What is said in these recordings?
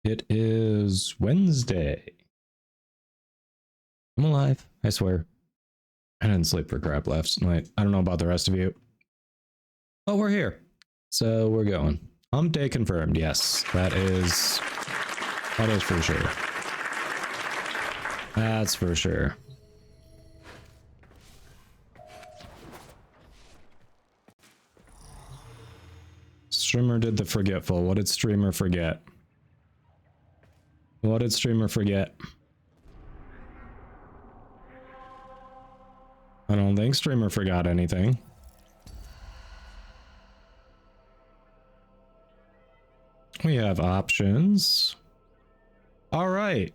It is Wednesday. I'm alive, I swear. I didn't sleep for crap last night. I don't know about the rest of you. Oh, we're here. So we're going. Hump day confirmed. Yes, that is for sure. That's for sure. Streamer did the forgetful. What did streamer forget? What did streamer forget? I don't think streamer forgot anything. We have options. All right.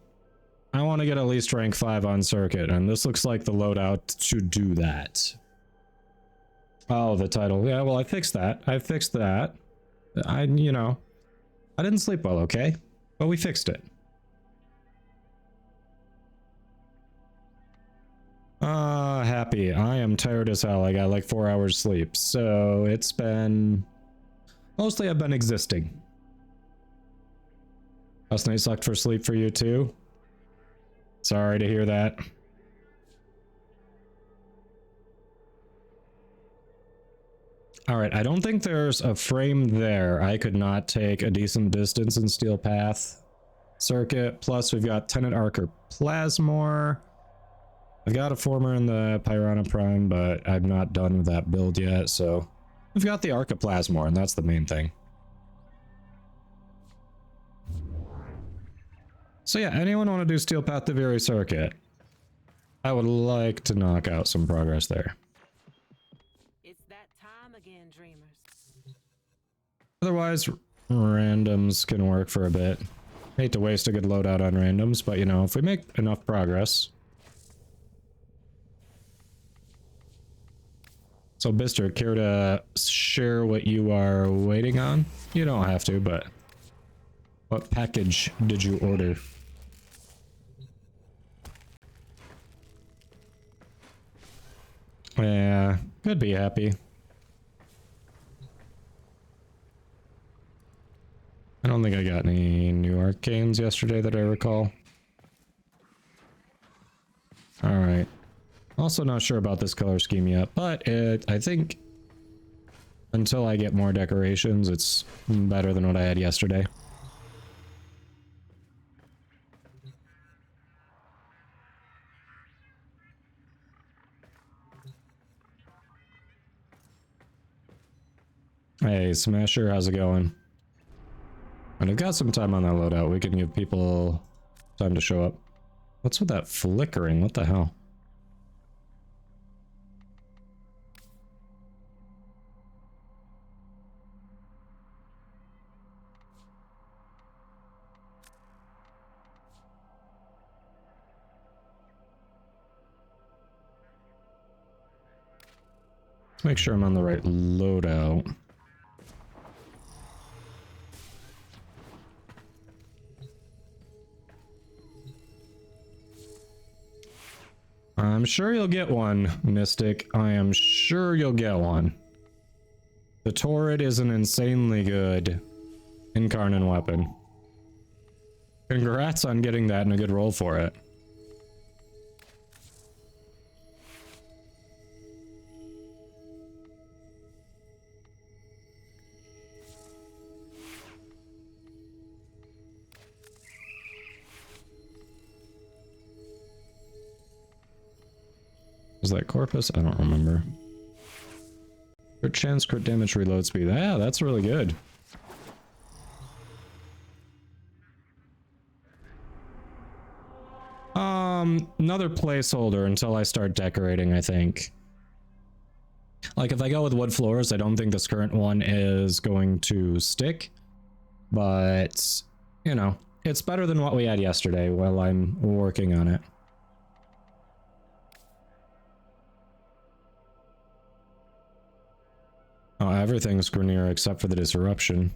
I want to get at least rank 5 on circuit, and this looks like the loadout to do that. Oh, the title. Yeah, well, I fixed that. I fixed that. I didn't sleep well, okay? But we fixed it. Happy. I am tired as hell. I got like 4 hours sleep. So it's been... Mostly I've been existing. Last night sucked for sleep for you too. Sorry to hear that. All right, I don't think there's a frame there. I could not take a decent distance in Steel Path circuit. Plus, we've got Tenant Archer Plasmor. I've got a former in the Piranha Prime, but I'm not done with that build yet. So we've got the Arca Plasmor, and that's the main thing. So yeah, anyone want to do Steel Path Deviri circuit? I would like to knock out some progress there. It's that time again, dreamers. Otherwise, randoms can work for a bit. Hate to waste a good loadout on randoms, but you know, if we make enough progress. So Bister, care to share what you are waiting on? You don't have to, but what package did you order? Yeah, could be happy. I don't think I got any new arcanes yesterday that I recall. Alright. Also not sure about this color scheme yet, but I think until I get more decorations, it's better than what I had yesterday. Hey, Smasher, how's it going? And I've got some time on that loadout. We can give people time to show up. What's with that flickering? What the hell? Let's make sure I'm on the right loadout. I'm sure you'll get one, Mystic. I am sure you'll get one. The turret is an insanely good incarnate weapon. Congrats on getting that and a good roll for it. Was that Corpus? I don't remember. Crit chance, crit damage, reload speed. Yeah, that's really good. Another placeholder until I start decorating, I think. Like, if I go with wood floors, I don't think this current one is going to stick. But, you know, it's better than what we had yesterday while I'm working on it. Oh, everything's Grenier except for the disruption.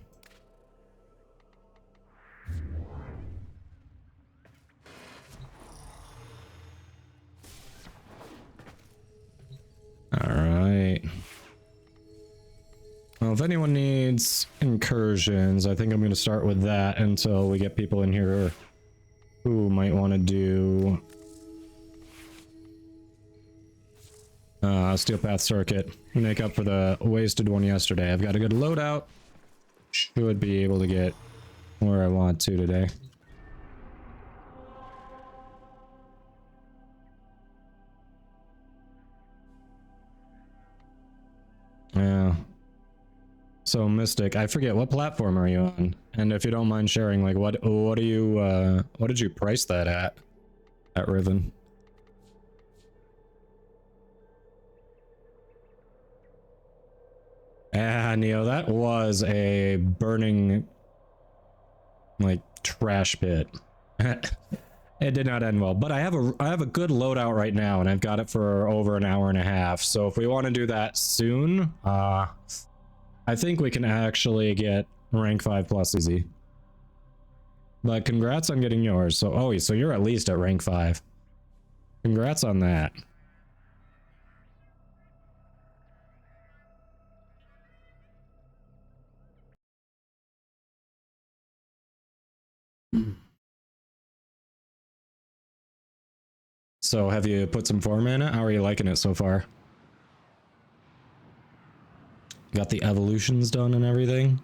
Alright. Well, if anyone needs incursions, I think I'm going to start with that until we get people in here who might want to do steel path circuit. Make up for the wasted one yesterday. I've got a good loadout. Should be able to get where I want to today. Yeah. So Mystic, I forget, what platform are you on? And if you don't mind sharing, like what do you what did you price that at Riven? Ah, Neo, that was a burning, like, trash pit. It did not end well, but I have a good loadout right now, and I've got it for over an hour and a half. So if we want to do that soon, I think we can actually get rank 5 plus easy. But congrats on getting yours. So so you're at least at rank 5. Congrats on that. So have you put some form in it? How are you liking it so far? Got the evolutions done and everything?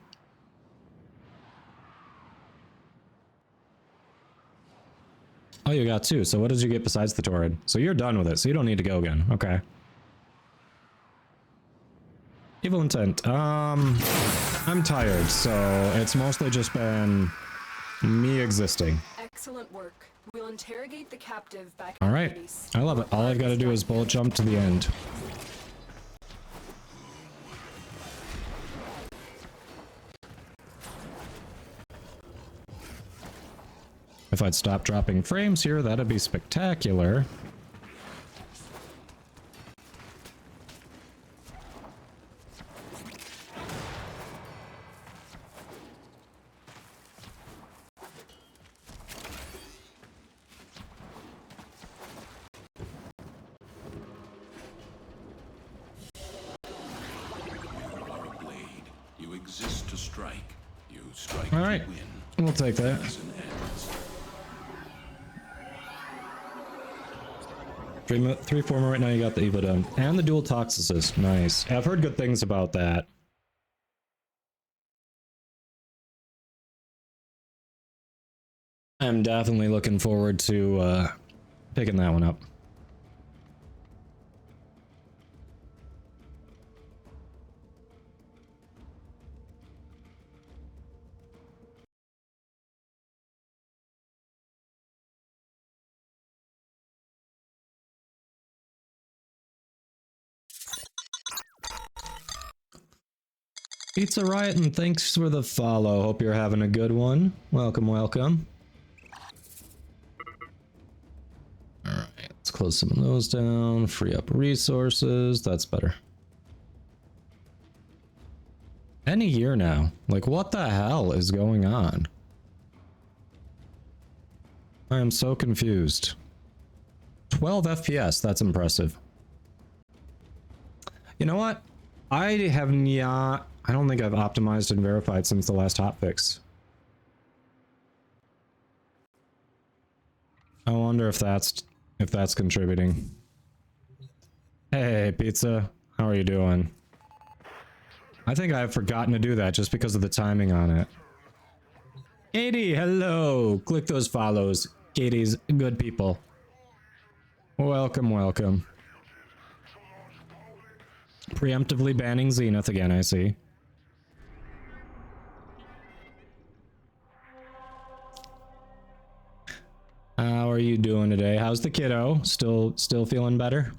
Oh, you got 2. So what did you get besides the Torrid? So you're done with it, so you don't need to go again. Okay. Evil Intent. I'm tired, so it's mostly just been me existing. Excellent work. We'll interrogate the captive back. All right. I love it. All I've got to do is bullet jump to the end. If I'd stop dropping frames here, that'd be spectacular. All right, we'll take that. 3 former right now, you got the Evo done. And the dual toxicist, nice. I've heard good things about that. I'm definitely looking forward to picking that one up. Pizza Riot, and thanks for the follow. Hope you're having a good one. Welcome, welcome. Alright, let's close some of those down. Free up resources. That's better. Any year now. Like, what the hell is going on? I am so confused. 12 FPS, that's impressive. You know what? I have not... I don't think I've optimized and verified since the last hotfix. I wonder if that's contributing. Hey, Pizza. How are you doing? I think I've forgotten to do that just because of the timing on it. Katie, hello. Click those follows. Katie's good people. Welcome, welcome. Preemptively banning Zenith again, I see. How are you doing today? How's the kiddo? Still feeling better?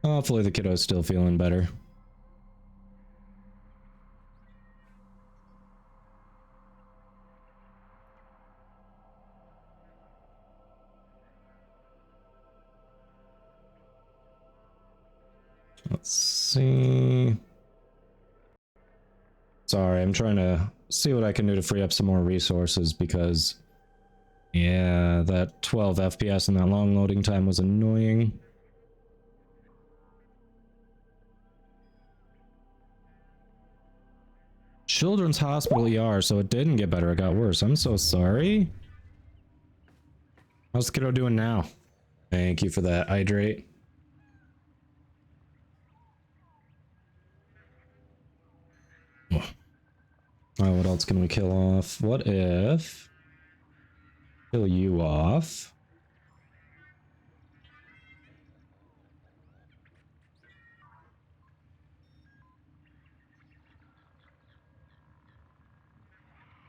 Hopefully the kiddo's still feeling better. Let's see. Sorry, I'm trying to see what I can do to free up some more resources because Yeah, that 12 FPS and that long loading time was annoying. Children's Hospital ER, so it didn't get better, it got worse. I'm so sorry. How's the kiddo doing now? Thank you for that, hydrate. Oh, what else can we kill off? What if... kill you off.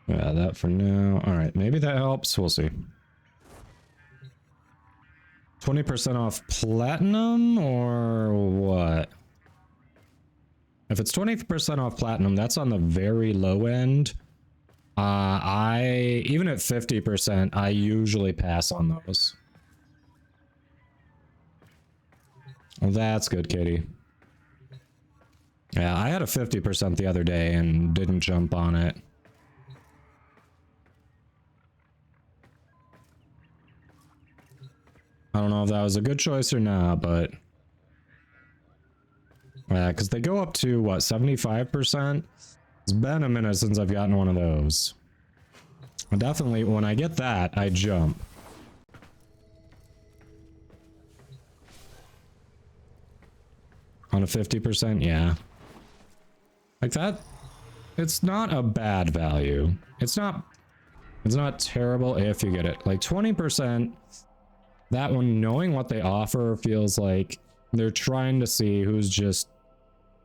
Yeah, that for now. Alright, maybe that helps. We'll see. 20% off platinum or what? If it's 20% off platinum, that's on the very low end. Even at 50%, I usually pass on those. Well, that's good, Katie. Yeah, I had a 50% the other day and didn't jump on it. I don't know if that was a good choice or not, but... yeah, because they go up to, what, 75%? It's been a minute since I've gotten one of those. Definitely, when I get that, I jump. On a 50%, yeah. Like that, it's not a bad value. It's not terrible if you get it. Like 20%, that one, knowing what they offer, feels like they're trying to see who's just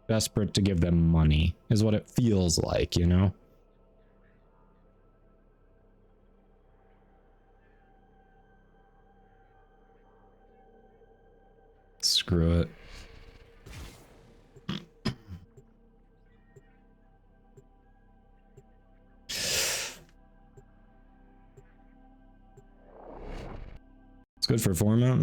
desperate to give them money, is what it feels like, you know? Screw it. It's good for format.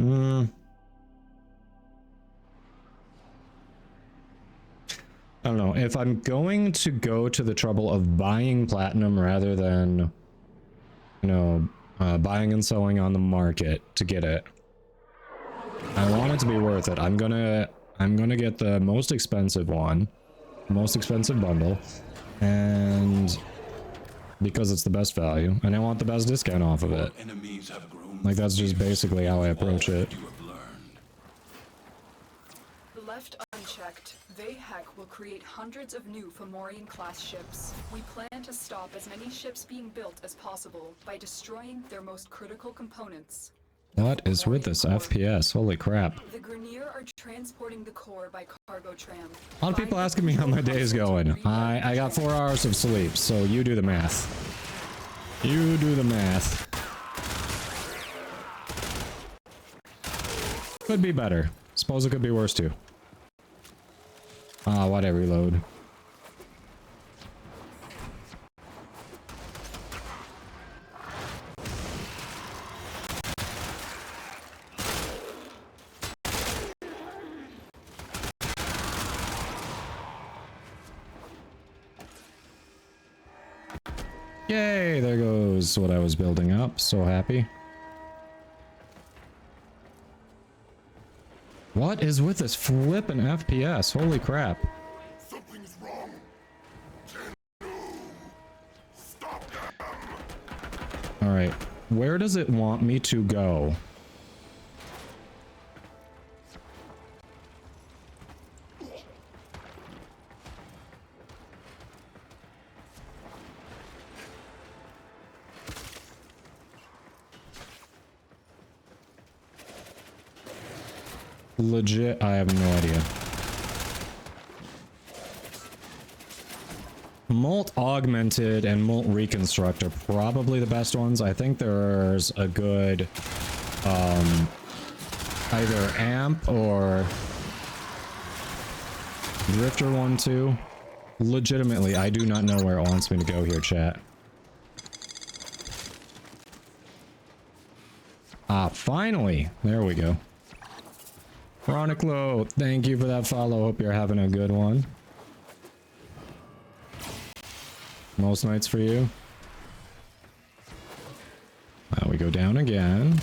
I don't know. If I'm going to go to the trouble of buying platinum rather than, you know, buying and selling on the market to get it, I want it to be worth it. I'm gonna get the most expensive one, most expensive bundle, and because it's the best value, and I want the best discount off of it. Like, that's just basically how I approach it. Left unchecked, Vahek will create hundreds of new Fomorian-class ships. We plan to stop as many ships being built as possible by destroying their most critical components. What is with this FPS? Holy crap. The Grenier are transporting the core by cargo tram. A lot of people asking me how my day is going. I got 4 hours of sleep, so you do the math. You do the math. Could be better. Suppose it could be worse too. Why'd I reload? Yay, there goes what I was building up. So happy. What is with this flippin' FPS? Holy crap. Something's wrong. Stop them. Alright, where does it want me to go? Legit, I have no idea. Molt Augmented and Molt Reconstruct are probably the best ones. I think there's a good either Amp or Drifter one too. Legitimately, I do not know where it wants me to go here, chat. Finally! There we go. Chroniclo, thank you for that follow. Hope you're having a good one. Most nights for you. We go down again.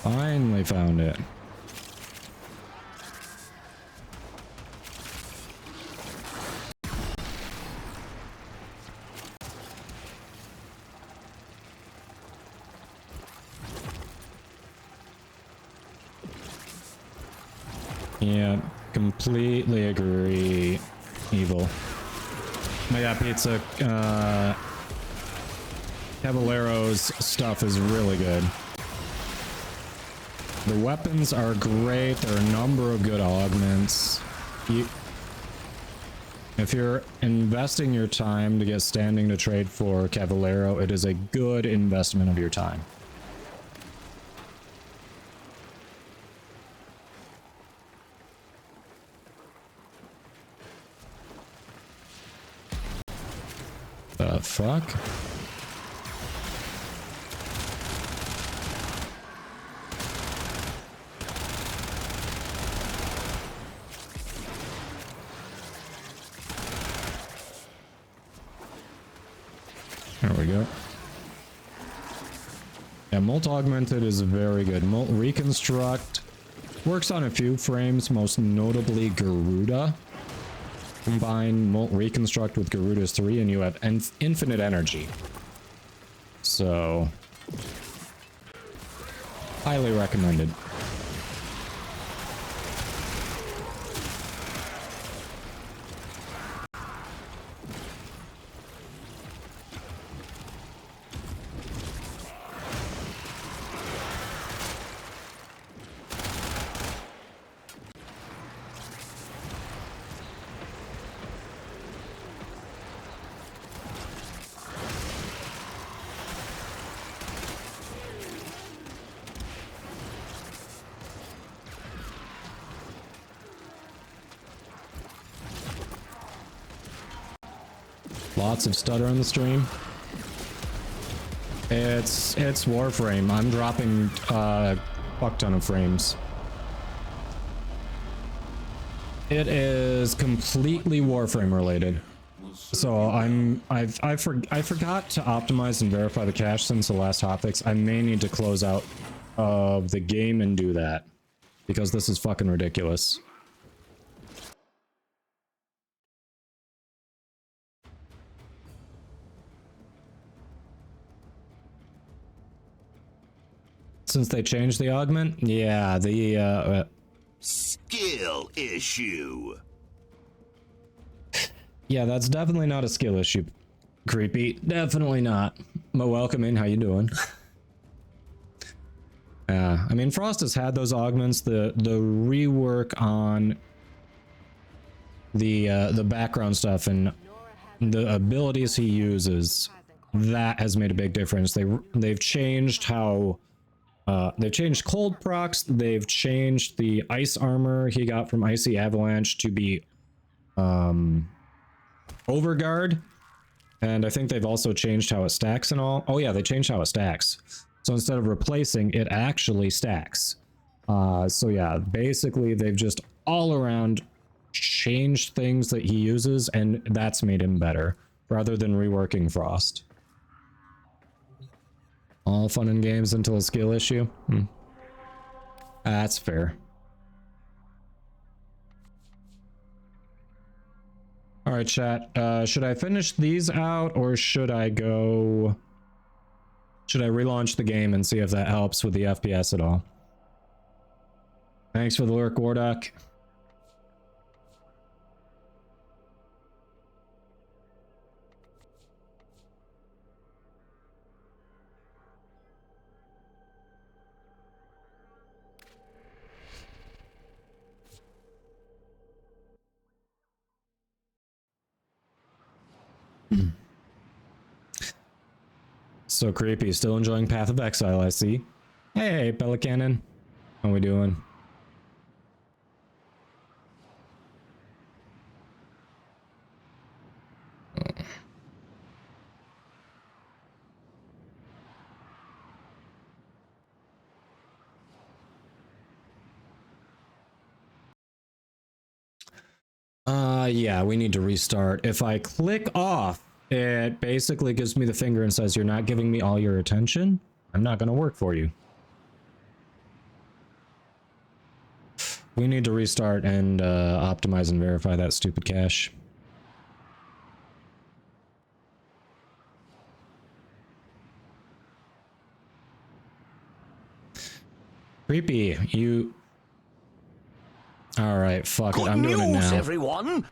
Finally found it. Yeah, completely agree. Evil. But yeah, pizza. Cavaliero's stuff is really good. The weapons are great. There are a number of good augments. If you're investing your time to get standing to trade for Cavaliero, it is a good investment of your time. The fuck? There we go. Yeah, Molt Augmented is very good. Molt Reconstruct works on a few frames, most notably Garuda. Combine Molt Reconstruct with Garuda's 3 and you have infinite energy. So, highly recommended. Lots of stutter on the stream. It's Warframe. I'm dropping a fuck ton of frames. It is completely Warframe related. So I forgot to optimize and verify the cache since the last hotfix. I may need to close out of the game and do that because this is fucking ridiculous. Since they changed the augment? Yeah, the skill issue. Yeah, that's definitely not a skill issue. Creepy. Definitely not. But welcome in, how you doing? I mean, Frost has had those augments. The rework on the background stuff and the abilities he uses, that has made a big difference. They've changed how they've changed cold procs. They've changed the ice armor he got from Icy Avalanche to be Overguard, and I think they've also changed how it stacks and all. Oh yeah, they changed how it stacks. So instead of replacing, it actually stacks. So yeah, basically they've just all around changed things that he uses, and that's made him better, rather than reworking Frost. All fun and games until a skill issue. That's fair. All right, chat. Should I finish these out, or should I go... Should I relaunch the game and see if that helps with the FPS at all? Thanks for the lurk, Wardock. So creepy. Still enjoying Path of Exile, I see. Hey, Pelicanon. How we doing? Yeah, we need to restart. If I click off, it basically gives me the finger and says, you're not giving me all your attention. I'm not going to work for you. We need to restart and optimize and verify that stupid cache. Creepy, you... Alright, fuck it, I'm doing it now. Everyone.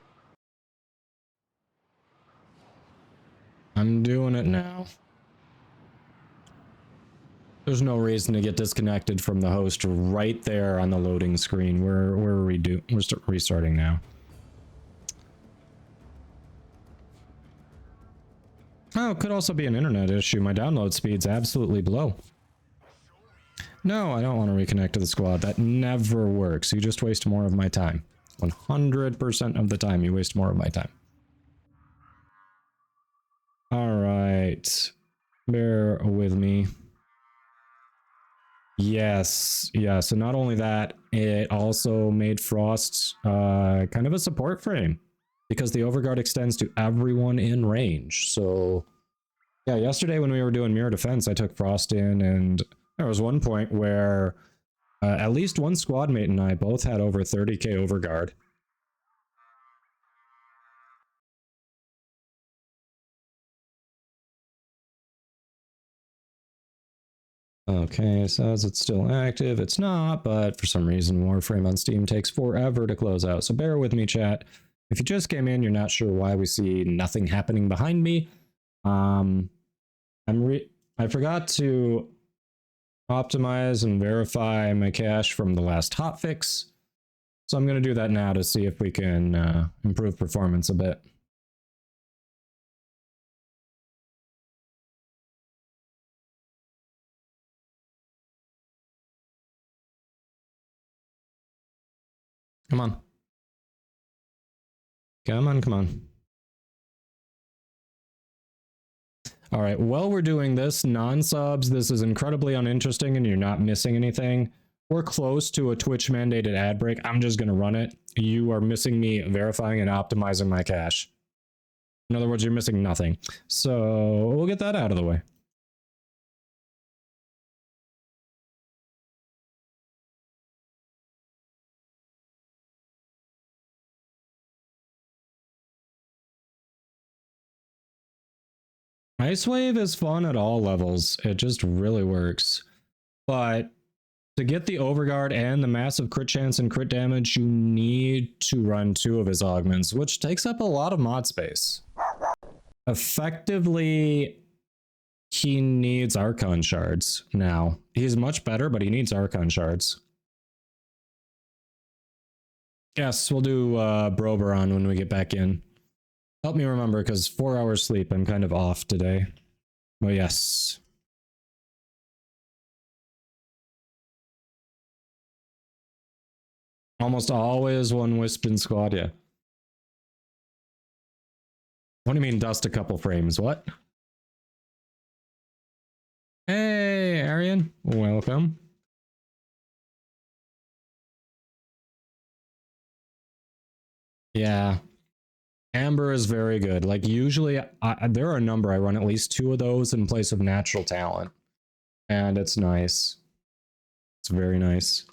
I'm doing it now. There's no reason to get disconnected from the host right there on the loading screen. We're restarting now. Oh, it could also be an internet issue. My download speed's absolutely below. No, I don't want to reconnect to the squad. That never works. You just waste more of my time. 100% of the time, you waste more of my time. All right. Bear with me. Yes, yeah, so not only that, it also made Frost kind of a support frame because the overguard extends to everyone in range. So yeah, yesterday when we were doing mirror defense, I took Frost in, and there was one point where at least one squad mate and I both had over 30k overguard. Okay, it says it's still active. It's not, but for some reason Warframe on Steam takes forever to close out. So bear with me, chat. If you just came in, you're not sure why we see nothing happening behind me. I forgot to optimize and verify my cache from the last hotfix. So I'm going to do that now to see if we can improve performance a bit. Come on. Come on, come on. All right, while we're doing this, non-subs, this is incredibly uninteresting and you're not missing anything. We're close to a Twitch mandated ad break. I'm just going to run it. You are missing me verifying and optimizing my cache. In other words, you're missing nothing. So we'll get that out of the way. Ice Wave is fun at all levels. It just really works. But to get the Overguard and the massive crit chance and crit damage, you need to run 2 of his augments, which takes up a lot of mod space. Effectively, he needs Archon shards now. He's much better, but he needs Archon shards. Yes, we'll do Broberon when we get back in. Help me remember, because 4 hours sleep, I'm kind of off today. Oh, yes. Almost always one Wisp in squad, yeah. What do you mean dust a couple frames? What? Hey, Arian. Welcome. Yeah. Amber is very good. Like, usually, there are a number. I run at least 2 of those in place of natural talent. And it's nice. It's very nice.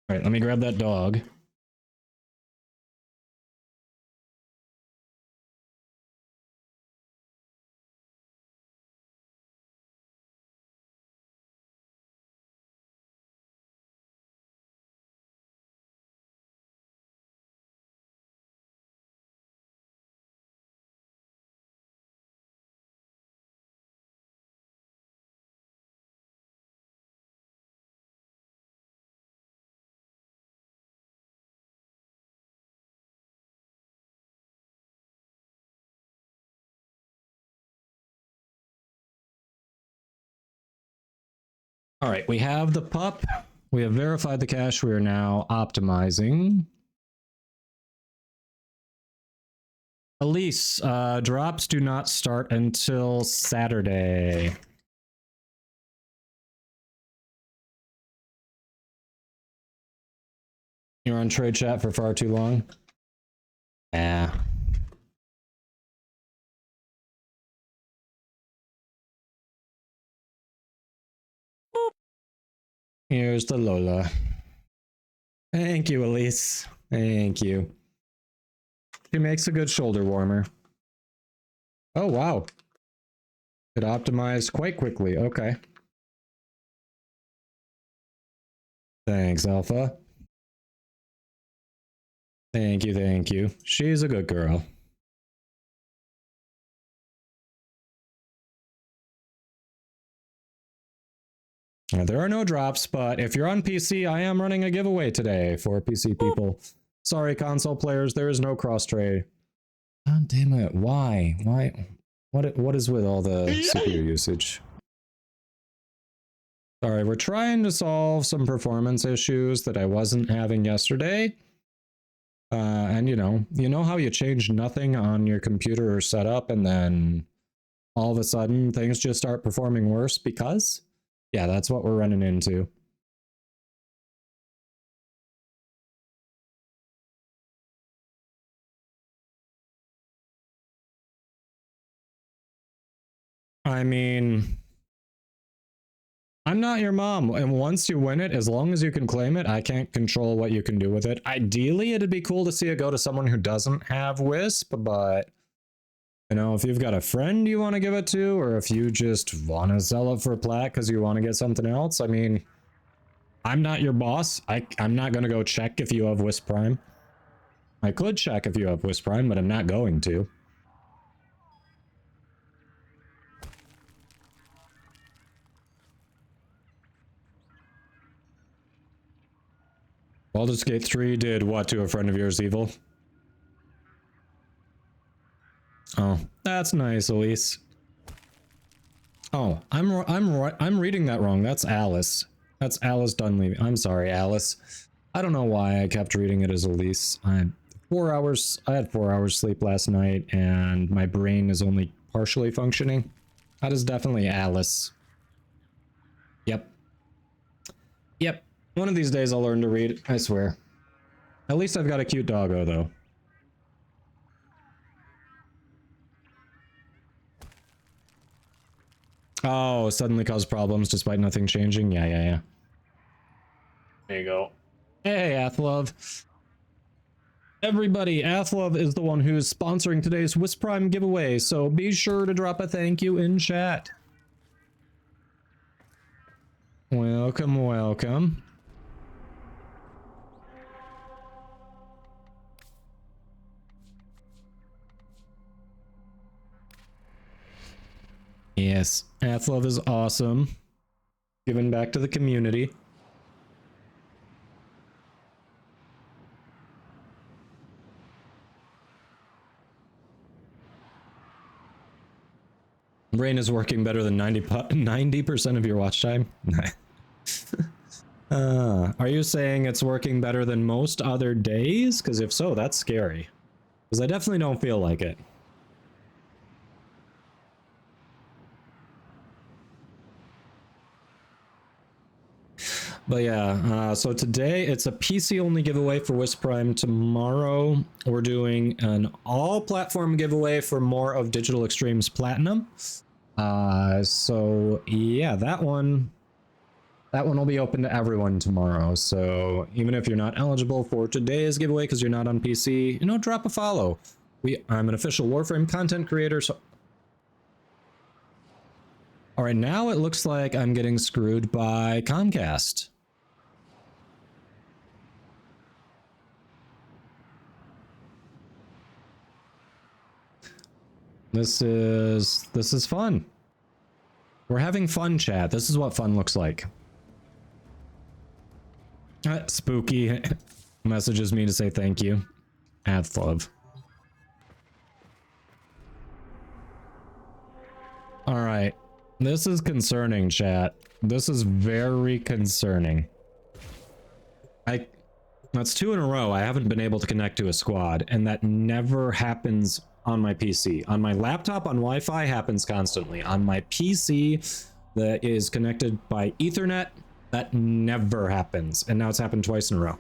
All right, let me grab that dog. All right, we have the pup. We have verified the cache. We are now optimizing. Elise, drops do not start until Saturday. You're on trade chat for far too long. Yeah. Here's the Lola. Thank you, Elise. Thank you. She makes a good shoulder warmer. Oh, wow. It optimized quite quickly. Okay. Thanks, Alpha. Thank you, thank you. She's a good girl. There are no drops, but if you're on PC, I am running a giveaway today for PC people. Sorry, console players, there is no cross trade. God damn it! Why? Why? What is with all the CPU usage? Sorry, we're trying to solve some performance issues that I wasn't having yesterday. And you know how you change nothing on your computer or setup, and then all of a sudden things just start performing worse because. Yeah, that's what we're running into. I mean, I'm not your mom, and once you win it, as long as you can claim it, I can't control what you can do with it. Ideally, it'd be cool to see it go to someone who doesn't have Wisp, but you know, if you've got a friend you want to give it to, or if you just want to sell it for plat because you want to get something else, I mean, I'm not your boss. I'm not going to go check if you have Wisp Prime. I could check if you have Wisp Prime, but I'm not going to. Baldur's Gate 3 did what to a friend of yours, Evil? Oh, that's nice, Elise. Oh, I'm reading that wrong. That's Alice. That's Alice Dunleavy. I'm sorry, Alice. I don't know why I kept reading it as Elise. I had 4 hours sleep last night, and my brain is only partially functioning. That is definitely Alice. Yep. Yep. One of these days I'll learn to read, I swear. At least I've got a cute doggo, though. Oh, suddenly cause problems despite nothing changing? Yeah. There you go. Hey, Athlov. Everybody, Athlov is the one who's sponsoring today's Wisp Prime giveaway, so be sure to drop a thank you in chat. Welcome, welcome. Yes, Athlov is awesome. Giving back to the community. Brain is working better than 90% of your watch time. Are you saying it's working better than most other days? Because if so, that's scary. Because I definitely don't feel like it. But yeah, so today it's a PC only giveaway for Wisp Prime. Tomorrow we're doing an all platform giveaway for more of Digital Extremes Platinum. So yeah, that one will be open to everyone tomorrow. So even if you're not eligible for today's giveaway because you're not on PC, you know, drop a follow. I'm an official Warframe content creator, so all right, now it looks like I'm getting screwed by Comcast. This is fun. We're having fun, chat. This is what fun looks like. Spooky messages me to say thank you. Adflove. All right. This is concerning, chat. This is very concerning. That's 2 in a row. I haven't been able to connect to a squad, and that never happens on my PC. On my laptop, on Wi-Fi, happens constantly. On my PC that is connected by Ethernet, that never happens. And now it's happened twice in a row.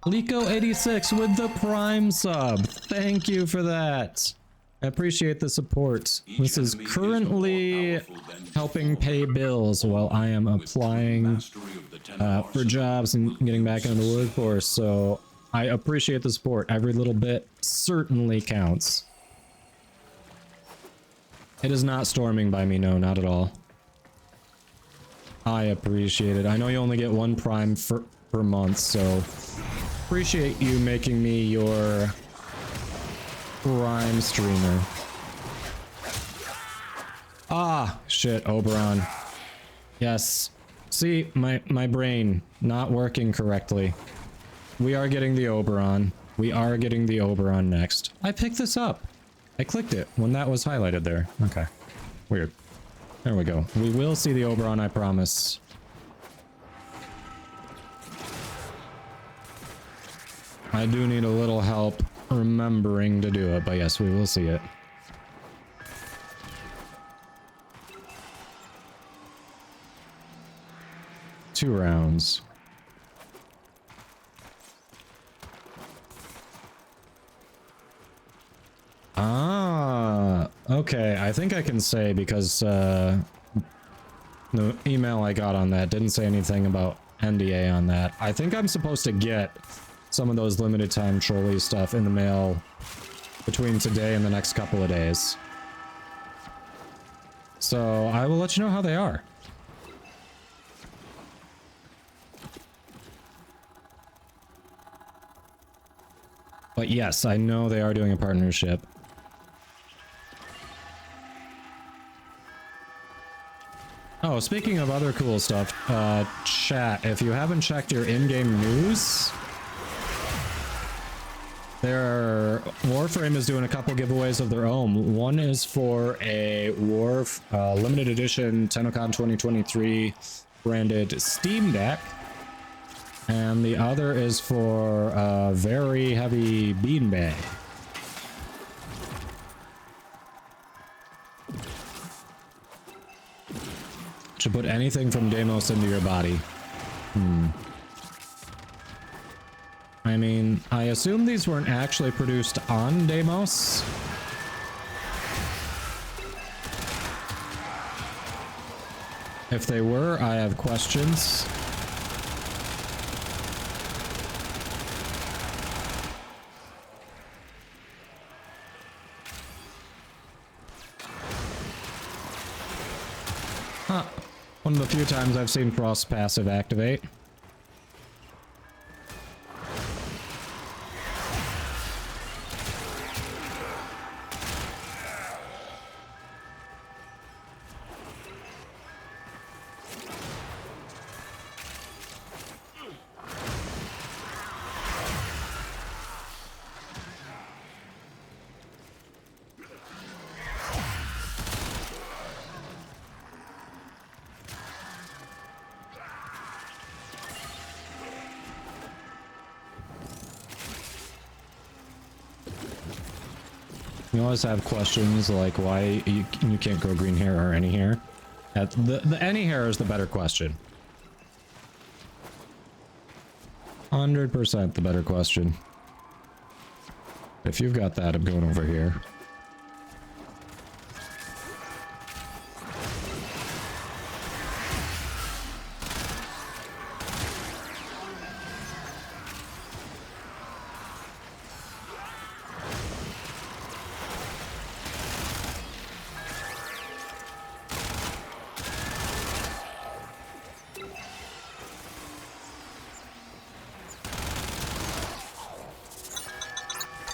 Lico86 with the Prime sub. Thank you for that. I appreciate the support. This is currently helping pay bills while I am applying for jobs and getting back into the workforce. So I appreciate the support. Every little bit certainly counts. It is not storming by me, no, not at all. I appreciate it. I know you only get one Prime per month, so appreciate you making me your Prime streamer. Ah, shit, Oberon. Yes. See, my brain not working correctly. We are getting the Oberon. We are getting the Oberon next. I picked this up. I clicked it when that was highlighted there. Okay. Weird. There we go. We will see the Oberon, I promise. I do need a little help remembering to do it, but yes, we will see it. Two rounds. Ah, okay. I think I can say because the email I got on that didn't say anything about NDA on that. I think I'm supposed to get some of those limited time trolley stuff in the mail between today and the next couple of days. So I will let you know how they are. But yes, I know they are doing a partnership. Oh, speaking of other cool stuff, chat, if you haven't checked your in-game news, Warframe is doing a couple giveaways of their own. One is for a limited edition TennoCon 2023 branded Steam Deck, and the other is for a very heavy beanbag. To put anything from Deimos into your body. I mean, I assume these weren't actually produced on Deimos. If they were, I have questions. Huh. One of the few times I've seen Frost passive activate. You always have questions like why you can't grow green hair or any hair. The any hair is the better question. 100% the better question. If you've got that, I'm going over here.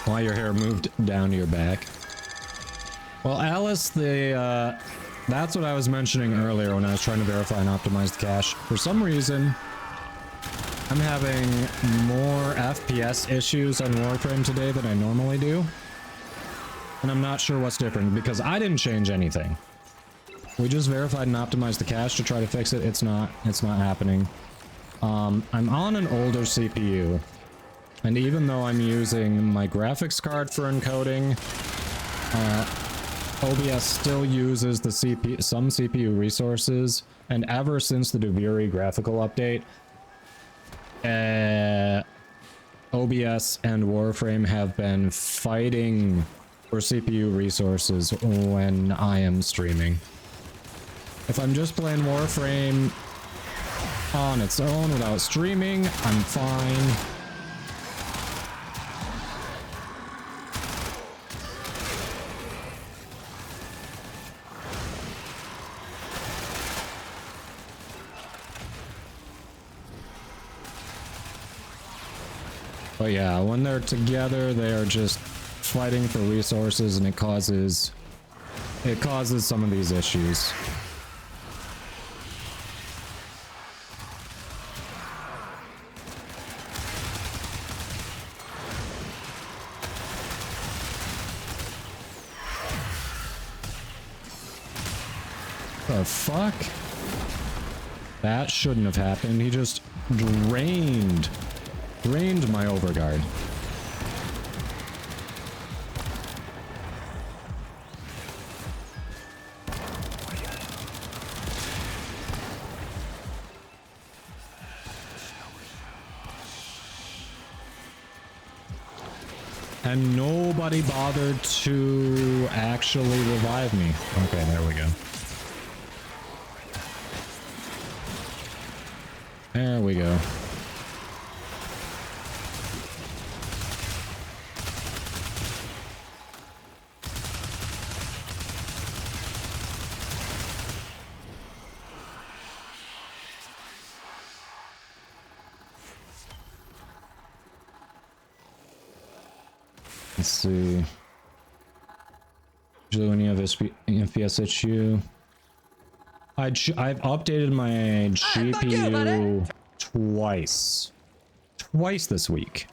Why your hair moved down to your back. Well, Alice, that's what I was mentioning earlier when I was trying to verify and optimize the cache. For some reason, I'm having more FPS issues on Warframe today than I normally do. And I'm not sure what's different because I didn't change anything. We just verified and optimized the cache to try to fix it. It's not happening. I'm on an older CPU. And even though I'm using my graphics card for encoding, OBS still uses the some CPU resources, and ever since the Duviri graphical update, OBS and Warframe have been fighting for CPU resources when I am streaming. If I'm just playing Warframe on its own without streaming, I'm fine. But yeah, when they're together, they are just fighting for resources, and it causes some of these issues. The fuck? That shouldn't have happened. He just drained my overguard. And nobody bothered to actually revive me. Okay, there we go. There we go. Let's see. Usually when you have FPS issue, I've updated my GPU twice this week.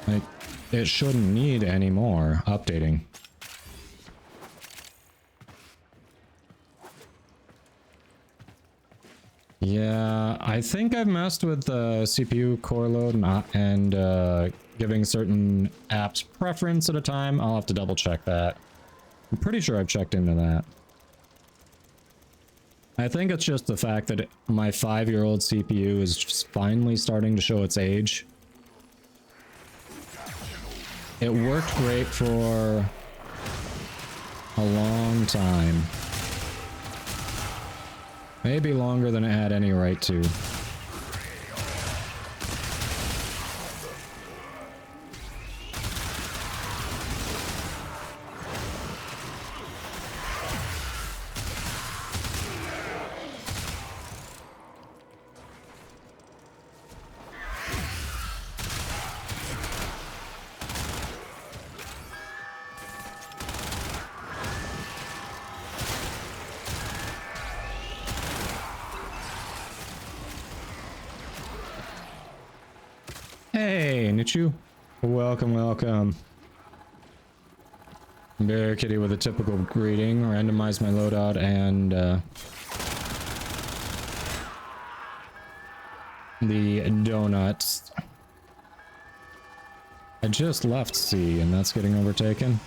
Like, it shouldn't need any more updating. Yeah, I think I've messed with the CPU core load and giving certain apps preference at a time. I'll have to double check that. I'm pretty sure I've checked into that. I think it's just the fact that my 5-year-old CPU is just finally starting to show its age. It worked great for a long time. Maybe longer than it had any right to. Hey, Nichu. Welcome, welcome. Bear Kitty with a typical greeting. Randomize my loadout and the donuts. I just left C and that's getting overtaken.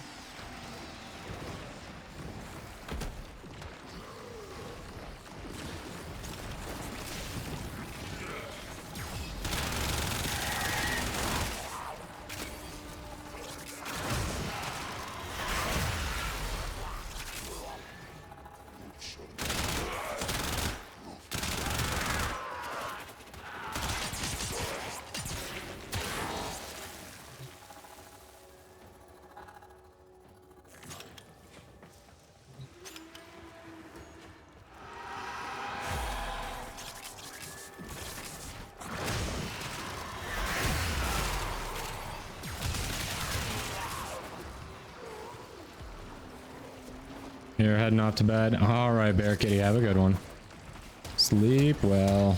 You're heading off to bed? Alright, Bear Kitty, have a good one. Sleep well.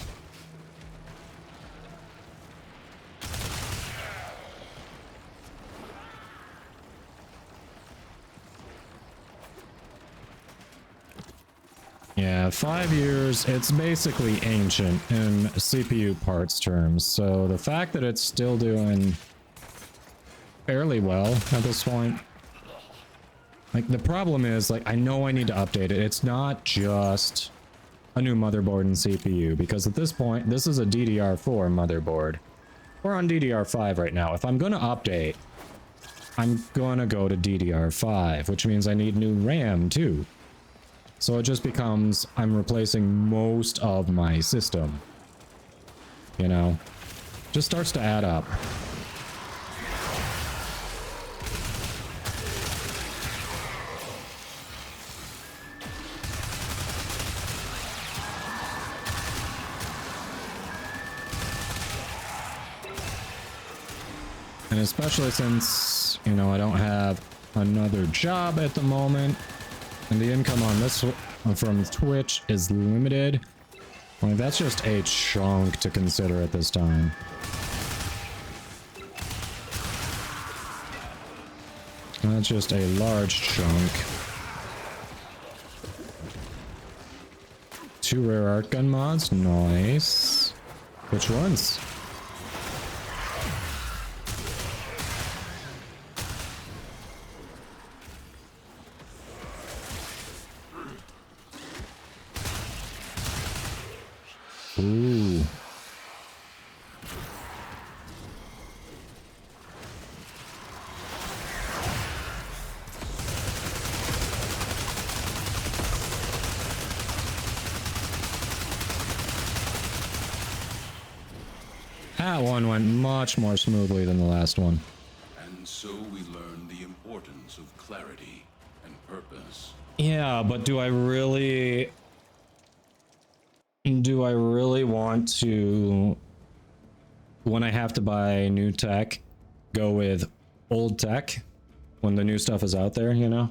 Yeah, 5 years, it's basically ancient in CPU parts terms, so the fact that it's still doing fairly well at this point. Like, the problem is, like, I know I need to update it. It's not just a new motherboard and CPU, because at this point, this is a DDR4 motherboard. We're on DDR5 right now. If I'm going to update, I'm going to go to DDR5, which means I need new RAM too. So it just becomes, I'm replacing most of my system. You know? Just starts to add up. And especially since, you know, I don't have another job at the moment, and the income on this from Twitch is limited. Like, that's just a chunk to consider at this time. That's just a large chunk. 2 rare art gun mods, nice. Which ones? Ooh. That one went much more smoothly than the last one. And so we learn the importance of clarity and purpose. Yeah, but do I really want to, when I have to buy new tech, go with old tech when the new stuff is out there, you know?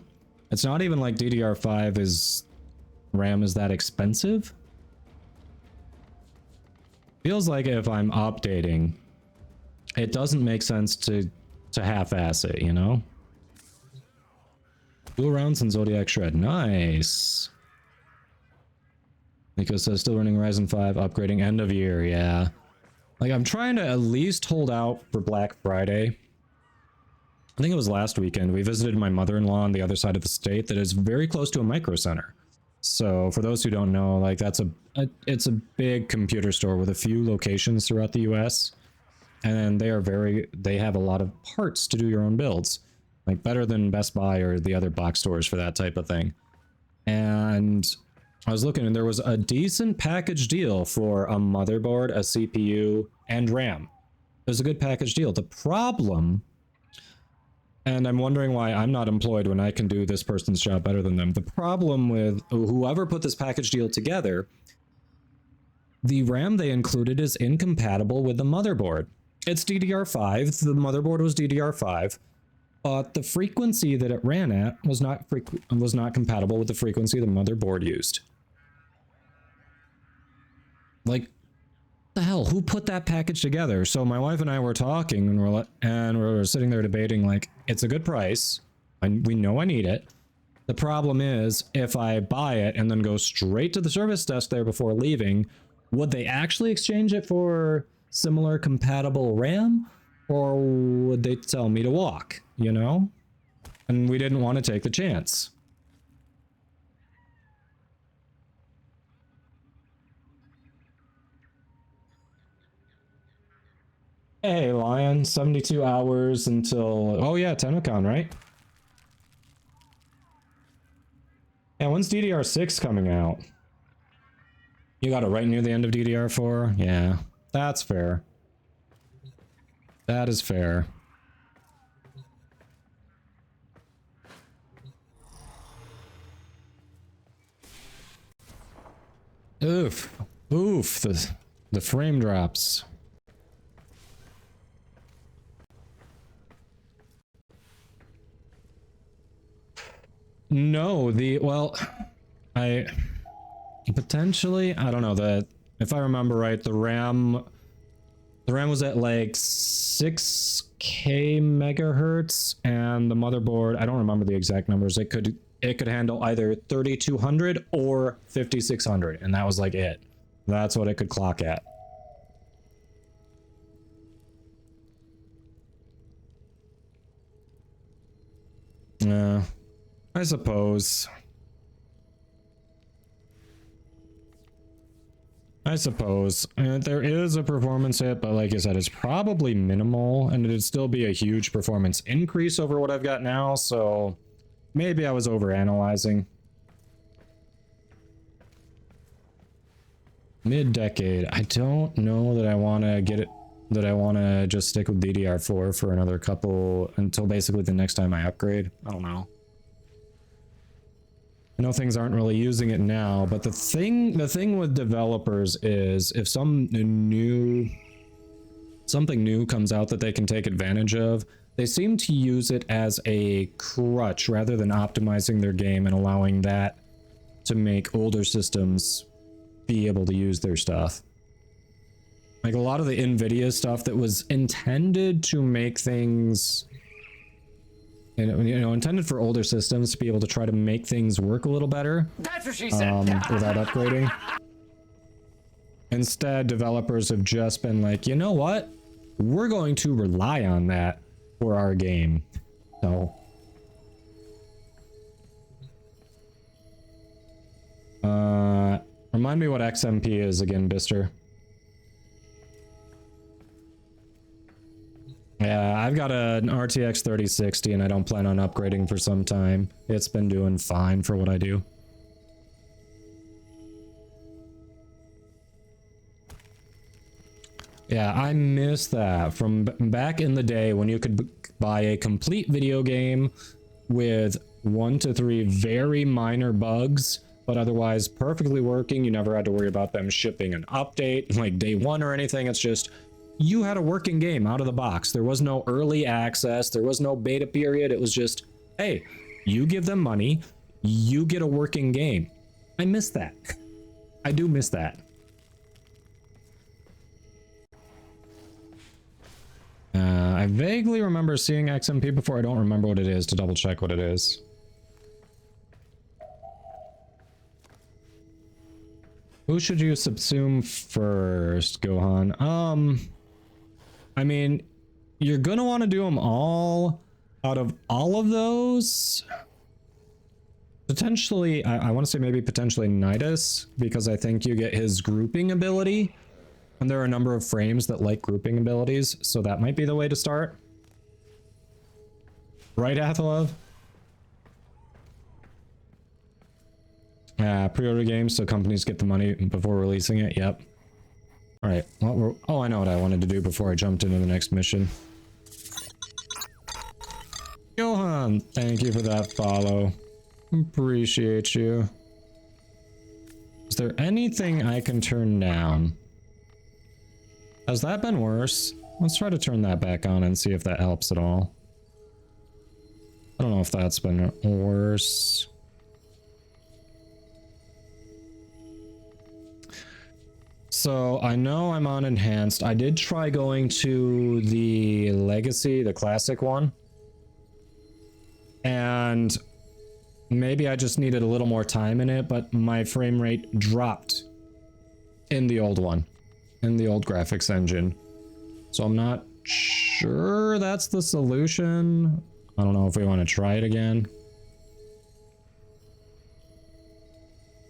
It's not even like DDR5 is RAM is that expensive. Feels like if I'm updating, it doesn't make sense to half-ass it, you know? Dual rounds and Zodiac Shred, nice. Nico says still running Ryzen 5, upgrading end of year, yeah. Like, I'm trying to at least hold out for Black Friday. I think it was last weekend. We visited my mother-in-law on the other side of the state that is very close to a Micro Center. So for those who don't know, like, that's it's a big computer store with a few locations throughout the US. And they have a lot of parts to do your own builds. Like, better than Best Buy or the other box stores for that type of thing. And I was looking, and there was a decent package deal for a motherboard, a CPU, and RAM. It was a good package deal. The problem, and I'm wondering why I'm not employed when I can do this person's job better than them. The problem with whoever put this package deal together, the RAM they included is incompatible with the motherboard. It's DDR5. The motherboard was DDR5. But the frequency that it ran at was not compatible with the frequency the motherboard used. Like, the hell, who put that package together? So my wife and I were talking, and we're sitting there debating, like, it's a good price. We know I need it. The problem is, if I buy it and then go straight to the service desk there before leaving, would they actually exchange it for similar compatible RAM? Or would they tell me to walk, you know? And we didn't want to take the chance. Hey, Lion, 72 hours until... Oh yeah, TennoCon, right? Yeah, when's DDR6 coming out? You got it right near the end of DDR4? Yeah, that's fair. That is fair. Oof. Oof, the frame drops. No, well, I potentially, I don't know, if I remember right, the RAM was at like 6K megahertz, and the motherboard, I don't remember the exact numbers. It could handle either 3200 or 5600, and that was like it. That's what it could clock at. I suppose. I suppose. There is a performance hit, but like I said, it's probably minimal, and it'd still be a huge performance increase over what I've got now, so maybe I was overanalyzing. Mid-decade. I don't know that I want to get it, that I want to just stick with DDR4 for another couple, until basically the next time I upgrade. I don't know. I know things aren't really using it now, but the thing with developers is if something new comes out that they can take advantage of, they seem to use it as a crutch rather than optimizing their game and allowing that to make older systems be able to use their stuff. Like a lot of the NVIDIA stuff that was intended to make things, intended for older systems to be able to try to make things work a little better. That's what she said. Without upgrading. Instead, developers have just been like, you know what? We're going to rely on that for our game. So. Remind me what XMP is again, Bister. Yeah, I've got an RTX 3060 and I don't plan on upgrading for some time. It's been doing fine for what I do. Yeah, I miss that from back in the day when you could buy a complete video game with 1 to 3 very minor bugs, but otherwise perfectly working. You never had to worry about them shipping an update like day one or anything. It's just, you had a working game out of the box. There was no early access. There was no beta period. It was just, hey, you give them money, you get a working game. I miss that. I do miss that. I vaguely remember seeing XMP before. I don't remember what it is, to double check what it is. Who should you subsume first, Gohan? I mean, you're gonna want to do them all. Out of all of those, potentially, I want to say maybe potentially Nidus, because I think you get his grouping ability. And there are a number of frames that like grouping abilities, so that might be the way to start. Right, Athalov? Pre-order games so companies get the money before releasing it. Yep. All right. Oh, I know what I wanted to do before I jumped into the next mission. Johan, thank you for that follow. Appreciate you. Is there anything I can turn down? Has that been worse? Let's try to turn that back on and see if that helps at all. I don't know if that's been worse. So I know I'm on enhanced. I did try going to the legacy, the classic one. And maybe I just needed a little more time in it, but my frame rate dropped in the old one. In the old graphics engine. So I'm not sure that's the solution. I don't know if we want to try it again.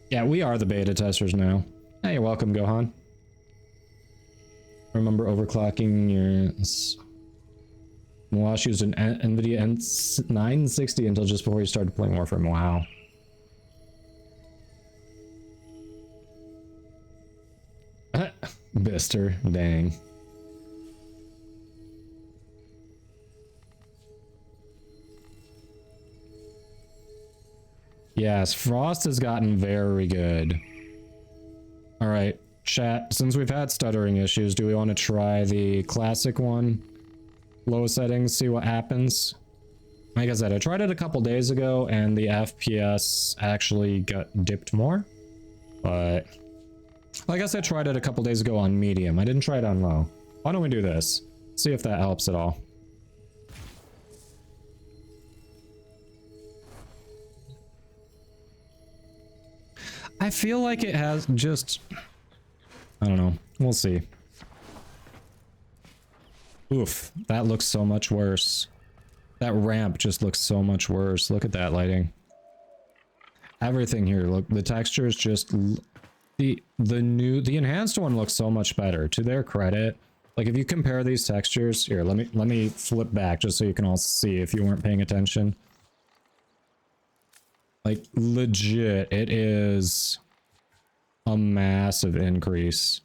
Yeah, we are the beta testers now. Hey, you're welcome, Gohan. Remember overclocking your Wash used an NVIDIA 960 until just before you started playing Warframe. Wow. Bister, dang. Yes, Frost has gotten very good. All right, chat, since we've had stuttering issues, do we want to try the classic one? Low settings, see what happens. Like I said, I tried it a couple days ago and the FPS actually got dipped more, but I guess I tried it a couple days ago on medium. I didn't try it on low. Why don't we do this? See if that helps at all. I feel like it has just... I don't know. We'll see. Oof. That looks so much worse. That ramp just looks so much worse. Look at that lighting. Everything here. Look, the textures just The enhanced one looks so much better, to their credit. Like if you compare these textures, here, let me flip back just so you can all see if you weren't paying attention. Like legit, it is a massive increase.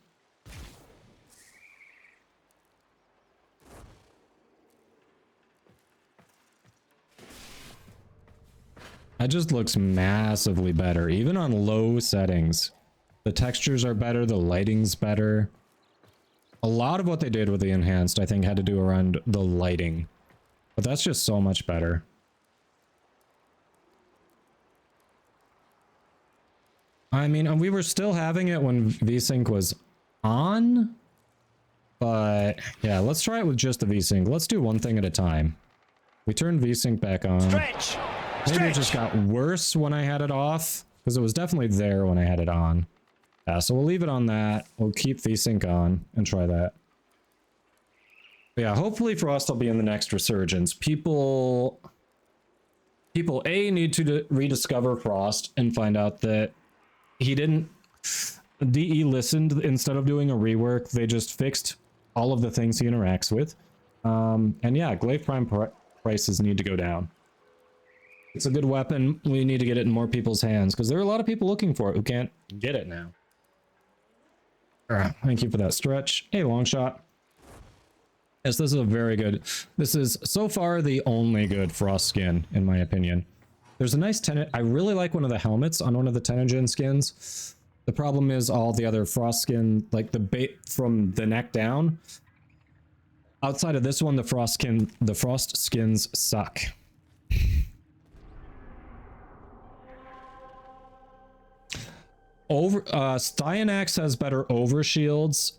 That just looks massively better, even on low settings. The textures are better, the lighting's better. A lot of what they did with the enhanced, I think, had to do around the lighting. But that's just so much better. I mean, we were still having it when VSync was on. But yeah, let's try it with just the VSync. Let's do one thing at a time. We turned VSync back on. Stretch! Maybe it just got worse when I had it off, because it was definitely there when I had it on. Yeah, so we'll leave it on that. We'll keep VSync on and try that. But yeah, hopefully Frost will be in the next Resurgence. People A, need to rediscover Frost and find out that he didn't... DE listened instead of doing a rework. They just fixed all of the things he interacts with. And yeah, Glaive Prime prices need to go down. It's a good weapon. We need to get it in more people's hands because there are a lot of people looking for it who can't get it now. Thank you for that stretch. Hey, long shot. Yes, this is a very good. This is so far the only good Frost skin, in my opinion. There's a nice Tenet. I really like one of the helmets on one of the Tennogen skins. The problem is all the other Frost skin, like the bait from the neck down. Outside of this one, the Frost skins suck. Styanax has better overshields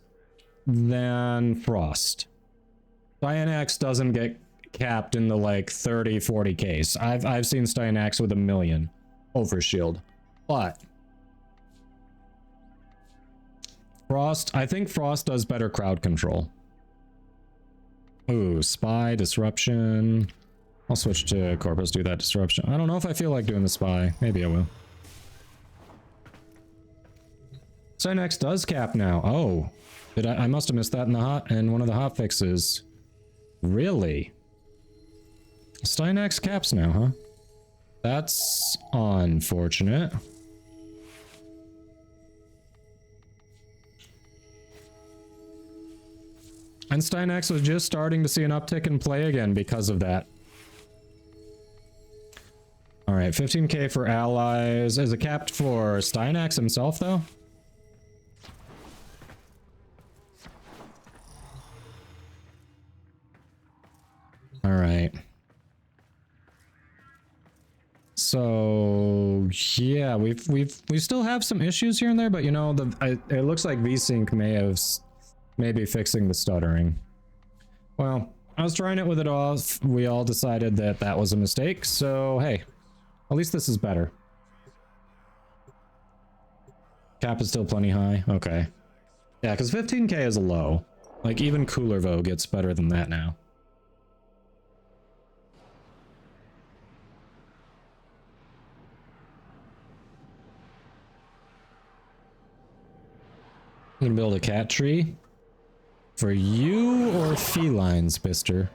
than Frost. Styanax doesn't get capped in the like 30-40 case. I've seen Styanax with 1 million overshield. But Frost, I think Frost does better crowd control. Ooh, Spy, Disruption. I'll switch to Corpus, do that Disruption. I don't know if I feel like doing the Spy. Maybe I will. Styanax does cap now. Oh, I must have missed that in one of the hot fixes. Really? Styanax caps now, huh? That's unfortunate. And Styanax was just starting to see an uptick in play again because of that. All right, 15k for allies. Is it capped for Styanax himself, though? All right. So yeah, we still have some issues here and there, but you know, it looks like VSync may be fixing the stuttering. Well, I was trying it with it off. We all decided that that was a mistake. So hey, at least this is better. Cap is still plenty high. Okay. Yeah, because 15k is low. Like even Cooler Vo gets better than that now. I'm gonna build a cat tree. For you or felines, Bister?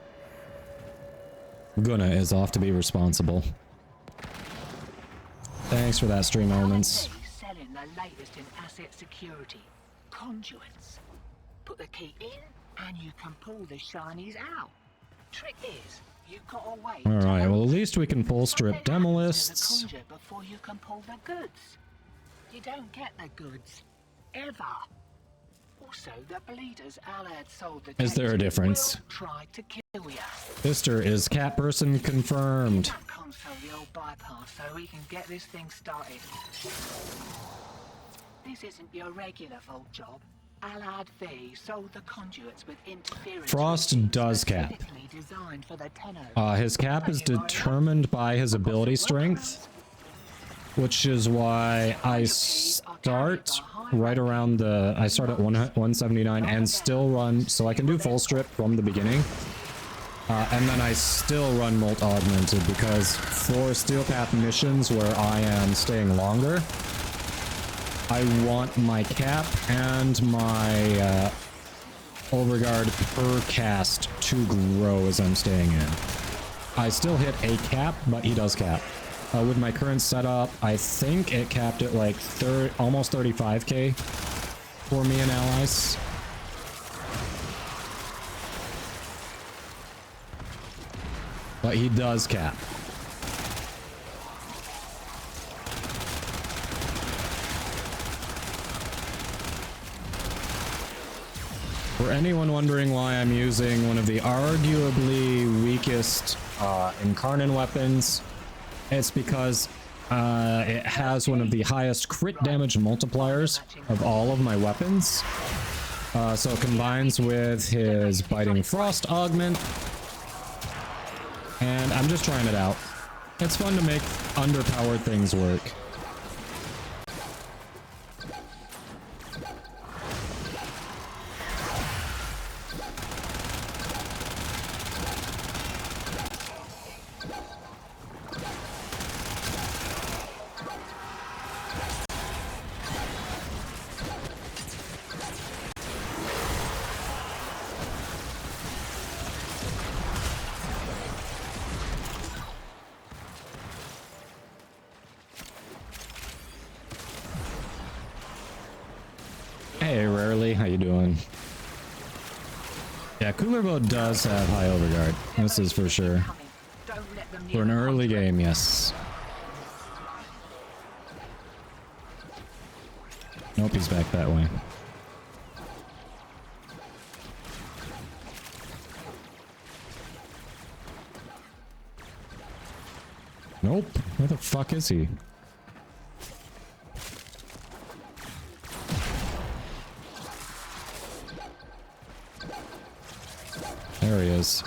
Guna is off to be responsible. Thanks for that, Stream Elements. Selling the latest in asset security. Conduits. Put the key in and you can pull the shinies out. Trick is, you've got to wait. Alright, well at least we can pull strip Demolists. Before you can pull the goods. You don't get the goods. Ever. Also, the bleeders Alad sold the is there a difference? Try to kill you. Bister is cat person confirmed. Console the old bypass so we can get this thing started. This isn't your regular vault job. Alad V sold the conduits with interference. Frost does cap. His cap is determined by his ability strength, which is why I start right around the... I start at 179 and still run, so I can do full strip from the beginning. And then I still run Molt Augmented, because for Steel Path missions where I am staying longer, I want my cap and my overguard per cast to grow as I'm staying in. I still hit a cap, but he does cap. With my current setup, I think it capped at like almost 35k for me and allies. But he does cap. For anyone wondering why I'm using one of the arguably weakest Incarnon weapons, it's because it has one of the highest crit damage multipliers of all of my weapons. So it combines with his Biting Frost augment. And I'm just trying it out. It's fun to make underpowered things work. Hey, Rarely, how you doing? Yeah, Cooler Boat does have high overguard. This is for sure. For an early game, yes. Nope, he's back that way. Nope. Where the fuck is he? There he is.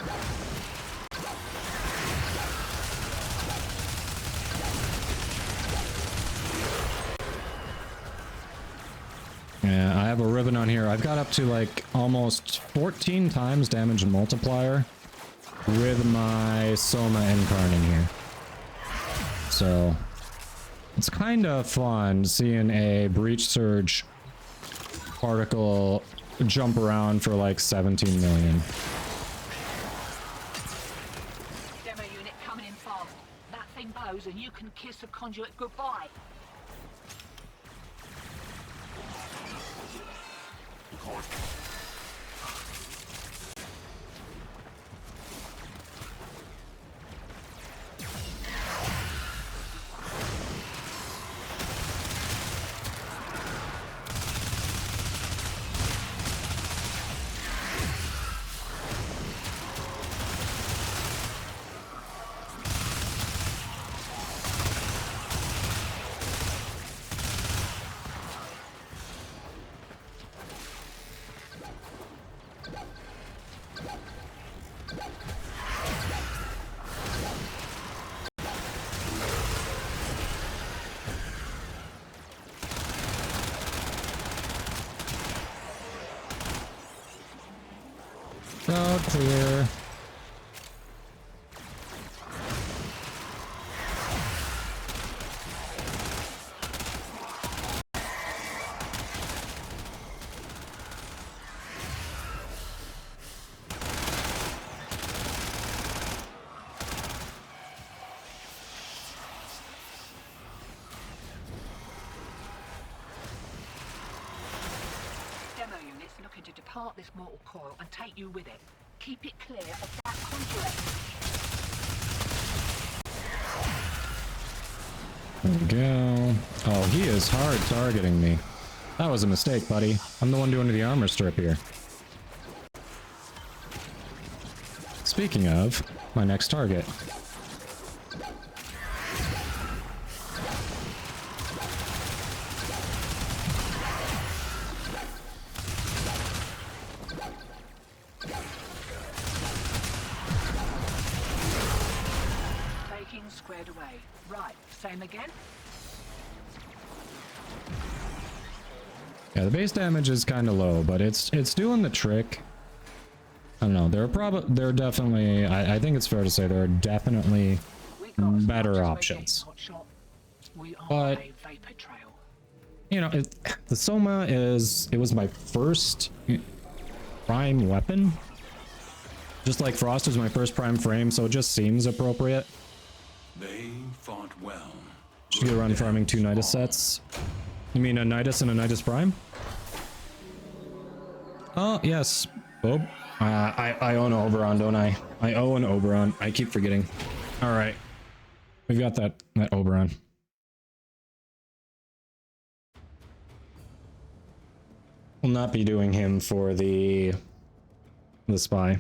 Yeah, I have a ribbon on here. I've got up to like almost 14 times damage multiplier with my Soma Incarn in here. So it's kind of fun seeing a Breach Surge particle jump around for like 17 million. Demo unit coming in fast. That thing bows and you can kiss a conduit goodbye. So clear. Demo units looking to depart this mortal coil and take you with it. Keep it clear of that conduit. There we go. Oh, he is hard targeting me. That was a mistake, buddy. I'm the one doing the armor strip here. Speaking of, my next target. Squared away. Right, same again. Yeah, the base damage is kind of low, but it's doing the trick. I don't know. There are definitely. I think it's fair to say there are definitely better options. We are But a vapor trail. you know, the Soma it was my first prime weapon. Just like Frost was my first prime frame, so it just seems appropriate. They fought well. Should get around farming 2 Nidus sets. You mean a Nidus and a Nidus Prime? Oh, yes. Oh, I own Oberon, don't I? I own Oberon. I keep forgetting. All right. We've got that Oberon. We'll not be doing him for the spy.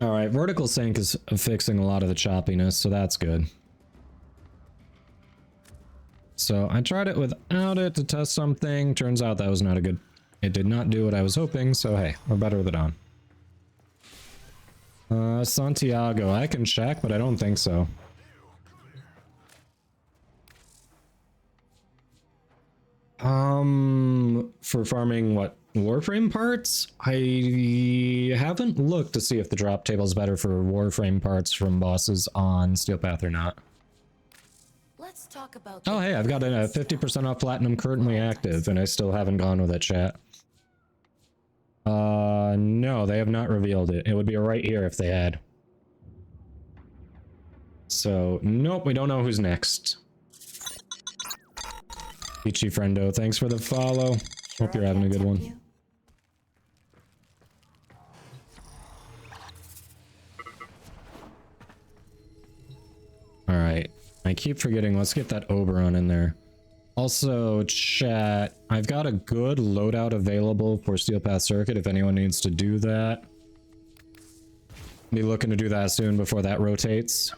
All right, vertical sync is fixing a lot of the choppiness, so that's good. So I tried it without it to test something. Turns out that was not a good... It did not do what I was hoping, so hey, we're better with it on. Santiago, I can check, but I don't think so. For farming what? Warframe parts? I haven't looked to see if the drop table is better for Warframe parts from bosses on Steel Path or not. Let's talk about. Oh hey, I've got a 50% off Platinum currently active, and I still haven't gone with it, chat. No, they have not revealed it. It would be right here if they had. So, nope, we don't know who's next. Ichi friendo, thanks for the follow. Hope you're having a good one. Alright, I keep forgetting, let's get that Oberon in there. Also, chat, I've got a good loadout available for Steel Path Circuit if anyone needs to do that. Be looking to do that soon before that rotates.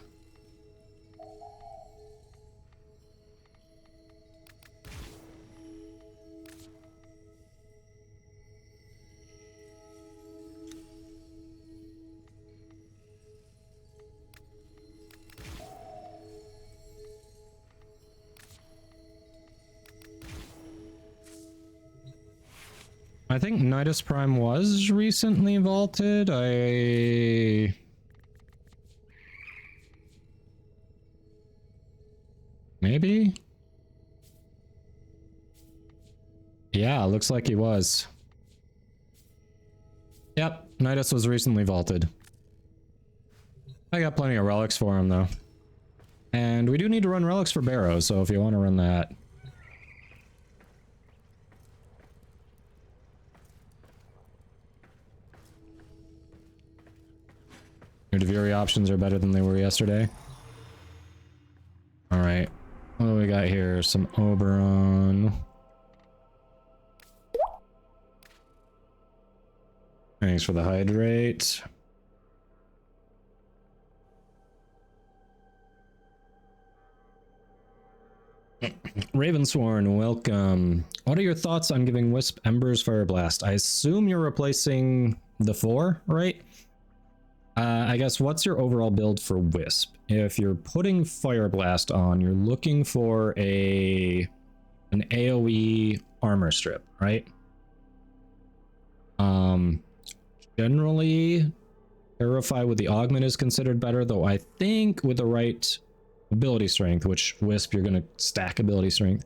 I think Nidus Prime was recently vaulted. Maybe? Yeah, looks like he was. Yep, Nidus was recently vaulted. I got plenty of relics for him, though. And we do need to run relics for Barrow, so if you want to run that... Your Deviri options are better than they were yesterday. Alright. What do we got here? Some Oberon. Thanks for the hydrate. Ravensworn, welcome. What are your thoughts on giving Wisp Ember's Fire Blast? I assume you're replacing the 4, right? I guess, what's your overall build for Wisp? If you're putting Fire Blast on, you're looking for an AoE armor strip, right? Generally, Terrify with the Augment is considered better, though I think with the right ability strength, which Wisp, you're going to stack ability strength.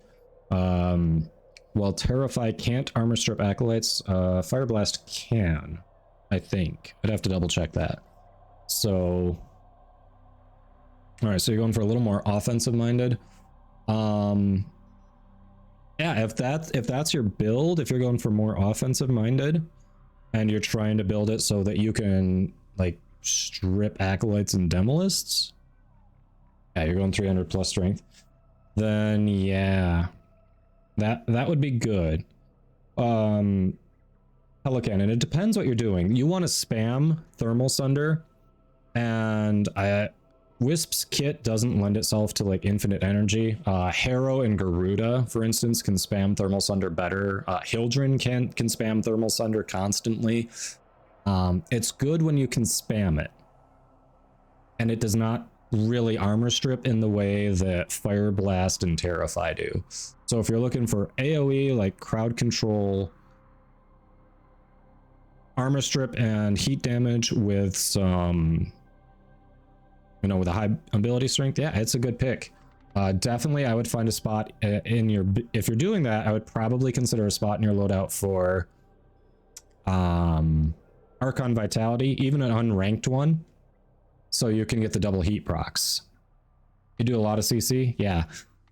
While Terrify can't armor strip Acolytes, Fire Blast can, I think. I'd have to double check that. So, all right, so you're going for a little more offensive minded. Yeah, if that's your build, if you're going for more offensive minded and you're trying to build it so that you can like strip Acolytes and Demolists, yeah, you're going 300 plus strength, then yeah, that would be good. Pelican, and it depends what you're doing. You want to spam Thermal Sunder, and Wisp's kit doesn't lend itself to like infinite energy. Harrow and Garuda, for instance, can spam Thermal Sunder better. Hildren can spam Thermal Sunder constantly. It's good when you can spam it, and it does not really armor strip in the way that Fire Blast and Terrify do. So if you're looking for AoE, like crowd control, armor strip and heat damage with some you know, with a high ability strength, yeah, it's a good pick. Definitely, I would find a spot in your, if you're doing that, I would probably consider a spot in your loadout for Archon Vitality, even an unranked one, so you can get the double heat procs. You do a lot of CC? Yeah.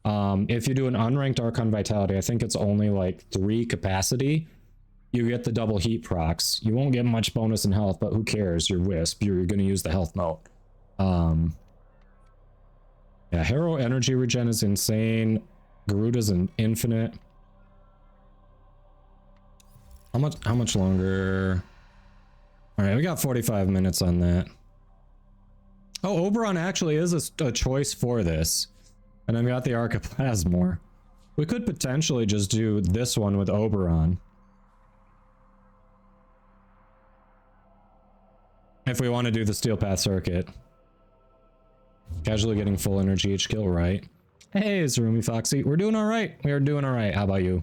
If you do an unranked Archon Vitality, I think it's only like 3 capacity. You get the double heat procs. You won't get much bonus in health, but who cares? You're Wisp. You're going to use the health moat. Yeah, Hero energy regen is insane. Garuda's an infinite. How much longer? All right, we got 45 minutes on that. Oh, Oberon actually is a choice for this. And I've got the Archiplasmor. We could potentially just do this one with Oberon. If we want to do the Steel Path circuit. Casually getting full energy each kill, right? Hey, Zarumi Foxy. We're doing alright. We are doing alright. How about you?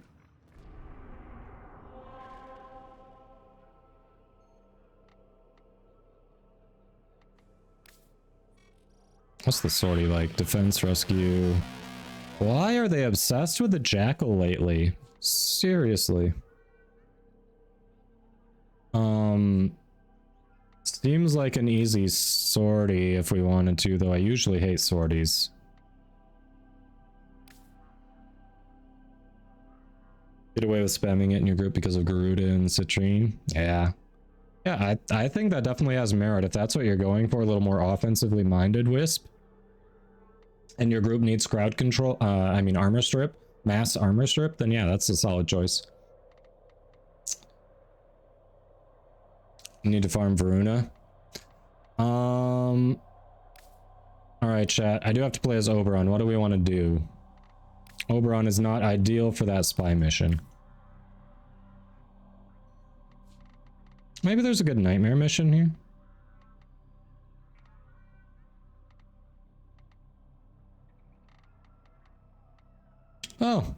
What's the sortie like? Defense, rescue. Why are they obsessed with the Jackal lately? Seriously. Seems like an easy sortie if we wanted to, though I usually hate sorties. Get away with spamming it in your group because of Garuda and Citrine. Yeah. Yeah, I think that definitely has merit. If that's what you're going for, a little more offensively minded Wisp. And your group needs crowd control, I mean armor strip, mass armor strip, then yeah, that's a solid choice. You need to farm Varuna. Alright, chat. I do have to play as Oberon. What do we want to do? Oberon is not ideal for that spy mission. Maybe there's a good nightmare mission here. Oh.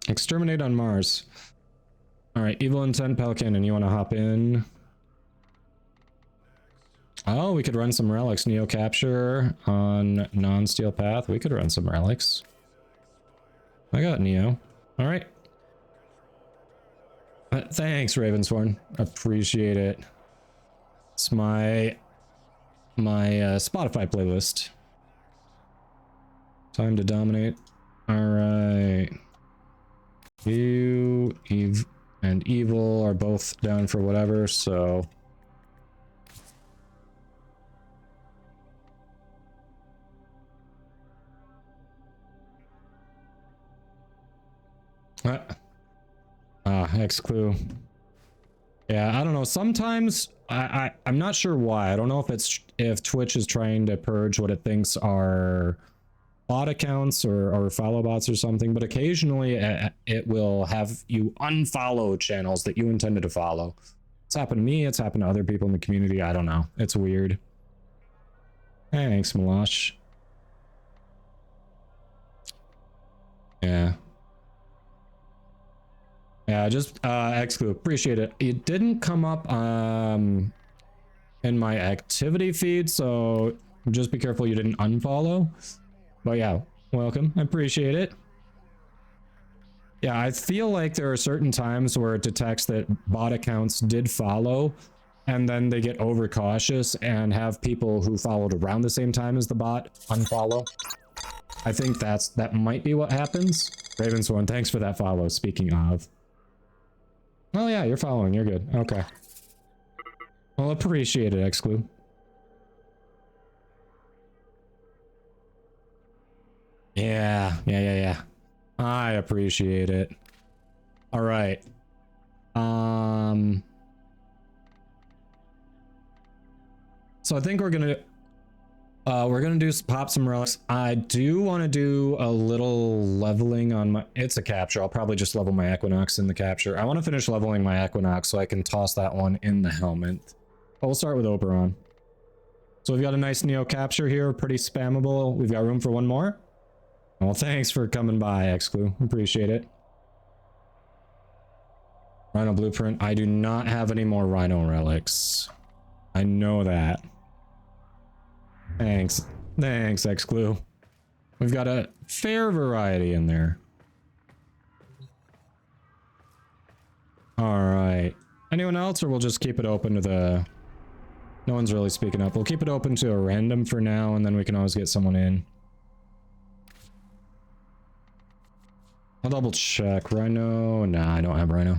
Exterminate on Mars. Alright, Evil Intent Pelican, and you want to hop in? Oh, we could run some relics. Neo Capture on non-steel path. We could run some relics. I got Neo. Alright. Thanks, Ravensworn. Appreciate it. It's my Spotify playlist. Time to dominate. Alright. You, Eve, and Evil are both down for whatever, so... X clue. Yeah, I don't know. Sometimes I'm not sure why. I don't know if Twitch is trying to purge what it thinks are bot accounts or follow bots or something, but occasionally it will have you unfollow channels that you intended to follow. It's happened to me. It's happened to other people in the community. I don't know. It's weird. Thanks, Malash. Yeah. Yeah, just exclude. Appreciate it. It didn't come up in my activity feed, so just be careful you didn't unfollow. But yeah, welcome. I appreciate it. Yeah, I feel like there are certain times where it detects that bot accounts did follow, and then they get overcautious and have people who followed around the same time as the bot unfollow. I think that might be what happens. Ravensworn, thanks for that follow, speaking of. Oh yeah, you're following. You're good. Okay. Well, appreciate it, Exclude. Yeah. I appreciate it. All right. So I think we're gonna do pop some relics. I do want to do a little leveling on my, it's a capture. I'll probably just level my Equinox in the capture. I want to finish leveling my Equinox so I can toss that one in the helmet. But we'll start with Oberon. So we've got a nice Neo capture here, pretty spammable. We've got room for one more. Well, thanks for coming by, Exclu. Appreciate it. Rhino Blueprint. I do not have any more Rhino relics. I know that. Thanks. Thanks, Exclu. We've got a fair variety in there. Alright. Anyone else, or we'll just keep it open to the... No one's really speaking up. We'll keep it open to a random for now, and then we can always get someone in. I'll double check. Rhino? Nah, I don't have Rhino.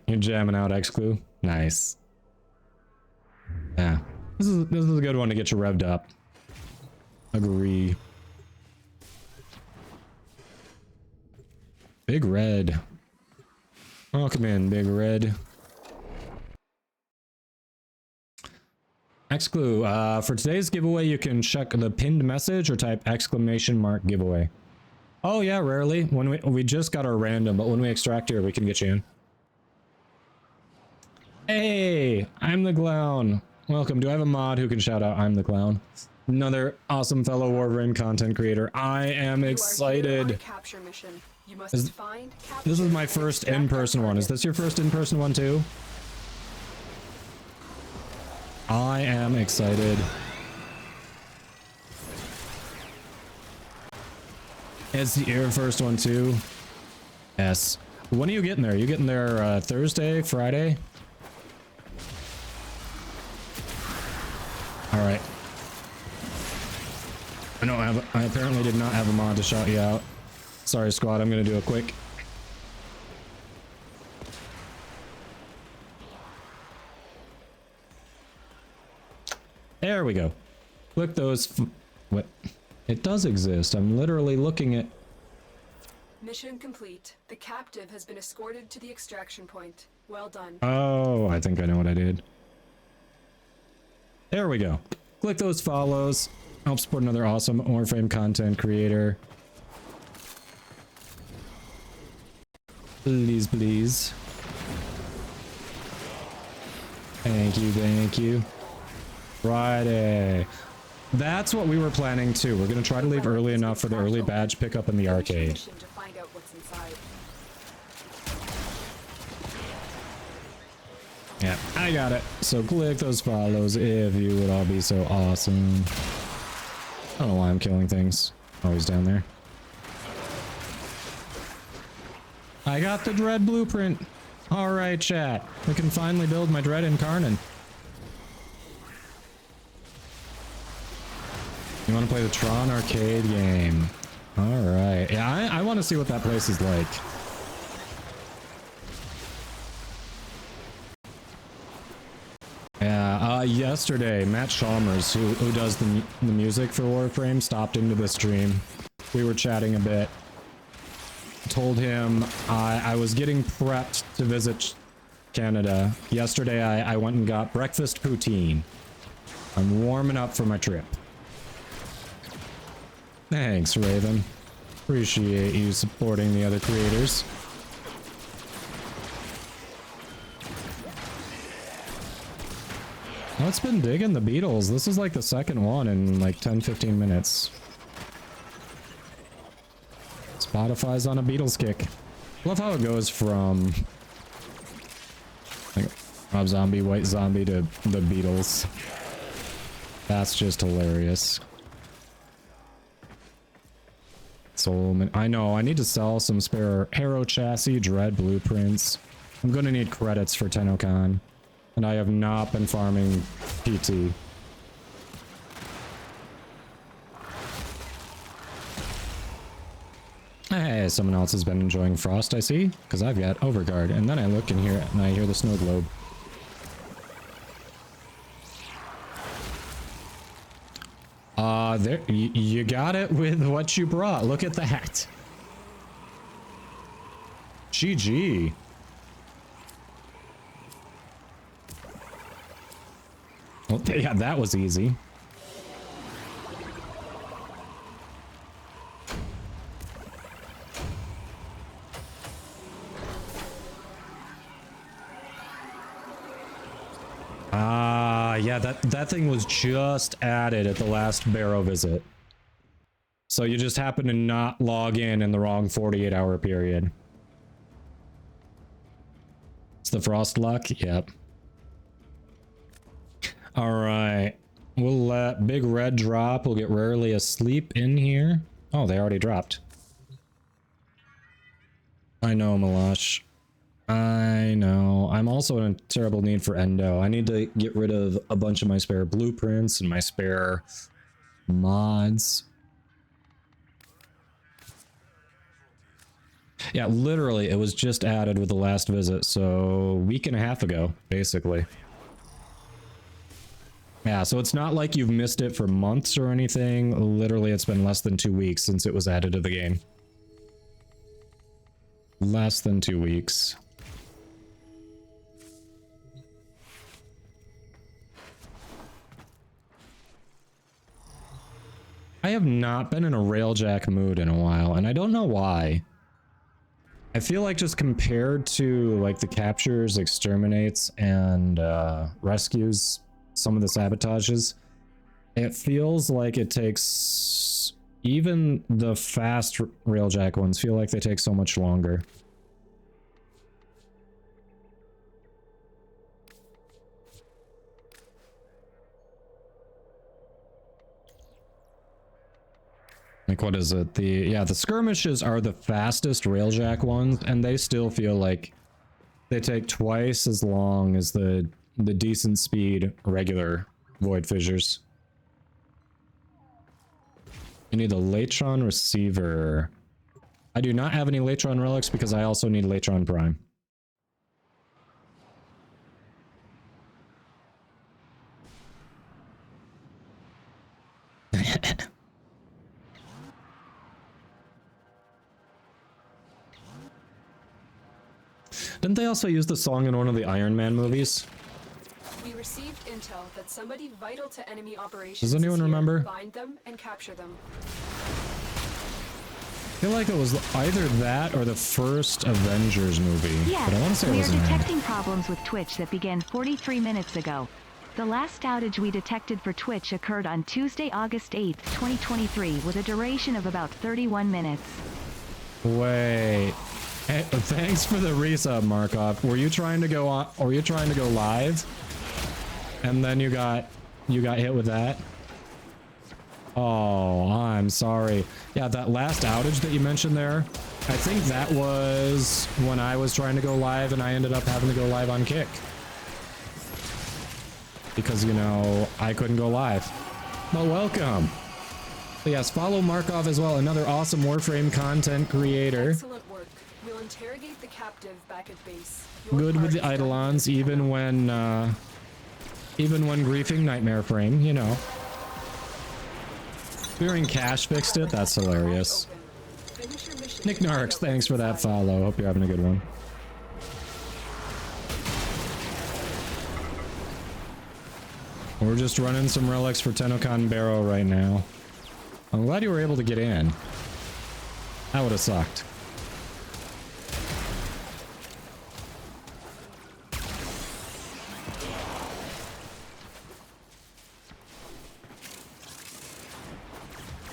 You're jamming out, Exclu. Nice. Yeah. This is a good one to get you revved up. Agree. Big Red. Welcome in, Big Red. Exclu, for today's giveaway, you can check the pinned message or type ! giveaway. Oh yeah, rarely. When we just got our random, but when we extract here, we can get you in. Hey, I'm the clown. Welcome. Do I have a mod who can shout out I'm the clown? Another awesome fellow Warframe content creator. I am excited. Capture mission. You must find, capture, this is my first in-person one. Is this your first in-person one too? I am excited. It's your first one too? Yes. When are you getting there? You getting there Thursday, Friday? Alright. I apparently did not have a mod to shout you out. Sorry, squad, I'm gonna do it quick. There we go. Click those. What? It does exist. I'm literally looking at. Mission complete. The captive has been escorted to the extraction point. Well done. Oh, I think I know what I did. There we go. Click those follows. Help support another awesome Warframe content creator. Please, please. Thank you, thank you. Friday. That's what we were planning too. We're gonna try to leave early enough for the early badge pickup in the arcade. To find out what's inside. Yeah, I got it. So click those follows if you would all be so awesome. I don't know why I'm killing things. Always down there. I got the Dread blueprint. Alright, chat. We can finally build my Dread Incarnate. You want to play the Tron arcade game? Alright. Yeah, I want to see what that place is like. Yeah, yesterday, Matt Chalmers, who does the music for Warframe, stopped into the stream. We were chatting a bit. Told him I was getting prepped to visit Canada. Yesterday, I went and got breakfast poutine. I'm warming up for my trip. Thanks, Raven. Appreciate you supporting the other creators. Oh, it's been digging the Beatles. This is like the second one in like 10-15 minutes. Spotify's on a Beatles kick. Love how it goes from like Rob Zombie, White Zombie to the Beatles. That's just hilarious. So I know I need to sell some spare Harrow chassis, Dread blueprints. I'm gonna need credits for TennoCon. And I have not been farming PT. Hey, someone else has been enjoying Frost, I see, because I've got Overguard. And then I look and I hear the snow globe. There, you got it with what you brought. Look at that. GG. Well, yeah, that was easy. Yeah, that thing was just added at the last Barrow visit. So you just happen to not log in the wrong 48-hour period. It's the frost luck. Yep. All right. We'll let Big Red drop. We'll get Rarely Asleep in here. Oh, they already dropped. I know, Malash. I know. I'm also in terrible need for endo. I need to get rid of a bunch of my spare blueprints and my spare mods. Yeah, literally, it was just added with the last visit, so a week and a half ago, basically. Yeah, so it's not like you've missed it for months or anything. Literally, it's been less than 2 weeks since it was added to the game. Less than 2 weeks. I have not been in a railjack mood in a while, and I don't know why. I feel like just compared to like the captures, exterminates, and rescues, some of the sabotages, it feels like it takes, even the fast railjack ones feel like they take so much longer. Like, what is it? The skirmishes are the fastest railjack ones, and they still feel like they take twice as long as the decent speed regular void fissures. You need a Latron receiver. I do not have any Latron relics because I also need Latron Prime. Didn't they also use the song in one of the Iron Man movies? We received intel that somebody vital to enemy operations. Does anyone remember? Find them and capture them. I feel like it was either that or the first Avengers movie. Yes, but I want to say it we are wasn't detecting problems with Twitch that began 43 minutes ago. The last outage we detected for Twitch occurred on Tuesday, August 8th, 2023, with a duration of about 31 minutes. Wait. Hey, thanks for the resub, Markov. Were you trying to go on, or were you trying to go live? And then you got hit with that? Oh, I'm sorry. Yeah, that last outage that you mentioned there, I think that was when I was trying to go live and I ended up having to go live on Kick. Because, you know, I couldn't go live. Well, welcome. But yes, follow Markov as well, another awesome Warframe content creator. Excellent work. We'll interrogate the captive back at base. Your Good with the part is done. Eidolons, even when griefing Nightmare Frame, you know. Fearing Cash fixed it, that's hilarious. Finish your mission. Nick Narks, thanks for that follow. Hope you're having a good one. We're just running some relics for Tennokan Barrow right now. I'm glad you were able to get in. That would have sucked.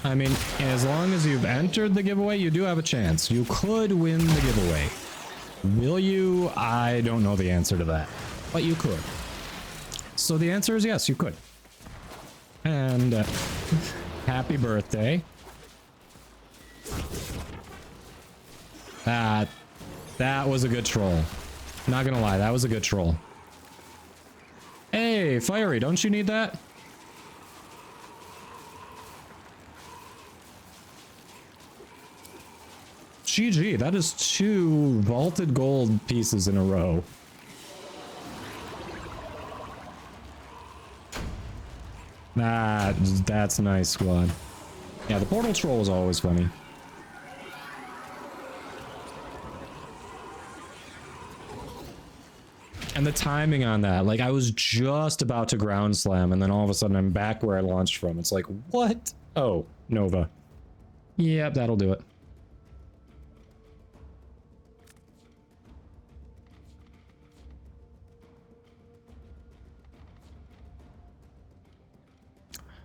I mean, as long as you've entered the giveaway, you do have a chance. You could win the giveaway. Will you? I don't know the answer to that, but you could. So the answer is yes, you could. And happy birthday. That was a good troll. Not gonna lie, that was a good troll. Hey, Fiery, don't you need that? GG, that is 2 vaulted gold pieces in a row. That's nice, squad. Yeah, the portal troll is always funny. And the timing on that, like I was just about to ground slam and then all of a sudden I'm back where I launched from. It's like, what? Oh, Nova. Yep, that'll do it.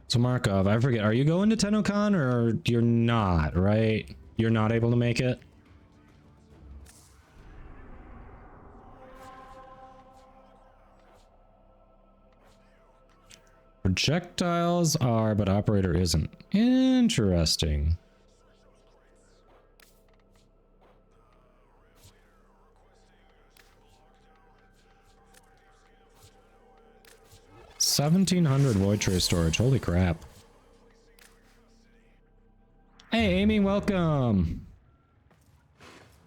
So Markov, I forget, are you going to TennoCon or you're not, right? You're not able to make it? Projectiles are, but operator isn't. Interesting. $1,700 void tray storage. Holy crap. Hey, Amy, welcome.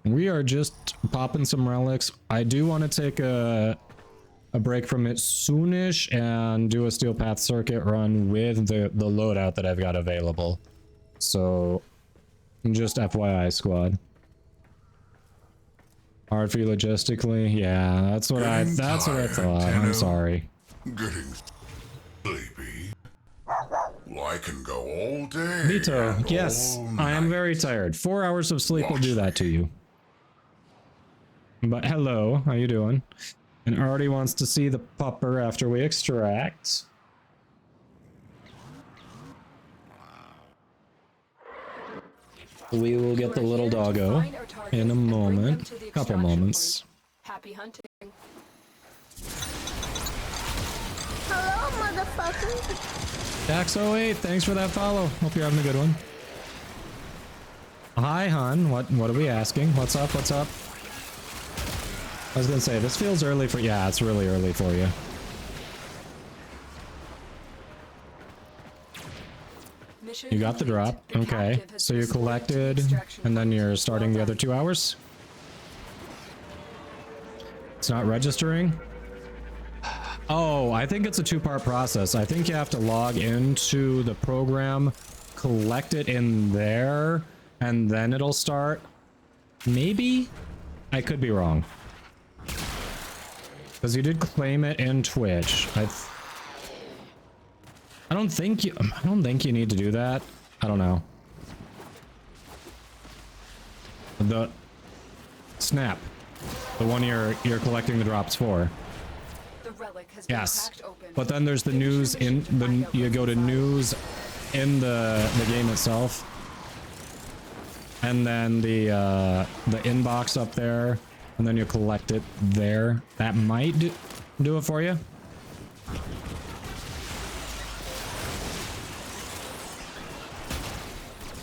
We are just popping some relics. I do want to take a break from it soonish and do a steel path circuit run with the loadout that I've got available. So, just FYI, squad. Hard for you logistically? Yeah, that's what I thought. I'm sorry. Getting sleepy. Well, I can go all day. Vito, and yes, all I am night. very tired. 4 hours of sleep will do that to you. But hello, how you doing? And already wants to see the pupper after we extract. We will get the little doggo in a moment, couple moments. Happy hunting. Hello, motherfucker. Dax08, thanks for that follow. Hope you're having a good one. Hi, hon. What are we asking? What's up? What's up? I was gonna say, this feels early for... Yeah, it's really early for you. You got the drop. Okay. So you collected, and then you're starting the other 2 hours? It's not registering? Oh, I think it's a two-part process. I think you have to log into the program, collect it in there, and then it'll start. Maybe? I could be wrong. Because you did claim it in Twitch. I don't think you need to do that. I don't know. The snap. The one you're collecting the drops for. The relic has been Yes. cracked open. But then there's the news in the you go to news in the game itself. And then the inbox up there, and then you collect it there. That might do it for you.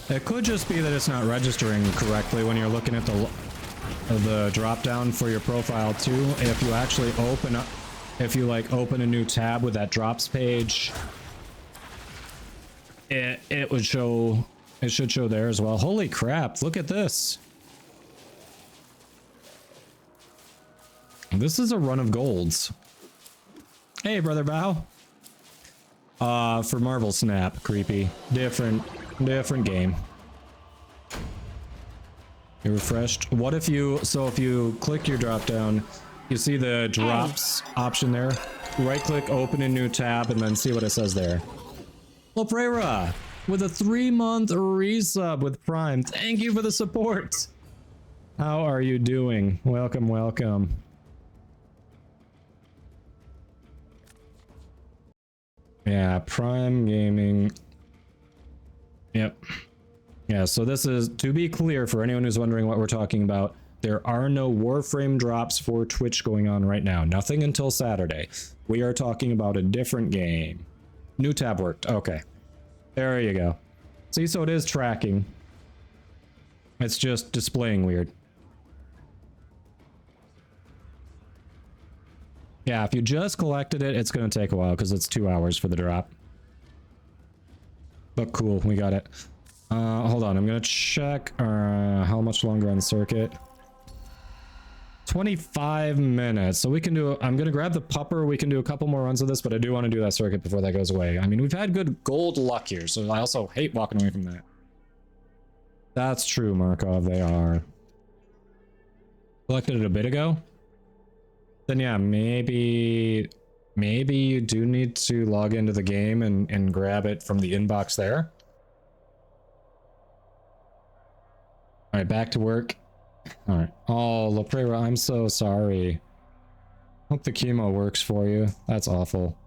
It could just be that it's not registering correctly when you're looking at the drop down for your profile too. If you actually open up, if you like open a new tab with that drops page, it would show. It should show there as well. Holy crap! Look at this. This is a run of golds. Hey, brother Bow. For Marvel Snap, creepy. Different game. You refreshed. What if you, so if you click your drop down, you see the drops option there. Right click, open a new tab, and then see what it says there. Loprera with a 3-month resub with Prime. Thank you for the support. How are you doing? Welcome, welcome. Yeah, Prime Gaming. Yep. Yeah, so this is, to be clear for anyone who's wondering what we're talking about, there are no Warframe drops for Twitch going on right now. Nothing until Saturday. We are talking about a different game. New tab worked. Okay. There you go. See, so it is tracking. It's just displaying weird. Yeah, if you just collected it, it's going to take a while because it's 2 hours for the drop. But cool, we got it. Hold on, I'm going to check how much longer on the circuit. 25 minutes. So we can do, I'm going to grab the pupper. We can do a couple more runs of this, but I do want to do that circuit before that goes away. I mean, we've had good gold luck here, so I also hate walking away from that. That's true, Markov, they are. Collected it a bit ago? Then yeah, maybe you do need to log into the game and grab it from the inbox there. All right, back to work. All right. Oh, Loprera, I'm so sorry. Hope the chemo works for you. That's awful.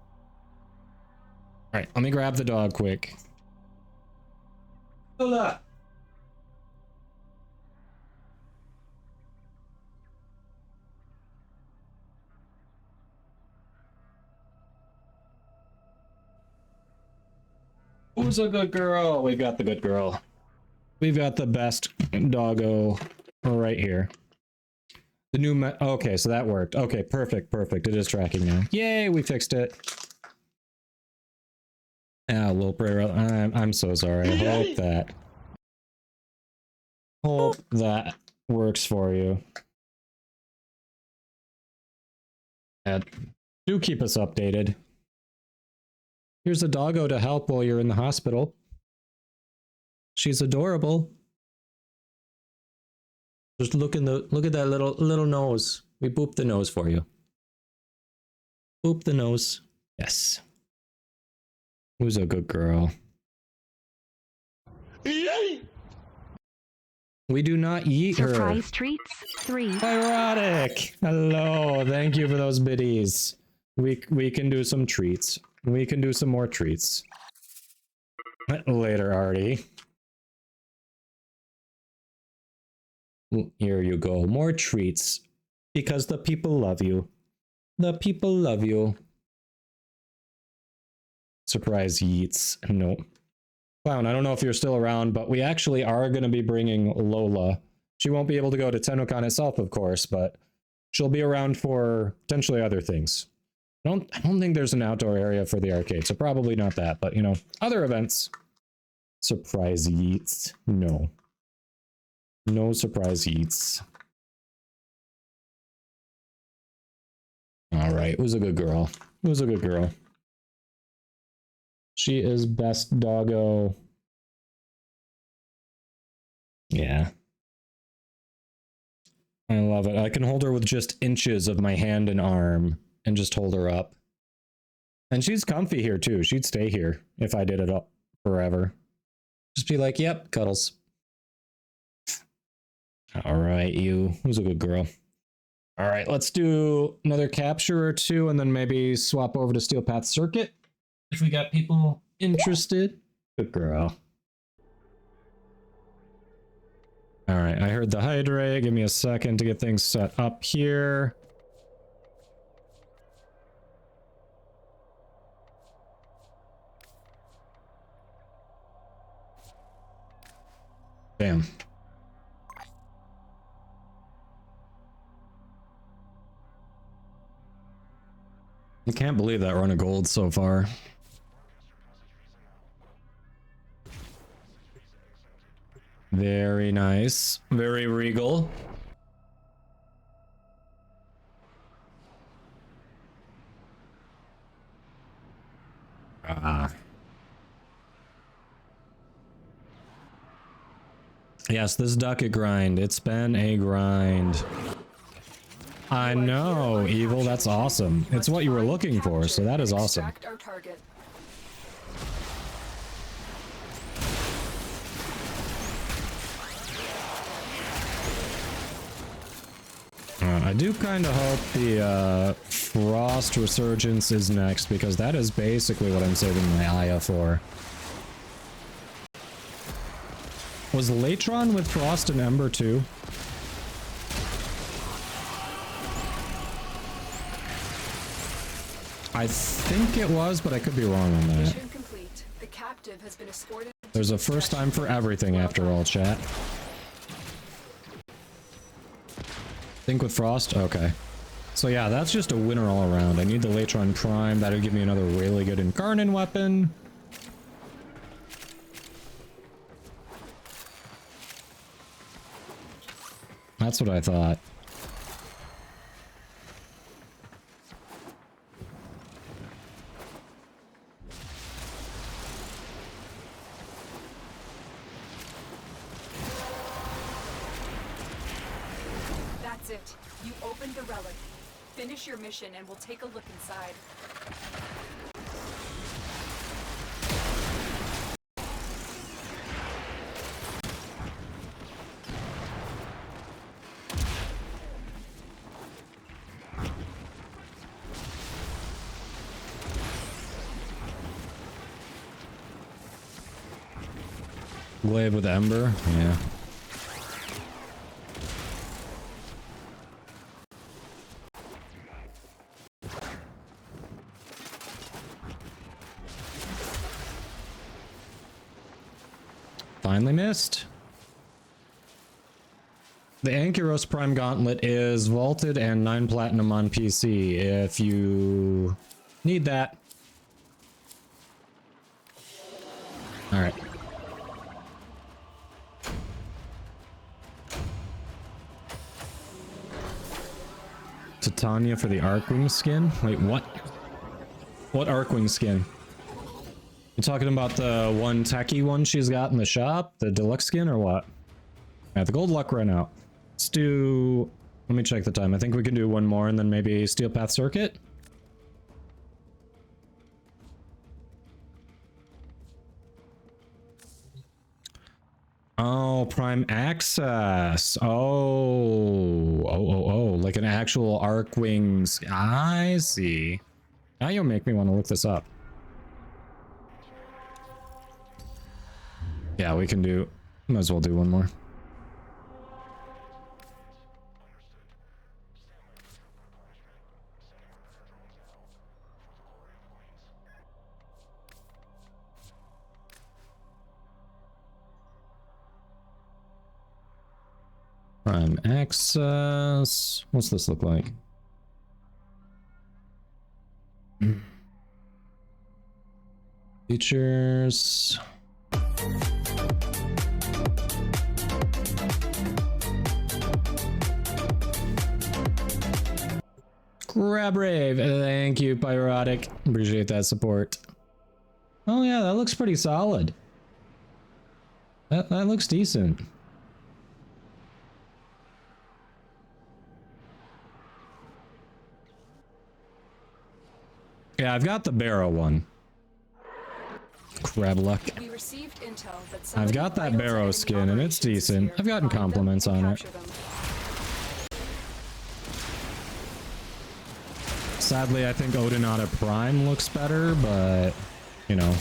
All right, let me grab the dog quick. Hola. Who's a good girl? We've got the good girl. We've got the best doggo right here. The new okay, so that worked. Okay, perfect, perfect. It is tracking now. Yay, we fixed it. Ah, little prayer. I'm so sorry. I hope that works for you. And do keep us updated. Here's a doggo to help while you're in the hospital. She's adorable. Just look at that little nose. We booped the nose for you. Boop the nose. Yes. Who's a good girl? We do not eat her. Surprise treats 3. Erotic. Hello. Thank you for those biddies. We can do some treats. We can do some more treats. Later, Artie. Here you go. More treats. Because the people love you. The people love you. Surprise yeets. Nope. Clown, I don't know if you're still around, but we actually are going to be bringing Lola. She won't be able to go to TennoCon itself, of course, but she'll be around for potentially other things. I don't think there's an outdoor area for the arcade, so probably not that, but you know, other events. Surprise yeets. No. No surprise yeets. Alright, who's a good girl? Who's a good girl? She is best doggo. Yeah. I love it. I can hold her with just inches of my hand and arm and just hold her up. And she's comfy here too. She'd stay here if I did it up forever. Just be like, yep, cuddles. All right, you. Who's a good girl? All right, let's do another capture or two and then maybe swap over to Steel Path Circuit if we got people interested. Good girl. All right, I heard the hydrate. Give me a second to get things set up here. Damn. I can't believe that run of gold so far. Very nice. Very regal. Yes, this ducket grind. It's been a grind. I know, Evil. That's awesome. It's what you were looking for, so that is awesome. I do kind of hope the Frost Resurgence is next, because that is basically what I'm saving my Aya for. Was Latron with Frost and Ember too? I think it was, but I could be wrong on that. There's a first time for everything after all, chat. Think with Frost? Okay. So yeah, that's just a winner all around. I need the Latron Prime. That'll give me another really good Incarnon weapon. That's what I thought. That's it. You opened the relic. Finish your mission and we'll take a look inside. Glaive with Ember? Yeah. Finally missed. The Ankyros Prime Gauntlet is vaulted and 9 platinum on PC if you need that. Alright. Titania for the Arcwing skin? Wait, what? What Arcwing skin? You talking about the one techie one she's got in the shop? The deluxe skin or what? Yeah, the gold luck ran out. Let's do... Let me check the time. I think we can do one more and then maybe Steel Path Circuit. Oh, Prime Access. Oh, like an actual Arcwings. I see. Now you'll make me want to look this up. Yeah, we can do... Might as well do one more. Prime Access. What's this look like? Features. Grab Rave. Thank you, Pyrotic. Appreciate that support. Oh yeah, that looks pretty solid. That looks decent. Yeah, I've got the Barrow one. Crab luck. We received intel that I've got that Barrow skin and it's decent. I've gotten compliments on it. Sadly, I think Odinata Prime looks better, but, you know,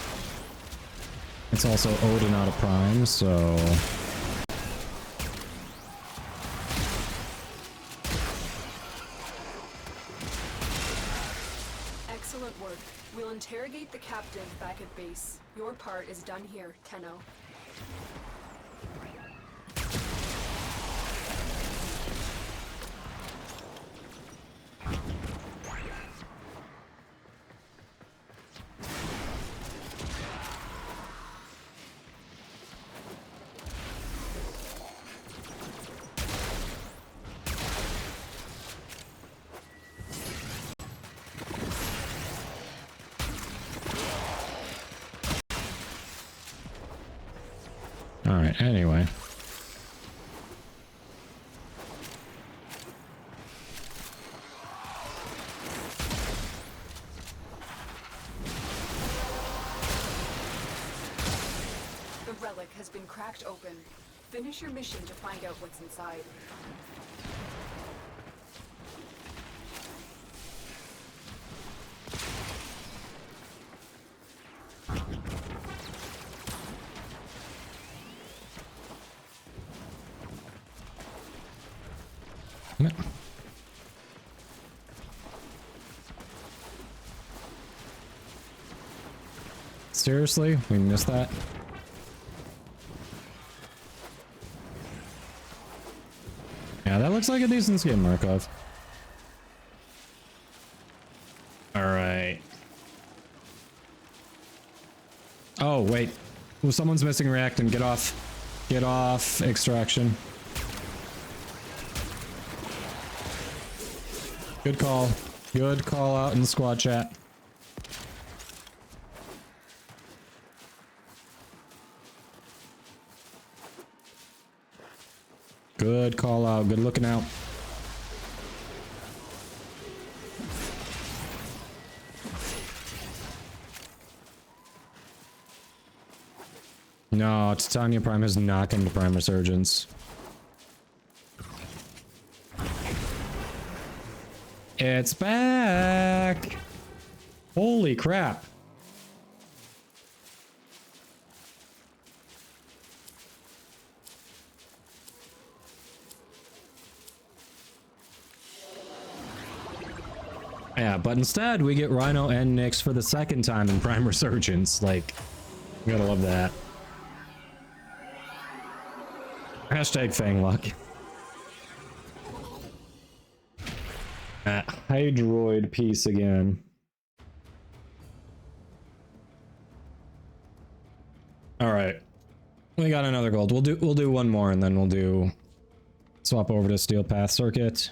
it's also Odinata Prime, so... Excellent work. We'll interrogate the captain back at base. Your part is done here, Tenno. Alright, anyway. The relic has been cracked open. Finish your mission to find out what's inside. Seriously? We missed that? Yeah, that looks like a decent skin, Markov. Alright. Oh, wait. Well, someone's missing reactant. Get off. Get off extraction. Good call. Good call out in the squad chat. Good call out. Good looking out. No, Titania Prime has not come to Prime Resurgence. It's back! Holy crap. Yeah, but instead we get Rhino and Nyx for the second time in Prime Resurgence. Like, you gotta love that. Hashtag Fang luck. Hydroid piece again. All right, we got another gold. We'll do one more, and then we'll swap over to Steel Path Circuit.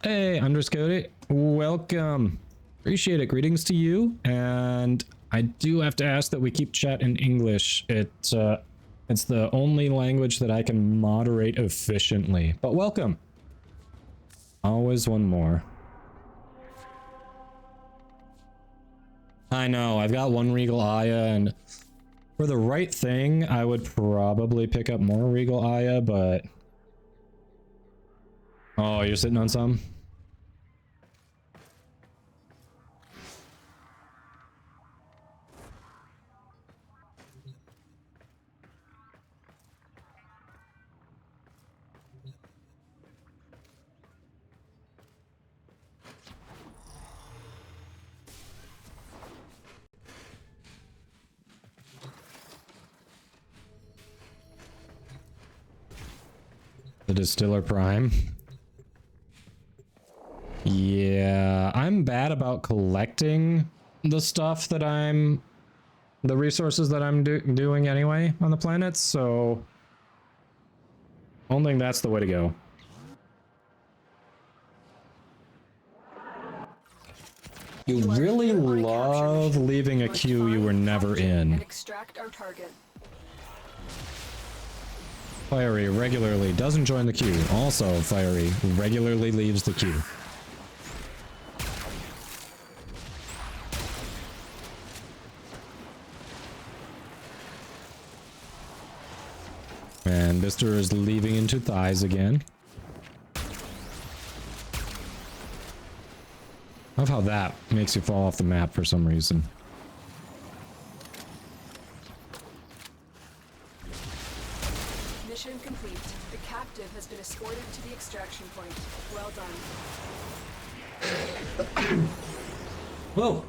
Hey, Underscody, welcome. Appreciate it. Greetings to you. And I do have to ask that we keep chat in English. It's the only language that I can moderate efficiently. But welcome. Always one more. I know, I've got one Regal Aya, and for the right thing, I would probably pick up more Regal Aya, but... Oh, you're sitting on some? The Distiller Prime. Yeah, I'm bad about collecting the stuff that the resources that I'm doing anyway on the planet, so I don't think that's the way to go. You really love leaving a queue you were never in. And extract our target. Fiery regularly doesn't join the queue. Also, Fiery regularly leaves the queue. And Mister is leaving into thighs again. Love how that makes you fall off the map for some reason. Mission complete. The captive has been escorted to the extraction point. Well done. Whoa!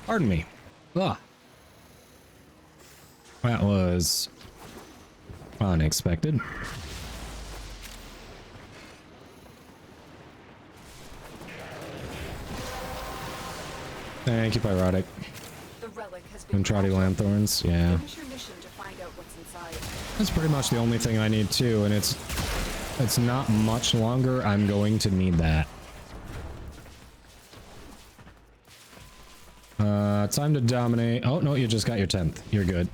Pardon me. Ah. That was unexpected. Thank you, Pyrotic. The relic has been And Trotty Lanthorns, yeah. Finish your mission to find out what's inside. That's pretty much the only thing I need too, and it's not much longer. I'm going to need that. Time to dominate. Oh, no, you just got your 10th. You're good.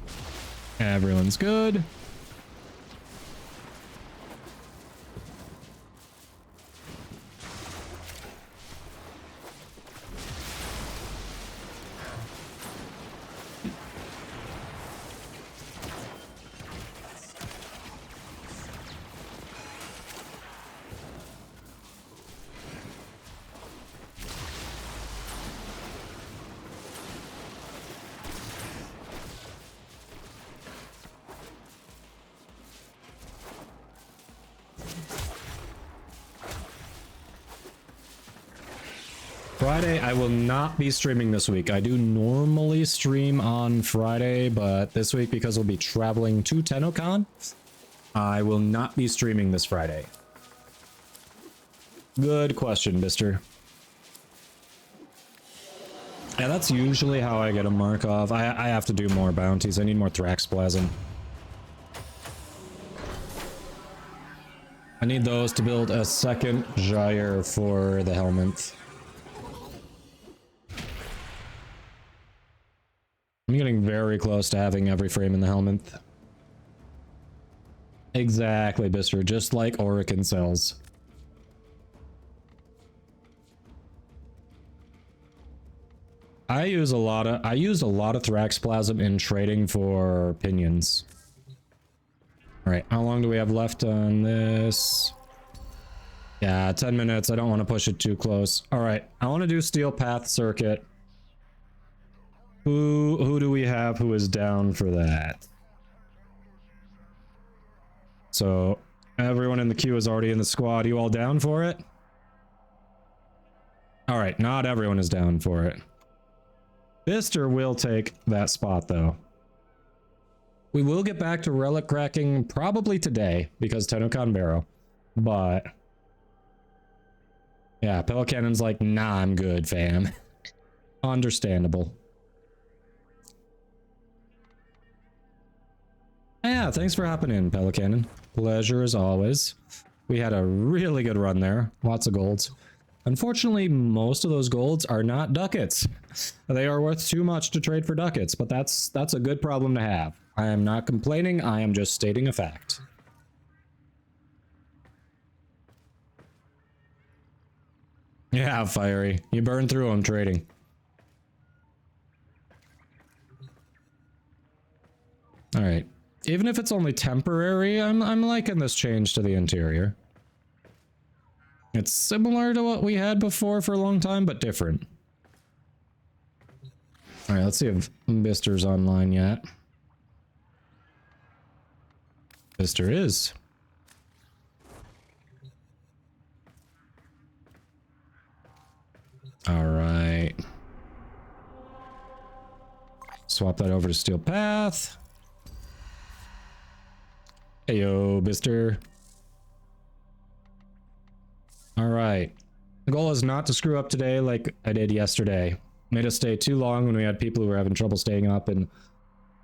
Everyone's good. Friday, I will not be streaming this week. I do normally stream on Friday, but this week, because we'll be traveling to TennoCon, I will not be streaming this Friday. Good question, mister. Yeah, that's usually how I get a Markov. I have to do more bounties. I need more Thraxplasm. I need those to build a second gyre for the helmet. I'm getting very close to having every frame in the helmet. Exactly, Bister, just like Orican cells. I used a lot of Thraxplasm in trading for pinions. All right, how long do we have left on this? Yeah, 10 minutes. I don't want to push it too close. All right, I want to do steel path circuit. Who do we have who is down for that? So everyone in the queue is already in the squad. You all down for it? All right, not everyone is down for it. Bister will take that spot though. We will get back to relic cracking probably today because Tennokan Barrow, but yeah, Pelicannon's like, nah, I'm good, fam. Understandable. Yeah, thanks for hopping in, Pelicannon. Pleasure as always. We had a really good run there. Lots of golds. Unfortunately, most of those golds are not ducats. They are worth too much to trade for ducats, but that's a good problem to have. I am not complaining, I am just stating a fact. Yeah, Fiery. You burn through them trading. Alright. Even if it's only temporary, I'm liking this change to the interior. It's similar to what we had before for a long time, but different. Alright, let's see if Bister's online yet. Bister is. Alright. Swap that over to Steel Path. Heyo, Bister. Alright. The goal is not to screw up today like I did yesterday. Made us stay too long when we had people who were having trouble staying up and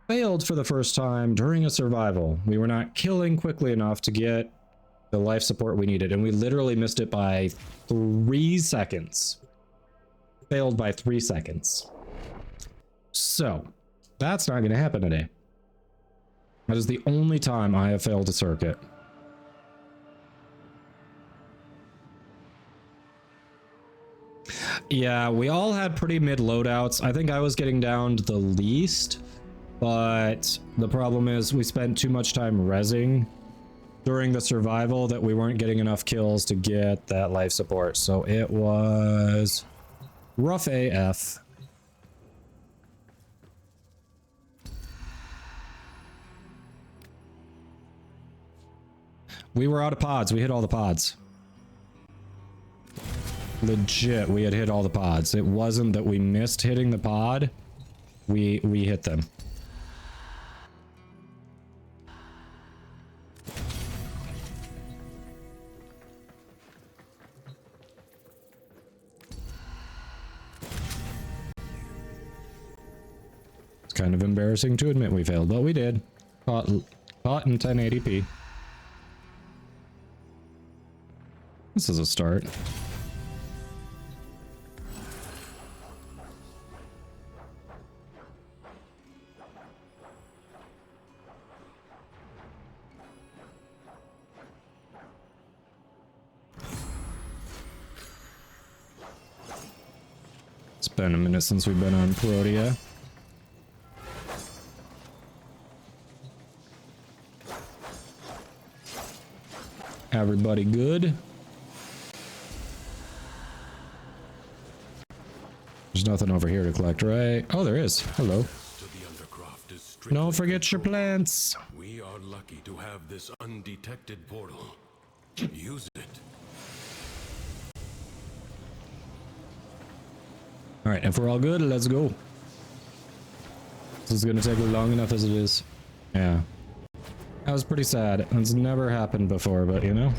failed for the first time during a survival. We were not killing quickly enough to get the life support we needed, and we literally missed it by 3 seconds. Failed by 3 seconds. So, that's not going to happen today. That is the only time I have failed a circuit. Yeah, we all had pretty mid loadouts. I think I was getting down to the least, but the problem is we spent too much time rezzing during the survival that we weren't getting enough kills to get that life support. So it was rough AF. We were out of pods. We hit all the pods. Legit, we had hit all the pods. It wasn't that we missed hitting the pod. We hit them. It's kind of embarrassing to admit we failed, but we did. Caught in 1080p. This is a start. It's been a minute since we've been on Protea. Everybody good? There's nothing over here to collect, right? Oh, there is. Hello. Don't forget your plants. We are lucky to have this undetected portal. Use it. All right, if we're all good, let's go. This is gonna take long enough as it is. Yeah. That was pretty sad. It's never happened before, but you know.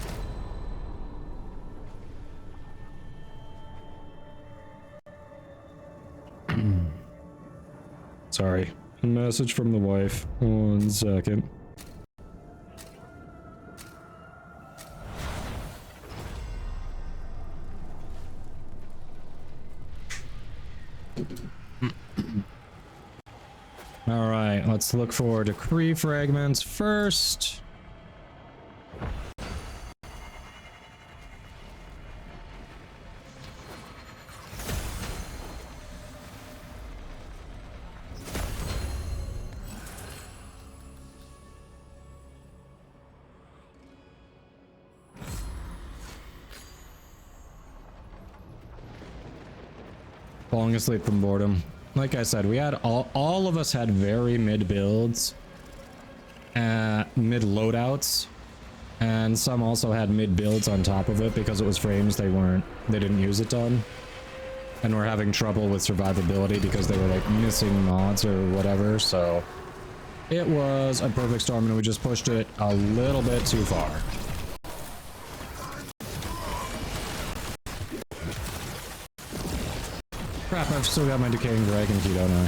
Sorry. Message from the wife. 1 second. All right, let's look for decree fragments first. falling asleep from boredom. Like I said, we had all of us had very mid builds, mid loadouts, and some also had mid builds on top of it because it was frames they didn't use a ton, and we're having trouble with survivability because they were like missing mods or whatever. So it was a perfect storm, and we just pushed it a little bit too far. Crap, I've still got my decaying dragon key, don't I?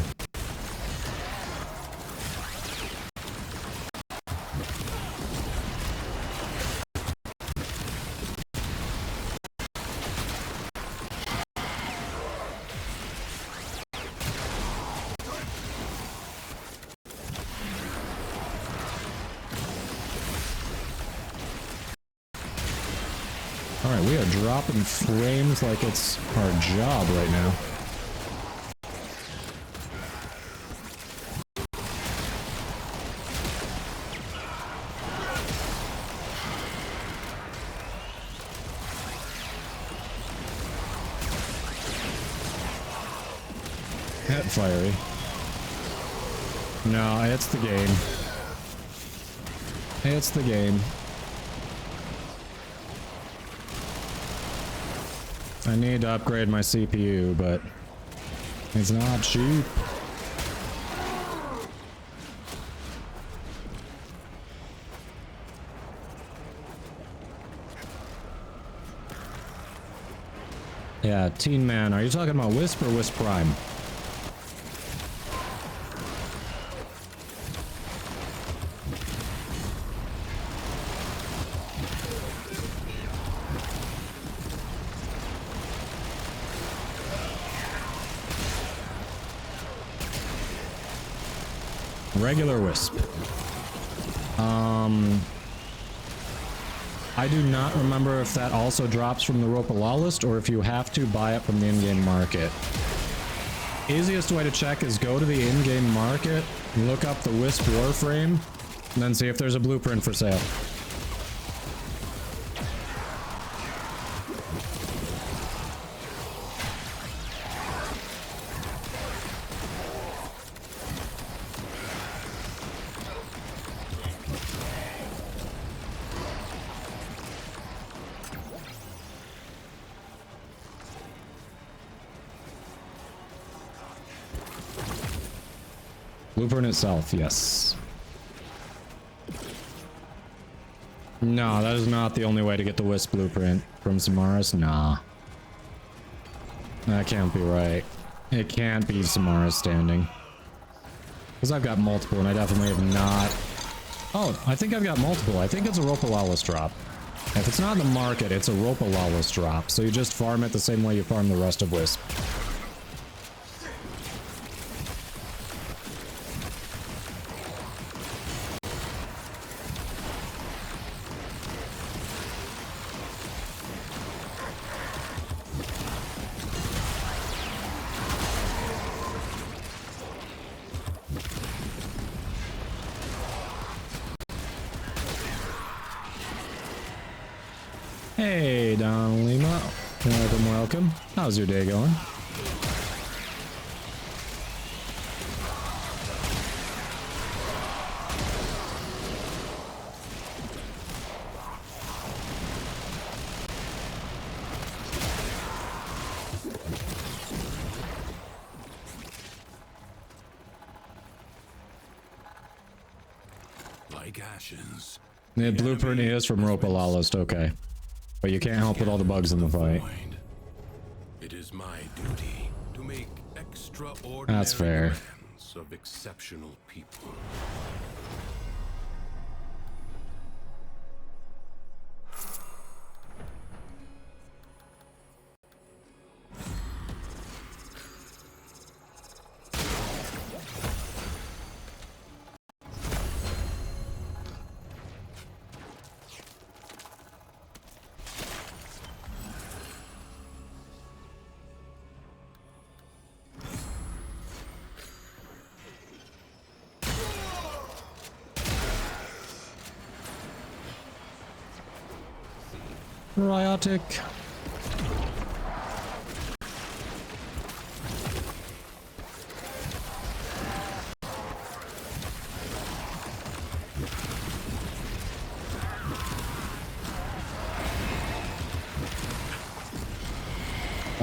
Alright, we are dropping frames like it's our job right now. Hit fiery. No, it's the game. It's the game. I need to upgrade my CPU, but it's not cheap. Yeah, Teen Man, are you talking about Wisp or Wisp Prime? Regular Wisp. I do not remember if that also drops from the Ropa list or if you have to buy it from the in-game market. Easiest way to check is go to the in-game market, look up the Wisp Warframe, and then see if there's a blueprint for sale. Blueprint itself, yes. No, that is not the only way to get the Wisp blueprint from Samaras. Nah. That can't be right. It can't be Samaras standing. Because I've got multiple, and I definitely have not... Oh, I think I've got multiple. I think it's a Ropa drop. If it's not in the market, it's a Ropa drop. So you just farm it the same way you farm the rest of Wisp. Hey, Don Lima. Welcome, welcome. How's your day going? Like ashes. The blueprint is from Ropa list, okay. But you can't help with all the bugs in the fight. It is my duty to make extraordinary That's fair. plans of exceptional people. Riotic.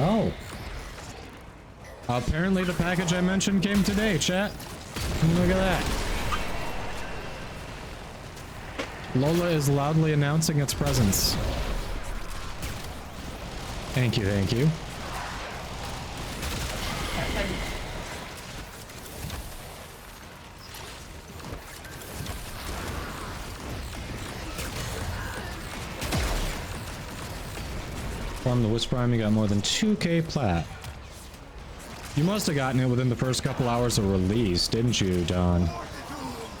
Oh. Apparently the package I mentioned came today, chat. Look at that. Lola is loudly announcing its presence. Thank you, thank you. From the Wisp Prime, you got more than 2k plat. You must have gotten it within the first couple hours of release, didn't you, Don?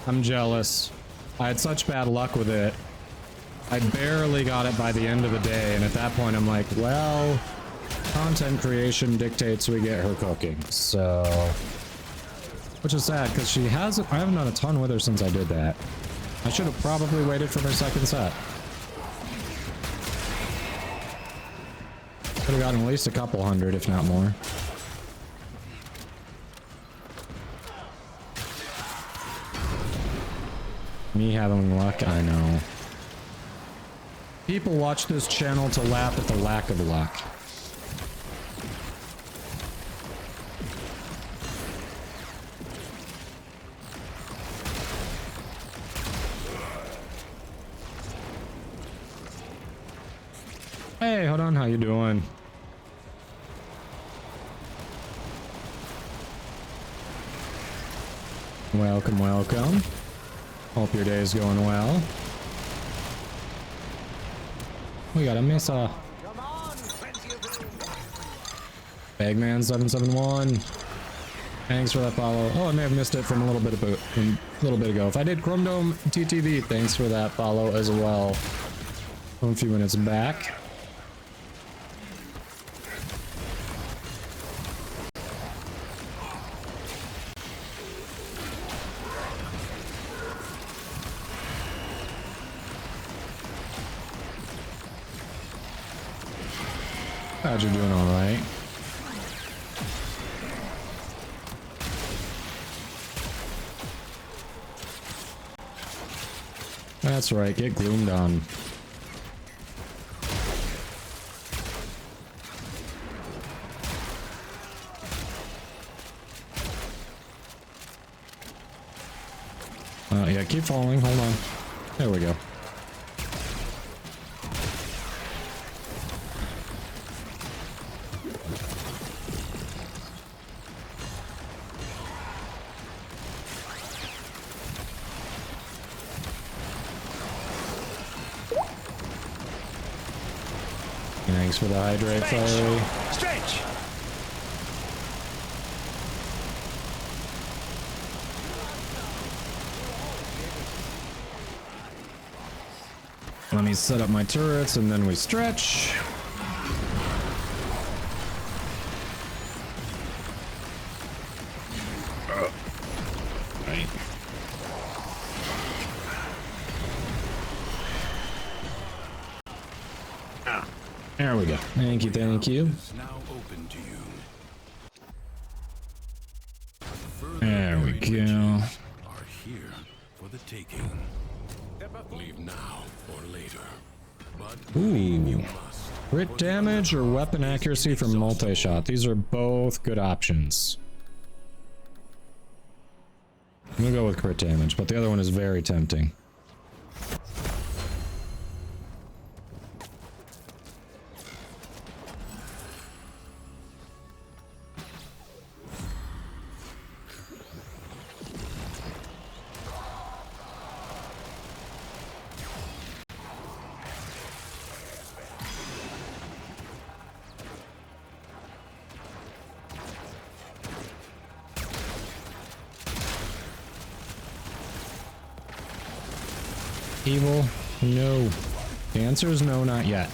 I'm jealous. I had such bad luck with it. I barely got it by the end of the day, and at that point I'm like, well, content creation dictates we get her cooking, so... Which is sad, because she hasn't... I haven't done a ton with her since I did that. I should have probably waited for her second set. Could have gotten at least a couple hundred, if not more. Me having luck, I know. People watch this channel to laugh at the lack of luck. Hey, hold on, how you doing? Welcome, welcome. Hope your day is going well. We got a Mesa. Bagman771. Thanks for that follow. Oh, I may have missed it from a little bit ago. If I did, Chrome Dome TTV, thanks for that follow as well. From a few minutes back. Glad you're doing all right. That's right, get gloomed on. Yeah, keep falling, hold on. There we go. Thanks for the hydrate, Fiery. Stretch! Let me set up my turrets and then we stretch. Right. There we go. Thank you, thank you. Now open to you. There we go. Are here for the taking. Leave now or later. But leave you Ooh. must. Crit damage or weapon accuracy from multi-shot. These are both good options. I'm gonna go with crit damage, but the other one is very tempting. Evil? No. The answer is no, not yet.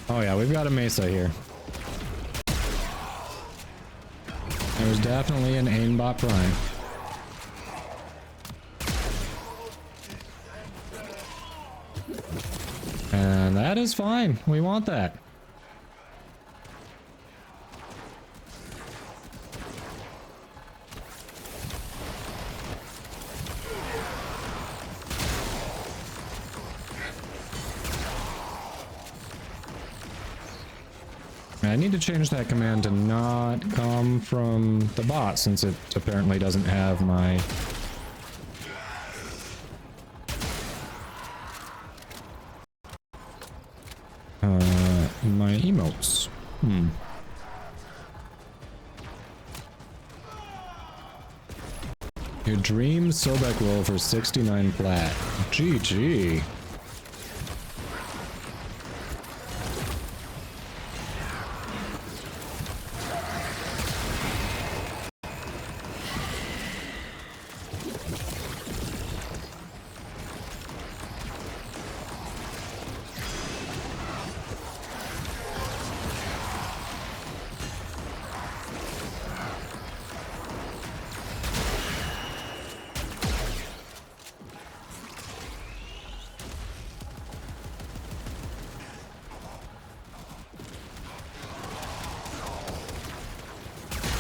Oh yeah, we've got a Mesa here. There's definitely an aimbot prime. And that is fine. We want that. I need to change that command to not come from the bot, since it apparently doesn't have my... my emotes. Your dream Sobek roll for 69 plat. GG.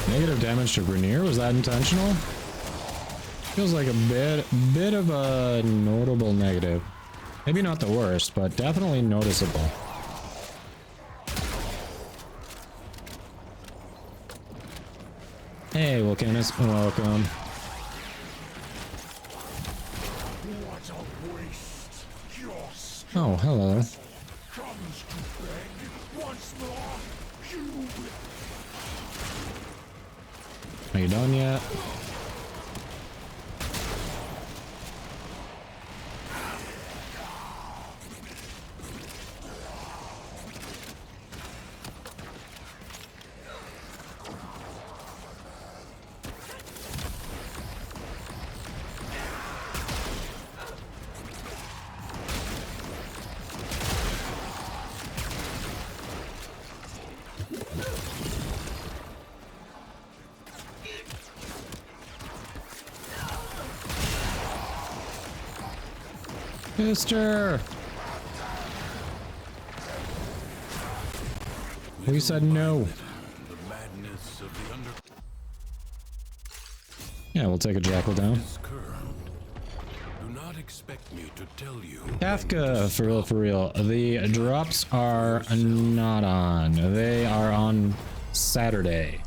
Negative damage to Grenier? Was that intentional? Feels like a bit of a notable negative. Maybe not the worst, but definitely noticeable. Hey, Volcanus, welcome. Oh, hello. Are you done yet? Mister! We said no. Yeah, we'll take a jackal down. Do not expect me to tell you. Kafka, for real. The drops are not on. They are on Saturday.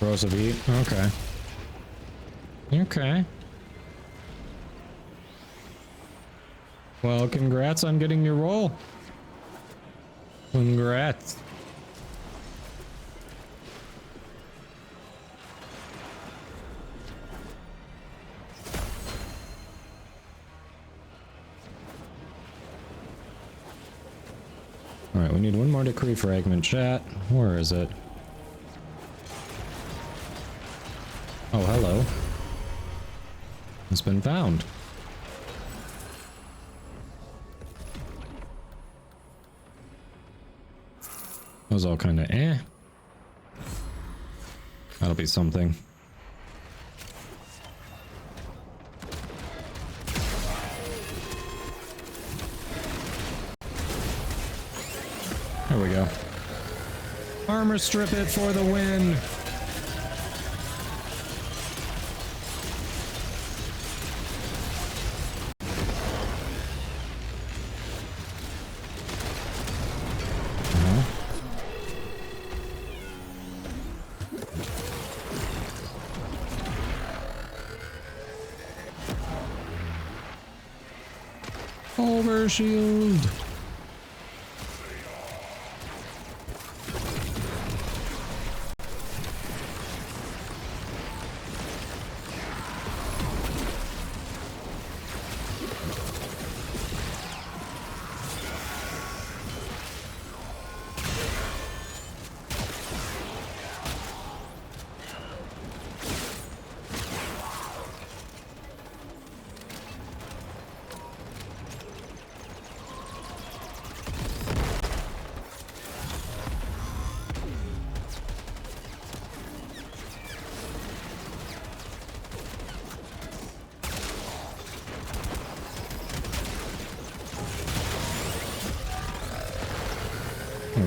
Rosa beat. Okay. Okay. Well, congrats on getting your roll. Congrats. Alright, we need one more decree fragment, chat. Where is it? Oh, hello. It's been found. That was all kind of eh. That'll be something. There we go. Armor strip it for the win. Overshield.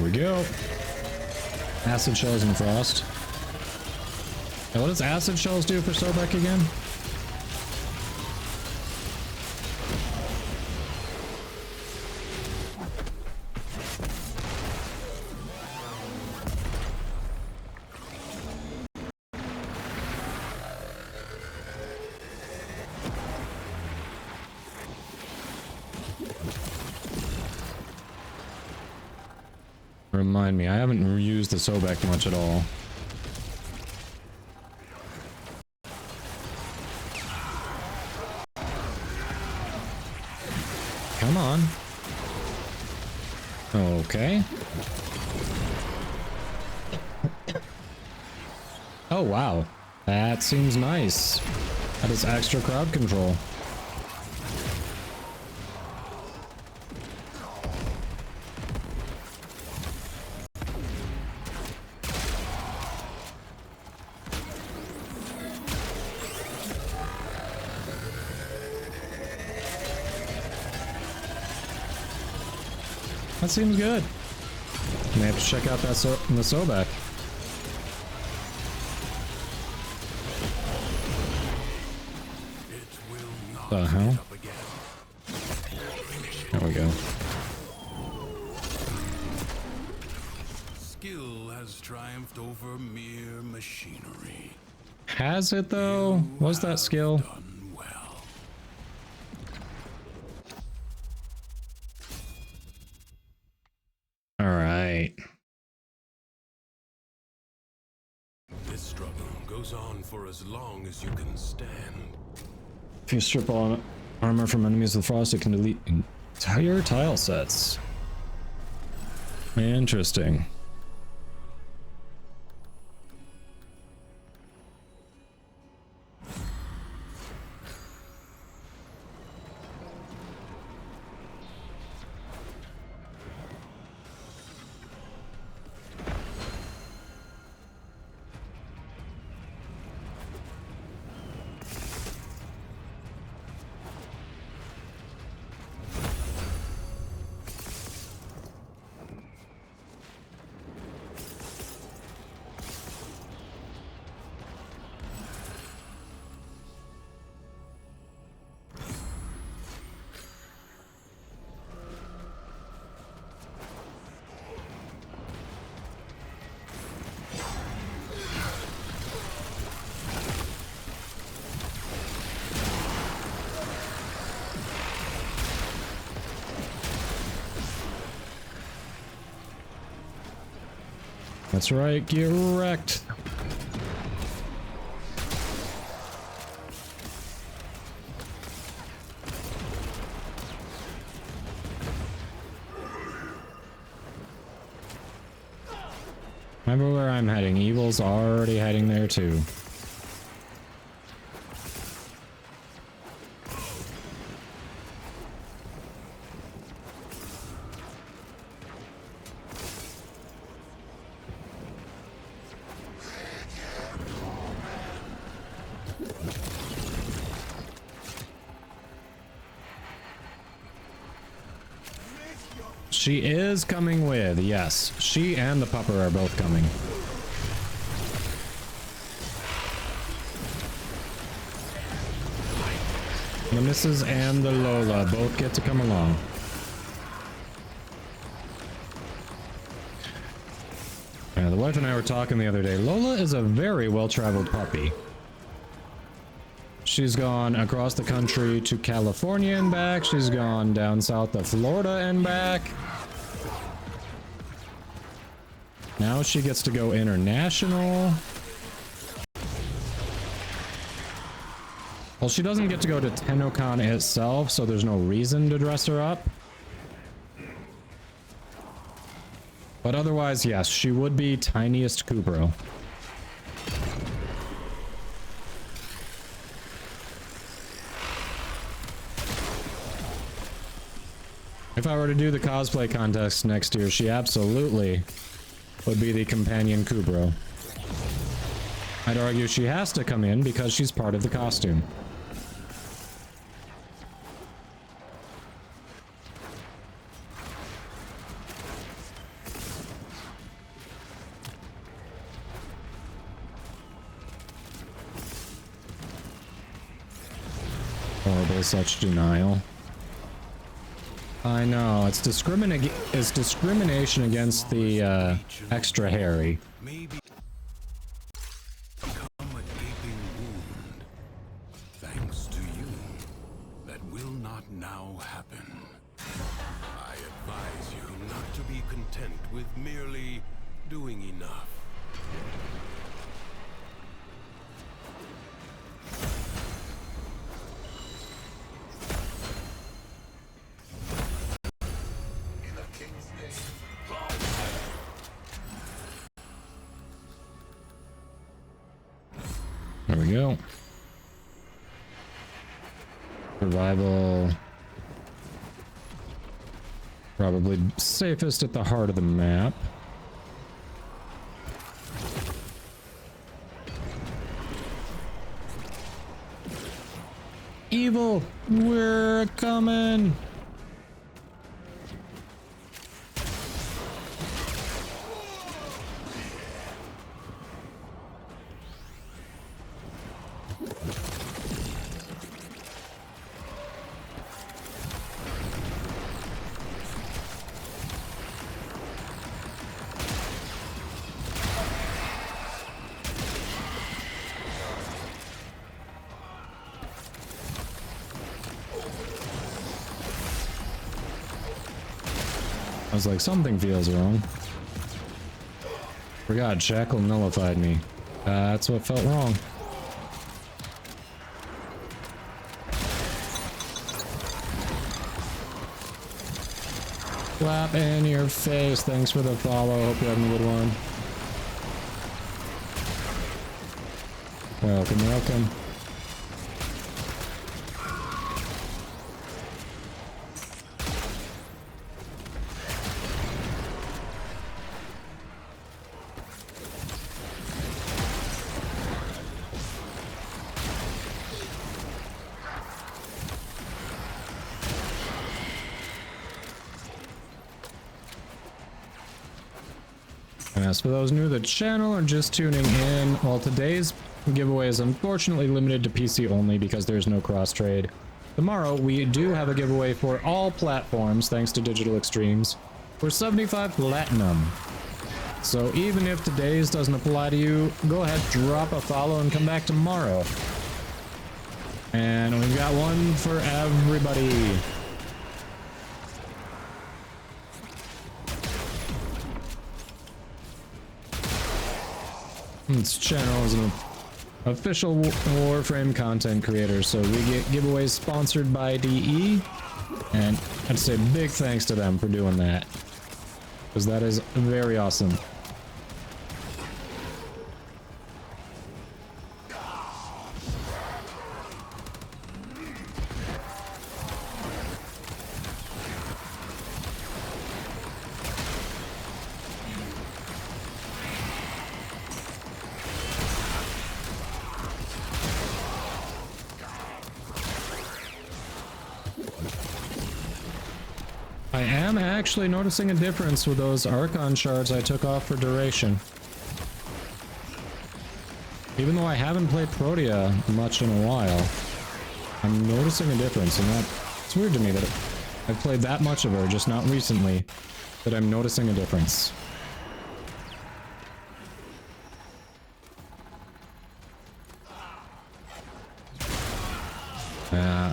we go. Acid shells and frost. Now, what does acid shells do for Sobek again? Remind me, I haven't used the Sobek much at all. Come on. Okay. Oh, wow. That seems nice. That is extra crowd control. That seems good. May have to check out that the Sobek. The hell? There we go. Skill has triumphed over mere machinery. Has it though? Was that skill? Done well. All right. This struggle goes on for as long as you can stand. If you strip all armor from enemies with frost, it can delete entire tile sets. Interesting. That's right, get wrecked. Remember where I'm heading. Evil's already heading there too. She is coming with, yes. She and the pupper are both coming. The Mrs. and the Lola both get to come along. Yeah, the wife and I were talking the other day. Lola is a very well-traveled puppy. She's gone across the country to California and back. She's gone down south to Florida and back. Now she gets to go international. Well, she doesn't get to go to TennoCon itself, so there's no reason to dress her up. But otherwise, yes, she would be tiniest Kubro. If I were to do the cosplay contest next year, she absolutely would be the companion Kubro. I'd argue she has to come in because she's part of the costume. Horrible, such denial. I know, it's discrimination against the extra hairy. Maybe become a gaping wound. Thanks to you, that will not now happen. I advise you not to be content with merely doing enough. There we go. Survival. Probably safest at the heart of the map. Evil, we're coming. I was like, something feels wrong. Forgot, Shackle nullified me. That's what felt wrong. Slap in your face. Thanks for the follow. Hope you're having a good one. Welcome, welcome. As for those new to the channel or just tuning in, well, today's giveaway is unfortunately limited to PC only because there's no cross trade. Tomorrow, we do have a giveaway for all platforms, thanks to Digital Extremes, for 75 Platinum. So even if today's doesn't apply to you, go ahead, drop a follow, and come back tomorrow. And we've got one for everybody. This channel is an official Warframe content creator, so we get giveaways sponsored by DE, and I'd say big thanks to them for doing that, because that is very awesome. I am actually noticing a difference with those Archon shards I took off for duration. Even though I haven't played Protea much in a while, I'm noticing a difference, and it's weird to me that I've played that much of her, just not recently, that I'm noticing a difference.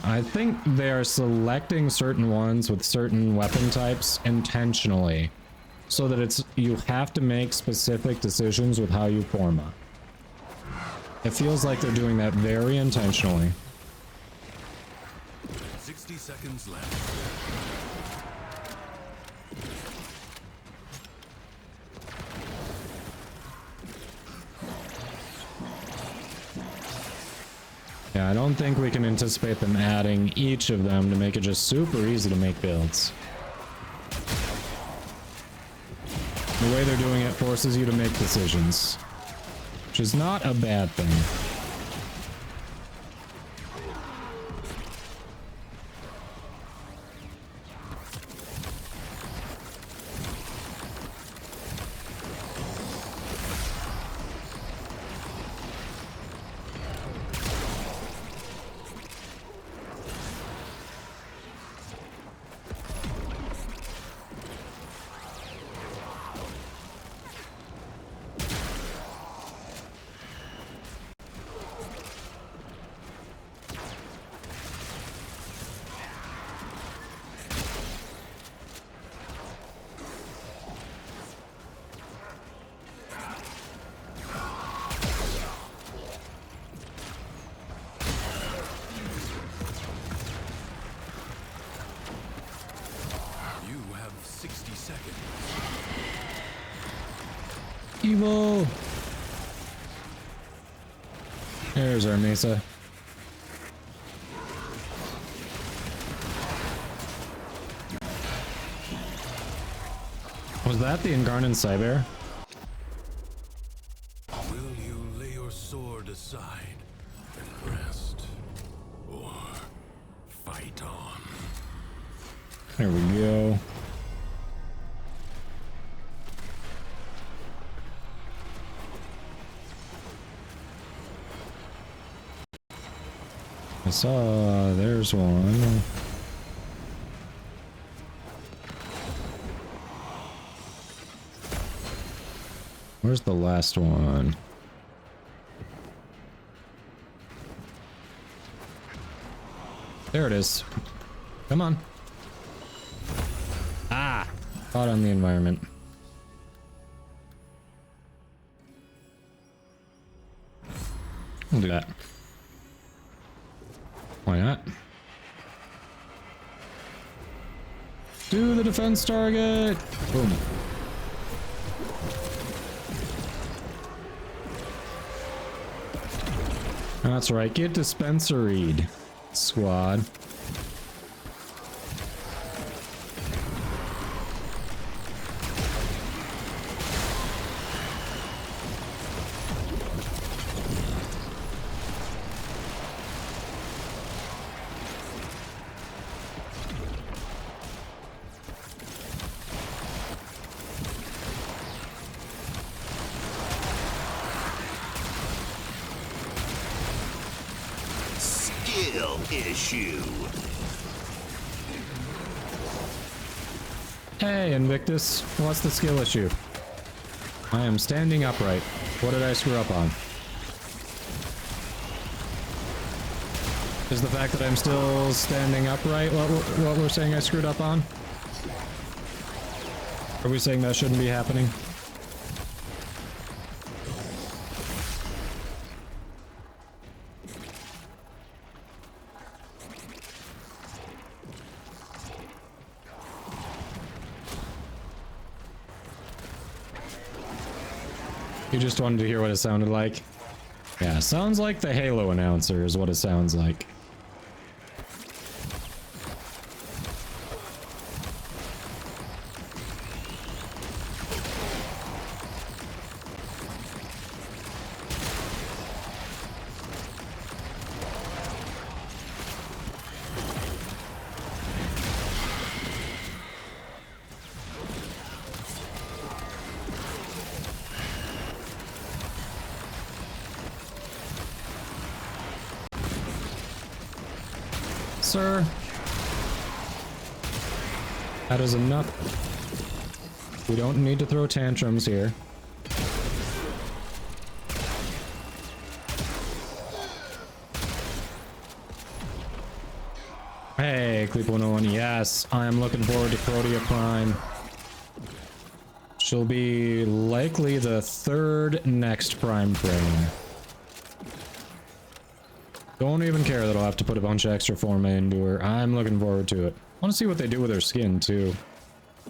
I think they are selecting certain ones with certain weapon types intentionally, so that you have to make specific decisions with how you forma. It feels like they're doing that very intentionally. 60 seconds left. Yeah, I don't think we can anticipate them adding each of them to make it just super easy to make builds. The way they're doing it forces you to make decisions, which is not a bad thing. evil. There's our Mesa. Was that the Ingarnon Cyber? Will you lay your sword aside and rest? Or fight on? There we go. I saw there's one. Where's the last one? There it is. Come on. Ah! Caught on the environment. We'll do that. Why not? Do the defense target! Boom. That's right, get dispensaried, squad. Issue. Hey, Invictus, what's the skill issue? I am standing upright. What did I screw up on? Is the fact that I'm still standing upright what we're saying I screwed up on? Are we saying that shouldn't be happening? You just wanted to hear what it sounded like? Yeah, sounds like the Halo announcer is what it sounds like. Sir, that is enough. We don't need to throw tantrums here. Hey, Cleep 101, yes, I am looking forward to Protea Prime. She'll be likely the third next Prime frame. Don't even care that I'll have to put a bunch of extra forma into her. I'm looking forward to it. I want to see what they do with her skin, too.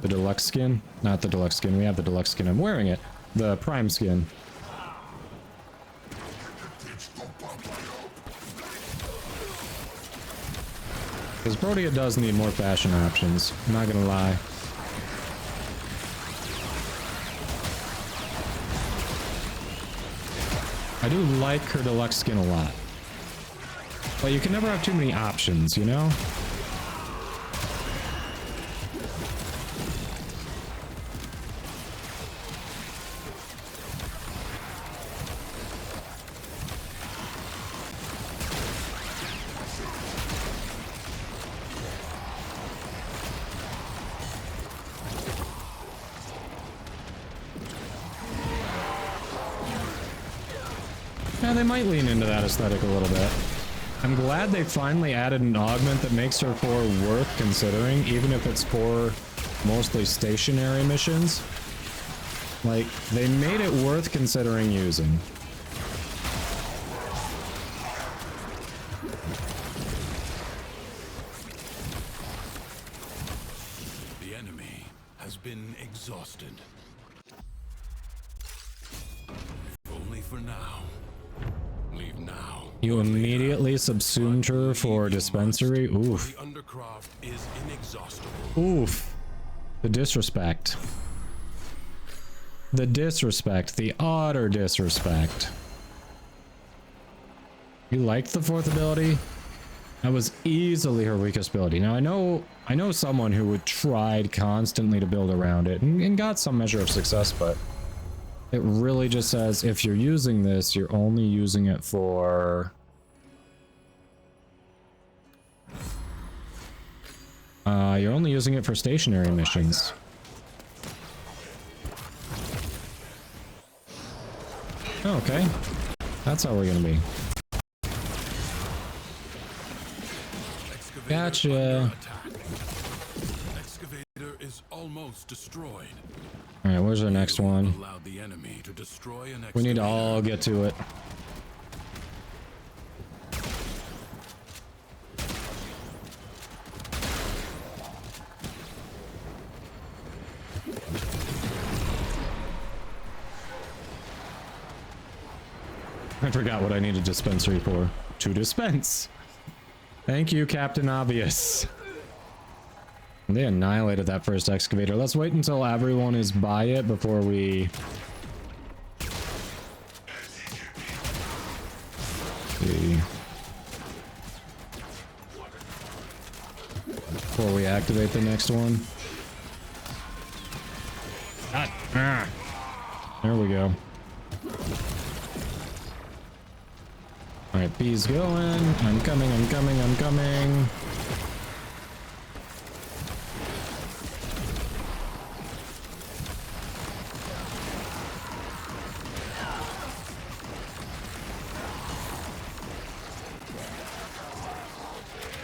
The deluxe skin? Not the deluxe skin. We have the deluxe skin. I'm wearing it. The prime skin. Because Protea does need more fashion options. I'm not gonna lie. I do like her deluxe skin a lot. But you can never have too many options, you know? Yeah, they might lean into that aesthetic a little bit. I'm glad they finally added an augment that makes her 4 worth considering, even if it's for mostly stationary missions. Like, they made it worth considering using. The enemy has been exhausted. for now. Leave now. You immediately subsumed her for dispensary. Oof. The Undercroft is inexhaustible. Oof. The disrespect. The disrespect. The utter disrespect. You liked the fourth ability? That was easily her weakest ability. Now I know someone who would tried constantly to build around it and got some measure of success, but it really just says if you're using this, you're only using it for you're only using it for stationary missions. Okay. That's how we're gonna be. Gotcha. Excavator is almost destroyed. All right, where's our next one? Allowed the enemy to destroy an We need to all get to it. I forgot what I need a dispensary for. To dispense. Thank you, Captain Obvious. They annihilated that first excavator. Let's wait until everyone is by it before we... see. Before we activate the next one. There we go. Alright, B's going. I'm coming, I'm coming, I'm coming.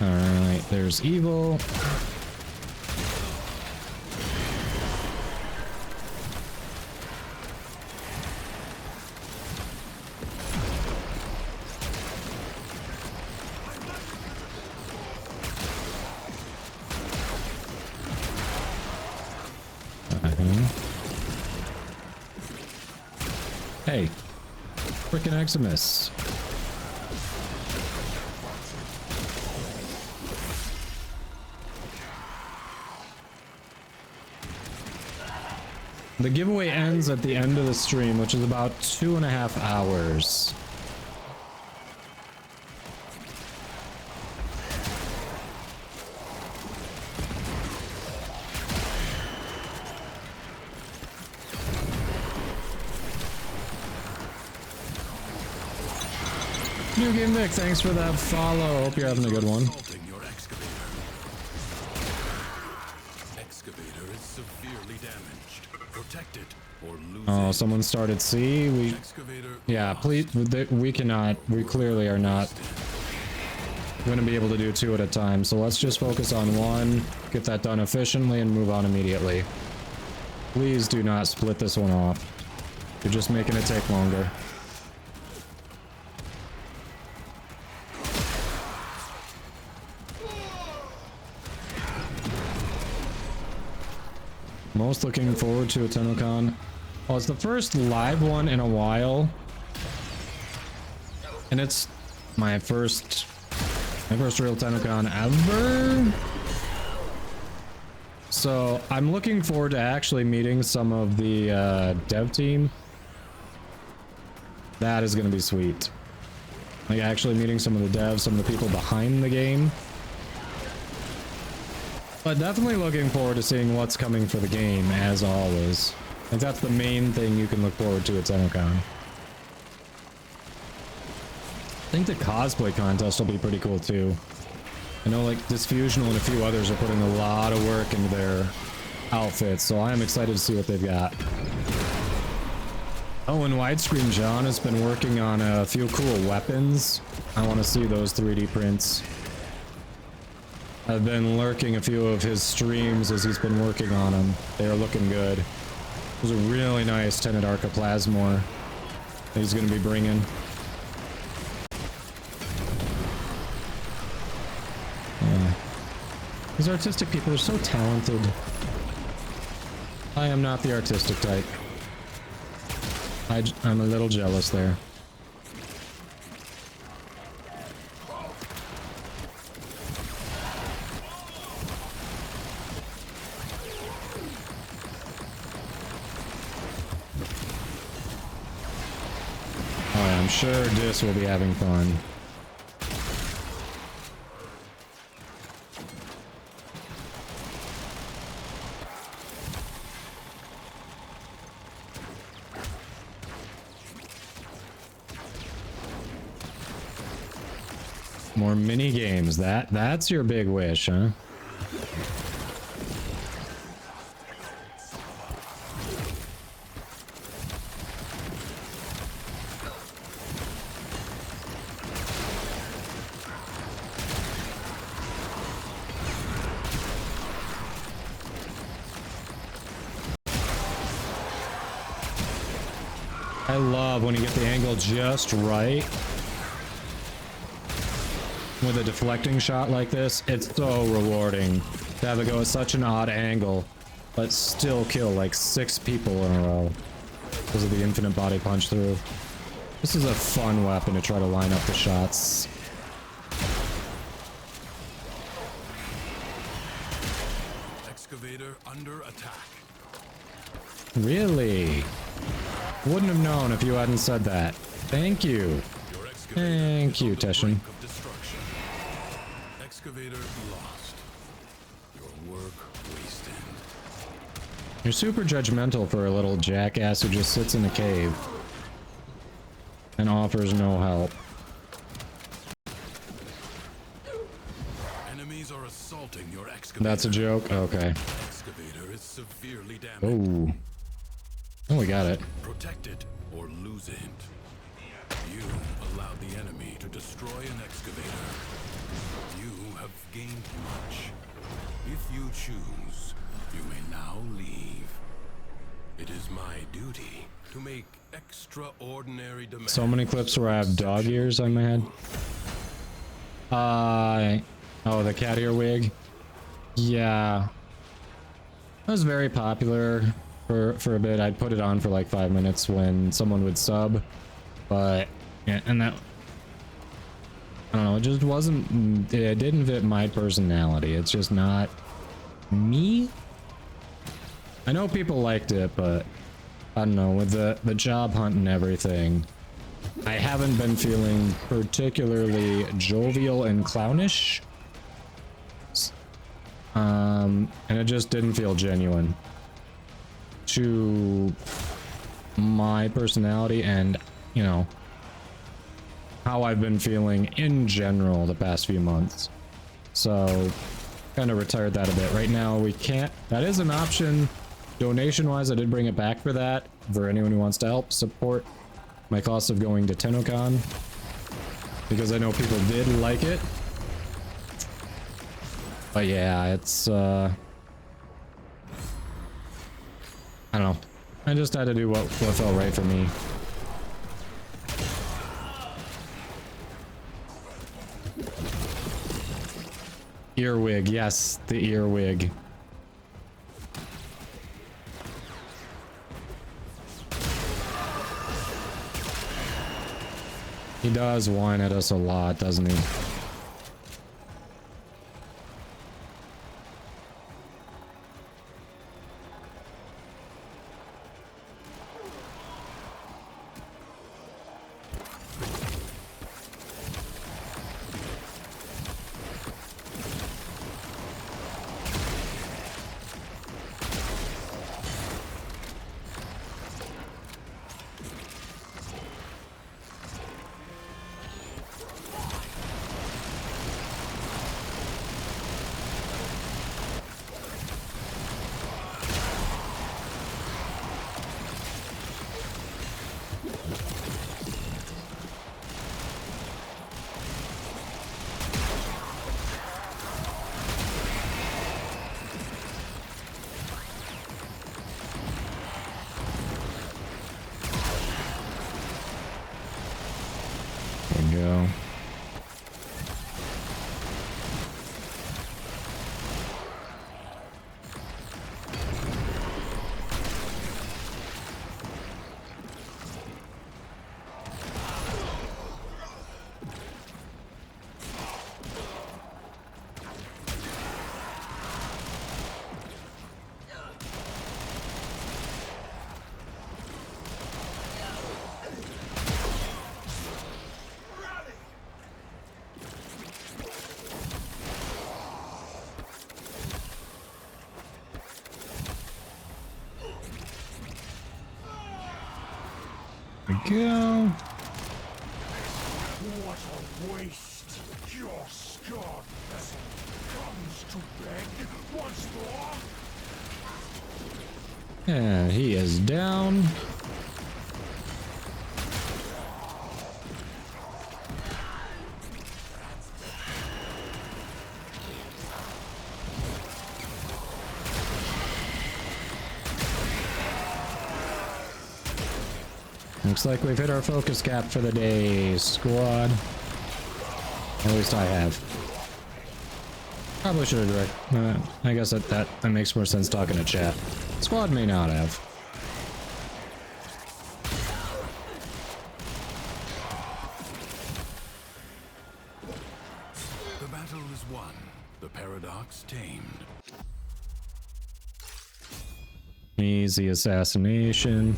Alright, there's evil. Hey, frickin' Eximus. The giveaway ends at the end of the stream, which is about 2.5 hours. New Game Vic, thanks for that follow. Hope you're having a good one. Excavator is severely damaged. Protect it or lose Oh, it. someone started C. We, yeah, please. We cannot. We clearly are not going to be able to do 2 at a time. So let's just focus on 1, get that done efficiently, and move on immediately. Please do not split this one off. You're just making it take longer. Most looking forward to a TennoCon. Well, it's the first live one in a while, and it's my first real TennoCon ever. So I'm looking forward to actually meeting some of the dev team. That is going to be sweet. Like actually meeting some of the devs, some of the people behind the game. But definitely looking forward to seeing what's coming for the game, as always. I think that's the main thing you can look forward to at TennoCon. I think the cosplay contest will be pretty cool too. I know like Disfusional and a few others are putting a lot of work into their outfits, so I am excited to see what they've got. Oh, and Widescreen John has been working on a few cool weapons. I want to see those 3D prints. I've been lurking a few of his streams as he's been working on them. They are looking good. There's a really nice Tenet Arca Plasmor that he's going to be bringing. These artistic people are so talented. I am not the artistic type. I'm a little jealous there. Oh, yeah, I'm sure Dis will be having fun. More mini games. That's your big wish, huh? I love when you get the angle just right. With a deflecting shot like this, it's so rewarding to have it go at such an odd angle, but still kill like 6 people in a row because of the infinite body punch through. This is a fun weapon to try to line up the shots. Excavator under attack. Really? Wouldn't have known if you hadn't said that. Thank you. Thank you, Teshin. Excavator lost. Your work wasted. You're super judgmental for a little jackass who just sits in a cave and offers no help. Enemies are assaulting your excavator. That's a joke? Okay. Excavator is severely damaged. Oh, we got it. Protect it or lose it. You allowed the enemy to destroy an excavator. You have gained much. If you choose, you may now leave. It is my duty to make extraordinary demands. So many clips where I have dog ears on my head. Oh, the cat ear wig. Yeah. That was very popular for a bit. I'd put it on for like 5 minutes when someone would sub. But, yeah, and that... I don't know, it just wasn't... It didn't fit my personality. It's just not... me? I know people liked it, but... I don't know, with the job hunt and everything... I haven't been feeling particularly jovial and clownish. And it just didn't feel genuine to my personality and, you know, how I've been feeling in general the past few months. So, kind of retired that a bit. Right now, we can't... That is an option. Donation-wise, I did bring it back for that. For anyone who wants to help support my cost of going to TennoCon. Because I know people did like it. But yeah, it's, I don't know. I just had to do what felt right for me. Earwig, yes, the earwig. He does whine at us a lot, doesn't he? Go. go. What a waste! Your scarred vessel comes to beg once more. And he is down. Looks like we've hit our focus cap for the day, squad. At least I have. Probably should have direct. I guess that makes more sense talking to chat. Squad may not have. The battle is won. The paradox tamed. Easy assassination.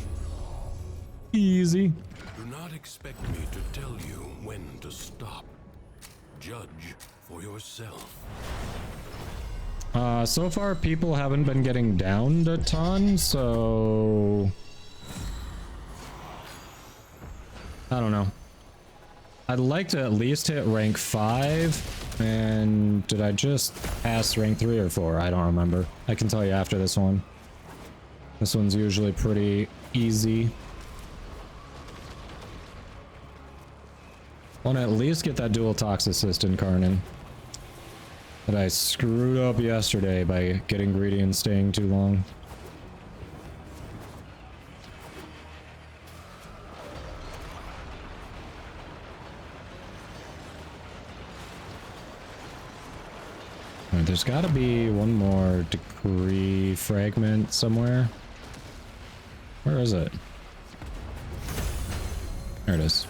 Easy. Do not expect me to tell you when to stop. Judge for yourself. So far people haven't been getting downed a ton, so I don't know. I'd like to at least hit rank 5, and did I just pass rank 3 or 4? I don't remember. I can tell you after this one. This one's usually pretty easy. Want to at least get that dual tox assist in Karnan that I screwed up yesterday by getting greedy and staying too long. Alright, there's got to be one more degree fragment somewhere. Where is it? There it is.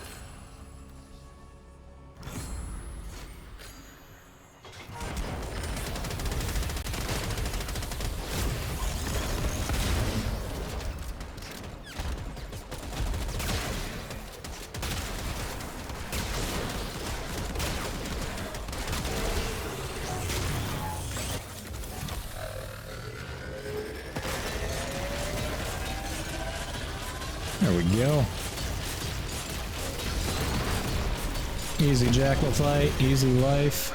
There we go. Easy jackal fight, easy life.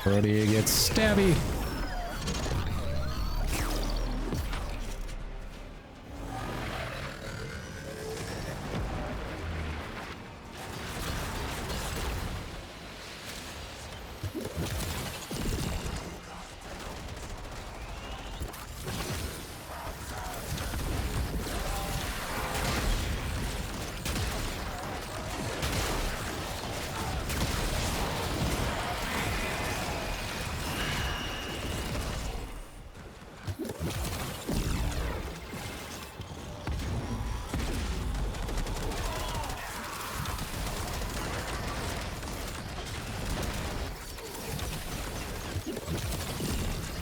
Brody gets stabby.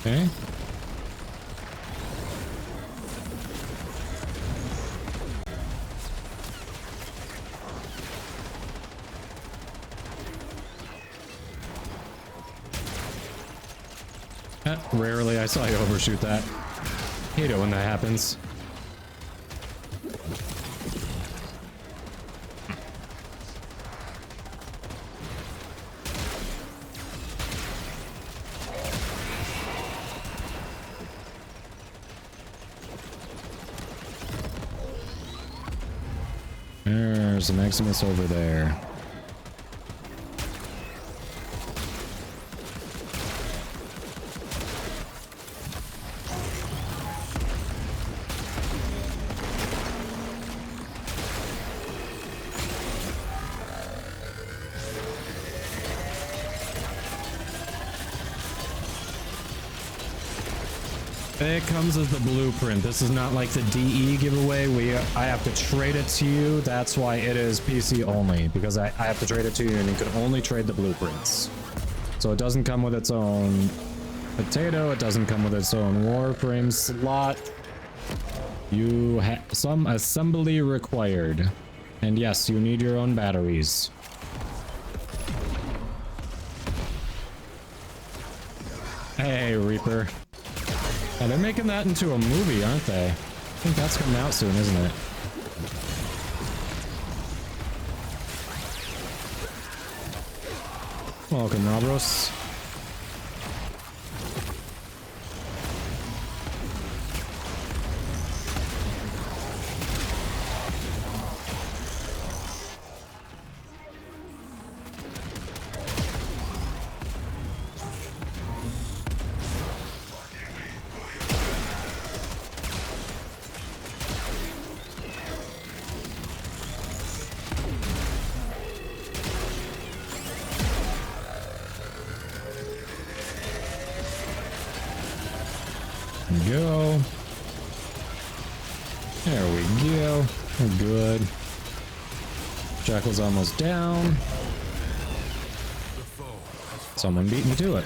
Okay. Rarely I saw you overshoot that. Hate it when that happens. There's a Maximus over there. It comes as the blueprint. This is not like the DE giveaway. I have to trade it to you. That's why it is PC only, because I have to trade it to you and you can only trade the blueprints. So it doesn't come with its own potato. It doesn't come with its own Warframe slot. You have some assembly required. And yes, you need your own batteries. Hey, Reaper. Yeah, they're making that into a movie, aren't they? think that's coming out soon, isn't it? Welcome, Robros. Go. There we go. We're good. Jackal's almost down. Someone beat me to it.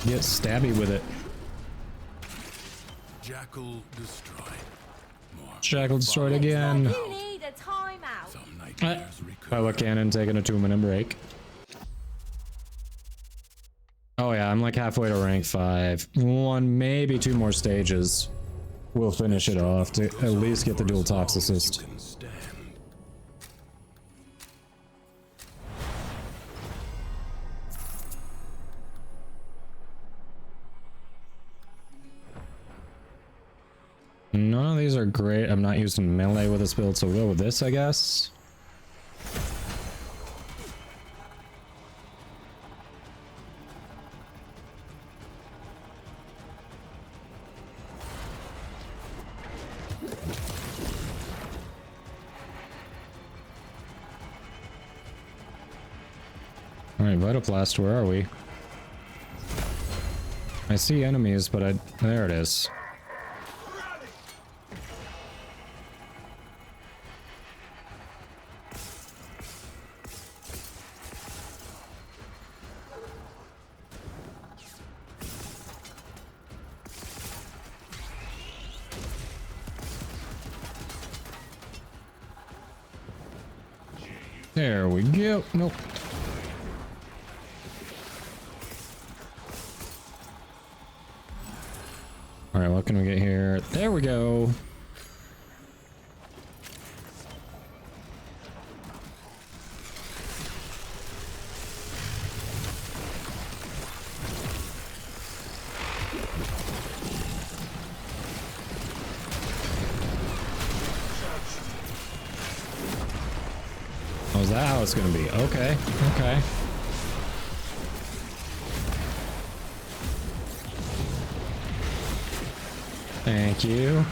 Get stabby with it. Jackal destroyed. Jackal destroyed again. You need a timeout. Pilot cannon taking a 2-minute break. Oh yeah, I'm like halfway to rank 5. 1, maybe 2 more stages. We'll finish it off to at least get the dual tox assist. None of these are great. I'm not using melee with this build, so we'll go with this, I guess. Alright, Vitoplast, where are we? I see enemies, but there it is. There we go. Nope. Alright, what can we get here? There we go. Oh, is that how it's gonna be? Okay, okay. Thank you.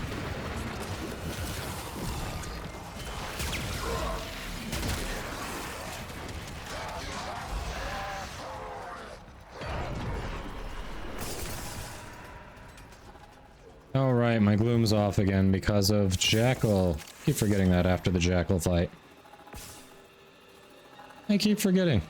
All right, my gloom's off again because of Jackal. Keep forgetting that after the Jackal fight. I keep forgetting.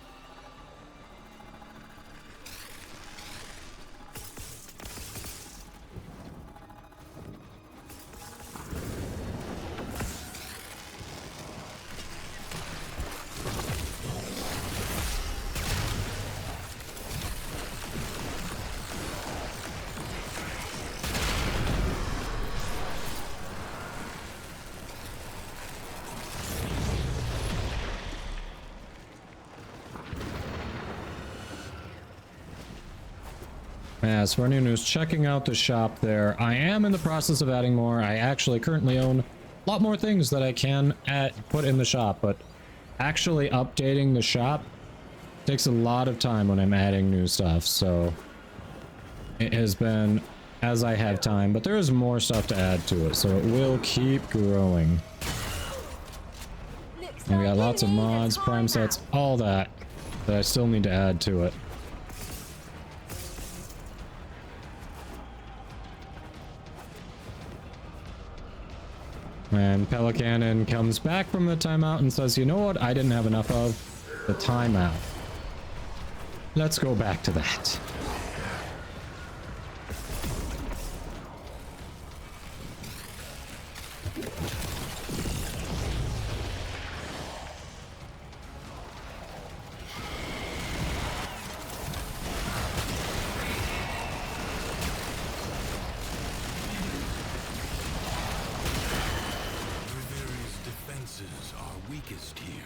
As for new news, checking out the shop there. I am in the process of adding more. I actually currently own a lot more things that I can put in the shop, but actually updating the shop takes a lot of time when I'm adding new stuff, so it has been as I have time, but there is more stuff to add to it, so it will keep growing. And we got lots of mods, prime sets, all that I still need to add to it. And Pelicanon comes back from the timeout and says, you know what I didn't have enough of? The timeout. Let's go back to that. weakest here.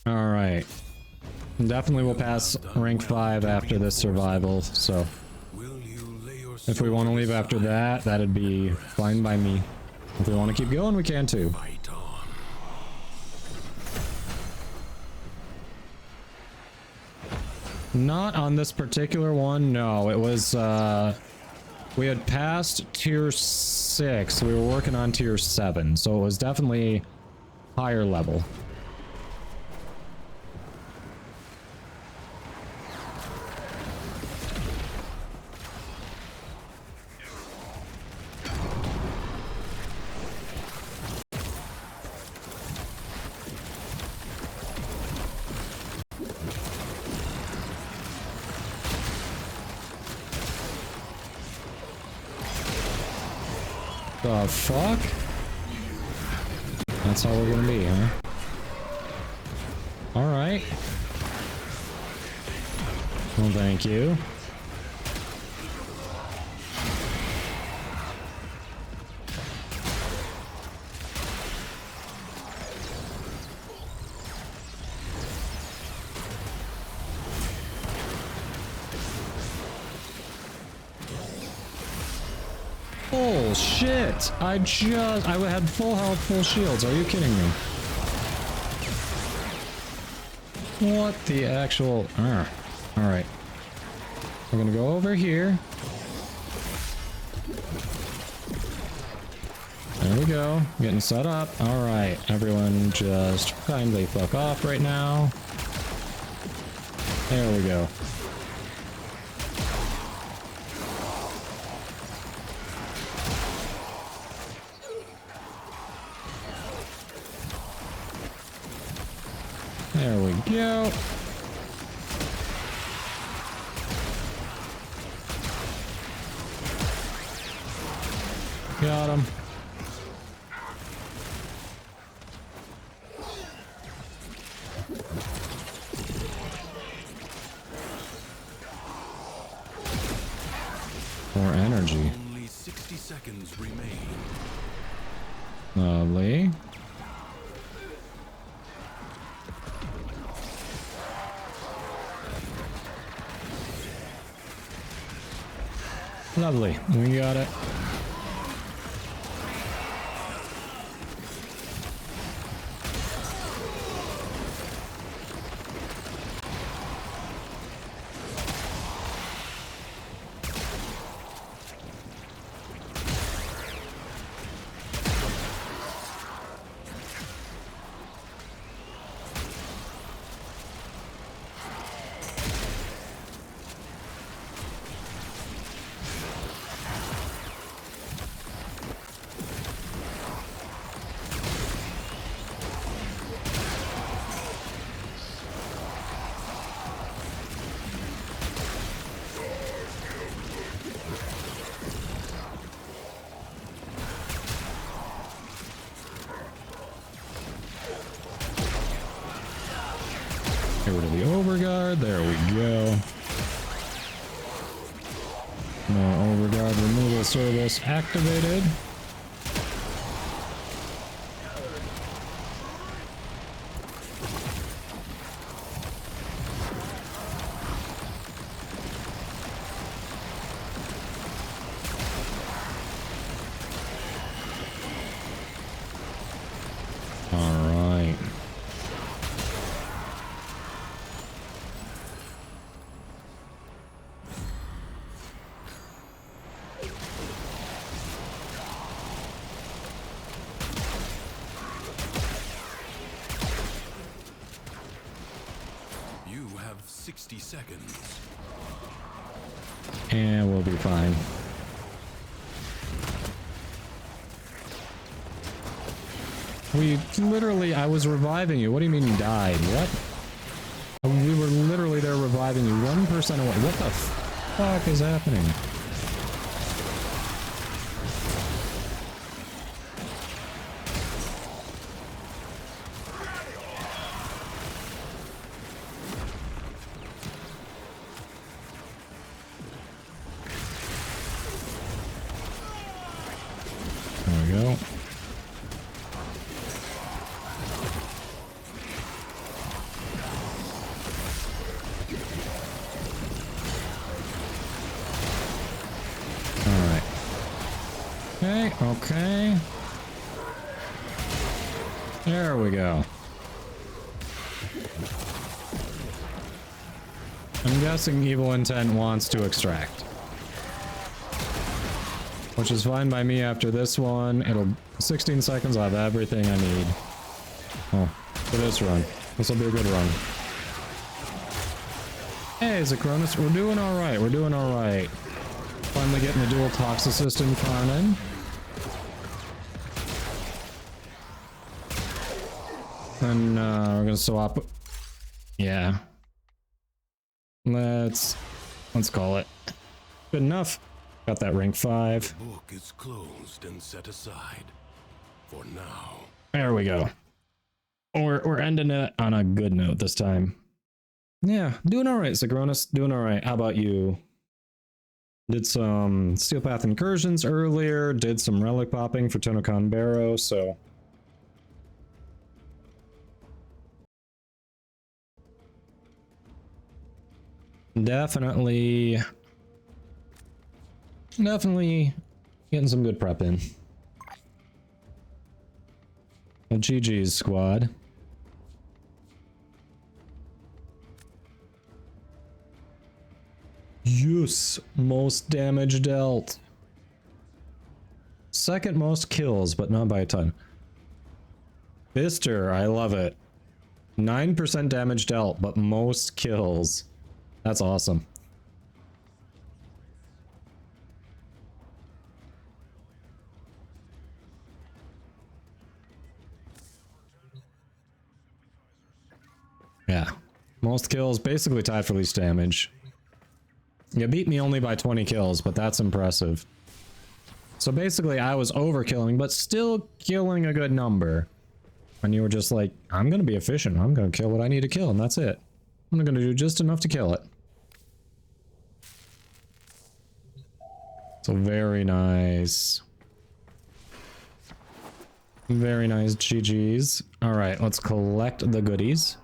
Alright. Definitely will pass rank 5 after this survival, so... If we want to leave after that, that'd be fine by me. If we want to keep going, we can too. Not on this particular one, no. It was, we had passed tier 6, we were working on tier 7, so it was definitely higher level. The fuck? That's how we're gonna be, huh? Alright. Well, thank you. Bullshit! I had full health, full shields. Are you kidding me? What the actual... Alright. We're gonna go over here. There we go. Getting set up. Alright. Everyone just kindly fuck off right now. There we go. There we go. Got him. More energy. Only 60 seconds remain. Lovely. Lovely. We got it. Get rid of the overguard. There we go. No overguard removal service activated. You have 60 seconds. And we'll be fine. We literally, I was reviving you. What do you mean you died? What? We were literally there reviving you. 1% away. What the fuck is happening? There we go. Okay. There we go. I'm guessing Evil Intent wants to extract. Which is fine by me after this one. It'll 16 seconds, I'll have everything I need. Oh, for this run. This will be a good run. Hey, Zacronus, we're doing alright, we're doing alright. Finally getting the dual Toxicist in Carnan. And we're gonna swap. Yeah. Let's call it. Good enough. Got that rank 5. The book is closed and set aside for now. There we go. We're ending it on a good note this time. Yeah, doing alright, Sigronus. Doing alright. How about you? Did some Steel Path incursions earlier, did some relic popping for Tonocon Barrow, so definitely getting some good prep in. Well, GG's, squad. Yes, most damage dealt. Second most kills, but not by a ton. Bister, I love it. 9% damage dealt, but most kills. That's awesome. Yeah, most kills, basically tied for least damage. You beat me only by 20 kills, but that's impressive. So basically I was overkilling, but still killing a good number. And you were just like, I'm gonna be efficient, I'm gonna kill what I need to kill, and that's it. I'm gonna do just enough to kill it. So very nice. Very nice, GG's. Alright, let's collect the goodies.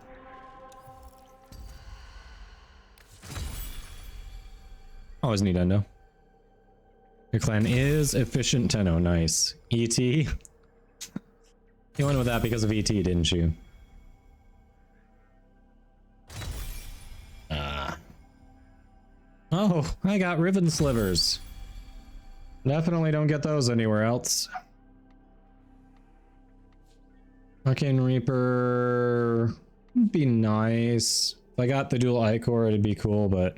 Always need endo. Your clan is efficient Tenno, nice. ET? You went with that because of ET, didn't you? Oh, I got ribbon slivers. Definitely don't get those anywhere else. Arcane Reaper would be nice. If I got the dual Ichor, it'd be cool, but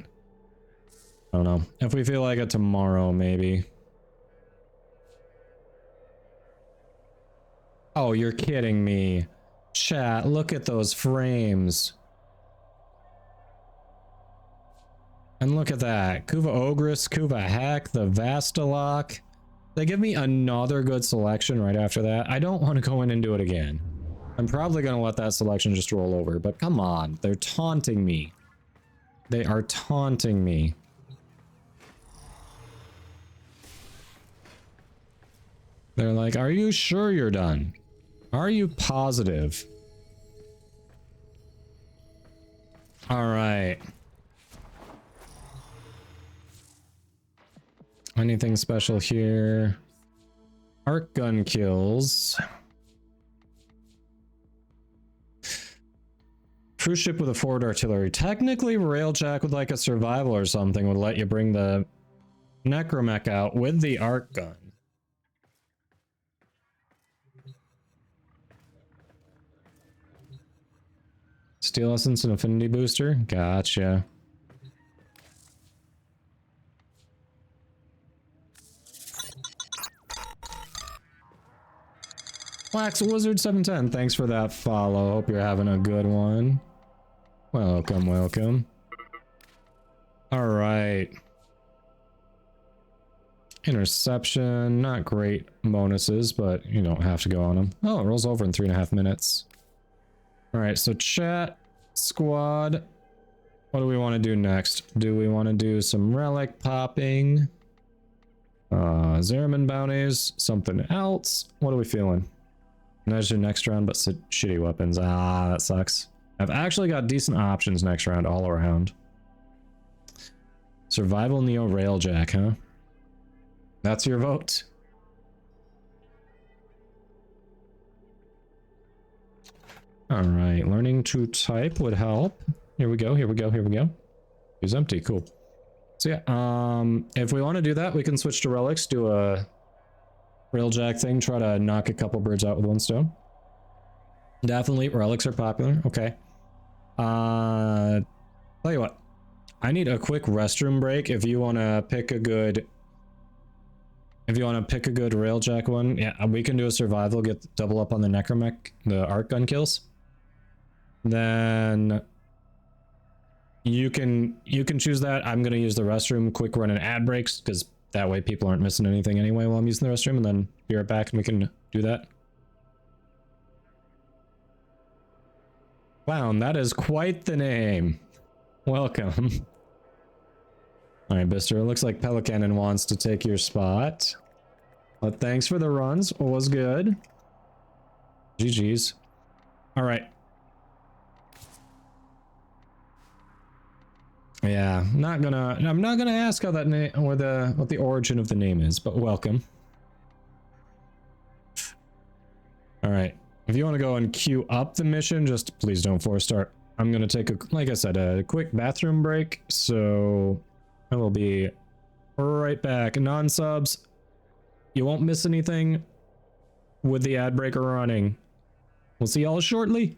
I don't know. If we feel like it tomorrow, maybe. Oh, you're kidding me. Chat, look at those frames. And look at that. Kuva Ogress, Kuva Hack, the Vastalok. They give me another good selection right after that. I don't want to go in and do it again. I'm probably going to let that selection just roll over, but come on. They're taunting me. They are taunting me. They're like, are you sure you're done? Are you positive? All right. Anything special here? Arc gun kills. Cruise ship with a forward artillery. Technically, Railjack with like a survival or something would let you bring the Necromech out with the arc gun. Steel Essence and Affinity Booster? Gotcha. Wax Wizard 710, thanks for that follow. Hope you're having a good one. Welcome, welcome. Alright. Interception, not great bonuses, but you don't have to go on them. Oh, it rolls over in 3.5 minutes. Alright, so chat, squad, what do we want to do next? Do we want to do some relic popping? Zeraman bounties, something else? What are we feeling? That's your next round, but shitty weapons. Ah, that sucks. I've actually got decent options next round all around. Survival Neo Railjack, huh? That's your vote. All right, learning to type would help. Here we go, here we go, here we go. Use empty, cool. So yeah, if we want to do that, we can switch to relics, do a railjack thing, try to knock a couple birds out with one stone. Definitely, relics are popular. Okay. Tell you what, I need a quick restroom break. If you want to pick a good, railjack one, yeah, we can do a survival, get double up on the necromech, the arc gun kills. Then you can choose that. I'm gonna use the restroom, quick run and ad breaks, because that way people aren't missing anything anyway while I'm using the restroom, and then be right back and we can do that. Clown, that is quite the name. Welcome. Alright, Bister, it looks like Pelicanon wants to take your spot. But thanks for the runs, it was good. GG's. Alright. Yeah, I'm not gonna ask how that name, or what the origin of the name is, but welcome. Alright. If you want to go and queue up the mission, just please don't force start. I'm going to take, like I said, a quick bathroom break, so I will be right back. Non-subs, you won't miss anything with the ad breaker running. We'll see y'all shortly.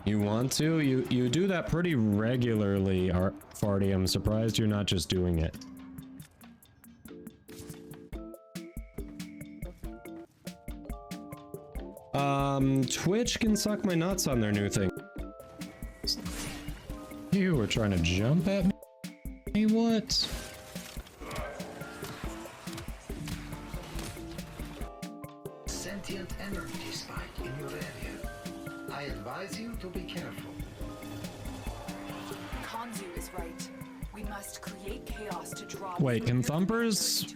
You want to? You do that pretty regularly, Farty. I'm surprised you're not just doing it. Twitch can suck my nuts on their new thing. You were trying to jump at me? What? Sentient energy spike in your area. I advise you to be careful. Kanzu is right. We must create chaos to draw. Wait, can thumpers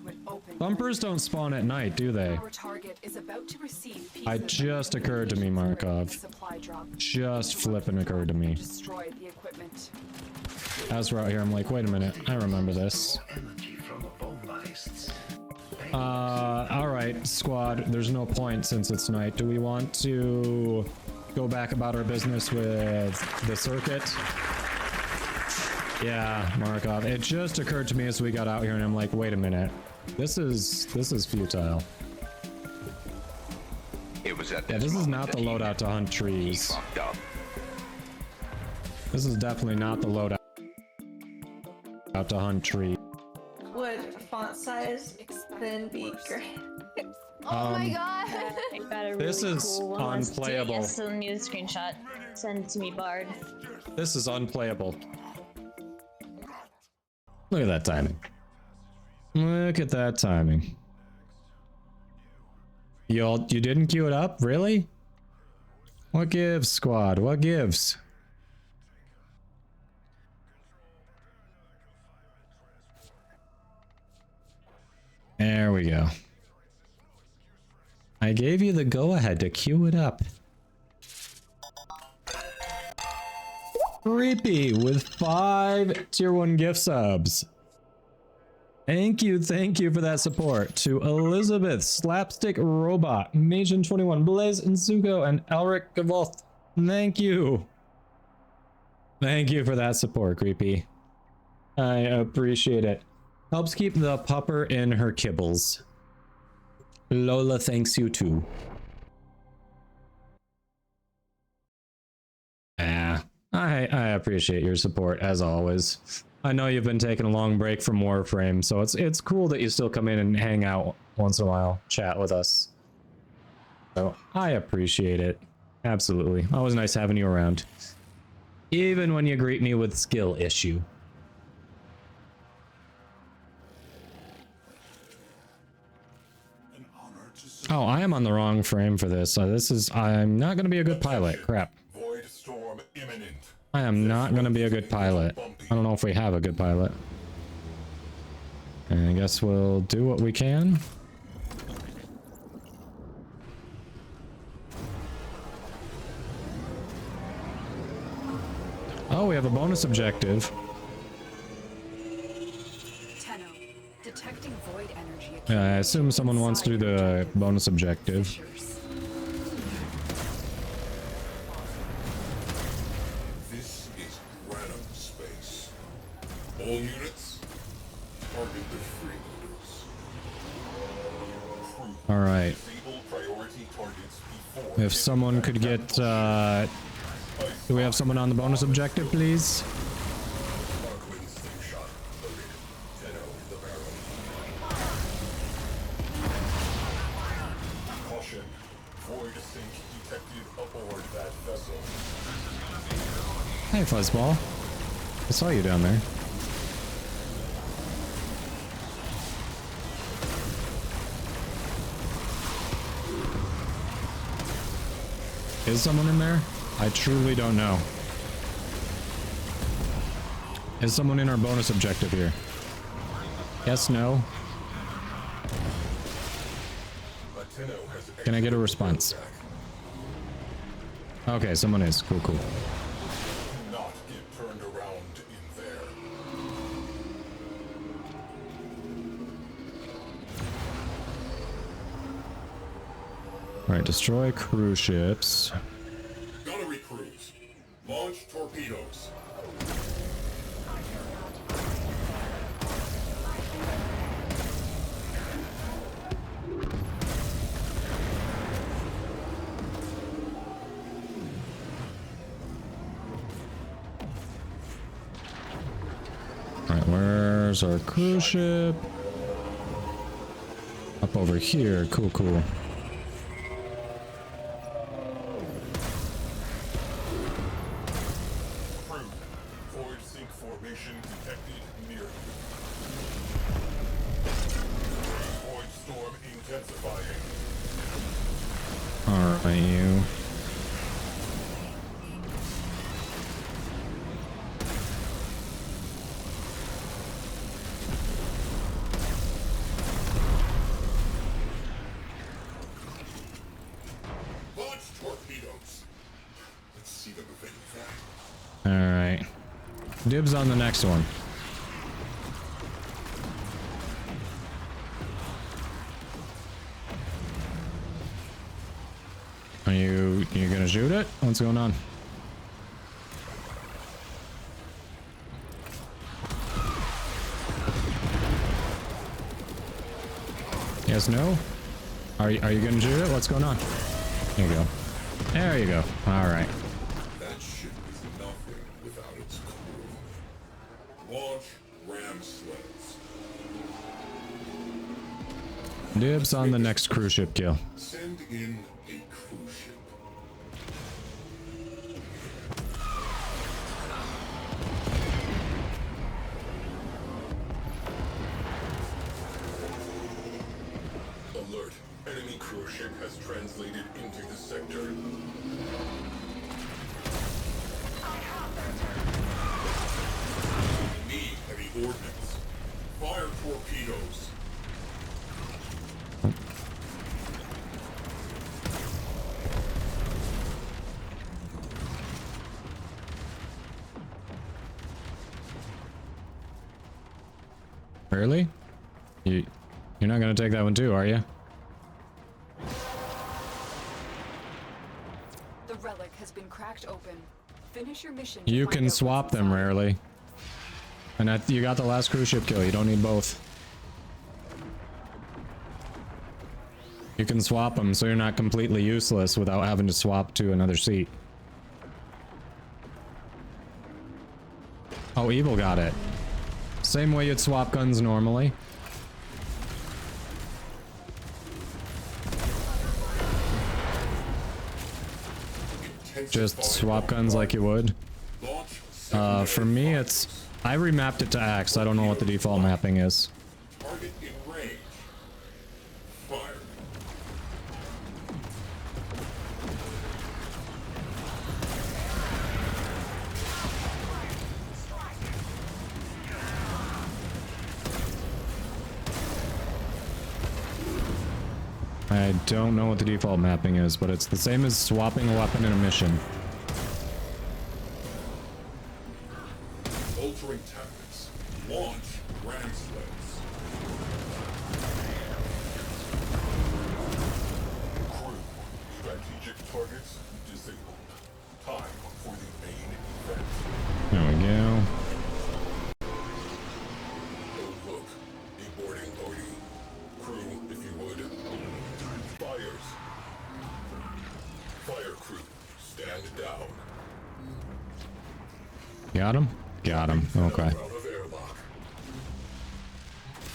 don't spawn at night, do they? Our target is about to receive It just occurred to me, Markov. Just flipping occurred to me. Destroy the equipment. As we're out here, I'm like, wait a minute, I remember this. Alright, squad, there's no point since it's night. Do we want to go back about our business with the circuit? Yeah, Markov. It just occurred to me as we got out here and I'm like, wait a minute. This is futile. It was at this is not the loadout to hunt trees. This is definitely not the loadout to hunt trees. Would font size then be great? Oh my god! This is unplayable. Yes, so new screenshot. Send it to me, Bard. This is unplayable. Look at that timing. Look at that timing. You didn't queue it up? Really? What gives, squad? What gives? There we go. I gave you the go-ahead to queue it up. Creepy with 5 tier 1 gift subs. Thank you for that support to Elizabeth, Slapstick Robot, Majan21, Blaze Nzuko, and Elric Gavoth. Thank you. Thank you for that support, Creepy. I appreciate it. Helps keep the pupper in her kibbles. Lola thanks you too. I appreciate your support as always. I know you've been taking a long break from Warframe, so it's cool that you still come in and hang out once in a while, chat with us. So I appreciate it. Absolutely. Always nice having you around. Even when you greet me with skill issue. Oh, I am on the wrong frame for this. I'm not going to be a good pilot. Crap. I am not going to be a good pilot. I don't know if we have a good pilot. And I guess we'll do what we can. Oh, we have a bonus objective. I assume someone wants to do the bonus objective. This is random space. All units, target the freeloaders. All right. Disable priority targets before. If someone could get, do we have someone on the bonus objective, please? Caution. Void sink detected aboard that vessel. Hey, Fuzzball. I saw you down there. Is someone in there? I truly don't know. Is someone in our bonus objective here? Yes, no? Can I get a response? Okay, someone is. Cool, cool. Not get turned around in there. Alright, destroy cruise ships. Gunnery crews, launch torpedoes. Alright, where's our cruise ship? Up over here. Cool, cool. Void sink formation detected near you. Void storm intensifying. Alright, you. Launch torpedoes. Let's see them evade that. Alright. Dibs on the next one. Are you gonna shoot it? What's going on? Yes, no? Are you gonna shoot it? What's going on? There you go. There you go. Alright. That ship is nothing without its crew. Launch ram sleds. Dibs on the next cruise ship kill. Send in a cruise ship. Alert. Enemy cruise ship has translated into the sector. Need heavy ordnance. Fire torpedoes. Really? You're not gonna take that one too, are you? The relic has been cracked open. Finish your mission. You can swap them rarely. And you got the last cruise ship kill. You don't need both. You can swap them so you're not completely useless without having to swap to another seat. Oh, Evil got it. Same way you'd swap guns normally. Just swap guns like you would. For me, it's... I remapped it to Axe. I don't know what the default mapping is. Target in range. Fire. I don't know what the default mapping is, but it's the same as swapping a weapon in a mission. Altering tactics. Launch ram sleds. Strategic targets disabled. Time for the main event. There we go. Oh look, a boarding party. Crew, if you would. Fires. Fire crew, stand down. Got him? Got him. Okay. Out of airlock.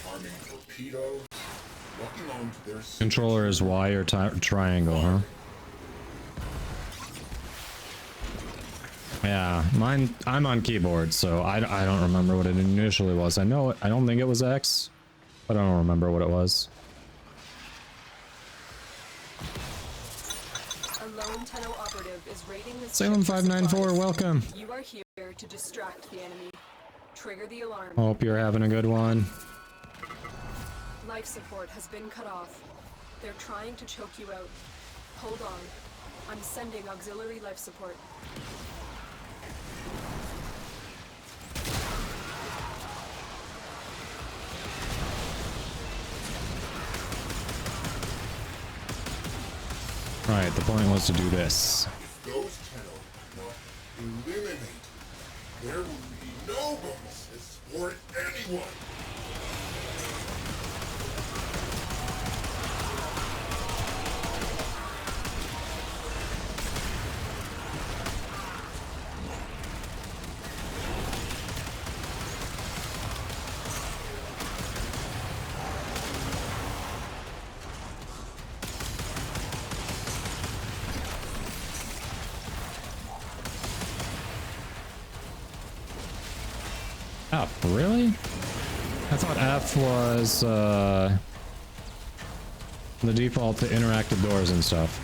Arming torpedoes. Locking on to their Controller is Y or triangle, huh? Yeah, mine. I'm on keyboard, so I don't remember what it initially was. I know it. I don't think it was X, but I don't remember what it was. A lone Tenno operative is raiding the Salem ship for 594, supplies. welcome. You are here to distract the enemy. Trigger the alarm. Hope you're having a good one. Life support has been cut off. They're trying to choke you out. Hold on. I'm sending auxiliary life support. Alright, the point was to do this. If those Tenno not eliminate, there will be no bonuses for anyone. Up, really? I thought F was the default to interactive doors and stuff.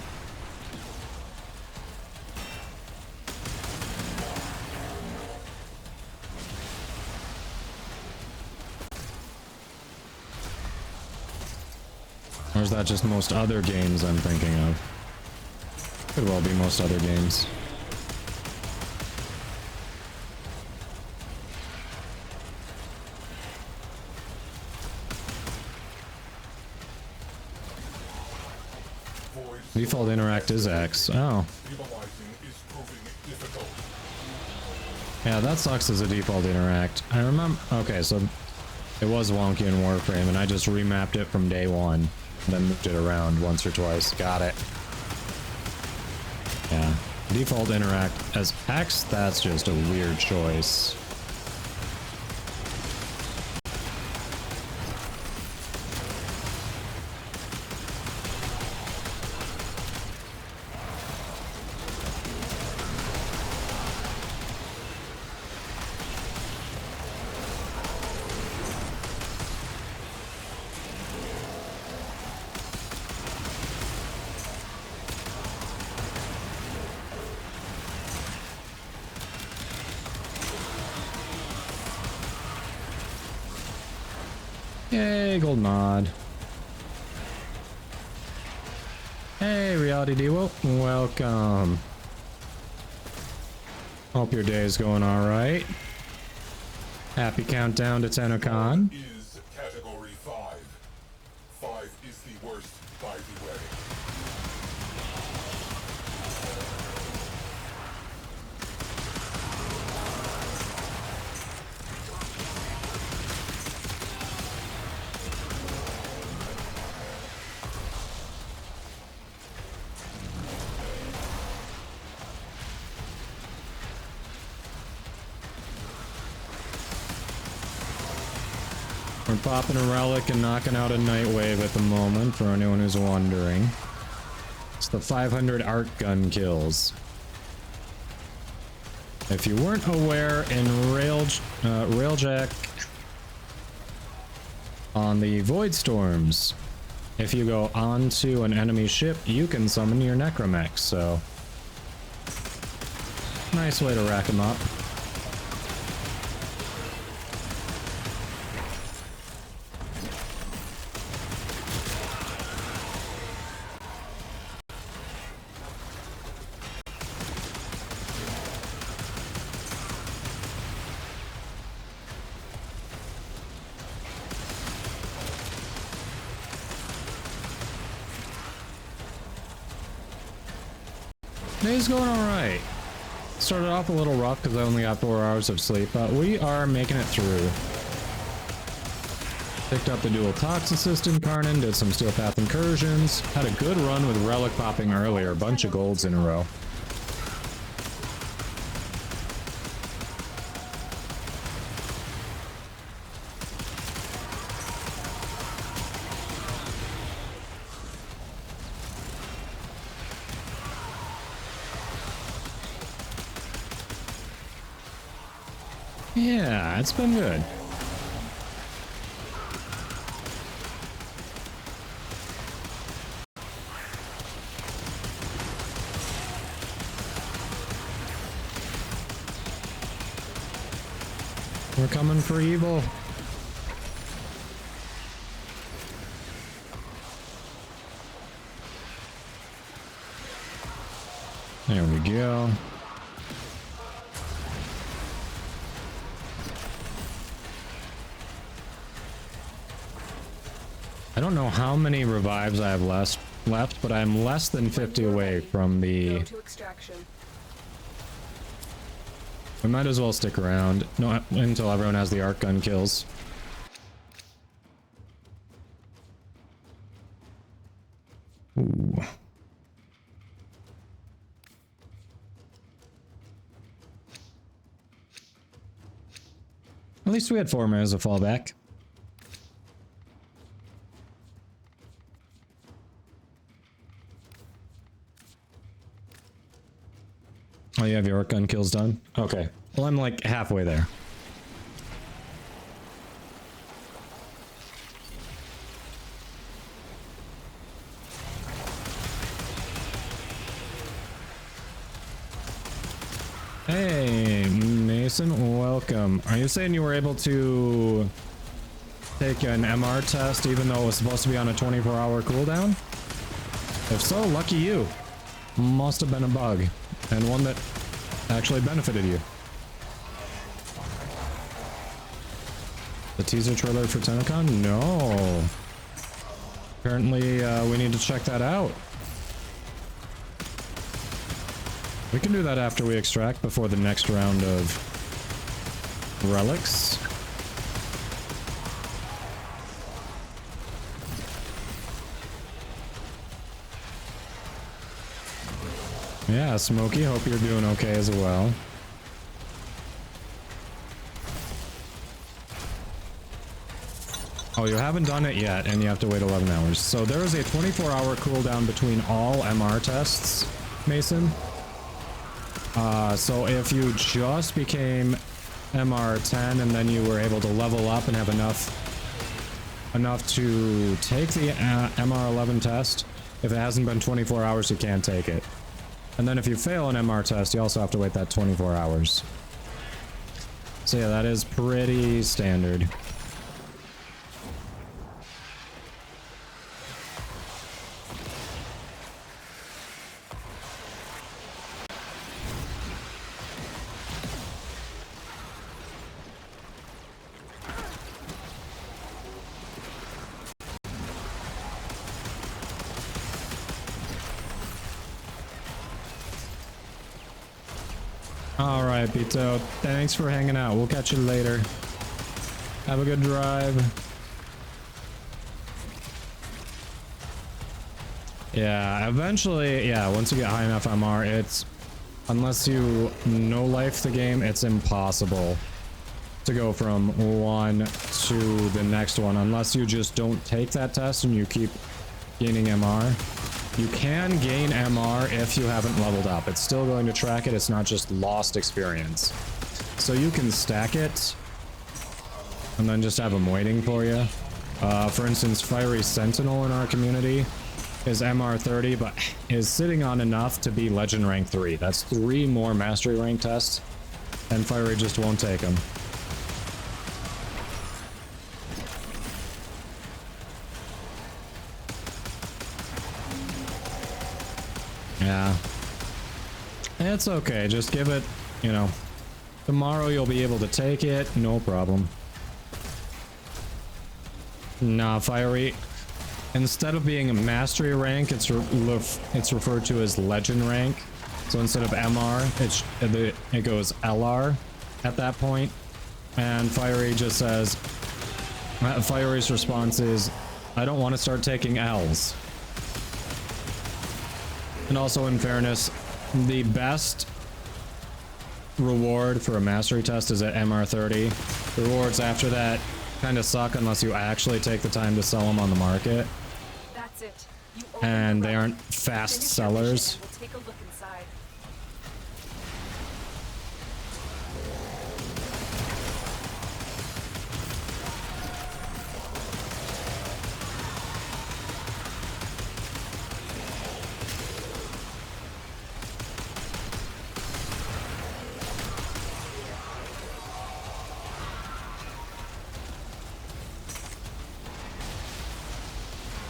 Or is that just most other games I'm thinking of? Could well be most other games. Default interact is X. Oh. Yeah, that sucks as a default interact. I remember. Okay, so it was wonky in Warframe, and I just remapped it from day one, then moved it around once or twice. Got it. Yeah. Default interact as X, that's just a weird choice. Yay, gold mod. Hey, Reality Dewo, welcome. Hope your day is going alright. Happy countdown to TennoCon. Is category 5. 5 is the worst, by the way. We're popping a relic and knocking out a Nightwave at the moment, for anyone who's wondering. It's the 500 arc gun kills. If you weren't aware, in Railjack on the Void Storms, if you go onto an enemy ship, you can summon your Necromech, so nice way to rack them up. Day's going alright. Started off a little rough because I only got 4 hours of sleep, but we are making it through. Picked up the dual Toxicist in Karnan, did some Steel Path incursions, had a good run with Relic popping earlier, a bunch of golds in a row. Yeah, it's been good. We're coming for evil. There we go. I don't know how many revives I have left, but I'm less than 50 away from the... We might as well stick around until everyone has the arc gun kills. Ooh. At least we had 4 minutes of fallback. Oh, you have your arc gun kills done? Okay. Well, I'm like halfway there. Hey, Mason, welcome. Are you saying you were able to take an MR test even though it was supposed to be on a 24-hour cooldown? If so, lucky you. Must have been a bug. And one that actually benefited you. The teaser trailer for TennoCon? No. Apparently, we need to check that out. We can do that after we extract, before the next round of relics. Yeah, Smokey, hope you're doing okay as well. Oh, you haven't done it yet, and you have to wait 11 hours. So there is a 24-hour cooldown between all MR tests, Mason. So if you just became MR10 and then you were able to level up and have enough to take the MR11 test, if it hasn't been 24 hours, you can't take it. And then if you fail an MR test, you also have to wait that 24 hours. So yeah, that is pretty standard. Alright, Pito. Thanks for hanging out. We'll catch you later. Have a good drive. Yeah, eventually, yeah, once you get high enough MR, it's... Unless you no-life the game, it's impossible to go from one to the next one. Unless you just don't take that test and you keep gaining MR. You can gain MR if you haven't leveled up. It's still going to track it. It's not just lost experience. So you can stack it and then just have them waiting for you. For instance, Fiery Sentinel in our community is MR30, but is sitting on enough to be Legend Rank 3. That's 3 more Mastery Rank tests, and Fiery just won't take them. Yeah. It's okay. Just give it, you know, tomorrow you'll be able to take it. No problem. Nah, Fiery. Instead of being a mastery rank, it's referred to as legend rank. So instead of MR, it goes LR at that point. And Fiery just says, Fiery's response is, I don't want to start taking L's. And also, in fairness, the best reward for a mastery test is at MR30. The rewards after that kind of suck unless you actually take the time to sell them on the market. That's it. And they aren't fast sellers. We'll take a look inside.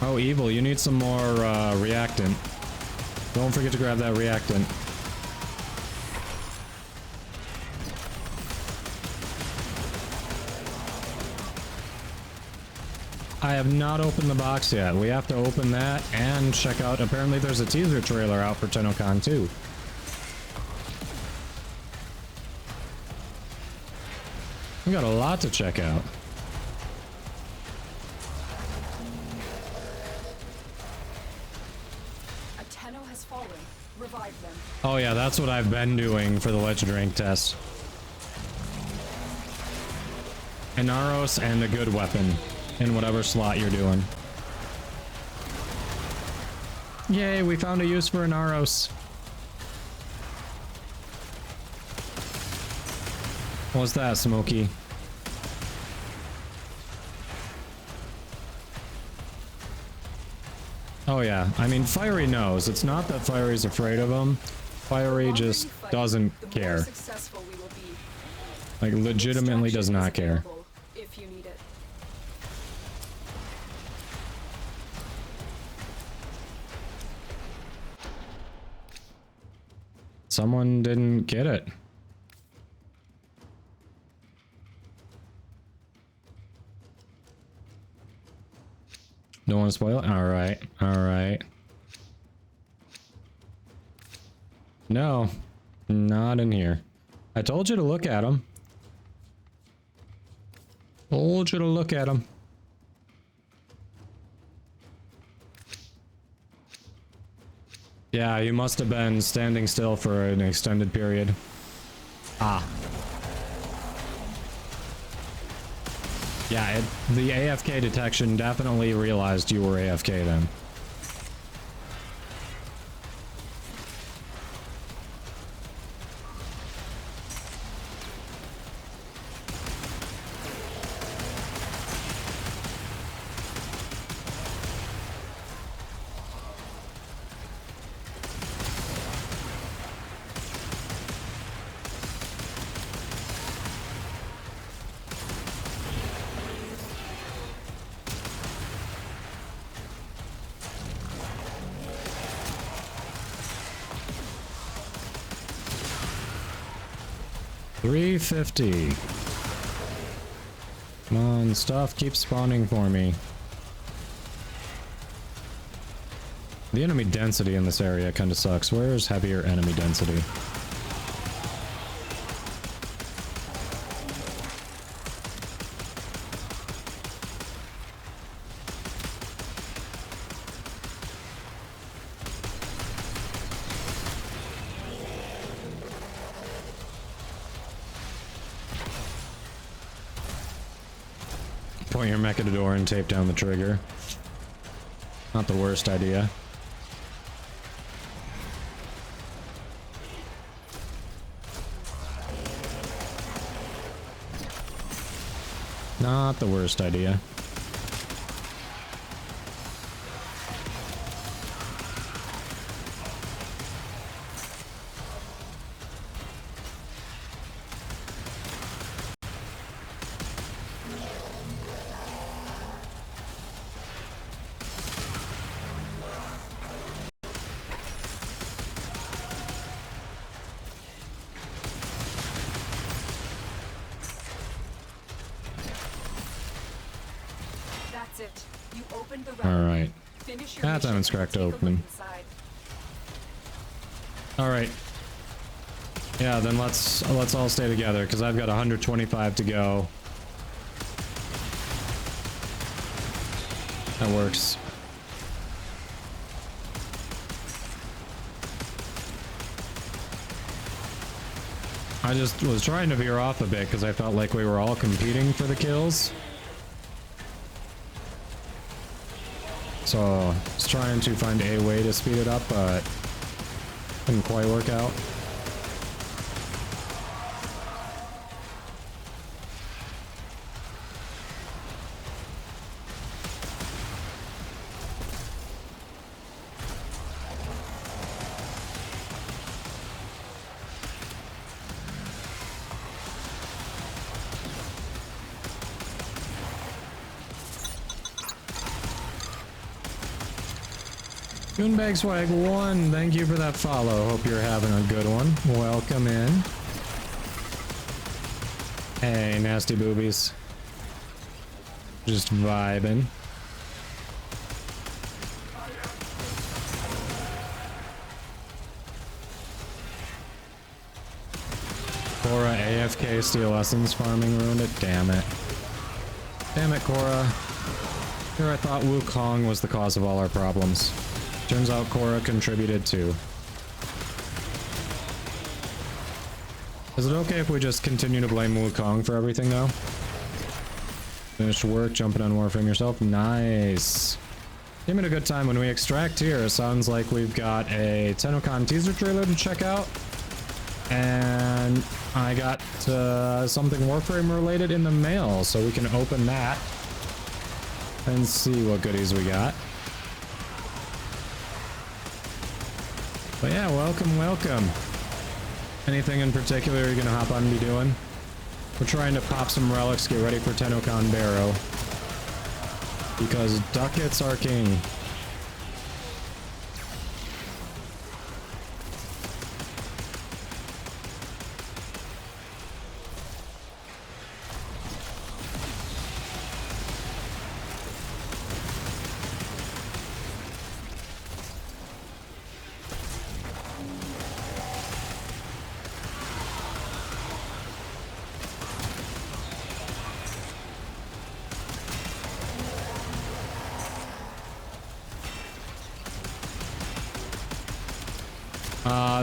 Oh, Evil, you need some more reactant. Don't forget to grab that reactant. I have not opened the box yet. We have to open that and check out. Apparently there's a teaser trailer out for TennoCon too. We got a lot to check out. Oh yeah, that's what I've been doing for the Lich Drink test. An Aros and a good weapon in whatever slot you're doing. Yay, we found a use for an Aros. What's that, Smokey? Oh yeah, I mean, Fiery knows. It's not that Fiery's afraid of him. Fiery just doesn't care. Like, legitimately does not care. If you need it. Someone didn't get it. Don't want to spoil it? Alright, alright. No, not in here. I told you to look at them. Told you to look at them. Yeah, you must have been standing still for an extended period. Ah. Yeah, the AFK detection definitely realized you were AFK then. $350. Come on, stuff keeps spawning for me. The enemy density in this area kind of sucks. Where's heavier enemy density? Point your mech at a door and tape down the trigger. Not the worst idea. Not the worst idea. Alright. That time it's cracked open. Alright. Yeah, then let's all stay together because I've got 125 to go. That works. I just was trying to veer off a bit because I felt like we were all competing for the kills. So I was trying to find a way to speed it up, but couldn't quite work out. Goonbag Swag 1, thank you for that follow. Hope you're having a good one. Welcome in. Hey, nasty boobies. Just vibing. Cora AFK Steel Essence farming ruined it. Damn it. Damn it, Cora. Here I thought Wukong was the cause of all our problems. Turns out Cora contributed too. Is it okay if we just continue to blame Wukong for everything though? Finished work, jumping on Warframe yourself. Nice. Came at a good time when we extract here. It sounds like we've got a TennoCon teaser trailer to check out. And I got something Warframe related in the mail, so we can open that and see what goodies we got. But yeah, welcome, welcome. Anything in particular you're gonna hop on and be doing? We're trying to pop some relics, get ready for TennoCon Barrow. Because ducats are king.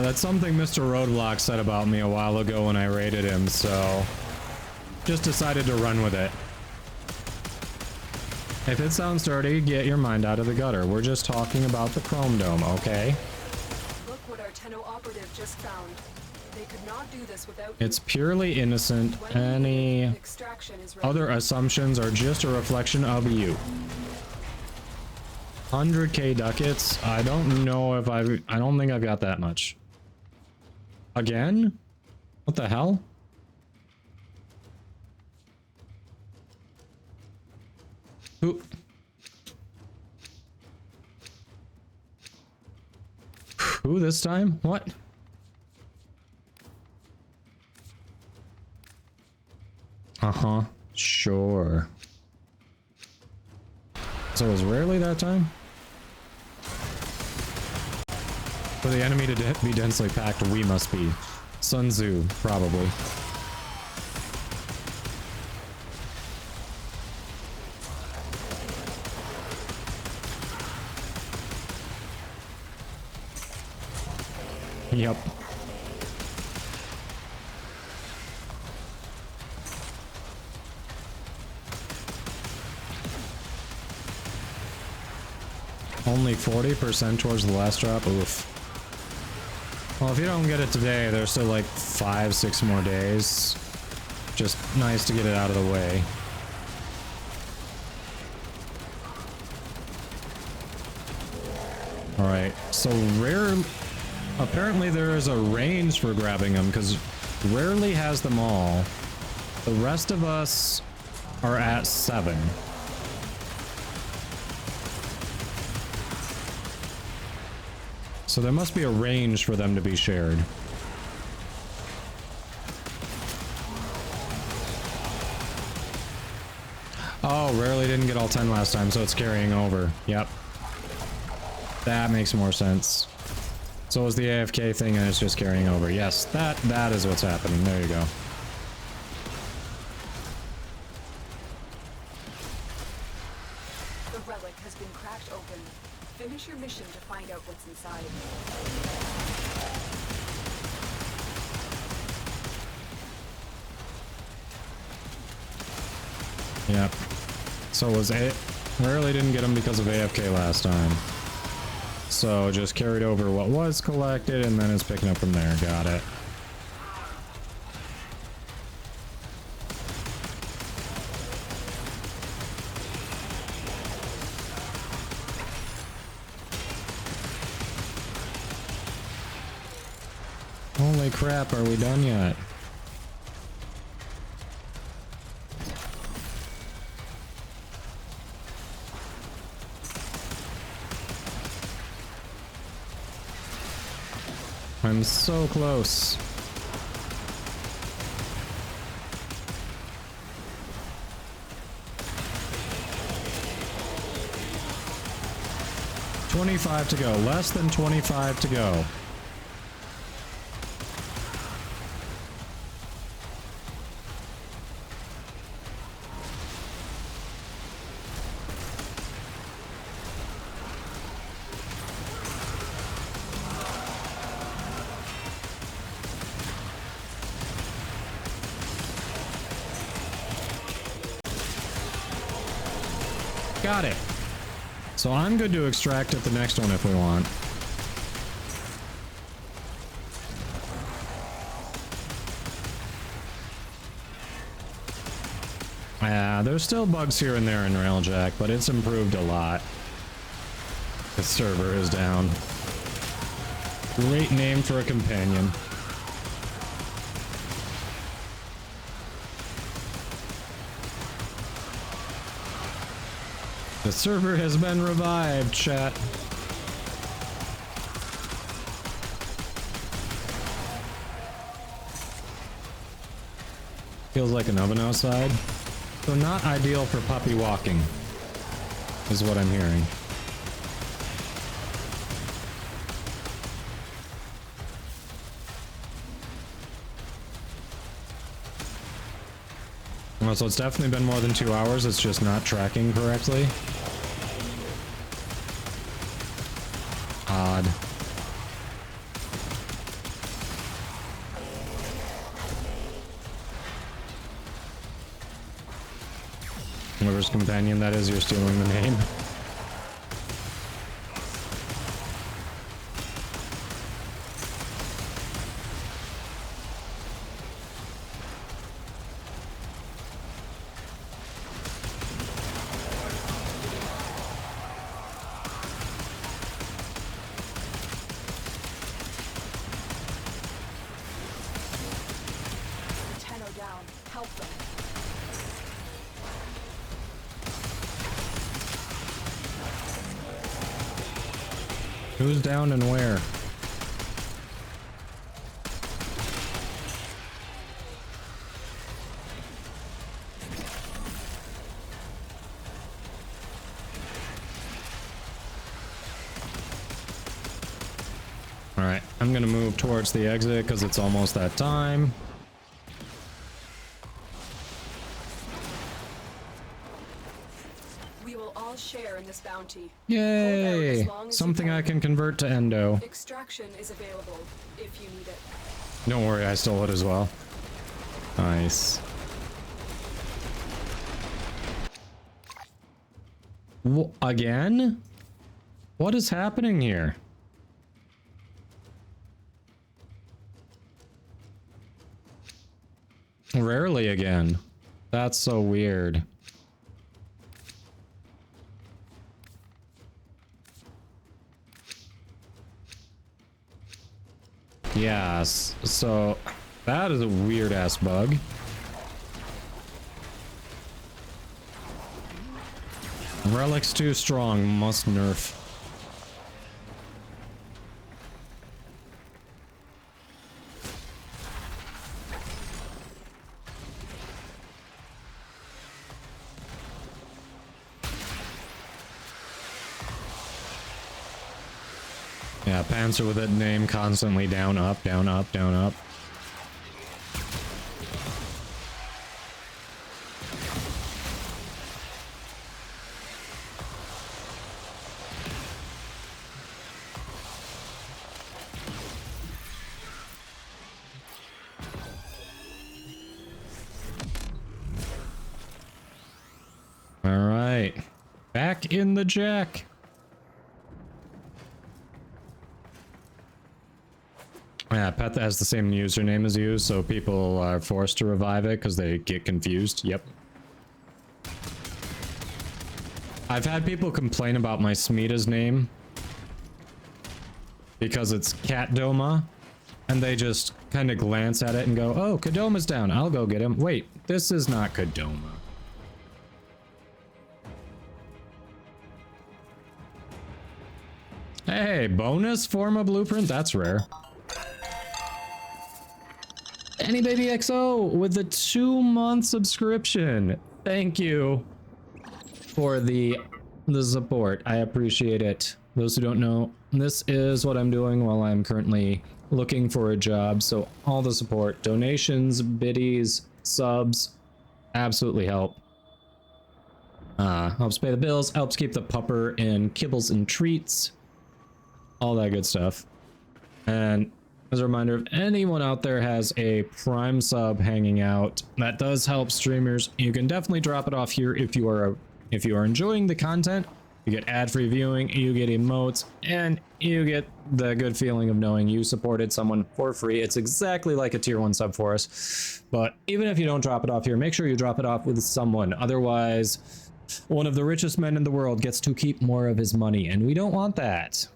That's something Mr. Roadblock said about me a while ago when I raided him, so just decided to run with it. If it sounds dirty, get your mind out of the gutter. We're just talking about the Chrome Dome, okay? Look what our Tenno operative just found. They could not do this without It's purely innocent. Any other assumptions are just a reflection of you. 100k ducats? I don't know if I don't think I've got that much. Again? What the hell? Who this time? What? Uh-huh. Sure. So it was rarely that time? For the enemy to be densely packed, we must be. Sun Tzu, probably. Yep. Only 40% towards the last drop? Oof. Well, if you don't get it today, there's still like 5-6 more days. Just nice to get it out of the way. Alright, so apparently there is a range for grabbing them, because rarely has them all. The rest of us are at 7. So there must be a range for them to be shared. Oh, rarely didn't get all 10 last time, so it's carrying over. Yep. That makes more sense. So is the AFK thing and it's just carrying over. Yes, that is what's happening. There you go. The relic has been cracked open. Finish your mission to find out what's inside. Yep. So was A... Rarely didn't get him because of AFK last time. So just carried over what was collected and then it's picking up from there. Got it. Holy crap, are we done yet? I'm so close. $25 to go. Less than 25 to go. Got it. So I'm good to extract at the next one if we want. Yeah, there's still bugs here and there in Railjack, but it's improved a lot. The server is down. Great name for a companion. The server has been revived, chat. Feels like an oven outside. So not ideal for puppy walking, is what I'm hearing. Well, so it's definitely been more than 2 hours, it's just not tracking correctly. Odd. Whoever's companion that is, you're stealing the name. Who's down and where? Alright, I'm gonna move towards the exit because it's almost that time. We will all share in this bounty. Yay! Something I can convert to endo. Extraction is available if you need it. Don't worry, I stole it as well. Nice. Again? What is happening here? Rarely again. That's so weird. Yes, so that is a weird ass bug. Relic's too strong, must nerf. Yeah, Panzer with that name constantly down, up, down, up, down, up. All right, back in the jack. Yeah, pet that has the same username as you, so people are forced to revive it because they get confused. Yep. I've had people complain about my Smeeta's name because it's Cat Doma, and they just kind of glance at it and go, "Oh, Kadoma's down. I'll go get him." Wait, this is not Kadoma. Hey, bonus form of blueprint? That's rare. Any Baby XO with the 2-month subscription. Thank you for the support. I appreciate it. Those who don't know, this is what I'm doing while I'm currently looking for a job. So all the support, donations, biddies, subs, absolutely help. Helps pay the bills, helps keep the pupper in kibbles and treats, all that good stuff. And as a reminder, if anyone out there has a Prime sub hanging out, that does help streamers. You can definitely drop it off here if you are enjoying the content. You get ad-free viewing, you get emotes, and you get the good feeling of knowing you supported someone for free. It's exactly like a tier 1 sub for us. But even if you don't drop it off here, make sure you drop it off with someone. Otherwise, one of the richest men in the world gets to keep more of his money, and we don't want that.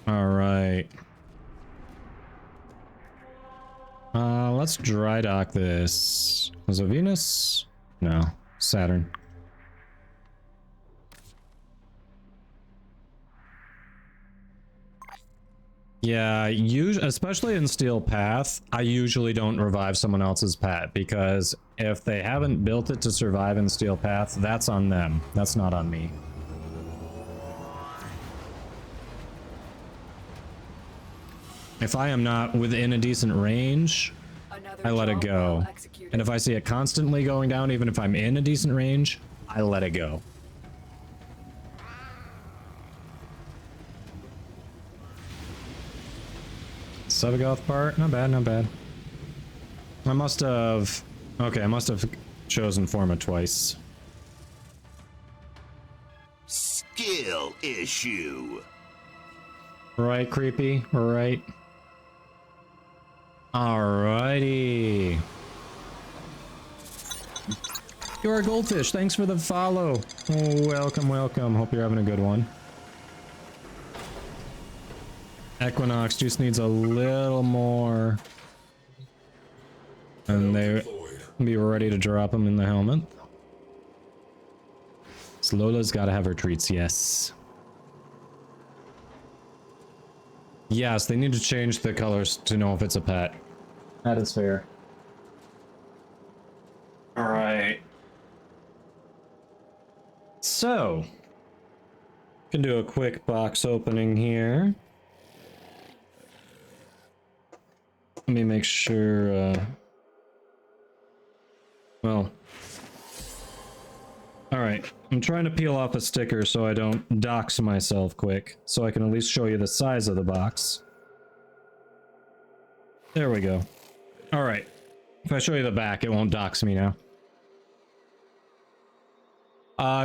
All right. Let's dry dock this. Was it Venus? No, Saturn. Yeah, especially in Steel Path, I usually don't revive someone else's pet because if they haven't built it to survive in Steel Path, that's on them. That's not on me. If I am not within a decent range, I let it go. And if I see it constantly going down, even if I'm in a decent range, I let it go. Sevagoth part, not bad, not bad. I must have... Okay, I must have chosen Forma twice. Skill issue. Right, creepy, right. Alrighty. You're a goldfish, thanks for the follow. Oh, welcome, welcome. Hope you're having a good one. Equinox just needs a little more. And they be ready to drop him in the helmet. So Lola's gotta have her treats, yes. Yes, they need to change the colors to know if it's a pet. That is fair. Alright. So, can do a quick box opening here. Let me make sure, well. Alright, I'm trying to peel off a sticker so I don't dox myself quick, so I can at least show you the size of the box. There we go. Alright, if I show you the back, it won't dox me now.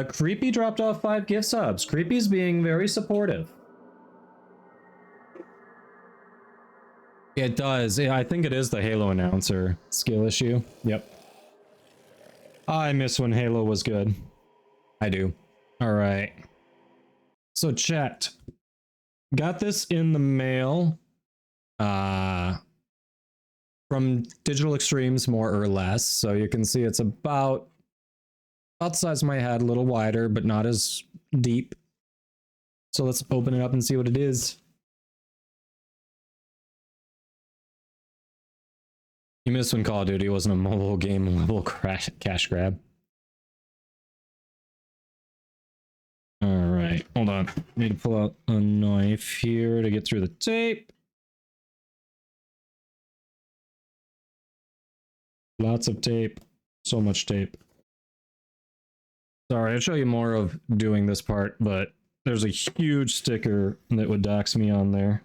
Creepy dropped off 5 gift subs. Creepy's being very supportive. It does. Yeah, I think it is the Halo announcer skill issue. Yep. I miss when Halo was good. I do. Alright. So chat. Got this in the mail. From Digital Extremes, more or less. So you can see it's about the size of my head, a little wider, but not as deep. So let's open it up and see what it is. You missed when Call of Duty wasn't a mobile game level cash grab. Alright, hold on. Need to pull out a knife here to get through the tape. Lots of tape. So much tape. Sorry, I'll show you more of doing this part, but there's a huge sticker that would dox me on there.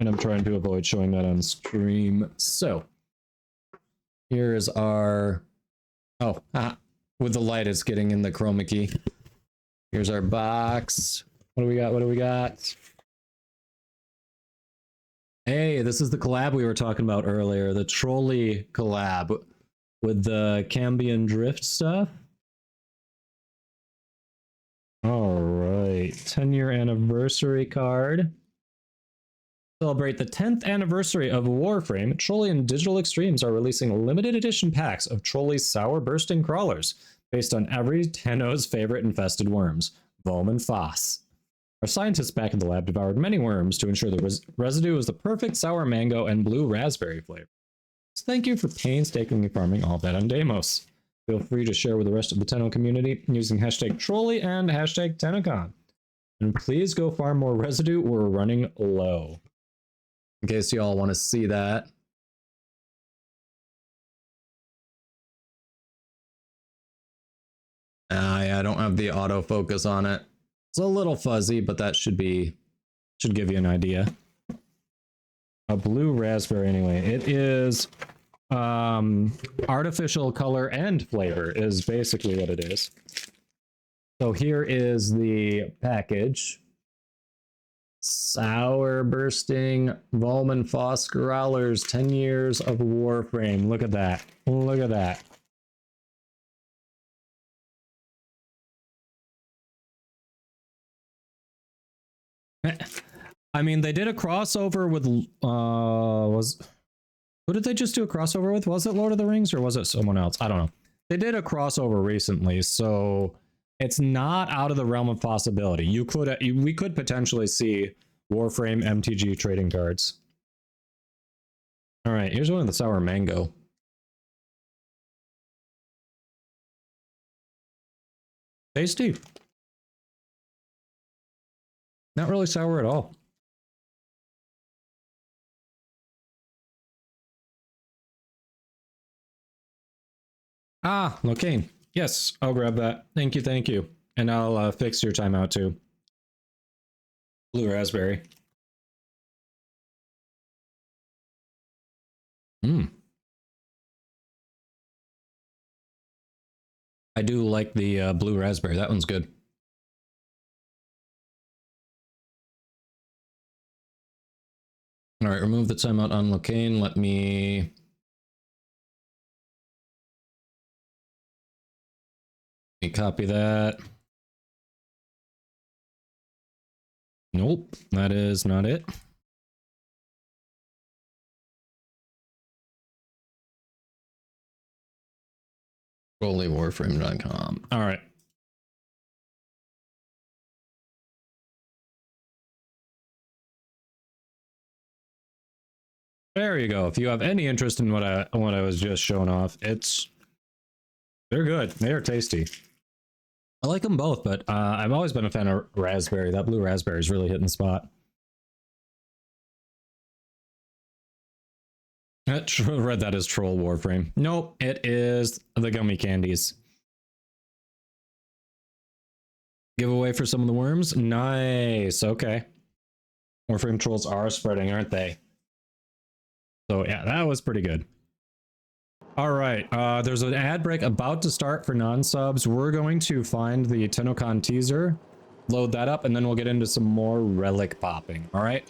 And I'm trying to avoid showing that on stream. So, here is our... Oh, with the light it's getting in the chroma key. Here's our box. What do we got? What do we got? Hey, this is the collab we were talking about earlier. The trolley collab with the Cambion Drift stuff. All right, 10-year anniversary card. Celebrate the 10th anniversary of Warframe. Trolley and Digital Extremes are releasing limited edition packs of Trolley's sour bursting crawlers based on every Tenno's favorite infested worms, Vom and Foss. Our scientists back in the lab devoured many worms to ensure the residue is the perfect sour mango and blue raspberry flavor. So thank you for painstakingly farming all that on Deimos. Feel free to share with the rest of the Tenno community using hashtag Trolley and hashtag TennoCon. And please go farm more residue, we're running low. In case y'all want to see that. Yeah, I don't have the autofocus on it. It's a little fuzzy, but that should give you an idea. A blue raspberry anyway. It is artificial color and flavor is basically what it is. So here is the package. Sour bursting Volman Foss Growlers, 10 years of Warframe. Look at that. Look at that. I mean, they did a crossover with who did they just do a crossover with? Was it Lord of the Rings or was it someone else? I don't know. They did a crossover recently, so it's not out of the realm of possibility. We could potentially see Warframe MTG trading cards. All right, here's one of the sour mango. Tasty. Not really sour at all. Ah, Locaine. Yes, I'll grab that. Thank you, thank you. And I'll fix your timeout too. Blue raspberry. I do like the blue raspberry. That one's good. All right, remove the timeout on Locaine. Let me copy that. Nope, that is not it. Warframe.com. All right. There you go. If you have any interest in what I was just showing off, they're good. They are tasty. I like them both, but I've always been a fan of raspberry. That blue raspberry is really hitting the spot. I read that as Troll Warframe. Nope, it is the gummy candies. Giveaway for some of the worms? Nice, okay. Warframe trolls are spreading, aren't they? So yeah, that was pretty good. All right, there's an ad break about to start for non-subs. We're going to find the TennoCon teaser, load that up, and then we'll get into some more relic popping, all right?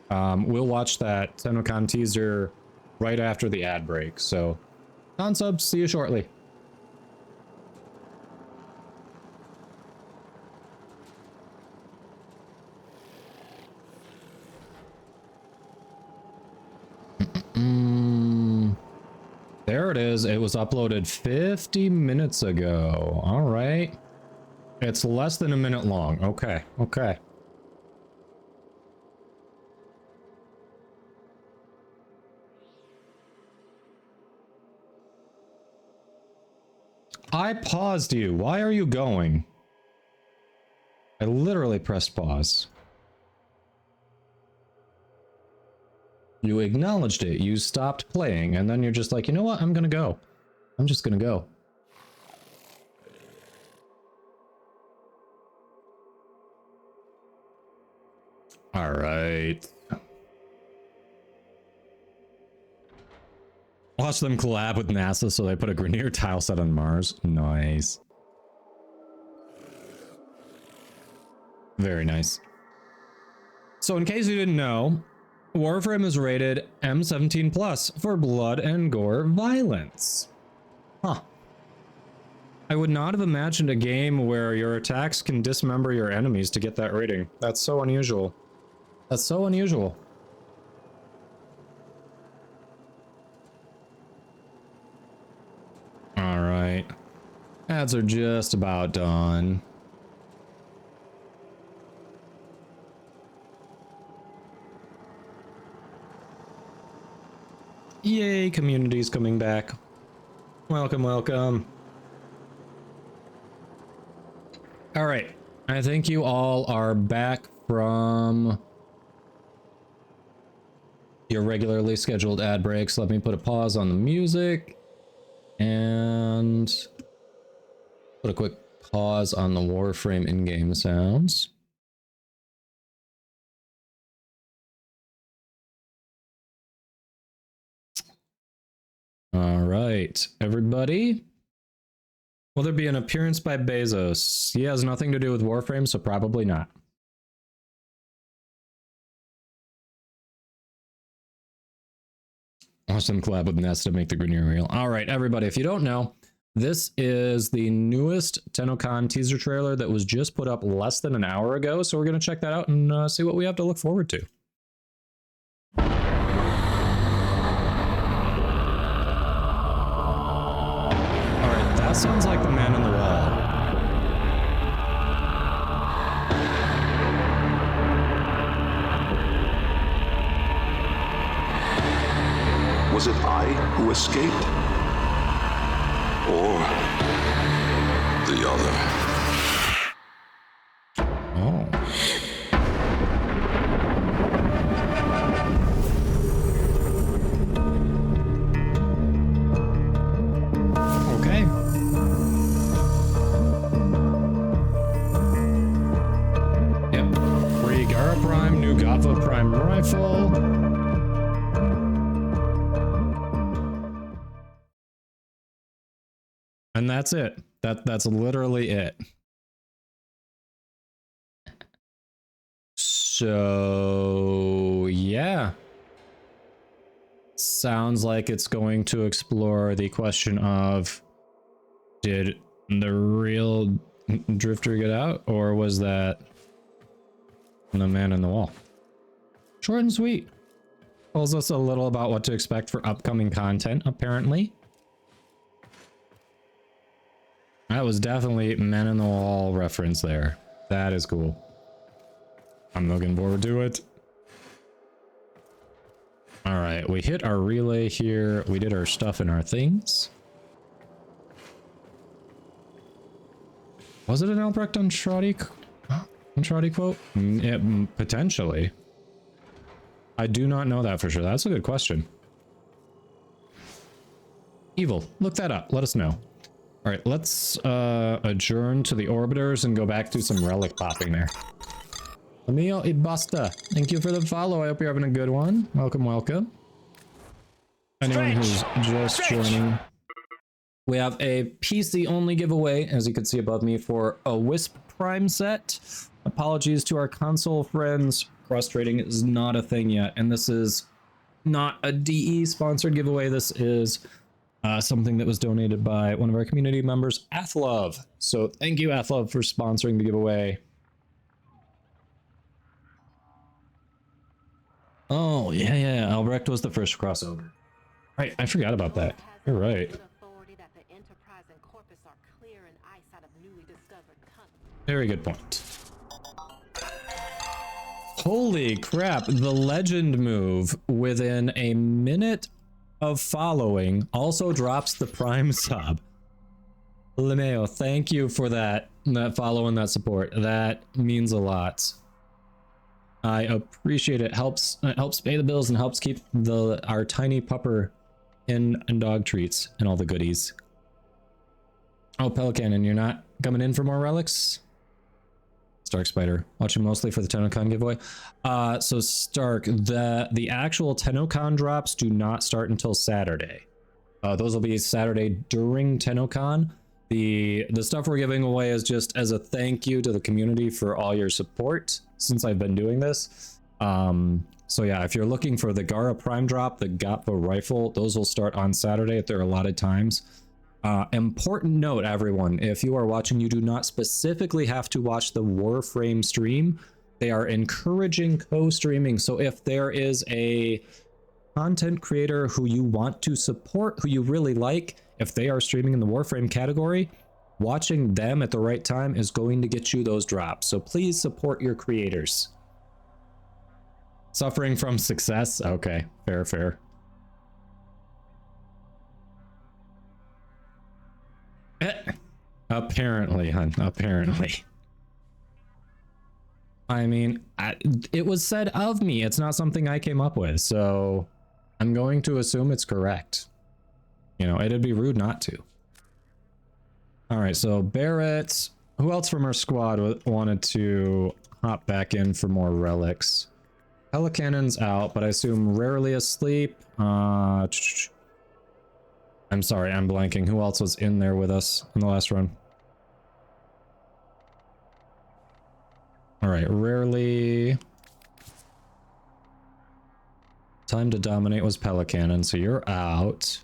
We'll watch that TennoCon teaser right after the ad break. So, non-subs, see you shortly. There it is. It was uploaded 50 minutes ago. All right. It's less than a minute long. Okay. Okay. I paused you. Why are you going? I literally pressed pause. You acknowledged it. You stopped playing, and then you're just like, you know what? I'm gonna go. I'm just gonna go. All right. Watch them collab with NASA so they put a Grenier tile set on Mars. Nice. Very nice. So in case you didn't know, Warframe is rated M17 plus for blood and gore violence. Huh. I would not have imagined a game where your attacks can dismember your enemies to get that rating. That's so unusual. That's so unusual. All right. Ads are just about done. Yay, community's coming back. Welcome, welcome. All right. I think you all are back from your regularly scheduled ad breaks. Let me put a pause on the music and put a quick pause on the Warframe in-game sounds. All right, everybody. Will there be an appearance by Bezos? He has nothing to do with Warframe, so probably not. Watch them collab with Nest to make the Grenier real. All right, everybody, if you don't know, this is the newest TennoCon teaser trailer that was just put up less than an hour ago, so we're going to check that out and see what we have to look forward to. That sounds like the man on the wall. Was it I who escaped? Or the other? Oh. Okay. Yep. Free Gara Prime, new Gatva Prime rifle. And that's it. That's literally it. So, yeah. Sounds like it's going to explore the question of, did the real Drifter get out, or was that the man in the wall? Short and sweet. Tells us a little about what to expect for upcoming content, apparently. That was definitely Man in the Wall reference there. That is cool. I'm looking forward to it. All right, we hit our relay here. We did our stuff and our things. Was it an Albrecht Andrade quote? Potentially. I do not know that for sure. That's a good question. Evil, look that up. Let us know. All right, let's adjourn to the orbiters and go back to some relic popping there. Emil Ibasta, thank you for the follow. I hope you're having a good one. Welcome, welcome. Anyone who's just joining. We have a PC only giveaway, as you can see above me, for a Wisp Prime set. Apologies to our console friends. Cross trading is not a thing yet, and this is not a DE sponsored giveaway. This is something that was donated by one of our community members, Athlove. So thank you, Athlove, for sponsoring the giveaway. Oh, yeah. Albrecht was the first crossover. Right, I forgot about that. You're right. Very good point. Holy crap, the legend move within a minute of following also drops the Prime sub. Lemeo, thank you for that follow and that support. That means a lot. I appreciate it. Helps pay the bills and helps keep our tiny pupper in dog treats and all the goodies. Oh, Pelican, and you're not coming in for more relics? Stark Spider, watching mostly for the TennoCon giveaway. So Stark, the actual TennoCon drops do not start until Saturday. Those will be Saturday during TennoCon. The stuff we're giving away is just as a thank you to the community for all your support since I've been doing this. So yeah, if you're looking for the Gara Prime drop, the Gatva rifle, those will start on Saturday at their allotted times. Important note, everyone, if you are watching, you do not specifically have to watch the Warframe stream. They are encouraging co-streaming. So if there is a content creator who you want to support, who you really like, if they are streaming in the Warframe category, watching them at the right time is going to get you those drops. So please support your creators. Suffering from success? Okay, fair. Apparently, hun. Apparently. I mean, it was said of me. It's not something I came up with, so I'm going to assume it's correct. You know, it'd be rude not to. All right, so Barrett. Who else from our squad wanted to hop back in for more relics? Pelicannon's out, but I assume rarely asleep. I'm sorry, I'm blanking. Who else was in there with us in the last run? All right, rarely. Time to dominate was Pelicannon, so you're out.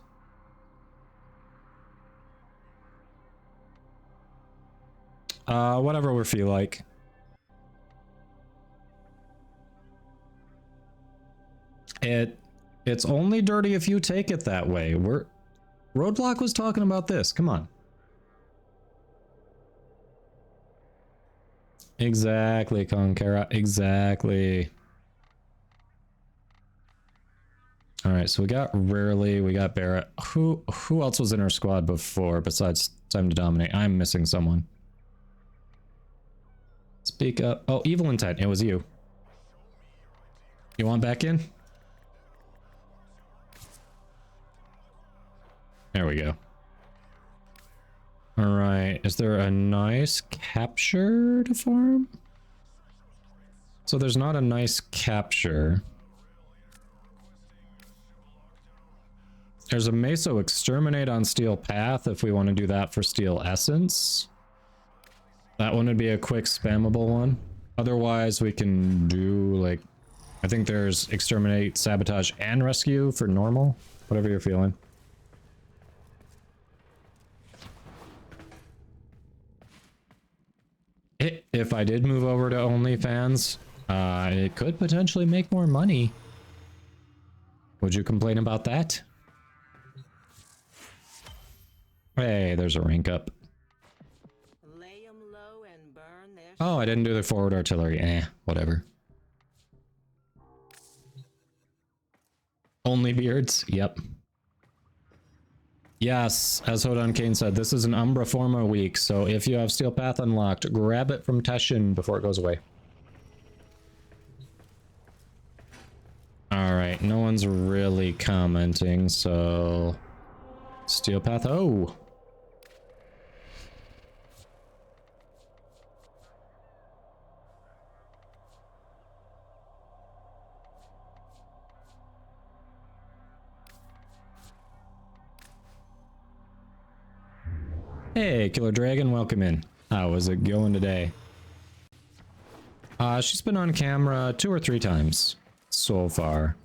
Whatever we feel like. It's only dirty if you take it that way. Roadblock was talking about this. Come on. Exactly, Konkara. Exactly. All right, so we got Rarely, we got Barrett. Who else was in our squad before besides Time to Dominate? I'm missing someone. Speak up. Oh, Evil Intent. It was you. You want back in? There we go. All right. Is there a nice capture to farm? So there's not a nice capture. There's a Meso Exterminate on Steel Path if we want to do that for Steel Essence. That one would be a quick spammable one. Otherwise, we can do like, I think there's Exterminate, Sabotage, and Rescue for normal. Whatever you're feeling. If I did move over to OnlyFans, it could potentially make more money. Would you complain about that? Hey, there's a rank up. Oh, I didn't do the forward artillery. Whatever. Only beards? Yep. Yes, as Hodon Kane said, this is an Umbra Forma week, so if you have Steel Path unlocked, grab it from Teshin before it goes away. Alright, no one's really commenting, so... Steel Path, oh! Hey, Killer Dragon, welcome in. How is it going today? She's been on camera 2 or 3 times so far.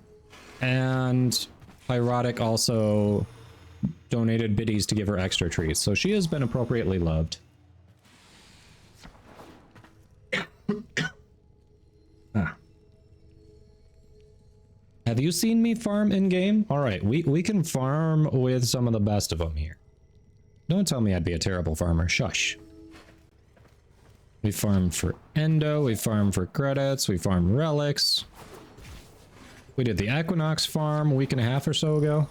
And Pyrotic also donated biddies to give her extra treats, so she has been appropriately loved. Have you seen me farm in-game? Alright, we can farm with some of the best of them here. Don't tell me I'd be a terrible farmer. Shush. We farm for Endo, we farm for credits, we farm relics. We did the Equinox farm a week and a half or so ago.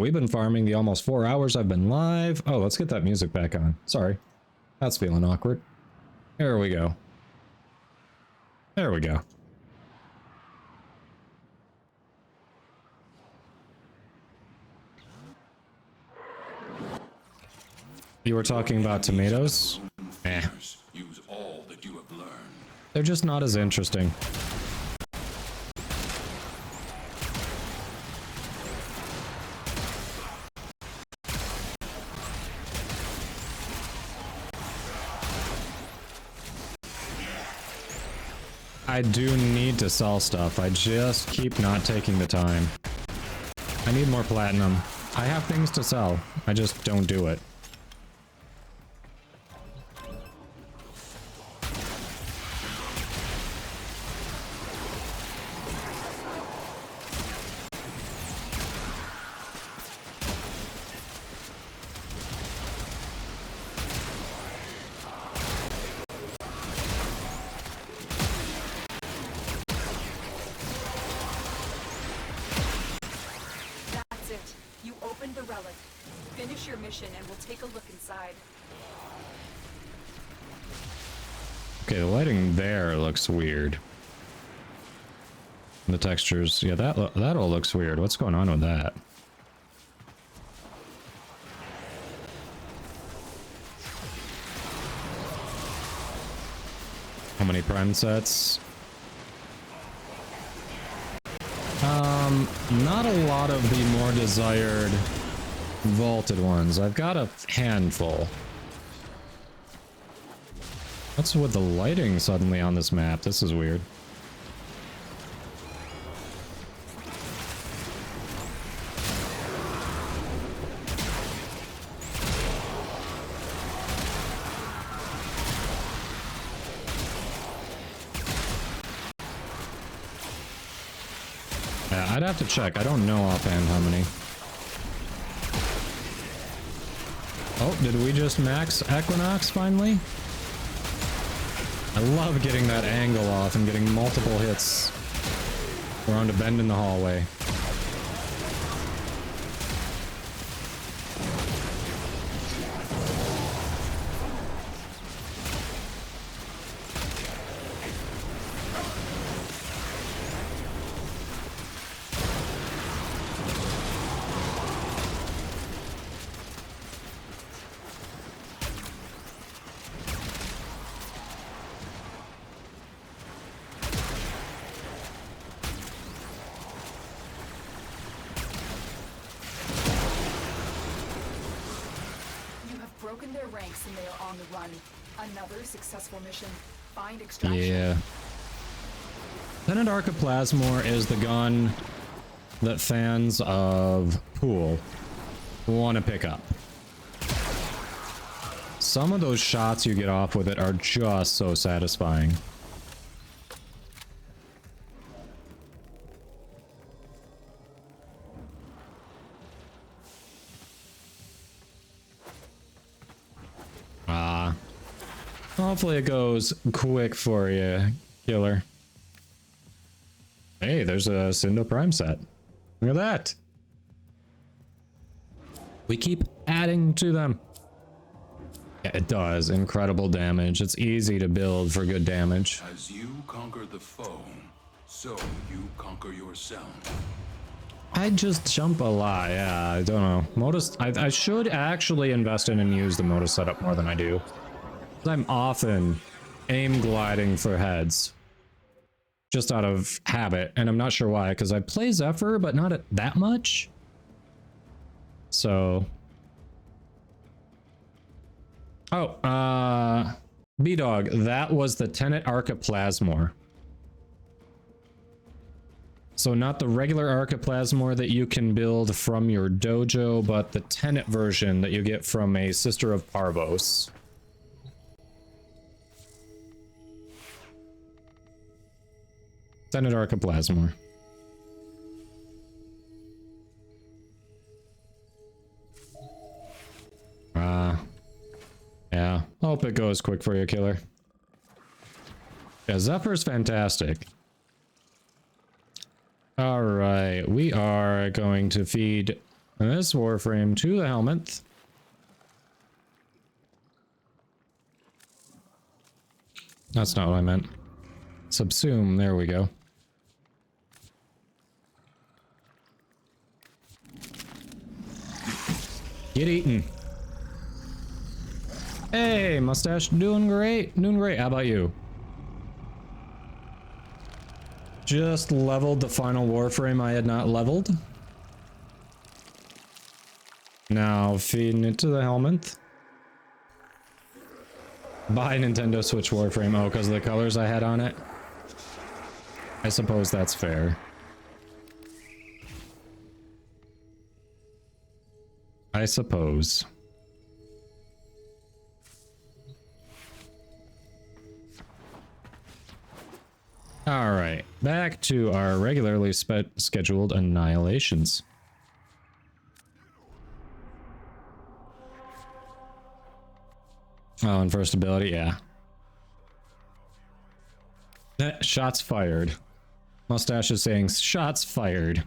we've been farming the almost 4 hours I've been live. Oh, let's get that music back on. Sorry. That's feeling awkward. There we go. There we go. You were talking about tomatoes? Eh. Use all that you have learned. They're just not as interesting. I do need to sell stuff. I just keep not taking the time. I need more platinum. I have things to sell. I just don't do it. Okay, the lighting there looks weird. The textures, yeah, that all looks weird. What's going on with that? How many prime sets? Not a lot of the more desired vaulted ones. I've got a handful. What's with the lighting suddenly on this map? This is weird. Yeah, I'd have to check. I don't know offhand how many. Oh, did we just max Equinox finally? I love getting that angle off and getting multiple hits around a bend in the hallway. Yeah. Tenet Archiplasmor is the gun that fans of Pool want to pick up. Some of those shots you get off with it are just so satisfying. Hopefully it goes quick for you, killer. Hey, there's a Cindo Prime set. Look at that. We keep adding to them. Yeah, it does. Incredible damage. It's easy to build for good damage. As you conquer the foe, so you conquer yourself. I just jump a lot. Yeah, I don't know. Modus. I should actually invest in and use the Modus setup more than I do. I'm often aim gliding for heads. Just out of habit, and I'm not sure why, because I play Zephyr, but not that much. So... Oh, B-Dog, that was the Tenet Archiplasmor. So not the regular Archiplasmor that you can build from your dojo, but the Tenet version that you get from a Sister of Parvos. Tenet Archiplasmor. Yeah. Hope it goes quick for you, killer. Yeah, Zephyr's fantastic. Alright, we are going to feed And this warframe to the helmet. That's not what I meant. Subsume, there we go. Get eaten. Hey, mustache, doing great. Doing great. How about you? Just leveled the final warframe I had not leveled. Now feeding it to the helmet. Buy Nintendo Switch warframe. Oh, because of the colors I had on it? I suppose that's fair. I suppose. Alright, back to our regularly scheduled annihilations. Oh, and first ability, yeah. Shots fired. Mustache is saying, shots fired.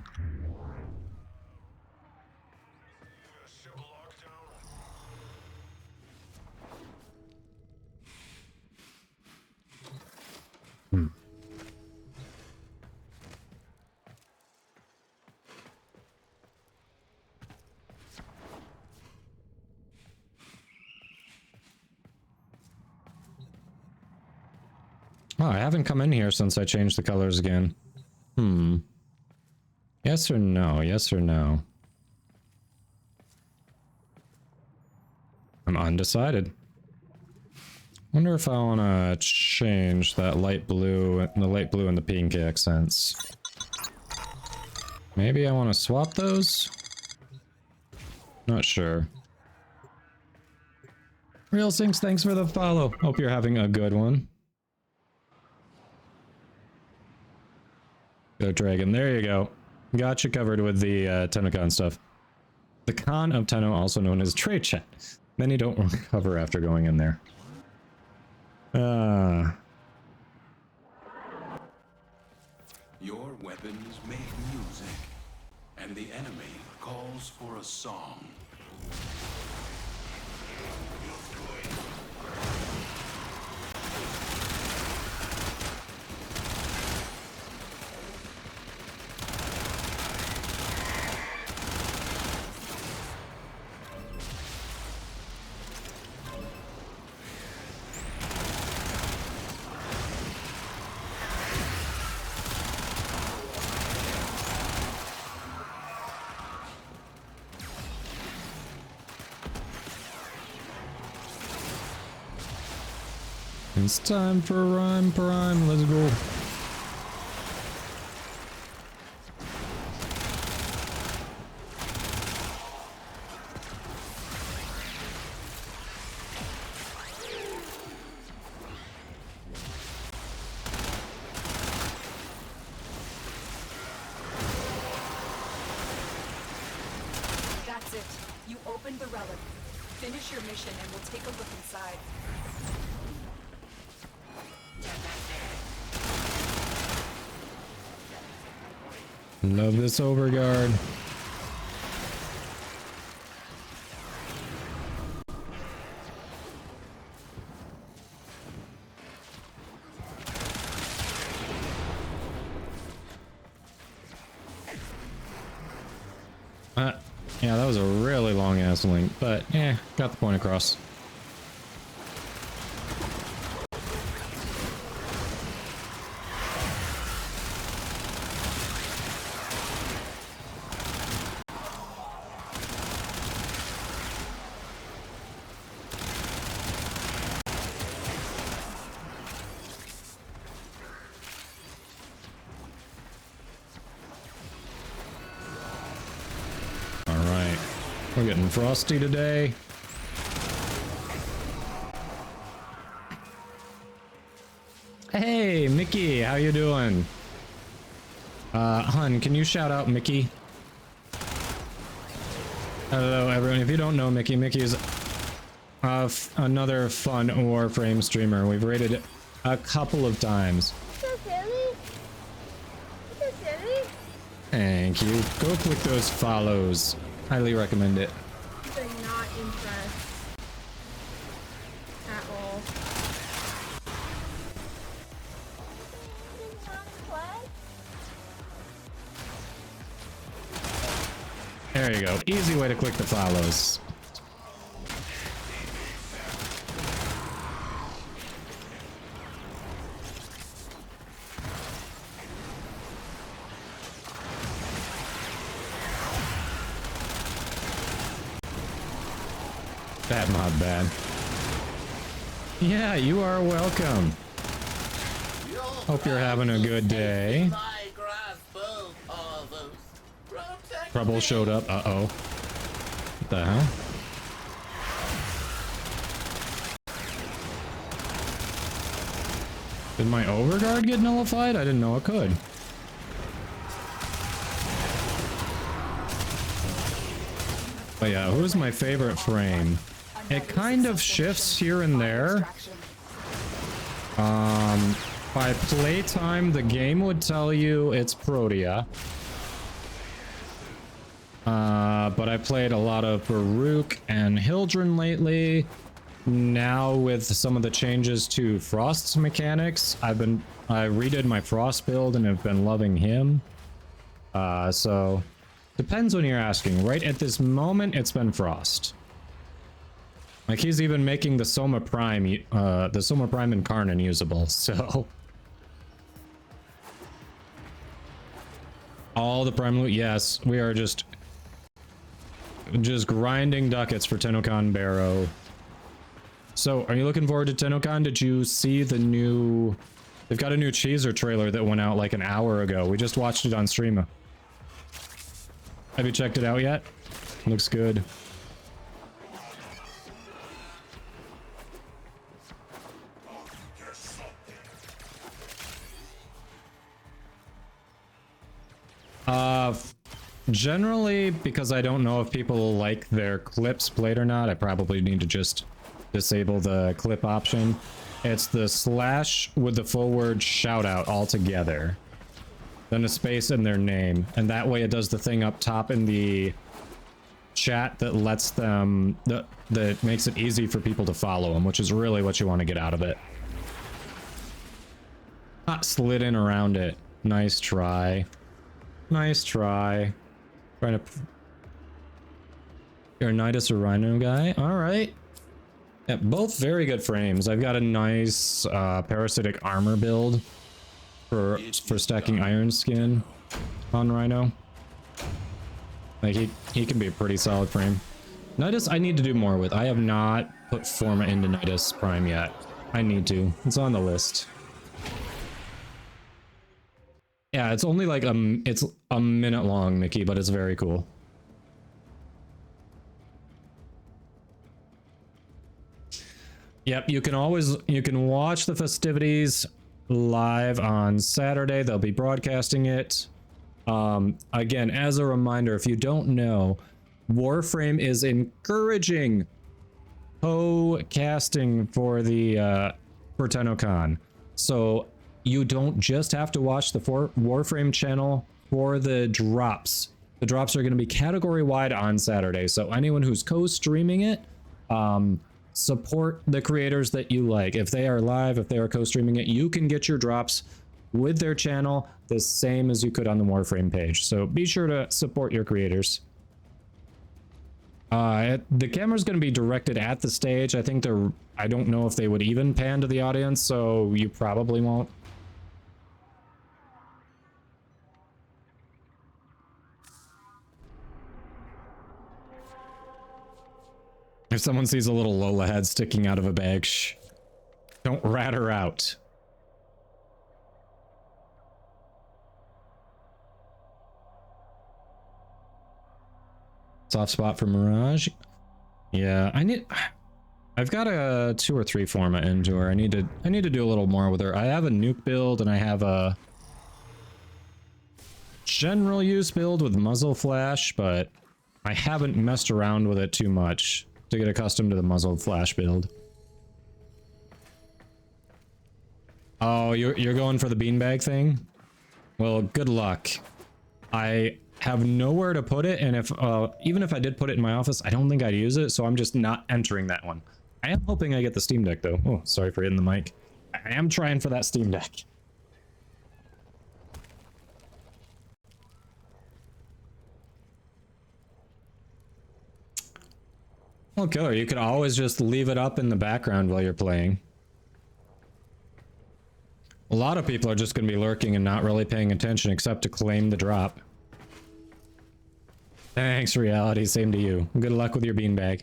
Oh, I haven't come in here since I changed the colors again. Yes or no? Yes or no? I'm undecided. Wonder if I want to change that light blue, the light blue and the pink accents. Maybe I want to swap those? Not sure. Real Sinks, thanks for the follow. Hope you're having a good one. Go Dragon, there you go. Got you covered with the TennoCon stuff. The con of Tenno, also known as trade chat. Many don't recover after going in there. Your weapons make music, and the enemy calls for a song. It's time for Rhyme Prime, let's go. That's it. You opened the relic. Finish your mission and we'll take a look inside. Love this overguard. Yeah, that was a really long ass link, but yeah, got the point across. We're getting frosty today. Hey, Mickey, how you doing? Hun, can you shout out Mickey? Hello, everyone. If you don't know Mickey, Mickey is another fun Warframe streamer. We've rated it a couple of times. So silly. So silly. Thank you. Go click those follows. Highly recommend it. They're not impressed at all. There you go. Easy way to click the follows. Bad mod bad. Yeah, you are welcome. Hope you're having a good day. Trouble showed up. Uh-oh. What the hell? Did my overguard get nullified? I didn't know it could. But yeah, who's my favorite frame? It kind of shifts here and there. By playtime, the game would tell you it's Protea. But I played a lot of Baruch and Hildren lately. Now with some of the changes to Frost's mechanics, I redid my Frost build and have been loving him. So depends when you're asking. Right at this moment, it's been Frost. Like he's even making the Soma Prime Incarnate usable, so. All the Prime loot, yes, we are just grinding ducats for Tennokan Barrow. So, are you looking forward to Tennokan? Did you see the new... They've got a new Cheezer trailer that went out like an hour ago. We just watched it on stream. Have you checked it out yet? Looks good. Generally, because I don't know if people like their clips played or not, I probably need to just disable the clip option. It's the slash with the full word shout out all together. Then a space in their name. And that way it does the thing up top in the chat that lets them, that makes it easy for people to follow them, which is really what you want to get out of it. Not slid in around it. Nice try. Nice try. Trying to... You're a Nidus or Rhino guy? Alright. Yeah, both very good frames. I've got a nice parasitic armor build for stacking iron skin on Rhino. Like he can be a pretty solid frame. Nidus I need to do more with. I have not put Forma into Nidus Prime yet. I need to. It's on the list. Yeah, it's only like it's a minute long, Mickey, but it's very cool. Yep, you can watch the festivities live on Saturday. They'll be broadcasting it. Again, as a reminder, if you don't know, Warframe is encouraging co-casting for the for Tennokan. So you don't just have to watch the Warframe channel for the drops. The drops are going to be category-wide on Saturday. So anyone who's co-streaming it, support the creators that you like. If they are live, if they are co-streaming it, you can get your drops with their channel the same as you could on the Warframe page. So be sure to support your creators. The camera's going to be directed at the stage. I think I don't know if they would even pan to the audience, so you probably won't. If someone sees a little Lola head sticking out of a bag, shh. Don't rat her out. Soft spot for Mirage. Yeah, I've got a 2 or 3 Forma into her. I need to do a little more with her. I have a nuke build and I have a general use build with muzzle flash, but I haven't messed around with it too much to get accustomed to the muzzle flash build. Oh, you're going for the beanbag thing? Well, good luck. I have nowhere to put it, and if even if I did put it in my office, I don't think I'd use it, so I'm just not entering that one. I am hoping I get the Steam Deck though. Oh, sorry for hitting the mic. I am trying for that Steam Deck. Well, killer, you could always just leave it up in the background while you're playing. A lot of people are just going to be lurking and not really paying attention except to claim the drop. Thanks, reality. Same to you. Good luck with your beanbag.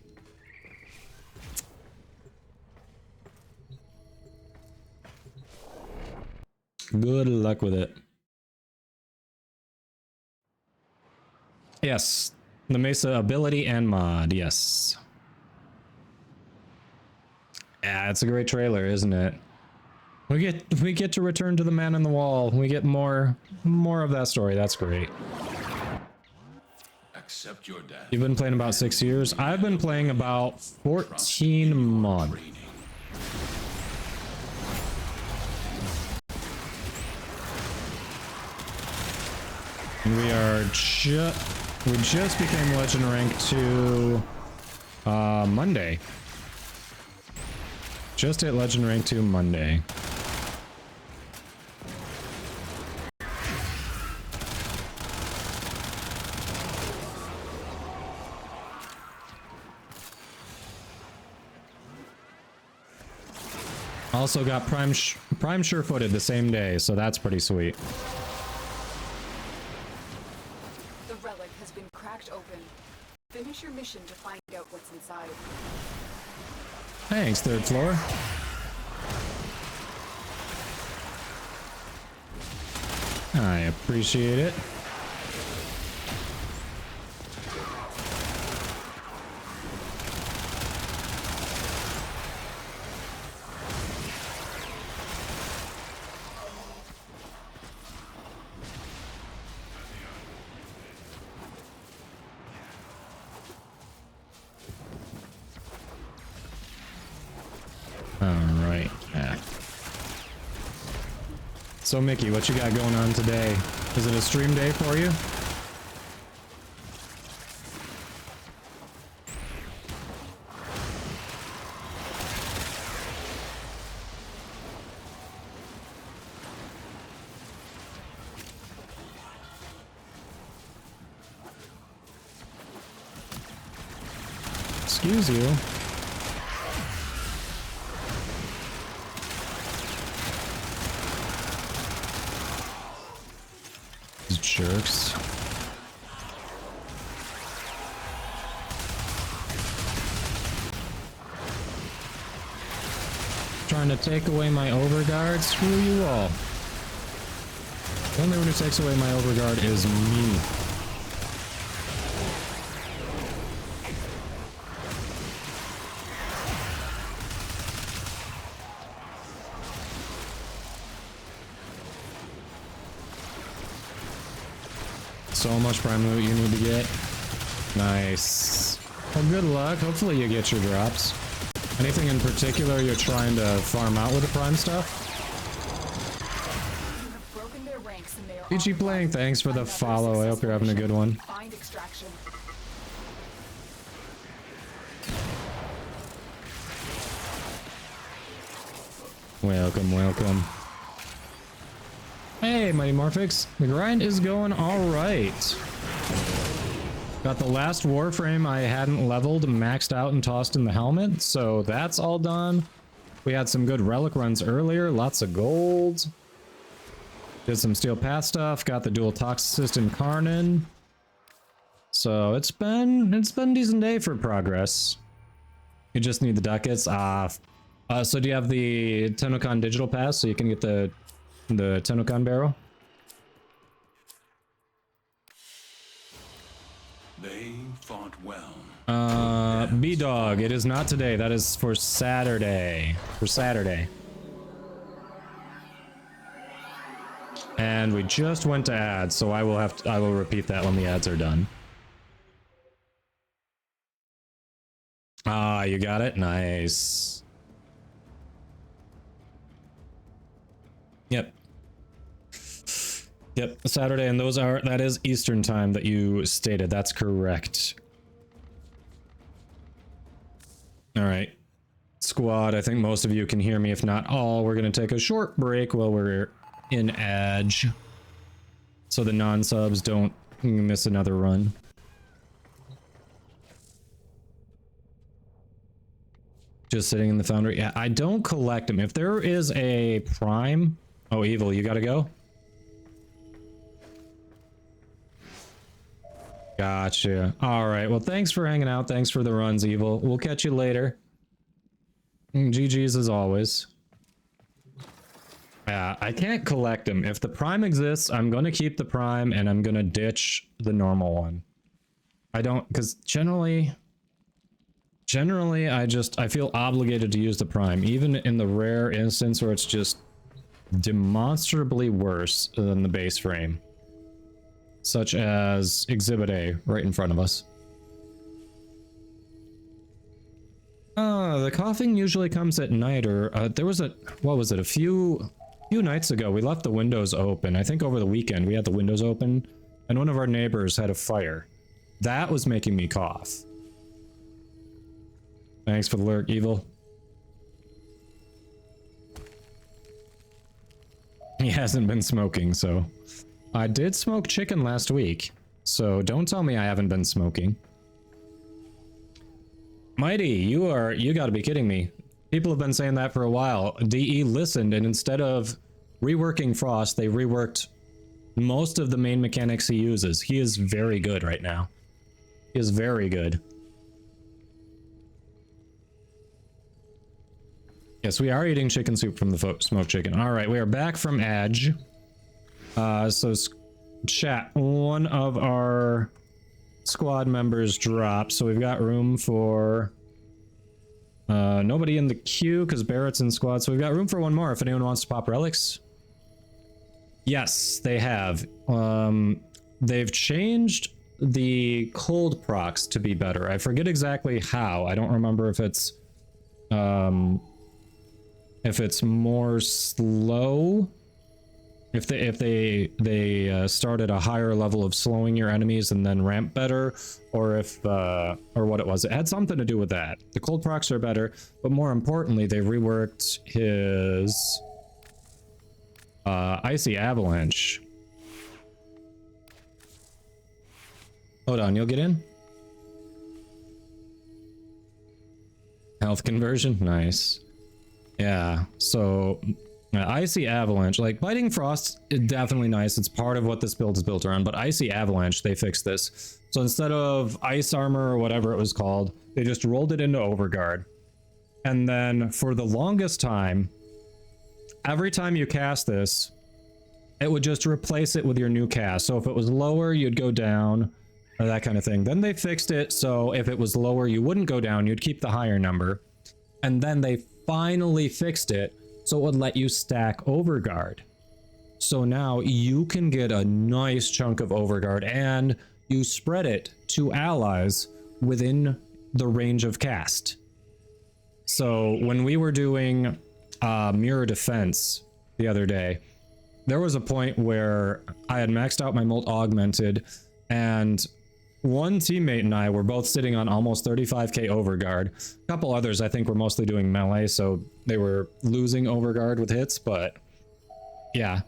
Good luck with it. Yes. The Mesa ability and mod. Yes. Yeah, it's a great trailer, isn't it? We get to return to the man on the wall. We get more of that story. That's great. Accept your death. You've been playing about 6 years. I've been playing about 14 months. And we just became Legend Rank 2 Monday. Just hit Legend Rank 2 Monday. Also got Prime sure-footed the same day, so that's pretty sweet. The relic has been cracked open. Finish your mission to find out what's inside. Thanks, third floor. I appreciate it. Alright. Yeah. So Mickey, what you got going on today? Is it a stream day for you? Excuse you. These jerks. Trying to take away my overguard? Screw you all. The only one who takes away my overguard is me. So much prime loot you need to get. Nice. Well, good luck. Hopefully you get your drops. Anything in particular you're trying to farm out with the prime stuff? PG playing, thanks for the follow. I hope you're having a good one. Find extraction. Welcome, welcome. Hey, Mighty Morphix. The grind is going alright. Got the last Warframe I hadn't leveled, maxed out, and tossed in the helmet, so that's all done. We had some good relic runs earlier, lots of gold. Did some Steel Path stuff, got the dual Toxicist in Karnan. So it's been a decent day for progress. You just need the ducats. So do you have the Tennokan digital pass so you can get the Tennokan barrel? They fought well. B-Dog, it is not today. That is for Saturday. For Saturday. And we just went to ads, so I will repeat that when the ads are done. Ah, you got it? Nice. Yep. Yep, Saturday, and that is Eastern time that you stated. That's correct. All right. Squad, I think most of you can hear me, if not all. We're going to take a short break while we're in Edge, so the non-subs don't miss another run. Just sitting in the foundry. Yeah, I don't collect them. If there is a prime... Oh, Evil, you gotta go? Gotcha. Alright, well, thanks for hanging out. Thanks for the runs, Evil. We'll catch you later. GG's as always. Yeah, I can't collect them. If the prime exists, I'm gonna keep the prime, and I'm gonna ditch the normal one. I don't... Because generally, I feel obligated to use the prime, even in the rare instance where it's just demonstrably worse than the base frame. Such as Exhibit A, right in front of us. The coughing usually comes at night, or there was a, what was it, a few nights ago, we left the windows open. I think over the weekend we had the windows open, and one of our neighbors had a fire. That was making me cough. Thanks for the lurk, Evil. He hasn't been smoking, so... I did smoke chicken last week, so don't tell me I haven't been smoking. Mighty, you gotta be kidding me. People have been saying that for a while. DE listened, and instead of reworking Frost, they reworked most of the main mechanics he uses. He is very good right now. He is very good. Yes, we are eating chicken soup from the smoked chicken. All right, we are back from Edge. So chat, one of our squad members dropped, so we've got room for nobody in the queue because Barrett's in squad, so we've got room for one more if anyone wants to pop relics. Yes, they have. They've changed the cold procs to be better. I forget exactly how. I don't remember if it's more slow, if they start at a higher level of slowing your enemies and then ramp better, or if or what it was. It had something to do with that. The cold procs are better, but more importantly, they reworked his Icy Avalanche. Hold on, you'll get in? Health conversion? Nice. Yeah, so Icy Avalanche, like Biting Frost is definitely nice. It's part of what this build is built around, but Icy Avalanche, they fixed this. So instead of Ice Armor or whatever it was called, they just rolled it into Overguard. And then for the longest time, every time you cast this, it would just replace it with your new cast. So if it was lower, you'd go down, or that kind of thing. Then they fixed it so if it was lower, you wouldn't go down, you'd keep the higher number. And then they finally fixed it so it would let you stack Overguard. So now you can get a nice chunk of Overguard and you spread it to allies within the range of cast. So when we were doing Mirror Defense the other day, there was a point where I had maxed out my Molt Augmented, and one teammate and I were both sitting on almost 35k Overguard. A couple others I think were mostly doing melee, so they were losing Overguard with hits, but yeah,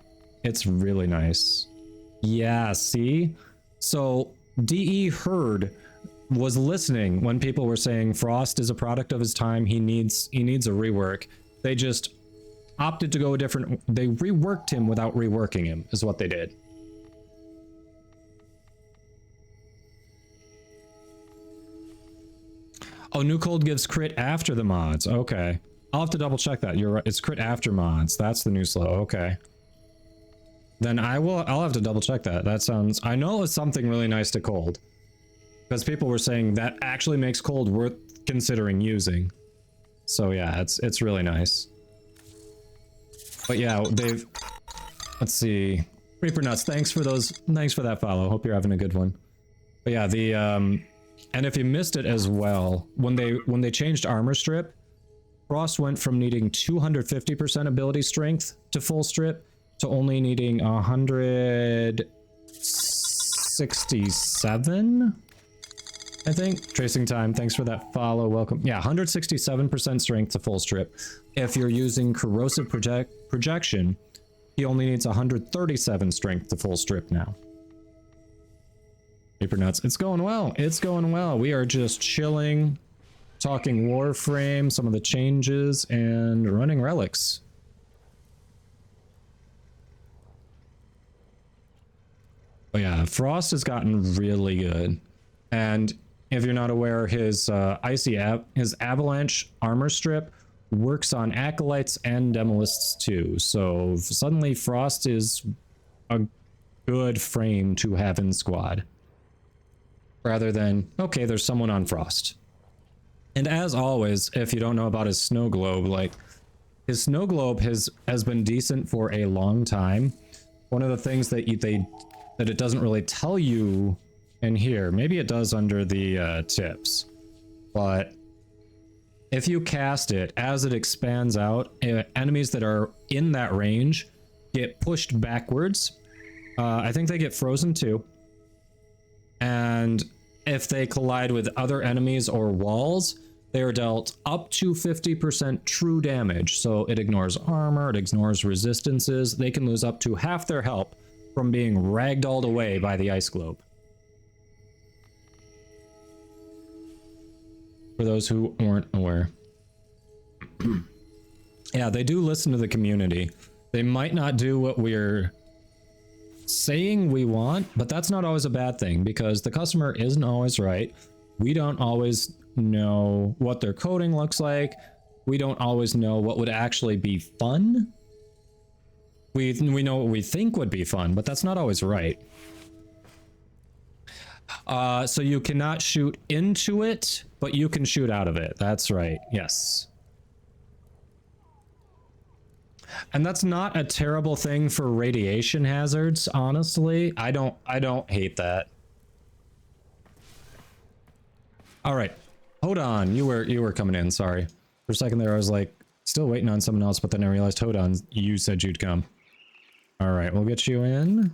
it's really nice. Yeah, see? So DE was listening when people were saying Frost is a product of his time, he needs a rework. They just opted to go a different... They reworked him without reworking him, is what they did. Oh, New Cold gives crit after the mods. Okay. I'll have to double check that. You're right. It's crit after mods. That's the new slow. Okay. Then I'll have to double check that. That sounds... I know it's something really nice to Cold. Because people were saying that actually makes Cold worth considering using. So yeah, it's really nice. But yeah, they've... Let's see. Reaper Nuts, thanks for that follow. Hope you're having a good one. But yeah, the... And if you missed it as well, when they changed Armor Strip, Frost went from needing 250% ability strength to full strip to only needing 167, I think. Tracing time, thanks for that follow, welcome. Yeah, 167% strength to full strip. If you're using corrosive projection, he only needs 137 strength to full strip now. Paper nuts. It's going well. It's going well. We are just chilling, talking Warframe, some of the changes, and running relics. But yeah, Frost has gotten really good. And if you're not aware, his his Avalanche armor strip works on Acolytes and Demolists too. So suddenly Frost is a good frame to have in squad. Rather than, okay, there's someone on Frost. And as always, if you don't know about his snow globe, like, his snow globe has been decent for a long time. One of the things that that it doesn't really tell you in here, maybe it does under the tips, but if you cast it, as it expands out, enemies that are in that range get pushed backwards. I think they get frozen too. And if they collide with other enemies or walls, they are dealt up to 50% true damage. So it ignores armor, it ignores resistances. They can lose up to half their health from being ragdolled away by the ice globe. For those who weren't aware. Yeah, they do listen to the community. They might not do what we're saying we want, but that's not always a bad thing because the customer isn't always right. We don't always know what their coding looks like. We don't always know what would actually be fun. We know what we think would be fun, but that's not always right. So you cannot shoot into it, but you can shoot out of it. That's right. Yes. And that's not a terrible thing for radiation hazards, honestly. I don't hate that. All right. Hold on. You were coming in, sorry. For a second there I was like still waiting on someone else, but then I realized, hold on, you said you'd come. All right, we'll get you in.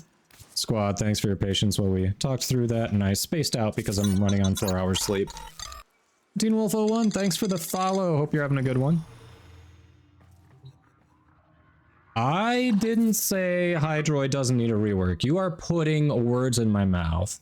Squad, thanks for your patience while we talked through that, and I spaced out because I'm running on 4 hours sleep. Teen Wolf 01, thanks for the follow. Hope you're having a good one. I didn't say Hydroid doesn't need a rework. You are putting words in my mouth.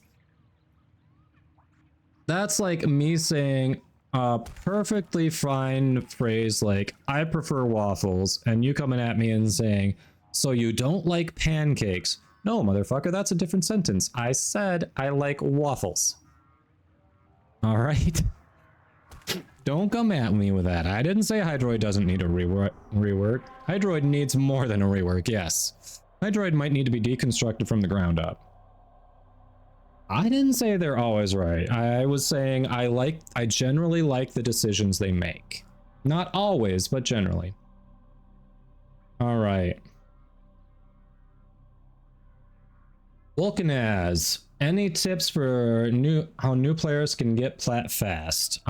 That's like me saying a perfectly fine phrase like, I prefer waffles, and you coming at me and saying, so you don't like pancakes. No, motherfucker, that's a different sentence. I said I like waffles. All right? Don't come at me with that. I didn't say Hydroid doesn't need a rework. Hydroid needs more than a rework, yes. Hydroid might need to be deconstructed from the ground up. I didn't say they're always right. I was saying I generally like the decisions they make. Not always, but generally. All right. Vulcanaz, any tips for how new players can get plat fast?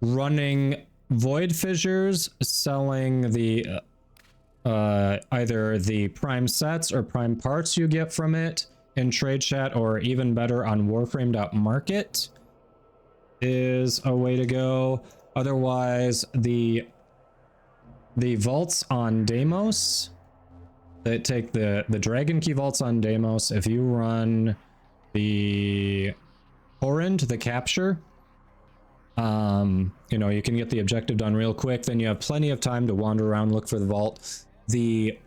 Running void fissures, selling the either the prime sets or prime parts you get from it in trade chat, or even better on warframe.market is a way to go. Otherwise, the vaults on Deimos, that take the dragon key vaults on Deimos. If you run the Horrend, the capture, you know, you can get the objective done real quick. Then you have plenty of time to wander around, look for the vault. The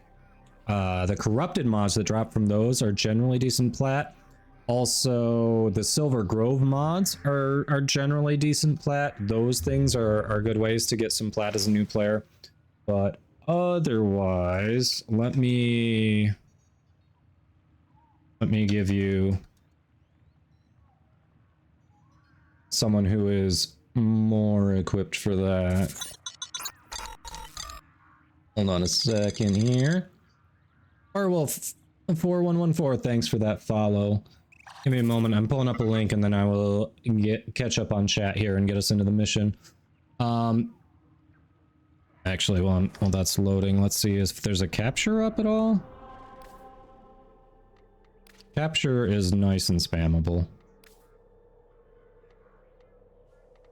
corrupted mods that drop from those are generally decent plat. Also, the Silver Grove mods are generally decent plat. Those things are good ways to get some plat as a new player. But otherwise, let me give you someone who is more equipped for that. Hold on a second here. Firewolf 4114, thanks for that follow. Give me a moment. I'm pulling up a link and then I will catch up on chat here and get us into the mission. Actually, while that's loading, let's see if there's a capture up at all. Capture is nice and spammable.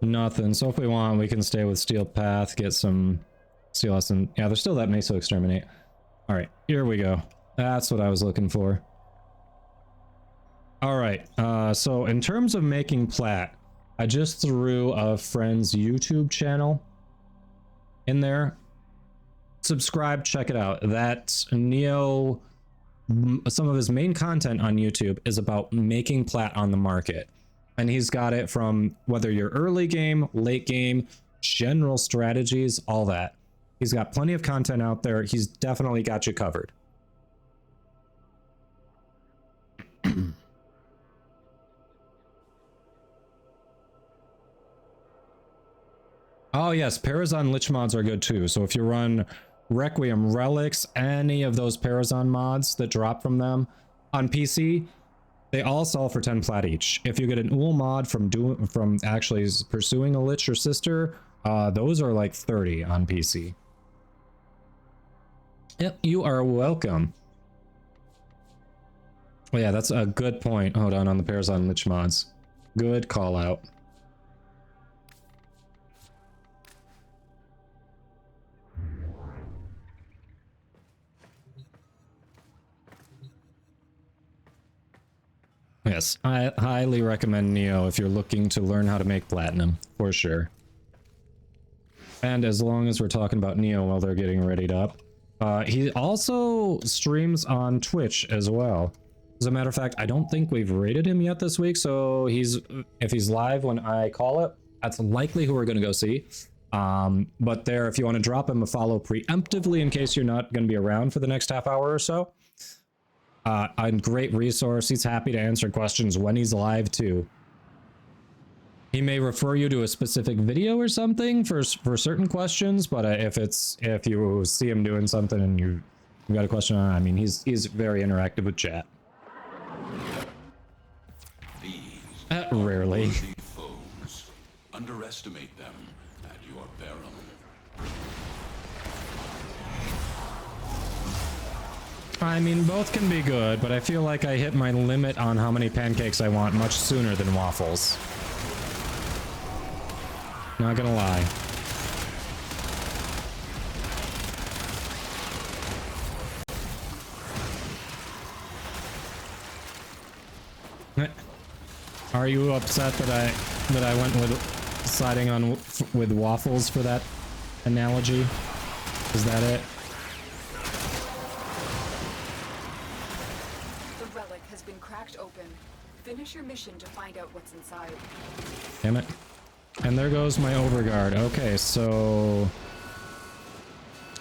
Nothing. So if we want, we can stay with Steel Path, get some Steel Lesson. Yeah, there's still that Meso Exterminate. All right, here we go. That's what I was looking for. All right, so in terms of making plat, I just threw a friend's YouTube channel in there. Subscribe, check it out. That's Neo. Some of his main content on YouTube is about making plat on the market. And he's got it from whether you're early game, late game, general strategies, all that. He's got plenty of content out there. He's definitely got you covered. Oh yes, Parazon Lich mods are good too. So if you run Requiem Relics, any of those Parazon mods that drop from them on PC, they all sell for 10 plat each. If you get an Ull mod from actually pursuing a Lich or Sister, those are like 30 on PC. Yep, you are welcome. Oh yeah, that's a good point. Hold on the Parazon Lich mods. Good call out. Yes, I highly recommend Neo if you're looking to learn how to make platinum, for sure. And as long as we're talking about Neo while they're getting readied up, he also streams on Twitch as well. As a matter of fact, I don't think we've rated him yet this week, so if he's live when I call it, that's likely who we're going to go see. But there, if you want to drop him a follow preemptively in case you're not going to be around for the next half hour or so, a great resource. He's happy to answer questions when he's live too. He may refer you to a specific video or something for certain questions, but if you see him doing something and you got a question on it, I mean, he's very interactive with chat. Rarely. Foes. Underestimate them at your peril. I mean, both can be good, but I feel like I hit my limit on how many pancakes I want much sooner than waffles. Not gonna lie. Are you upset that I went with siding on with waffles for that analogy? Is that it? The relic has been cracked open. Finish your mission to find out what's inside. Damn it. And there goes my overguard. Okay, so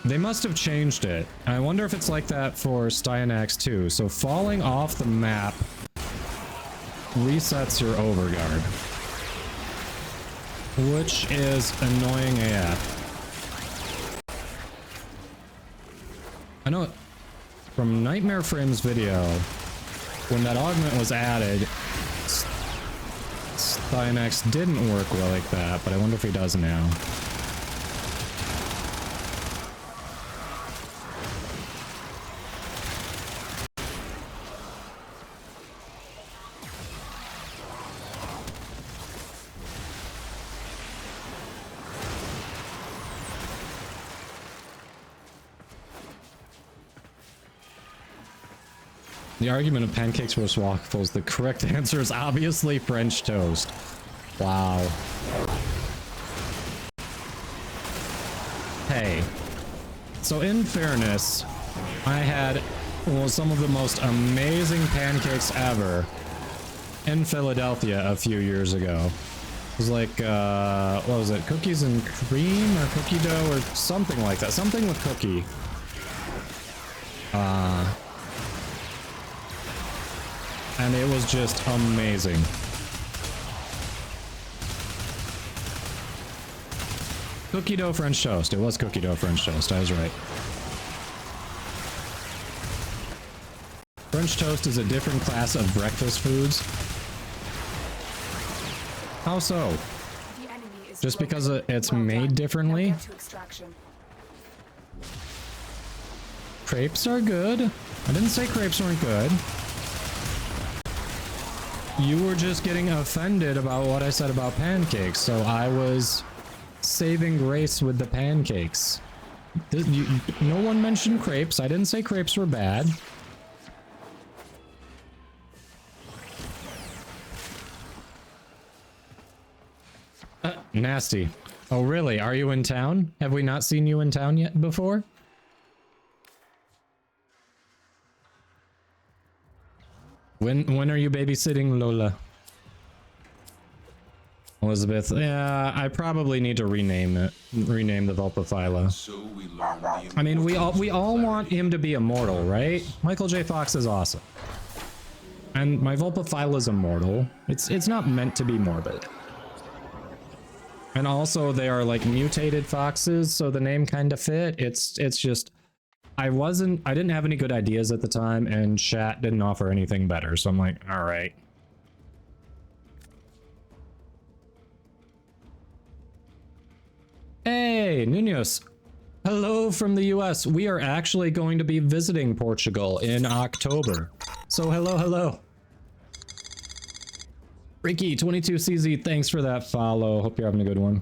they must have changed it. I wonder if it's like that for Styanax too. So falling off the map resets your overguard, which is annoying AF. I know from Nightmare Frame's video, when that augment was added, Styanax didn't work well like that, but I wonder if he does now. The argument of pancakes versus waffles, the correct answer is obviously French toast. Wow. Hey. So in fairness, I had some of the most amazing pancakes ever in Philadelphia a few years ago. It was like, what was it? Cookies and cream or cookie dough or something like that. Something with cookie. And it was just amazing. Cookie dough French toast. It was cookie dough French toast. I was right. French toast is a different class of breakfast foods. How so? Just because it's made differently? Crepes are good. I didn't say crepes weren't good. You were just getting offended about what I said about pancakes, so I was saving grace with the pancakes. No one mentioned crepes. I didn't say crepes were bad. Nasty. Oh, really? Are you in town? Have we not seen you in town yet before? When are you babysitting Lola? Elizabeth, yeah, I probably need to rename it. Rename the Vulpaphyla. So we learn the I mean, we all want him to be immortal, right? Michael J. Fox is awesome. And my Vulpaphyla is immortal. It's not meant to be morbid. And also they are like mutated foxes, so the name kind of fit. It's just I didn't have any good ideas at the time, and chat didn't offer anything better, so I'm like, all right. Hey, Nunos. Hello from the US. We are actually going to be visiting Portugal in October. So hello. Ricky 22CZ, thanks for that follow. Hope you're having a good one.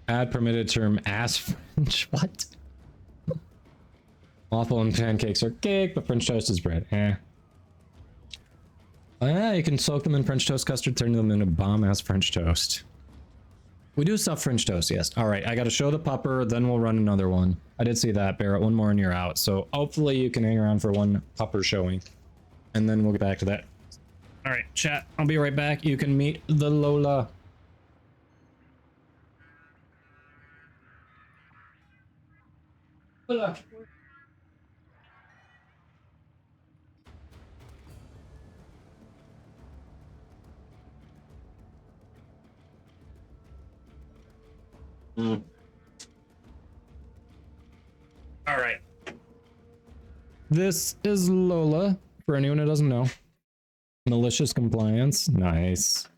Add permitted term ass French. What? Waffle and pancakes are cake, but French toast is bread. You can soak them in French toast custard, turn them into bomb-ass French toast. We do stuff French toast, yes. All right, I got to show the pupper, then we'll run another one. I did see that, Barrett. One more and you're out. So hopefully you can hang around for one pupper showing, and then we'll get back to that. All right, chat. I'll be right back. You can meet the Lola. Lola. All right. This is Lola, for anyone who doesn't know. Malicious compliance. Nice.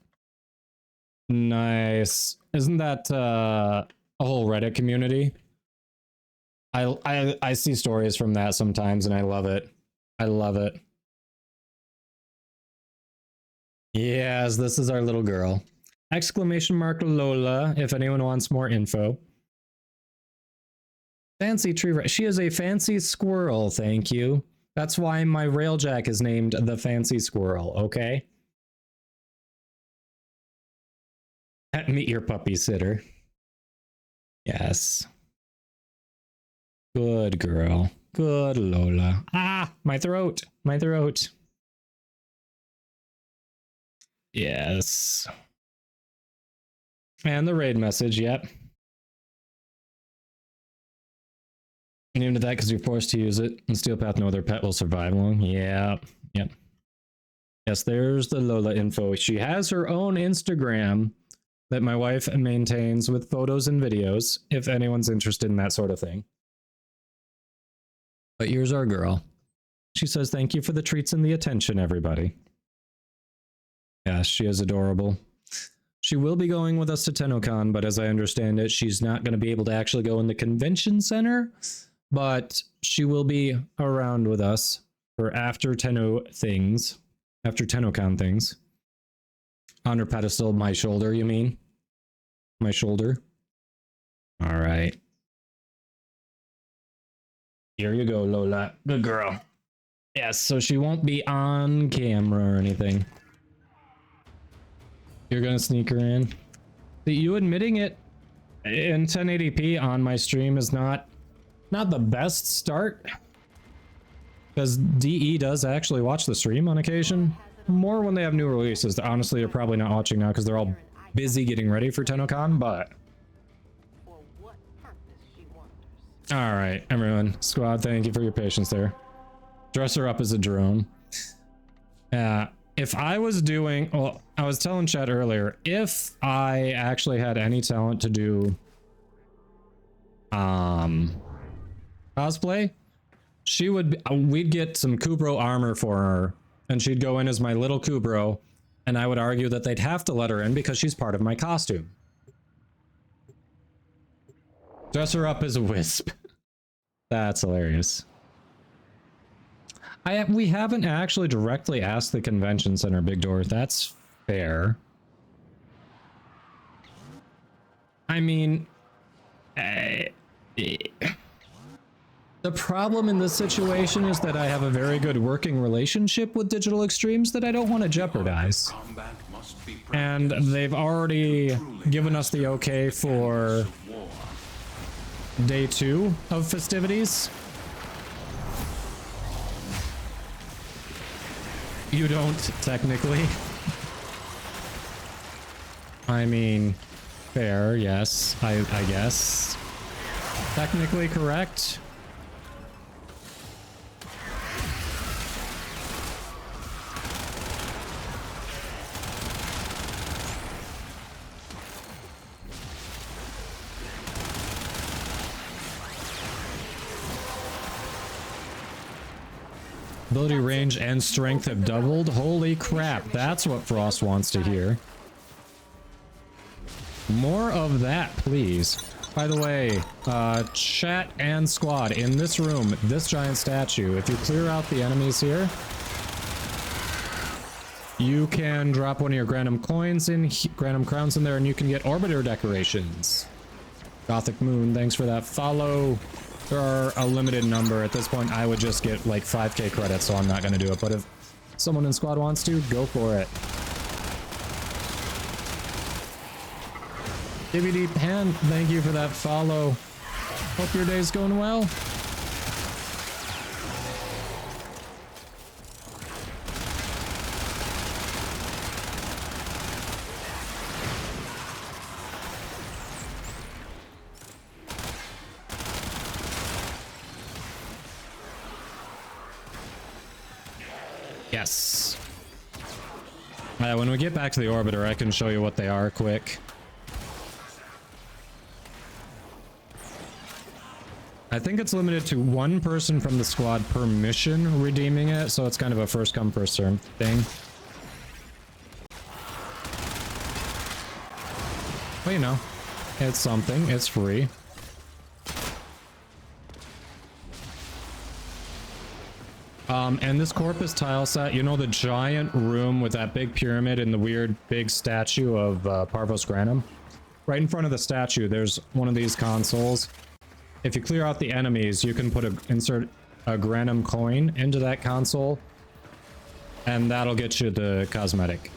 Nice. Isn't that a whole Reddit community? I see stories from that sometimes, and I love it. I love it. Yes, this is our little girl. Exclamation mark Lola, if anyone wants more info. Fancy tree. She is a fancy squirrel, thank you. That's why my railjack is named the Fancy Squirrel, okay? Meet your puppy sitter. Yes. Good girl. Good Lola. Ah, my throat. My throat. Yes. And the raid message, yep. Named to that because you're forced to use it. In Steel Path, no other pet will survive long. Yeah, yep. Yes, there's the Lola info. She has her own Instagram that my wife maintains with photos and videos, if anyone's interested in that sort of thing. But here's our girl. She says, thank you for the treats and the attention, everybody. Yes, she is adorable. She will be going with us to TennoCon, but as I understand it, she's not going to be able to actually go in the convention center, but she will be around with us for after TennoCon things. On her pedestal, my shoulder, you mean? My shoulder? All right. Here you go, Lola. Good girl. Yes, so she won't be on camera or anything. You're gonna sneak her in. You admitting it in 1080p on my stream is not the best start, because DE does actually watch the stream on occasion. More when they have new releases. Honestly, they're probably not watching now because they're all busy getting ready for TennoCon, but... Alright, everyone. Squad, thank you for your patience there. Dress her up as a drone. If I was doing... Well, I was telling Chad earlier, if I actually had any talent to do... cosplay, she would... We'd get some Kubro armor for her, and she'd go in as my little Kubro, and I would argue that they'd have to let her in because she's part of my costume. Dress her up as a Wisp. That's hilarious. We haven't actually directly asked the convention center, Big Door. That's fair. I mean, the problem in this situation is that I have a very good working relationship with Digital Extremes that I don't want to jeopardize. And they've already given us the okay for day 2 of festivities. You don't, technically. I mean, fair, yes, I guess. Technically correct. Ability range and strength have doubled. Holy crap, that's what Frost wants to hear. More of that, please. By the way, chat and squad, in this room, this giant statue, if you clear out the enemies here, you can drop one of your Granum coins in, Granum crowns in there, and you can get orbiter decorations. Gothic Moon, thanks for that follow. There are a limited number. At this point, I would just get like 5k credits, so I'm not going to do it. But if someone in squad wants to, go for it. DVD Pan, thank you for that follow. Hope your day's going well. Yes. When we get back to the orbiter, I can show you what they are quick. I think it's limited to one person from the squad per mission redeeming it, so it's kind of a first come first serve thing. Well, you know, it's something, it's free. And this Corpus tile set, you know the giant room with that big pyramid and the weird big statue of Parvos Granum? Right in front of the statue, there's one of these consoles. If you clear out the enemies, you can insert a Granum coin into that console, and that'll get you the cosmetic.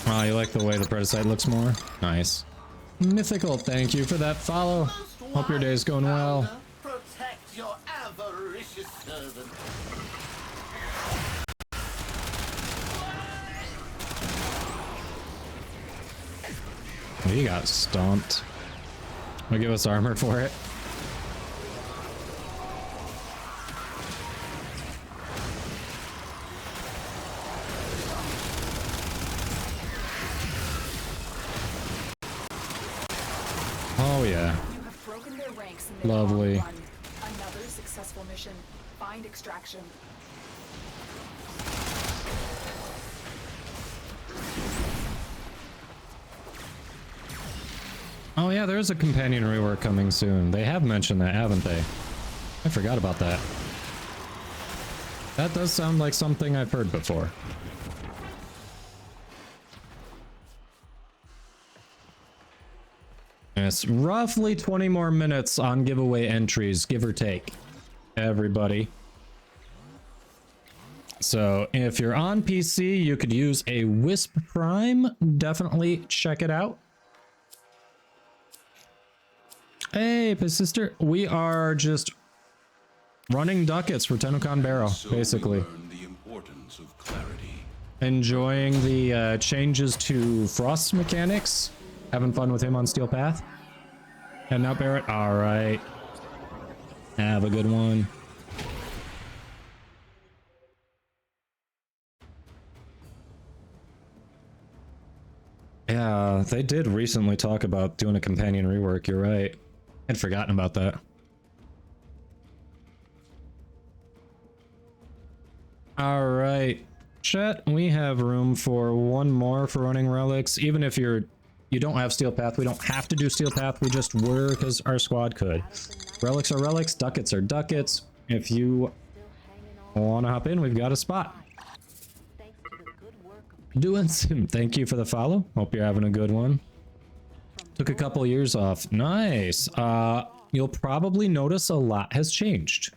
Oh, you like the way the prototype looks more? Nice. Mythical, thank you for that follow. Hope your day's going well. Protect your avaricious servant. He got stomped. Will give us armor for it? Oh yeah. You have broken their ranks in Lovely. Another successful mission. Find extraction. Oh yeah, there's a companion rework coming soon. They have mentioned that, haven't they? I forgot about that. That does sound like something I've heard before. It's roughly 20 more minutes on giveaway entries, give or take. Everybody. So if you're on PC, you could use a Wisp Prime. Definitely check it out. Hey, sister, we are just running ducats for Tennokan Barrow, basically. Enjoying the changes to Frost's mechanics. Having fun with him on Steel Path. Heading out, Barrett. All right. Have a good one. Yeah, they did recently talk about doing a companion rework. You're right. I'd forgotten about that. All right, chat, we have room for one more for running relics. Even if you don't have steel path, we don't have to do steel path. We just were because our squad could. Relics are relics, ducats are ducats. If you want to hop in, we've got a spot. Doing some. Thank you for the follow. Hope you're having a good one. Took a couple years off. Nice. You'll probably notice a lot has changed.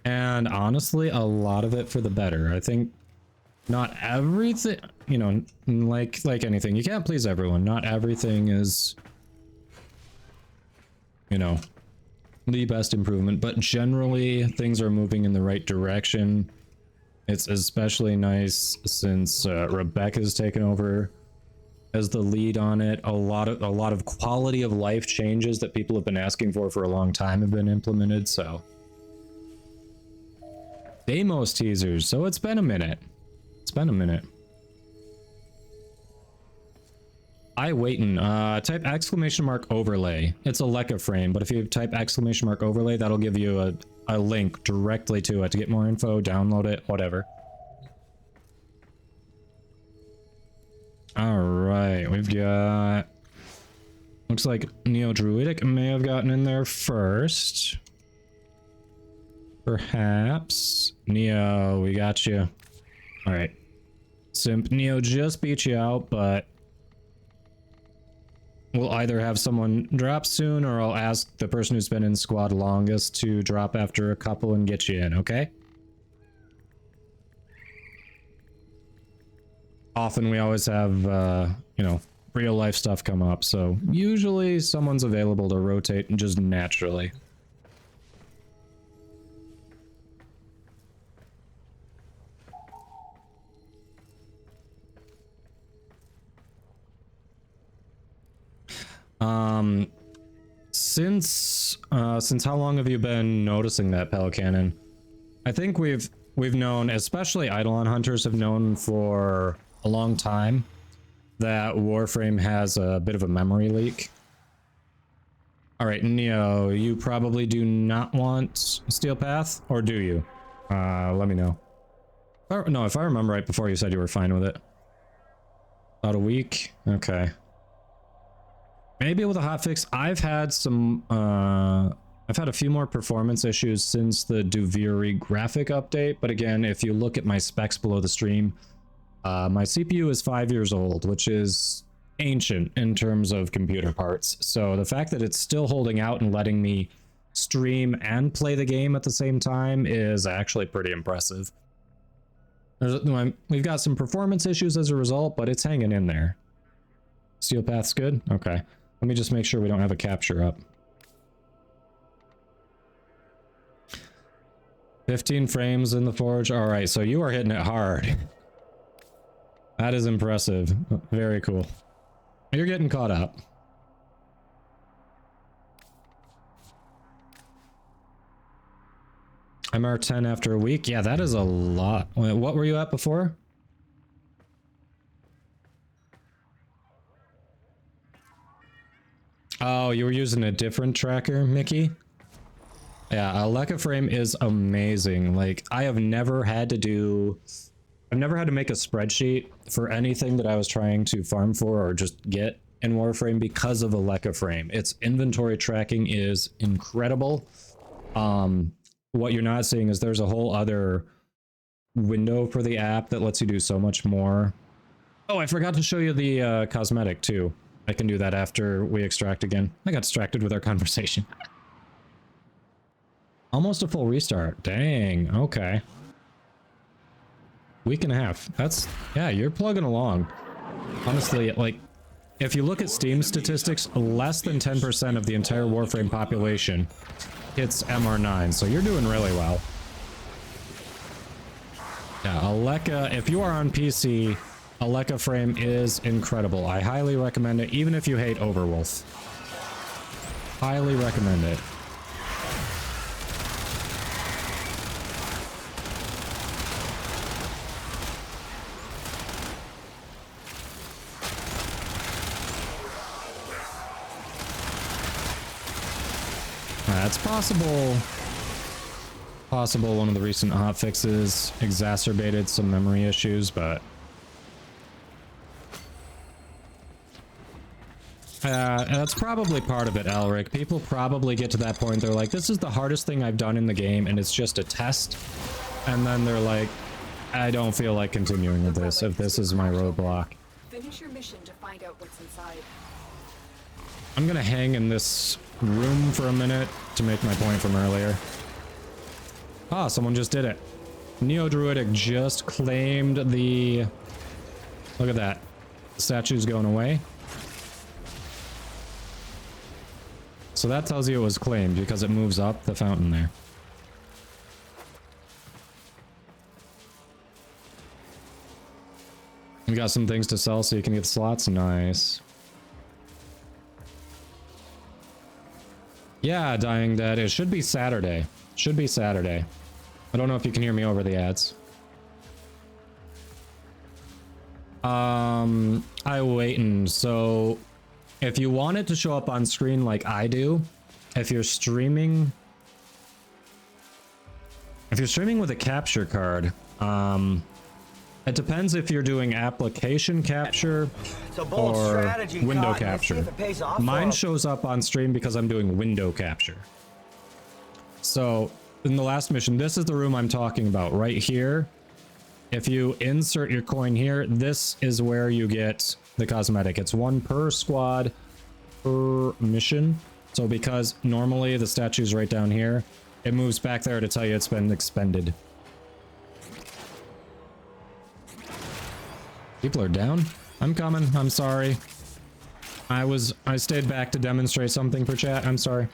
And honestly, a lot of it for the better. I think not everything, you know, like anything, you can't please everyone. Not everything is, you know, the best improvement, but generally things are moving in the right direction. It's especially nice since Rebecca's taken over as the lead on it. A lot of quality of life changes that people have been asking for a long time have been implemented. So Deimos teasers. So it's been a minute. It's been a minute. I waitin'. Type exclamation mark overlay. It's a Leica frame, but if you type exclamation mark overlay, that'll give you a link directly to it to get more info, download it, whatever. All right, we've got, looks like Neo Druidic may have gotten in there first. Perhaps. Neo, we got you. All right. Simp Neo just beat you out, but we'll either have someone drop soon or I'll ask the person who's been in squad longest to drop after a couple and get you in, okay? Often we always have, you know, real life stuff come up, so usually someone's available to rotate and just naturally. Since how long have you been noticing that, Pelicanon? I think we've known, especially Eidolon hunters have known for a long time that Warframe has a bit of a memory leak. All right, Neo, you probably do not want Steel Path, or do you? Let me know. No, if I remember right, before you said you were fine with it. About a week? Okay. Maybe with a hotfix. I've had some, I've had a few more performance issues since the Duviri graphic update, but again, if you look at my specs below the stream, my CPU is 5 years old, which is ancient in terms of computer parts. So the fact that it's still holding out and letting me stream and play the game at the same time is actually pretty impressive. We've got some performance issues as a result, but it's hanging in there. Steel Path's good? Okay. Let me just make sure we don't have a capture up. 15 frames in the forge. All right, so you are hitting it hard. That is impressive. Very cool. You're getting caught up. MR10 after a week? Yeah, that is a lot. What were you at before? Oh, you were using a different tracker, Mickey? Yeah, a Leica frame is amazing. Like, I've never had to make a spreadsheet for anything that I was trying to farm for or just get in Warframe because of a Leica frame. Its inventory tracking is incredible. What you're not seeing is there's a whole other window for the app that lets you do so much more. Oh, I forgot to show you the cosmetic too. I can do that after we extract again. I got distracted with our conversation. Almost a full restart. Dang, okay. Week and a half. That's, yeah, you're plugging along. Honestly, like, if you look at Steam statistics, less than 10% of the entire Warframe population hits MR9, so you're doing really well. Yeah, Leica, if you are on PC, a Leica frame is incredible. I highly recommend it, even if you hate Overwolf. Highly recommend it. It's possible Possible one of the recent hotfixes exacerbated some memory issues, but that's probably part of it, Elric. People probably get to that point, they're like, this is the hardest thing I've done in the game, and it's just a test. And then they're like, I don't feel like continuing with this, if this is my roadblock. Finish your mission to find out what's inside. I'm gonna hang in this room for a minute to make my point from earlier. Ah, someone just did it. Neo-Druidic just claimed the... Look at that. The statue's going away. So that tells you it was claimed because it moves up the fountain there. We got some things to sell so you can get slots. Nice. Yeah, Dying Dead. It should be Saturday. Should be Saturday. I don't know if you can hear me over the ads. I waiting. So if you want it to show up on screen like I do, if you're streaming with a capture card, it depends if you're doing application capture or window capture. Mine shows up on stream because I'm doing window capture. So in the last mission, this is the room I'm talking about right here. If you insert your coin here, this is where you get the cosmetic. It's one per squad per mission. So because normally the statue's right down here, it moves back there to tell you it's been expended. People are down. I'm coming. I'm sorry. I stayed back to demonstrate something for chat. I'm sorry.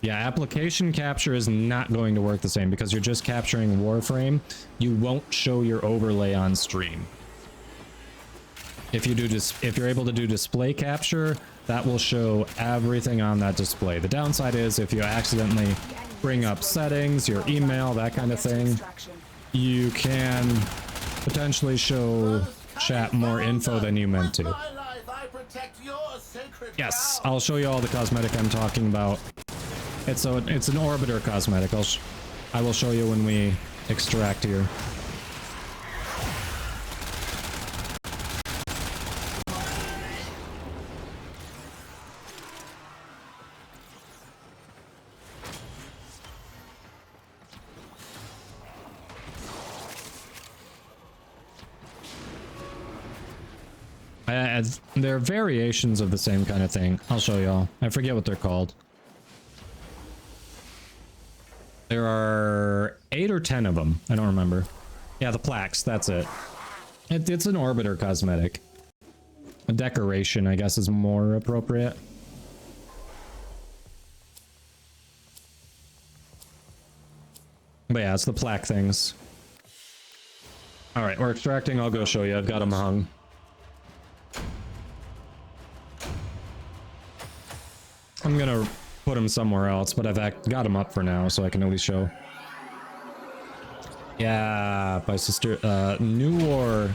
Yeah, application capture is not going to work the same because you're just capturing Warframe. You won't show your overlay on stream. If you're able to do display capture, that will show everything on that display. The downside is if you accidentally bring up settings, your email, that kind of thing, you can potentially show chat more info than you meant to. Yes, I'll show you all the cosmetic I'm talking about. It's an orbiter cosmetic. I will show you when we extract here. They're variations of the same kind of thing. I'll show y'all. I forget what they're called. There are 8 or 10 of them. I don't remember. Yeah, the plaques. That's it. It's an orbiter cosmetic. A decoration, I guess, is more appropriate. But yeah, it's the plaque things. Alright, we're extracting. I'll go show you. I've got them hung. I'm gonna put them somewhere else, but I've got them up for now, so I can at least show. Yeah, my sister. New War,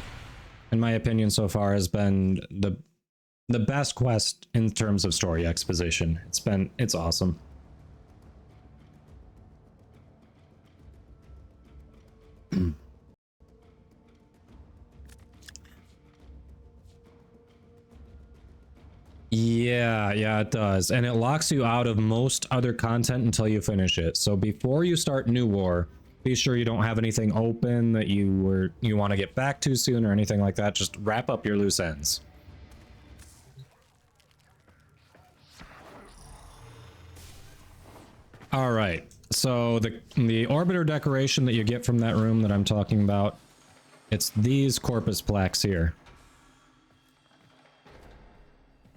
in my opinion, so far has been the best quest in terms of story exposition. It's awesome. Yeah, it does. And it locks you out of most other content until you finish it. So before you start New War, be sure you don't have anything open that you want to get back to soon or anything like that. Just wrap up your loose ends. All right. So the orbiter decoration that you get from that room that I'm talking about, it's these corpus plaques here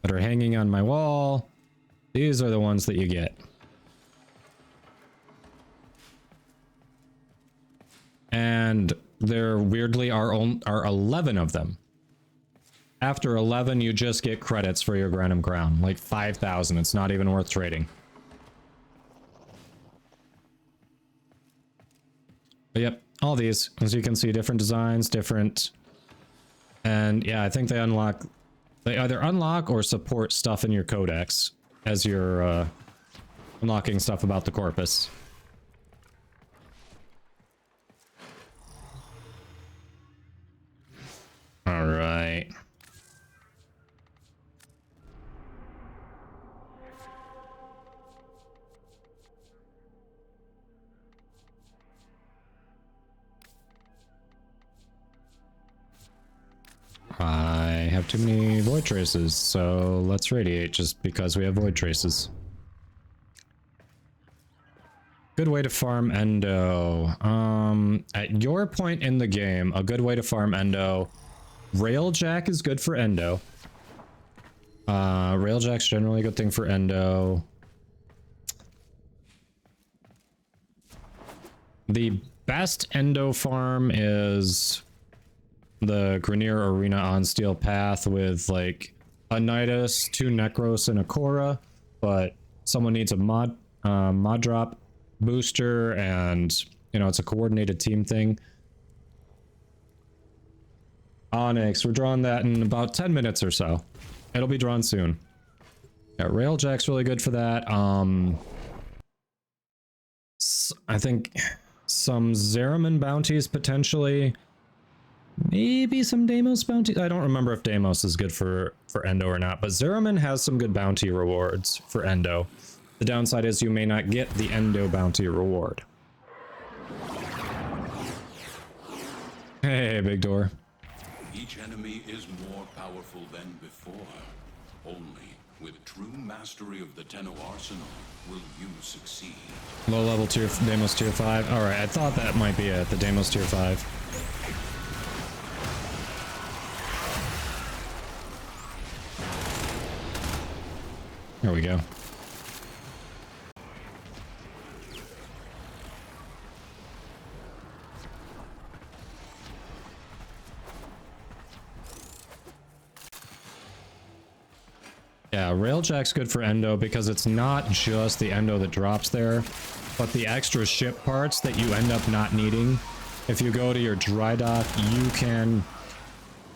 that are hanging on my wall. These are the ones that you get. And there weirdly are 11 of them. After 11, you just get credits for your Granum Crown, like 5,000. It's not even worth trading. But yep, all these, as you can see, different designs, different. And yeah, I think they either unlock or support stuff in your codex as you're unlocking stuff about the corpus. All right. I have too many void traces, so let's radiate just because we have void traces. Good way to farm endo. At your point in the game, a good way to farm endo. Railjack is good for endo. Railjack's generally a good thing for endo. The best endo farm is the Grenier Arena on Steel Path with like a Nidus, 2 Necros, and a Korra, but someone needs a mod drop booster, and you know, it's a coordinated team thing. Onyx, we're drawing that in about 10 minutes or so. It'll be drawn soon. Yeah, Railjack's really good for that. I think some Zeraman bounties potentially. Maybe some Deimos bounties. I don't remember if Deimos is good for endo or not, but Zeraman has some good bounty rewards for endo. The downside is you may not get the endo bounty reward. Hey, big door. Each enemy is more powerful than before. Only with true mastery of the Tenno arsenal will you succeed. Low level tier Deimos tier 5. Alright, I thought that might be it, the Deimos tier 5. There we go. Yeah, Railjack's good for endo because it's not just the endo that drops there, but the extra ship parts that you end up not needing. If you go to your dry dock, you can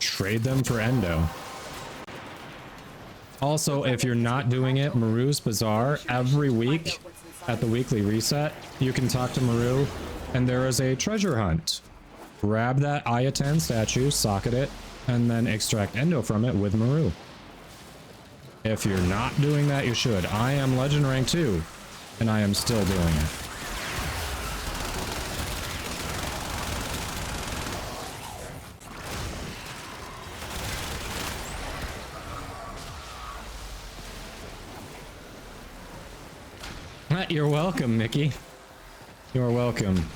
trade them for endo. Also, if you're not doing it, Maru's Bazaar, every week at the weekly reset, you can talk to Maru, and there is a treasure hunt. Grab that Ayatan statue, socket it, and then extract endo from it with Maru. If you're not doing that, you should. I am Legend Rank 2, and I am still doing it. You're welcome, Mickey. You're welcome.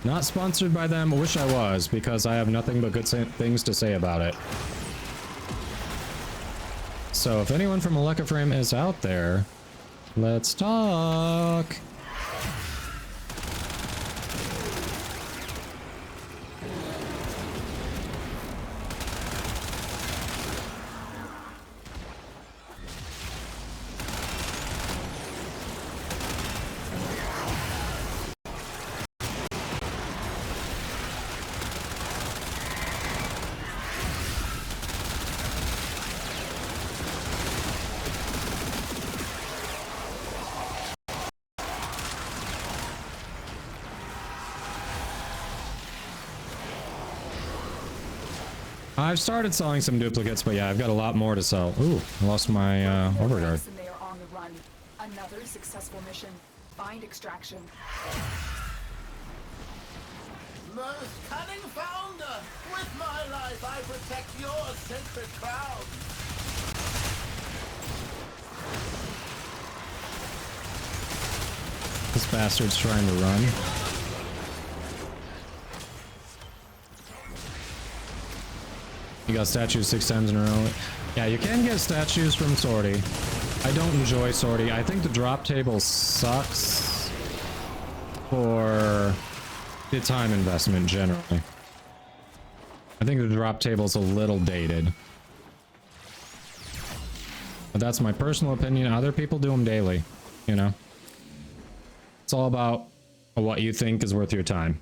Not sponsored by them. Wish I was, because I have nothing but good things to say about it. So if anyone from Aleka Frame is out there, let's talk. I've started selling some duplicates, but yeah, I've got a lot more to sell. Ooh, I lost my overguard. They are on the run. Another successful mission. Find extraction. Most cunning founder, with my life I protect your sacred crown. This bastard's trying to run. You got statues 6 times in a row. Yeah, you can get statues from Sortie. I don't enjoy Sortie. I think the drop table sucks for the time investment generally. I think the drop table's a little dated. But that's my personal opinion. Other people do them daily, you know? It's all about what you think is worth your time.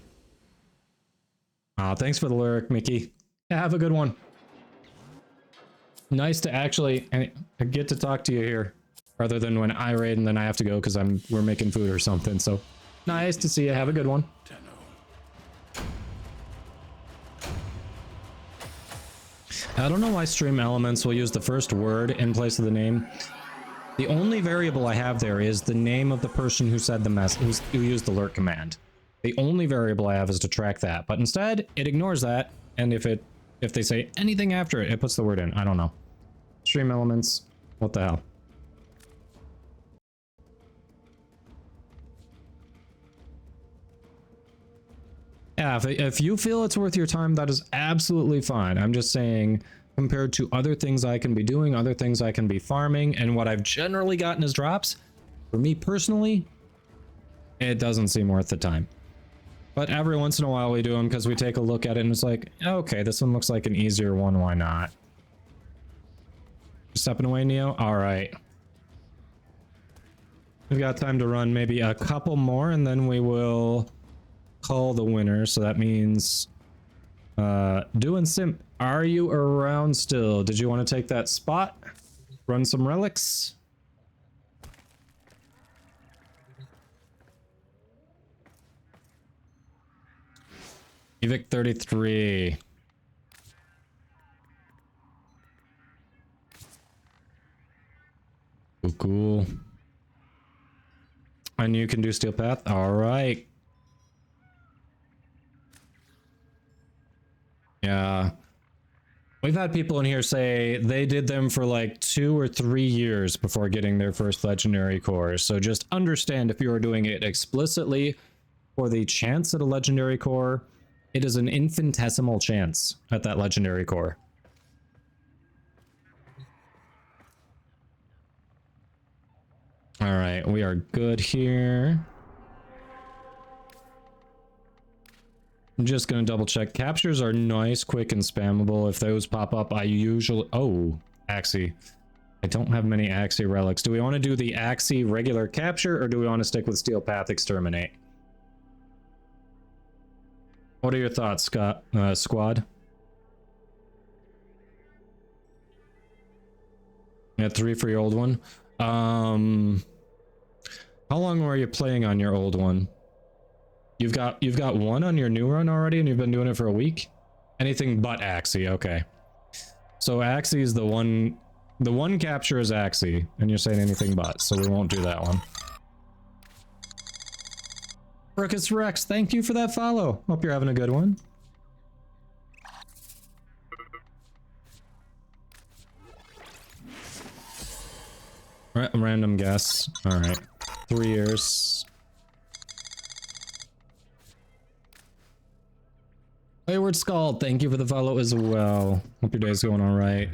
Thanks for the lyric, Mickey. Yeah, have a good one. Nice to actually get to talk to you here, rather than when I raid and then I have to go because we're making food or something. So nice to see you. Have a good one. I don't know why stream elements will use the first word in place of the name. The only variable I have there is the name of the person who said the message, who used the alert command. The only variable I have is to track that, but instead it ignores that, and if they say anything after it, it puts the word in. I don't know. Stream elements, what the hell? Yeah, if you feel it's worth your time, that is absolutely fine. I'm just saying, compared to other things I can be doing, other things I can be farming, and what I've generally gotten as drops, for me personally, it doesn't seem worth the time. But every once in a while we do them because we take a look at it and it's like, okay, this one looks like an easier one, why not? Stepping away, Neo? Alright. We've got time to run maybe a couple more and then we will call the winner. So that means doing Simp, are you around still? Did you want to take that spot? Run some relics? Evic 33. Cool. And you can do Steel Path? Alright. Yeah. We've had people in here say they did them for like 2 or 3 years before getting their first legendary core. So just understand if you are doing it explicitly for the chance at a legendary core, it is an infinitesimal chance at that legendary core. All right, we are good here. I'm just gonna double check. Captures are nice, quick, and spammable. If those pop up, I usually... Oh, Axie. I don't have many Axie relics. Do we want to do the Axie regular capture, or do we want to stick with Steel Path Exterminate? What are your thoughts, Scott, squad? Yeah, 3 for your old one. How long were you playing on your old one? You've got 1 on your new run already, and you've been doing it for a week? Anything but Axie, okay. So Axie is the one capture is Axie, and you're saying anything but, so we won't do that one. Brookus Rex, thank you for that follow. Hope you're having a good one. Random guess. Alright. 3 years. Wayward Skull, thank you for the follow as well. Hope your day's going alright.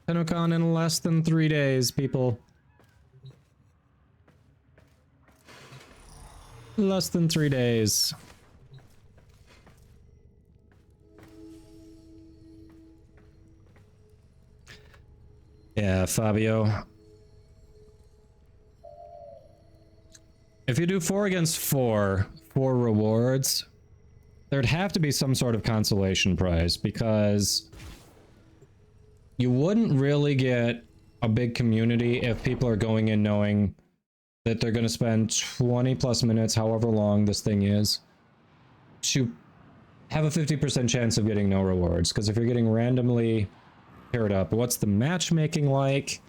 TennoCon in less than 3 days, people. Less than 3 days. Yeah, Fabio. If you do 4 against 4 rewards, there'd have to be some sort of consolation prize, because you wouldn't really get a big community if people are going in knowing that they're going to spend 20 plus minutes, however long this thing is, to have a 50% chance of getting no rewards. Because if you're getting randomly paired up, what's the matchmaking like?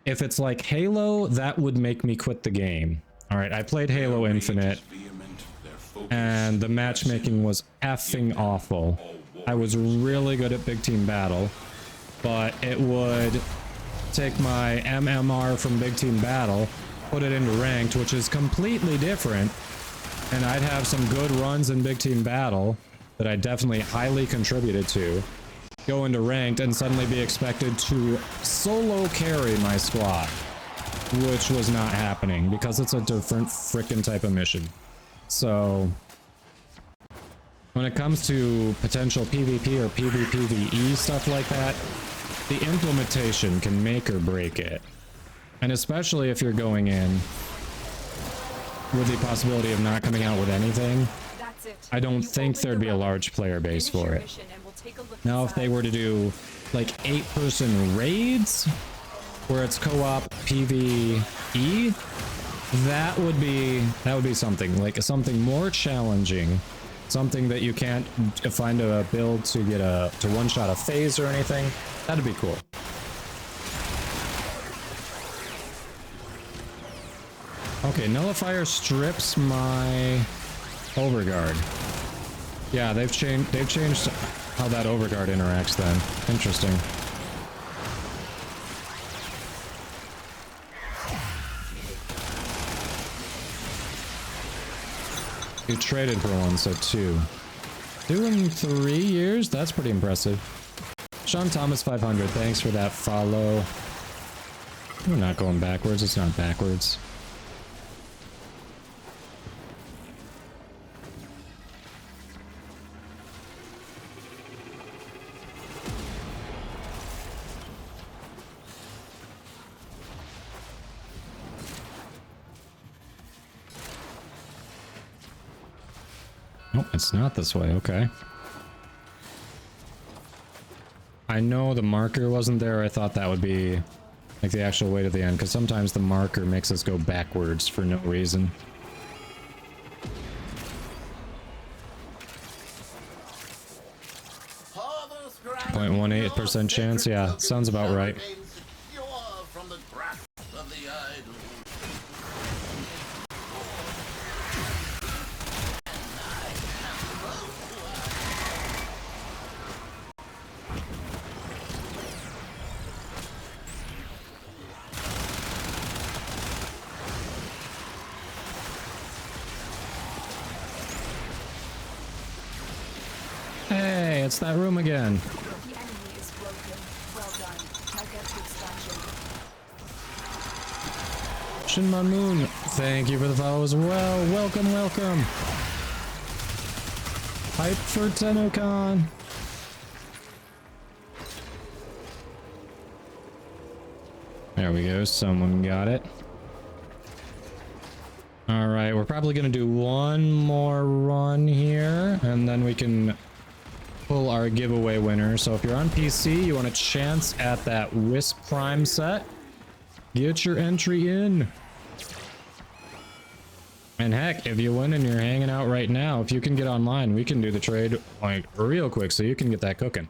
If it's like Halo, that would make me quit the game. All right, I played Halo Infinite, and the matchmaking was effing awful. I was really good at Big Team Battle, but it would take my MMR from Big Team Battle, put it into Ranked, which is completely different, and I'd have some good runs in Big Team Battle that I definitely highly contributed to, go into Ranked and suddenly be expected to solo carry my squad, which was not happening because it's a different frickin' type of mission. So when it comes to potential PvP or PvPvE stuff like that, the implementation can make or break it. And especially if you're going in with the possibility of not coming out with anything, I don't think there'd be a large player base for it. Now, if they were to do like 8-person raids where it's co-op PvE, that would be something, like something more challenging Something that you can't find a build to get to one-shot a phase or anything. That'd be cool. Okay, Nullifier strips my Overguard. Yeah, they've changed how that Overguard interacts then. Interesting. You traded for one, so 2. 2 in 3 years? That's pretty impressive. Sean Thomas 500, thanks for that follow. We're not going backwards, it's not backwards. Nope, it's not this way, okay. I know the marker wasn't there, I thought that would be like the actual way to the end, because sometimes the marker makes us go backwards for no reason. 0.18% chance, yeah, sounds about right. Hey, it's that room again. The enemy is broken. Well done. Now get to extraction. Shinmon Moon, thank you for the follow as well. Welcome, welcome. Hype for TennoCon. There we go, someone got it. Alright, we're probably gonna do one more run here, and then we can pull our giveaway winner. So if you're on PC, you want a chance at that Wisp Prime set, get your entry in. And heck, if you win and you're hanging out right now, if you can get online, we can do the trade like real quick so you can get that cooking.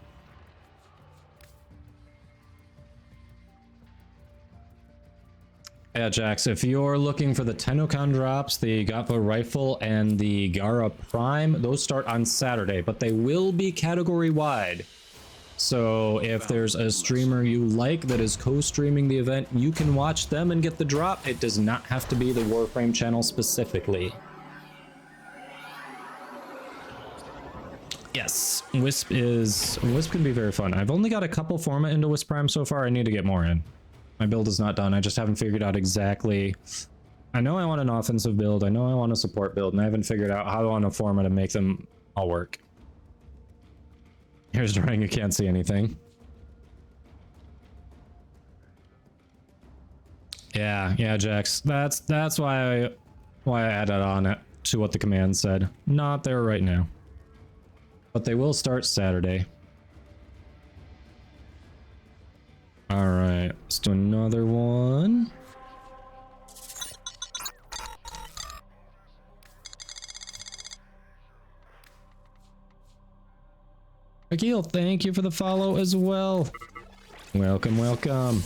Yeah, Jax, if you're looking for the TennoCon drops, the Gatva Rifle and the Gara Prime, those start on Saturday, but they will be category-wide. So if there's a streamer you like that is co-streaming the event, you can watch them and get the drop. It does not have to be the Warframe channel specifically. Yes, Wisp can be very fun. I've only got a couple format into Wisp Prime so far. I need to get more in. My build is not done. I just haven't figured out exactly. I know I want an offensive build. I know I want a support build, and I haven't figured out how on a format to make them all work. Here's Drawing, you can't see anything. Yeah, Jax. That's why I added on it to what the command said. Not there right now. But they will start Saturday. Alright, let's do another one. Akil, thank you for the follow as well. Welcome, welcome.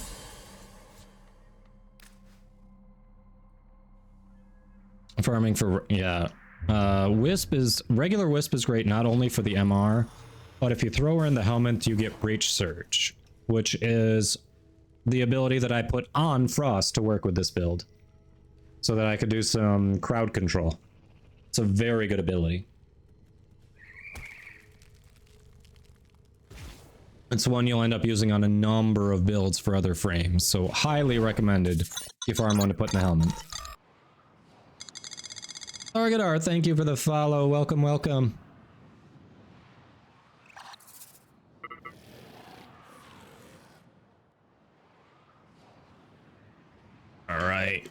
Farming for, yeah. Regular Wisp is great not only for the MR, but if you throw her in the helmet, you get Breach Surge, which is the ability that I put on Frost to work with this build, so that I could do some crowd control. It's a very good ability. It's one you'll end up using on a number of builds for other frames, so highly recommended if you farm one to put in the helmet. Targetar, thank you for the follow. Welcome, welcome. All right.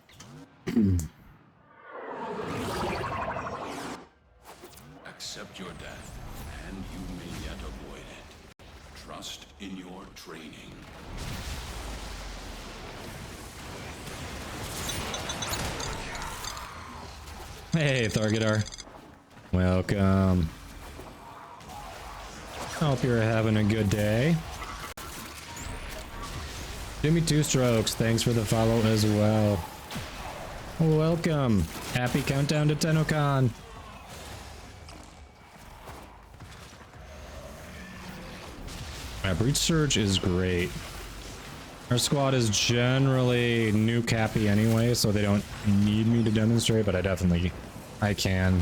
Accept your death, and you may yet avoid it. Trust in your training. Hey, Targetar. Welcome. Hope you're having a good day. Jimmy Two Strokes, thanks for the follow as well. Welcome. Happy countdown to TennoCon. Breach Surge is great. Our squad is generally nuke happy anyway, so they don't need me to demonstrate, but I can.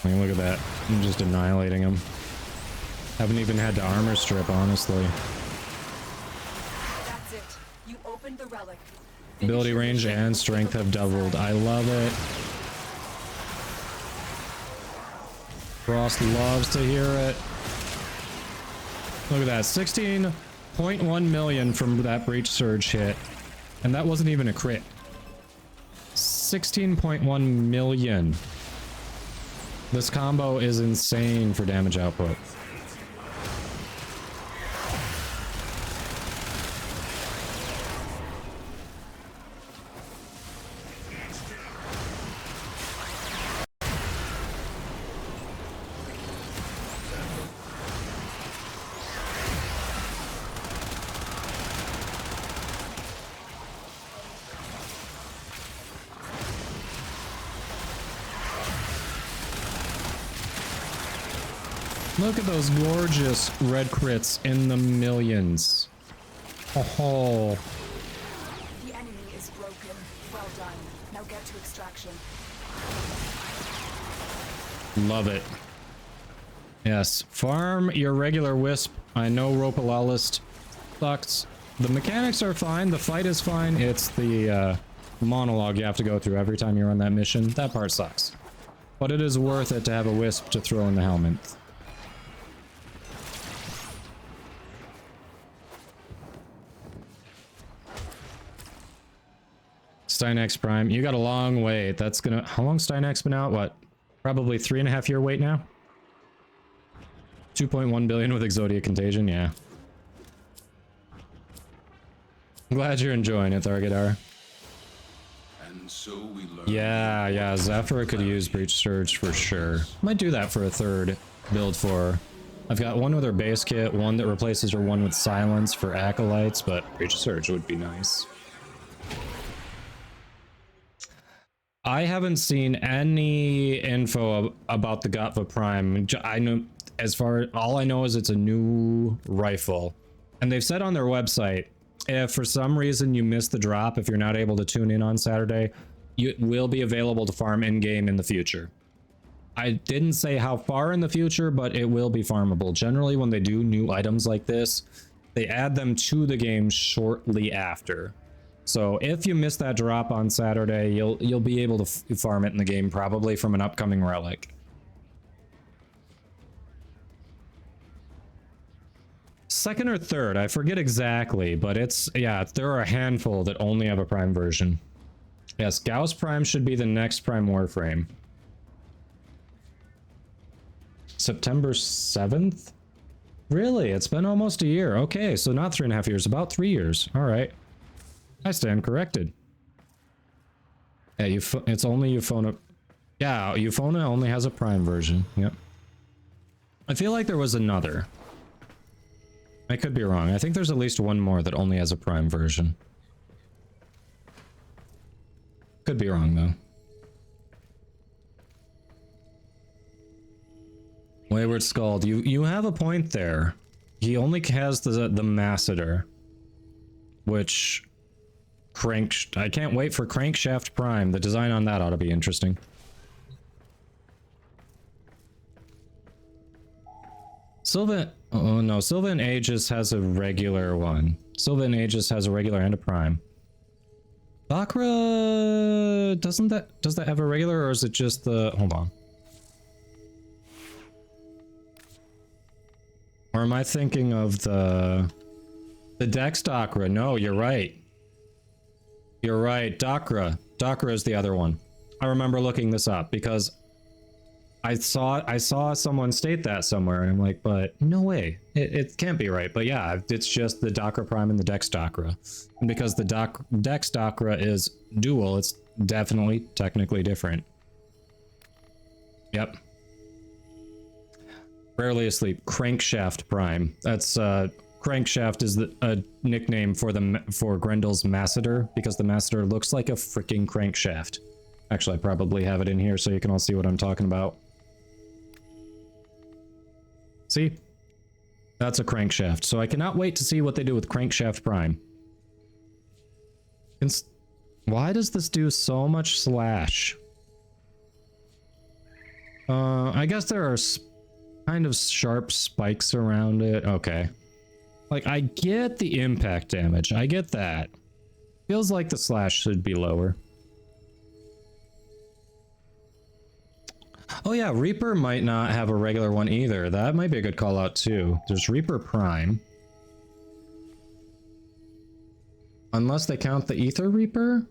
I mean, look at that. I'm just annihilating them. Haven't even had to armor strip, honestly. That's it. You opened the relic. Ability range and strength have doubled. I love it. Frost loves to hear it. Look at that. 16.1 million from that Breach Surge hit. And that wasn't even a crit. 16.1 million. This combo is insane for damage output. Look at those gorgeous red crits in the millions. Oh. The enemy is broken. Well done. Now get to extraction. Love it. Yes. Farm your regular Wisp. I know Ropalalist sucks. The mechanics are fine. The fight is fine. It's the monologue you have to go through every time you run that mission. That part sucks. But it is worth it to have a Wisp to throw in the helmet. Steinex Prime, you got a long wait. That's gonna... How long Steinex been out? What? Probably 3.5 year wait now? 2.1 billion with Exodia Contagion, yeah. I'm glad you're enjoying it, Thargadar. And so we learn. Yeah, Zephyr could use Breach Surge for sure. Might do that for a third build for... I've got one with her base kit, one that replaces her one with Silence for Acolytes, but Breach Surge would be nice. I haven't seen any info about the Gatva Prime. I know, all I know is it's a new rifle. And they've said on their website, if for some reason you miss the drop, if you're not able to tune in on Saturday, it will be available to farm in-game in the future. I didn't say how far in the future, but it will be farmable. Generally, when they do new items like this, they add them to the game shortly after. So if you miss that drop on Saturday, you'll be able to farm it in the game, probably from an upcoming relic. Second or third, I forget exactly, but it's, yeah, there are a handful that only have a Prime version. Yes, Gauss Prime should be the next Prime Warframe. September 7th? Really? It's been almost a year. Okay, so not 3.5 years, about 3 years. All right. I stand corrected. Yeah, it's only Euphona. Yeah, Euphona only has a Prime version. Yep. I feel like there was another. I could be wrong. I think there's at least one more that only has a Prime version. Could be wrong, though. Wayward Scald, you have a point there. He only has the Masseter, which... I can't wait for Crankshaft Prime. The design on that ought to be interesting. Sylvan... Oh no, Sylvan Aegis has a regular one. Sylvan Aegis has a regular and a Prime. Bakra... Does that have a regular, or is it just the... Hold on. Or am I thinking of the Dex Dakra? No, you're right. You're right, Dakra. Dakra is the other one. I remember looking this up because I saw someone state that somewhere, and I'm like, but no way. It can't be right. But yeah, it's just the Dakra Prime and the Dex Dakra. And because the Dex Dakra is dual, it's definitely technically different. Yep. Rarely asleep. Crankshaft Prime. That's Crankshaft is a nickname for Grendel's masseter, because the masseter looks like a freaking crankshaft. Actually, I probably have it in here so you can all see what I'm talking about. See? That's a crankshaft. So I cannot wait to see what they do with Crankshaft Prime. Why does this do so much slash? I guess there are kind of sharp spikes around it. Okay. Like, I get the impact damage. I get that. Feels like the slash should be lower. Oh yeah, Reaper might not have a regular one either. That might be a good call out too. There's Reaper Prime. Unless they count the Ether Reaper?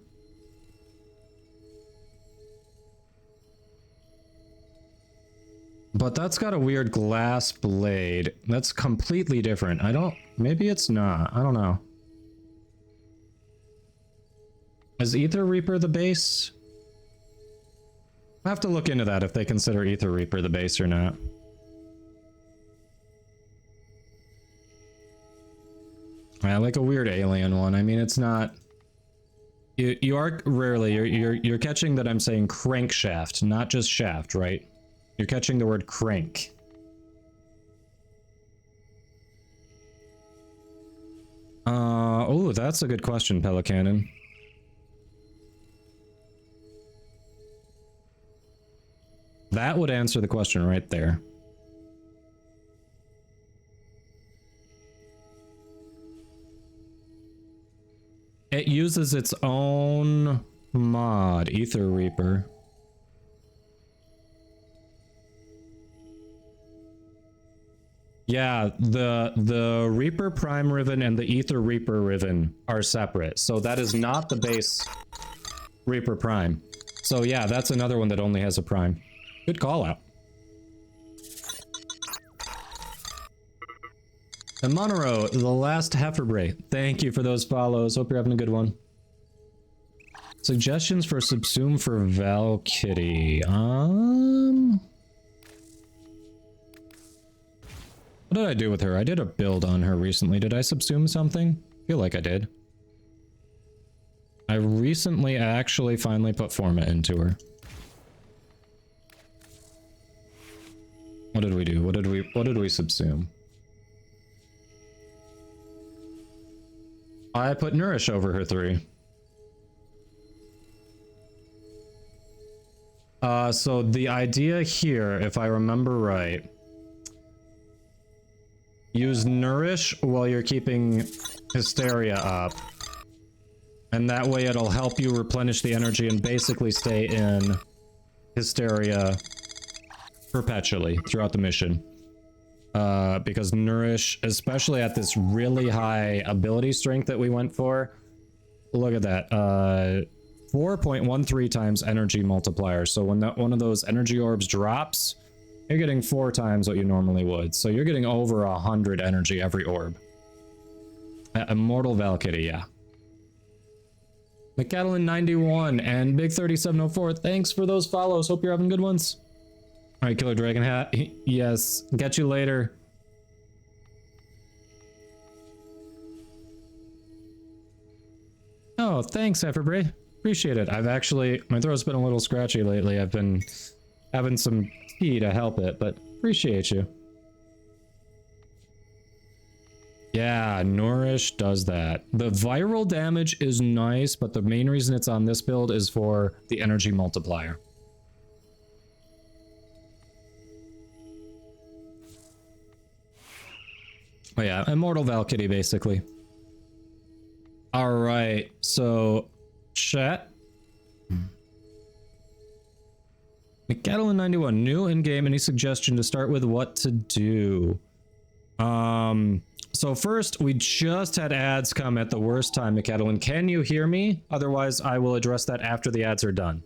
But that's got a weird glass blade. That's completely different. Maybe it's not. I don't know. Is Ether Reaper the base? I have to look into that if they consider Ether Reaper the base or not. Yeah, like a weird alien one. I mean, it's not. You are rarely you're catching that I'm saying crankshaft, not just shaft, right? You're catching the word crank. Oh, that's a good question, Pelicanon. That would answer the question right there. It uses its own mod, Ether Reaper. Yeah, the Reaper Prime Riven and the Ether Reaper Riven are separate. So that is not the base Reaper Prime. So yeah, that's another one that only has a Prime. Good call out. And Monero, the last Heiferbray. Thank you for those follows. Hope you're having a good one. Suggestions for Subsume for Valkyrie. What did I do with her? I did a build on her recently. Did I subsume something? I feel like I did. I recently actually finally put Forma into her. What did we do? What did we subsume? I put Nourish over her 3. So the idea here, if I remember right, use Nourish while you're keeping Hysteria up. And that way it'll help you replenish the energy and basically stay in Hysteria perpetually throughout the mission. Because Nourish, especially at this really high ability strength that we went for, look at that, 4.13 times energy multiplier. So when one of those energy orbs drops, you're getting 4 times what you normally would. So you're getting over 100 energy every orb. Immortal Valkyrie, yeah. McCatlin91 and Big3704, thanks for those follows. Hope you're having good ones. All right, Killer Dragon Hat. Yes, catch you later. Oh, thanks, Heiferbray. Appreciate it. I've actually, my throat's been a little scratchy lately. I've been having some tea to help it, but appreciate you. Yeah, Nourish does that. The viral damage is nice, but the main reason it's on this build is for the energy multiplier. Oh yeah, Immortal Valkyrie, basically. Alright, so... chat. McCatlin91, new in-game, any suggestion to start with what to do? So first, we just had ads come at the worst time, McCatlin. Can you hear me? Otherwise, I will address that after the ads are done.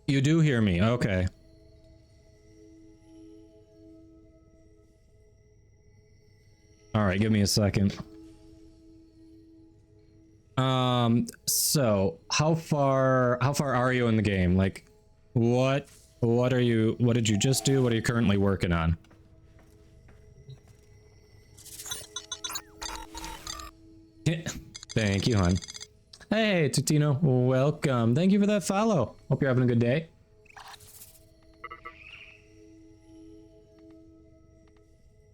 You do hear me, okay. right, give me a second. So how far are you in the game? Like, what did you just do? What are you currently working on? Thank you, hon. Hey, Tutino, welcome. Thank you for that follow. Hope you're having a good day.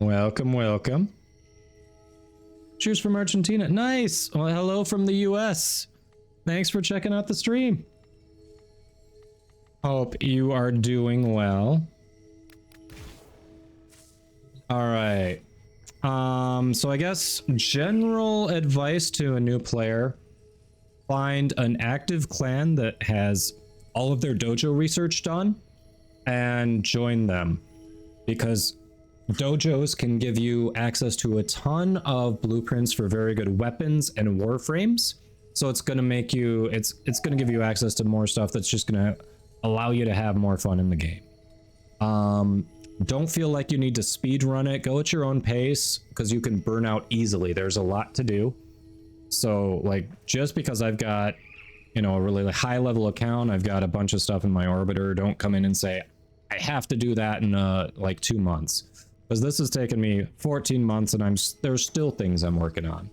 Welcome, welcome. Cheers from Argentina. Nice. Well, hello from the US. Thanks for checking out the stream. Hope you are doing well. All right. So I guess general advice to a new player: find an active clan that has all of their dojo research done and join them, because dojos can give you access to a ton of blueprints for very good weapons and warframes. So it's going to make you, it's going to give you access to more stuff that's just going to allow you to have more fun in the game. Don't feel like you need to speed run it. Go at your own pace, because you can burn out easily. There's a lot to do. So like, just because I've got, you know, a really high level account, I've got a bunch of stuff in my orbiter, don't come in and say, I have to do that in like 2 months. Because this has taken me 14 months and there's still things I'm working on.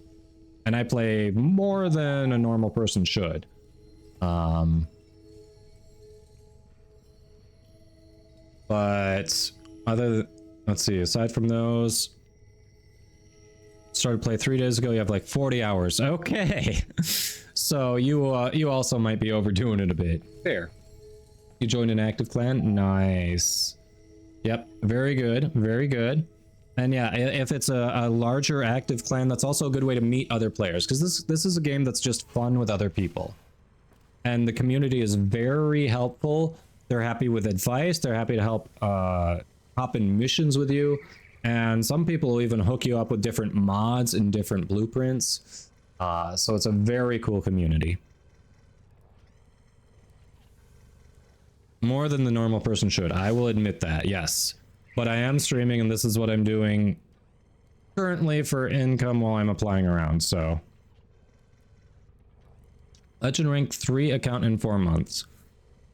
And I play more than a normal person should. But let's see, aside from those, started play 3 days ago, you have like 40 hours. Okay. So you also might be overdoing it a bit. Fair. You joined an active clan? Nice. Yep, very good, very good. And yeah, if it's a larger active clan, that's also a good way to meet other players, because this is a game that's just fun with other people. And the community is very helpful. They're happy with advice. They're happy to help hop in missions with you. And some people will even hook you up with different mods and different blueprints. So it's a very cool community. More than the normal person should. I will admit that, yes. But I am streaming, and this is what I'm doing currently for income while I'm applying around, so. Legend rank 3 account in 4 months.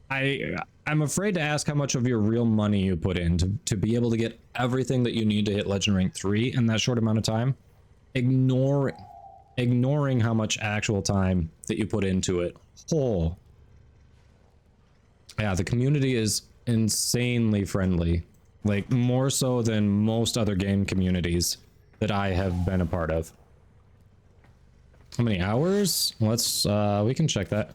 I'm afraid to ask how much of your real money you put in to be able to get everything that you need to hit Legend rank 3 in that short amount of time. Ignoring how much actual time that you put into it. Oh. Yeah, the community is insanely friendly. Like, more so than most other game communities that I have been a part of. How many hours? Let's, we can check that.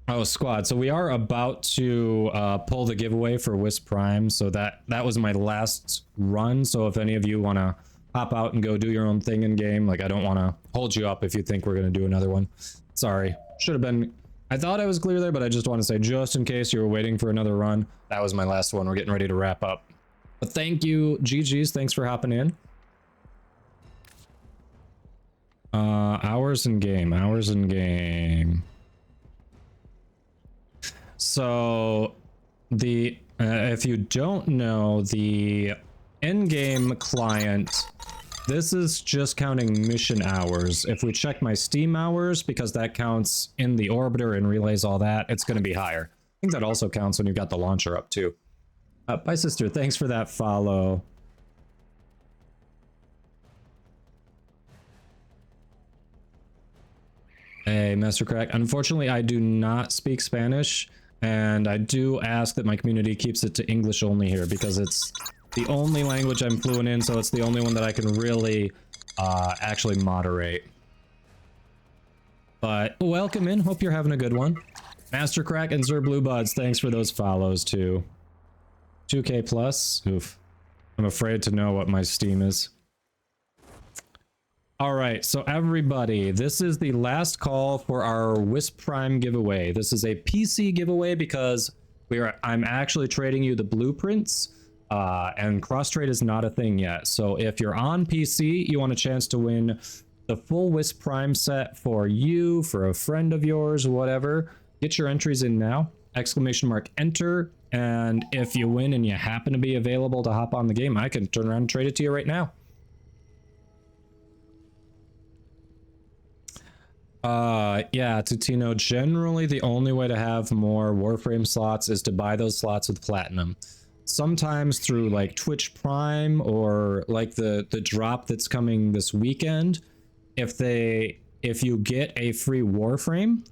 Oh, squad. So we are about to pull the giveaway for Wisp Prime. So that was my last run. So if any of you want to hop out and go do your own thing in game, like, I don't want to hold you up if you think we're going to do another one. Sorry. Should have been... I thought I was clear there, but I just want to say, just in case you were waiting for another run, that was my last one. We're getting ready to wrap up. But thank you, GG's. Thanks for hopping in. Hours in game. Hours in game. So, if you don't know, the in-game client, this is just counting mission hours. If we check my Steam hours, because that counts in the orbiter and relays all that, it's going to be higher. I think that also counts when you've got the launcher up too. Bye, sister. Thanks for that follow. Hey, Master Crack. Unfortunately, I do not speak Spanish, and I do ask that my community keeps it to English only here, because it's the only language I'm fluent in, so it's the only one that I can really actually moderate. But welcome in. Hope you're having a good one. Master Crack and Sir Blue Buds, thanks for those follows too. 2K plus. Oof. I'm afraid to know what my Steam is. All right, so everybody, this is the last call for our Wisp Prime giveaway. This is a PC giveaway because I'm actually trading you the blueprints. And cross trade is not a thing yet. So if you're on PC, you want a chance to win the full Wisp Prime set for you, for a friend of yours, whatever. Get your entries in now. ! Enter. And if you win and you happen to be available to hop on the game, I can turn around and trade it to you right now. Yeah, Tutino, generally the only way to have more Warframe slots is to buy those slots with platinum. Sometimes through like Twitch Prime or like the drop that's coming this weekend. If you get a free Warframe,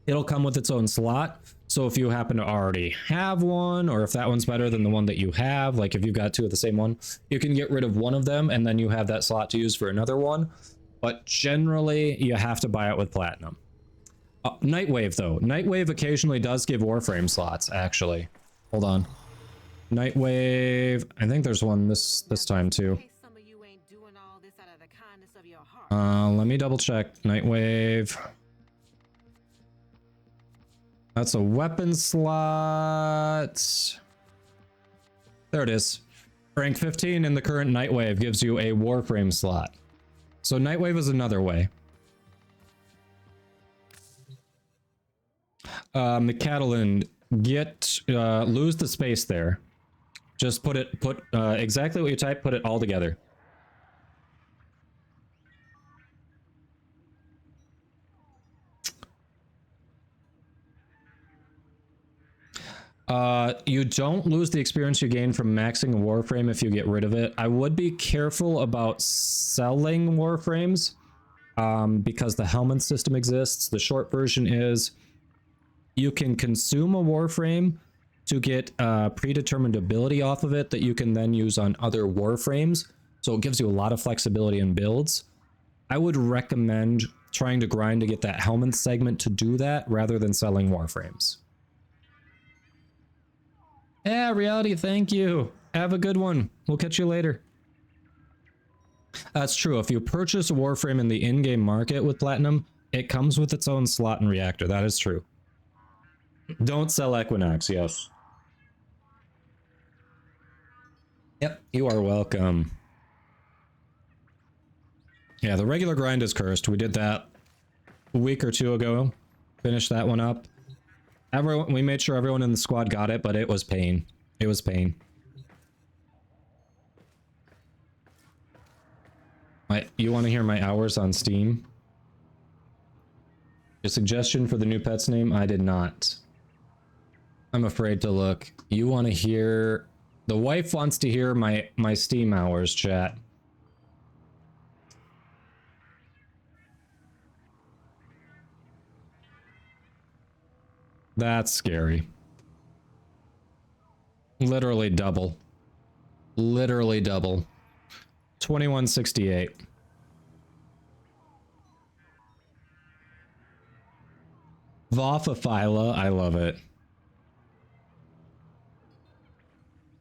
it'll come with its own slot. So if you happen to already have one, or if that one's better than the one that you have, like if you've got two of the same one, you can get rid of one of them and then you have that slot to use for another one. But generally, you have to buy it with platinum. Nightwave, though. Nightwave occasionally does give Warframe slots, actually. Hold on. Nightwave... I think there's one this time, too. Let me double check. Nightwave... That's a weapon slot. There it is. Rank 15 in the current Nightwave gives you a Warframe slot. So Nightwave is another way. McCattleland, lose the space there. Just put exactly what you type, put it all together. You don't lose the experience you gain from maxing a Warframe if you get rid of it. I would be careful about selling Warframes because the helmet system exists. The short version is you can consume a Warframe to get predetermined ability off of it that you can then use on other Warframes. So it gives you a lot of flexibility in builds. I would recommend trying to grind to get that helmet segment to do that rather than selling Warframes. Yeah, Reality, thank you. Have a good one. We'll catch you later. That's true. If you purchase a Warframe in the in-game market with Platinum, it comes with its own slot and reactor. That is true. Don't sell Equinox, yes. Yep, you are welcome. Yeah, the regular grind is cursed. We did that a week or two ago. Finished that one up. We made sure everyone in the squad got it, but it was pain. It was pain. You want to hear my hours on Steam? A suggestion for the new pet's name? I did not. I'm afraid to look. You want to hear... The wife wants to hear my Steam hours, chat. That's scary. Literally double. Literally double. 2168. Vophophyla, I love it.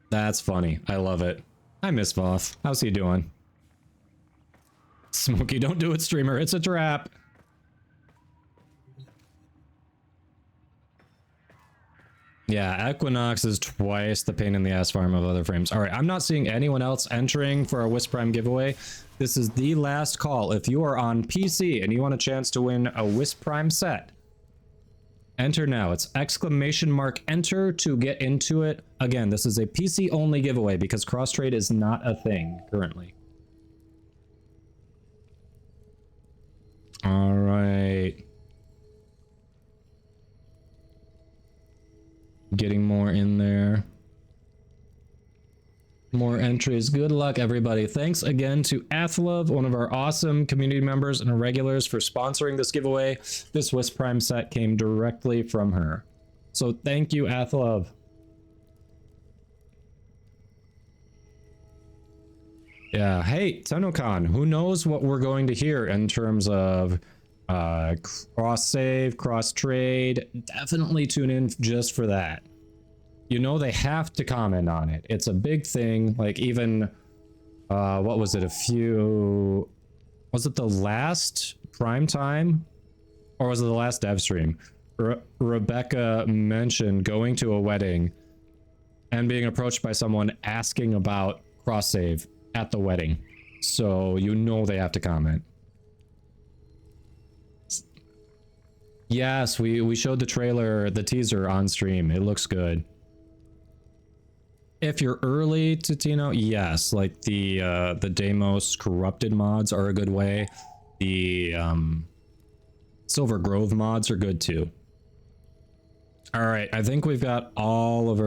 That's funny. I love it. I miss Voth. How's he doing? Smokey, don't do it, streamer. It's a trap. Yeah, Equinox is twice the pain in the ass farm of other frames. All right, I'm not seeing anyone else entering for our Wisp Prime giveaway. This is the last call. If you are on PC and you want a chance to win a Wisp Prime set, enter now. It's !enter to get into it. Again, this is a PC only giveaway because cross trade is not a thing currently. All right. Getting more in there. More entries. Good luck, everybody. Thanks again to Athlove, one of our awesome community members and regulars, for sponsoring this giveaway. This Wisp Prime set came directly from her. So thank you, Athlove. Yeah, hey, Tennokan, who knows what we're going to hear in terms of cross save, cross trade? Definitely tune in just for that. You know they have to comment on it. It's a big thing. Like even what was it, was it the last prime time or was it the last dev stream? Rebecca mentioned going to a wedding and being approached by someone asking about cross save at the wedding. So you know they have to comment. Yes, we showed the trailer, the teaser on stream. It looks good. If you're early to Tino, yes, like the Deimos corrupted mods are a good way. The Silver Grove mods are good too. All right, I think we've got all of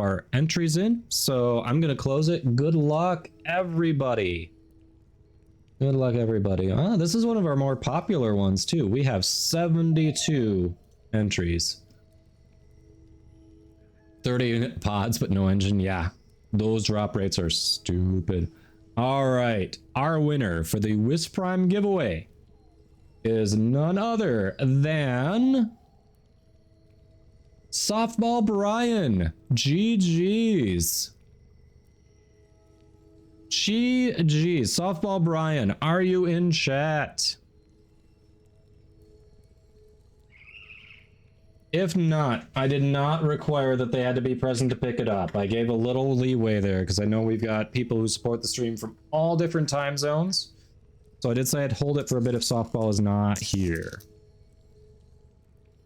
our entries in, so I'm gonna close it. Good luck, everybody. Good luck, everybody. Ah, this is one of our more popular ones too. We have 72 entries. 30 pods, but no engine. Yeah, those drop rates are stupid. All right, our winner for the Wisp Prime giveaway is none other than Softball Brian. GG's. GG's. Softball Brian, are you in chat? If not, I did not require that they had to be present to pick it up. I gave a little leeway there because I know we've got people who support the stream from all different time zones. So I did say I'd hold it for a bit if Softball is not here.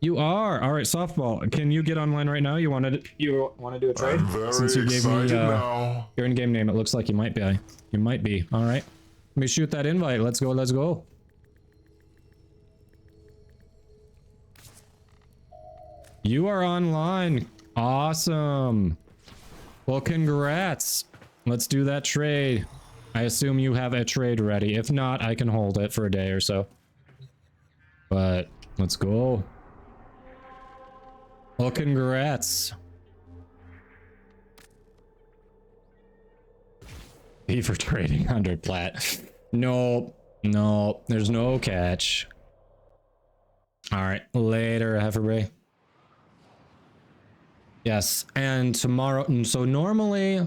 You are. All right, Softball, can you get online right now? You want to do a trade? I'm very Since you gave me now. your in-game name, it looks like you might be. You might be. All right. Let me shoot that invite. Let's go. Let's go. You are online. Awesome. Well, congrats. Let's do that trade. I assume you have a trade ready. If not, I can hold it for a day or so. But let's go. Well, congrats. Be for trading 100 plat. No, there's no catch. All right, later, Heiferbray. Yes, and tomorrow, so normally,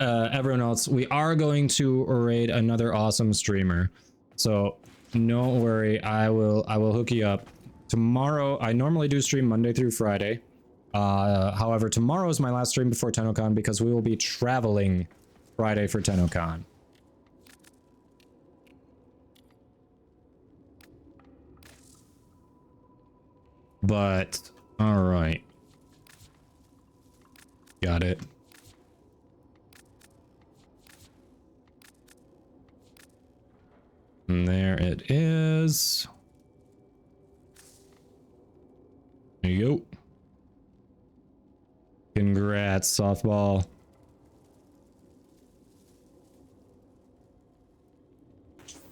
everyone else, we are going to raid another awesome streamer. So don't worry, I will hook you up. Tomorrow, I normally do stream Monday through Friday. However, tomorrow is my last stream before TennoCon because we will be traveling Friday for TennoCon. But, all right. Got it. And there it is. There you go. Congrats, Softball.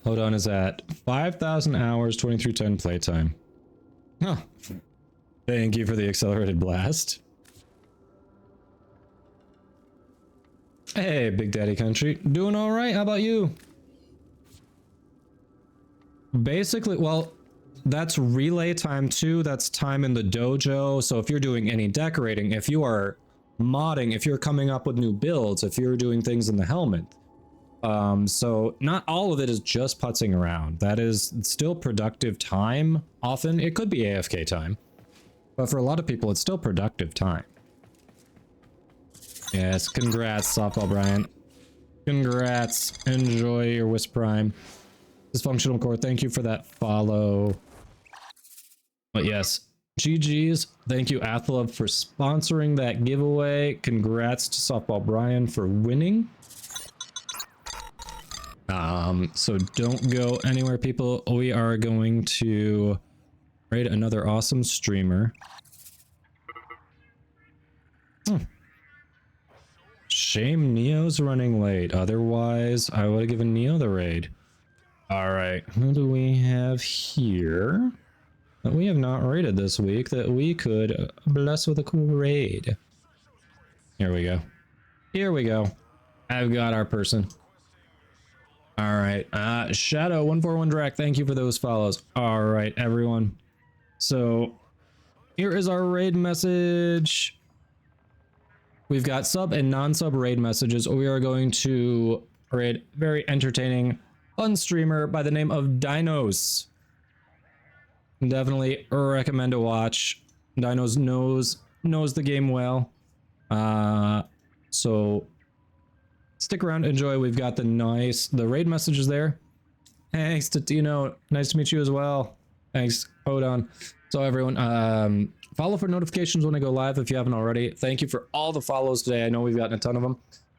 Hold on, is that 5,000 hours, 2310 playtime? Huh. Thank you for the accelerated blast. Hey, Big Daddy Country. Doing all right. How about you? Basically, well, that's relay time too. That's time in the dojo. So if you're doing any decorating, if you are modding, if you're coming up with new builds, if you're doing things in the helmet. So not all of it is just putzing around. That is still productive time. Often it could be AFK time, but for a lot of people, it's still productive time. Yes, congrats, Softball Brian. Congrats. Enjoy your Wisp Prime. Dysfunctional Core, thank you for that follow. But yes, GG's. Thank you, Athlov, for sponsoring that giveaway. Congrats to Softball Brian for winning. So don't go anywhere, people. We are going to raid another awesome streamer. Shame Neo's running late. Otherwise, I would have given Neo the raid. All right, who do we have here that we have not raided this week that we could bless with a cool raid? Here we go. Here we go. I've got our person. All right, Shadow 141 Drac, thank you for those follows. All right, everyone. So here is our raid message. We've got sub and non-sub raid messages. We are going to raid very entertaining, fun streamer by the name of Dinos. Definitely recommend a watch. Dinos knows the game well. So stick around, enjoy. We've got the raid messages there. Thanks to Tino. Nice to meet you as well. Thanks, hold on. So everyone, follow for notifications when I go live if you haven't already. Thank you for all the follows today. I know we've gotten a ton of them.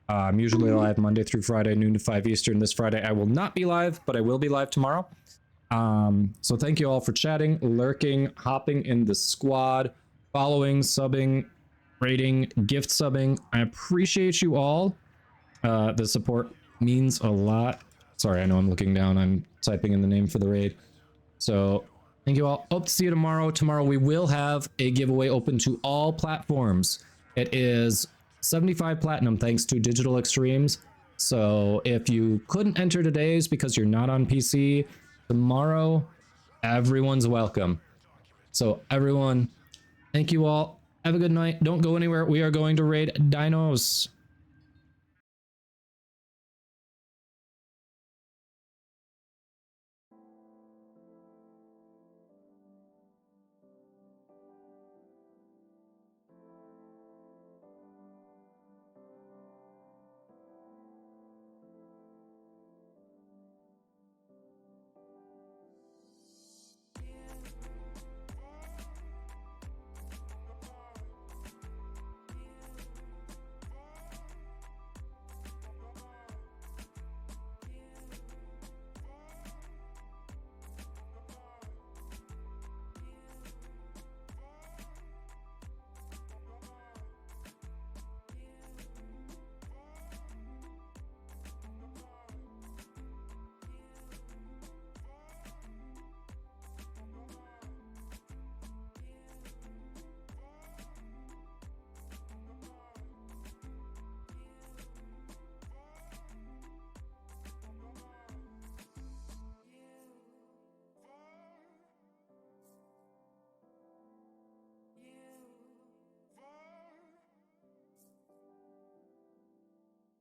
I'm usually live Monday through Friday, noon to 5 Eastern. This Friday I will not be live, but I will be live tomorrow. So thank you all for chatting, lurking, hopping in the squad, following, subbing, rating, gift subbing. I appreciate you all. The support means a lot. Sorry, I know I'm looking down. I'm typing in the name for the raid. So thank you all. Hope to see you tomorrow. Tomorrow we will have a giveaway open to all platforms. It is 75 platinum thanks to Digital Extremes. So if you couldn't enter today's because you're not on PC, tomorrow everyone's welcome. So everyone, thank you all. Have a good night. Don't go anywhere. We are going to raid dinos.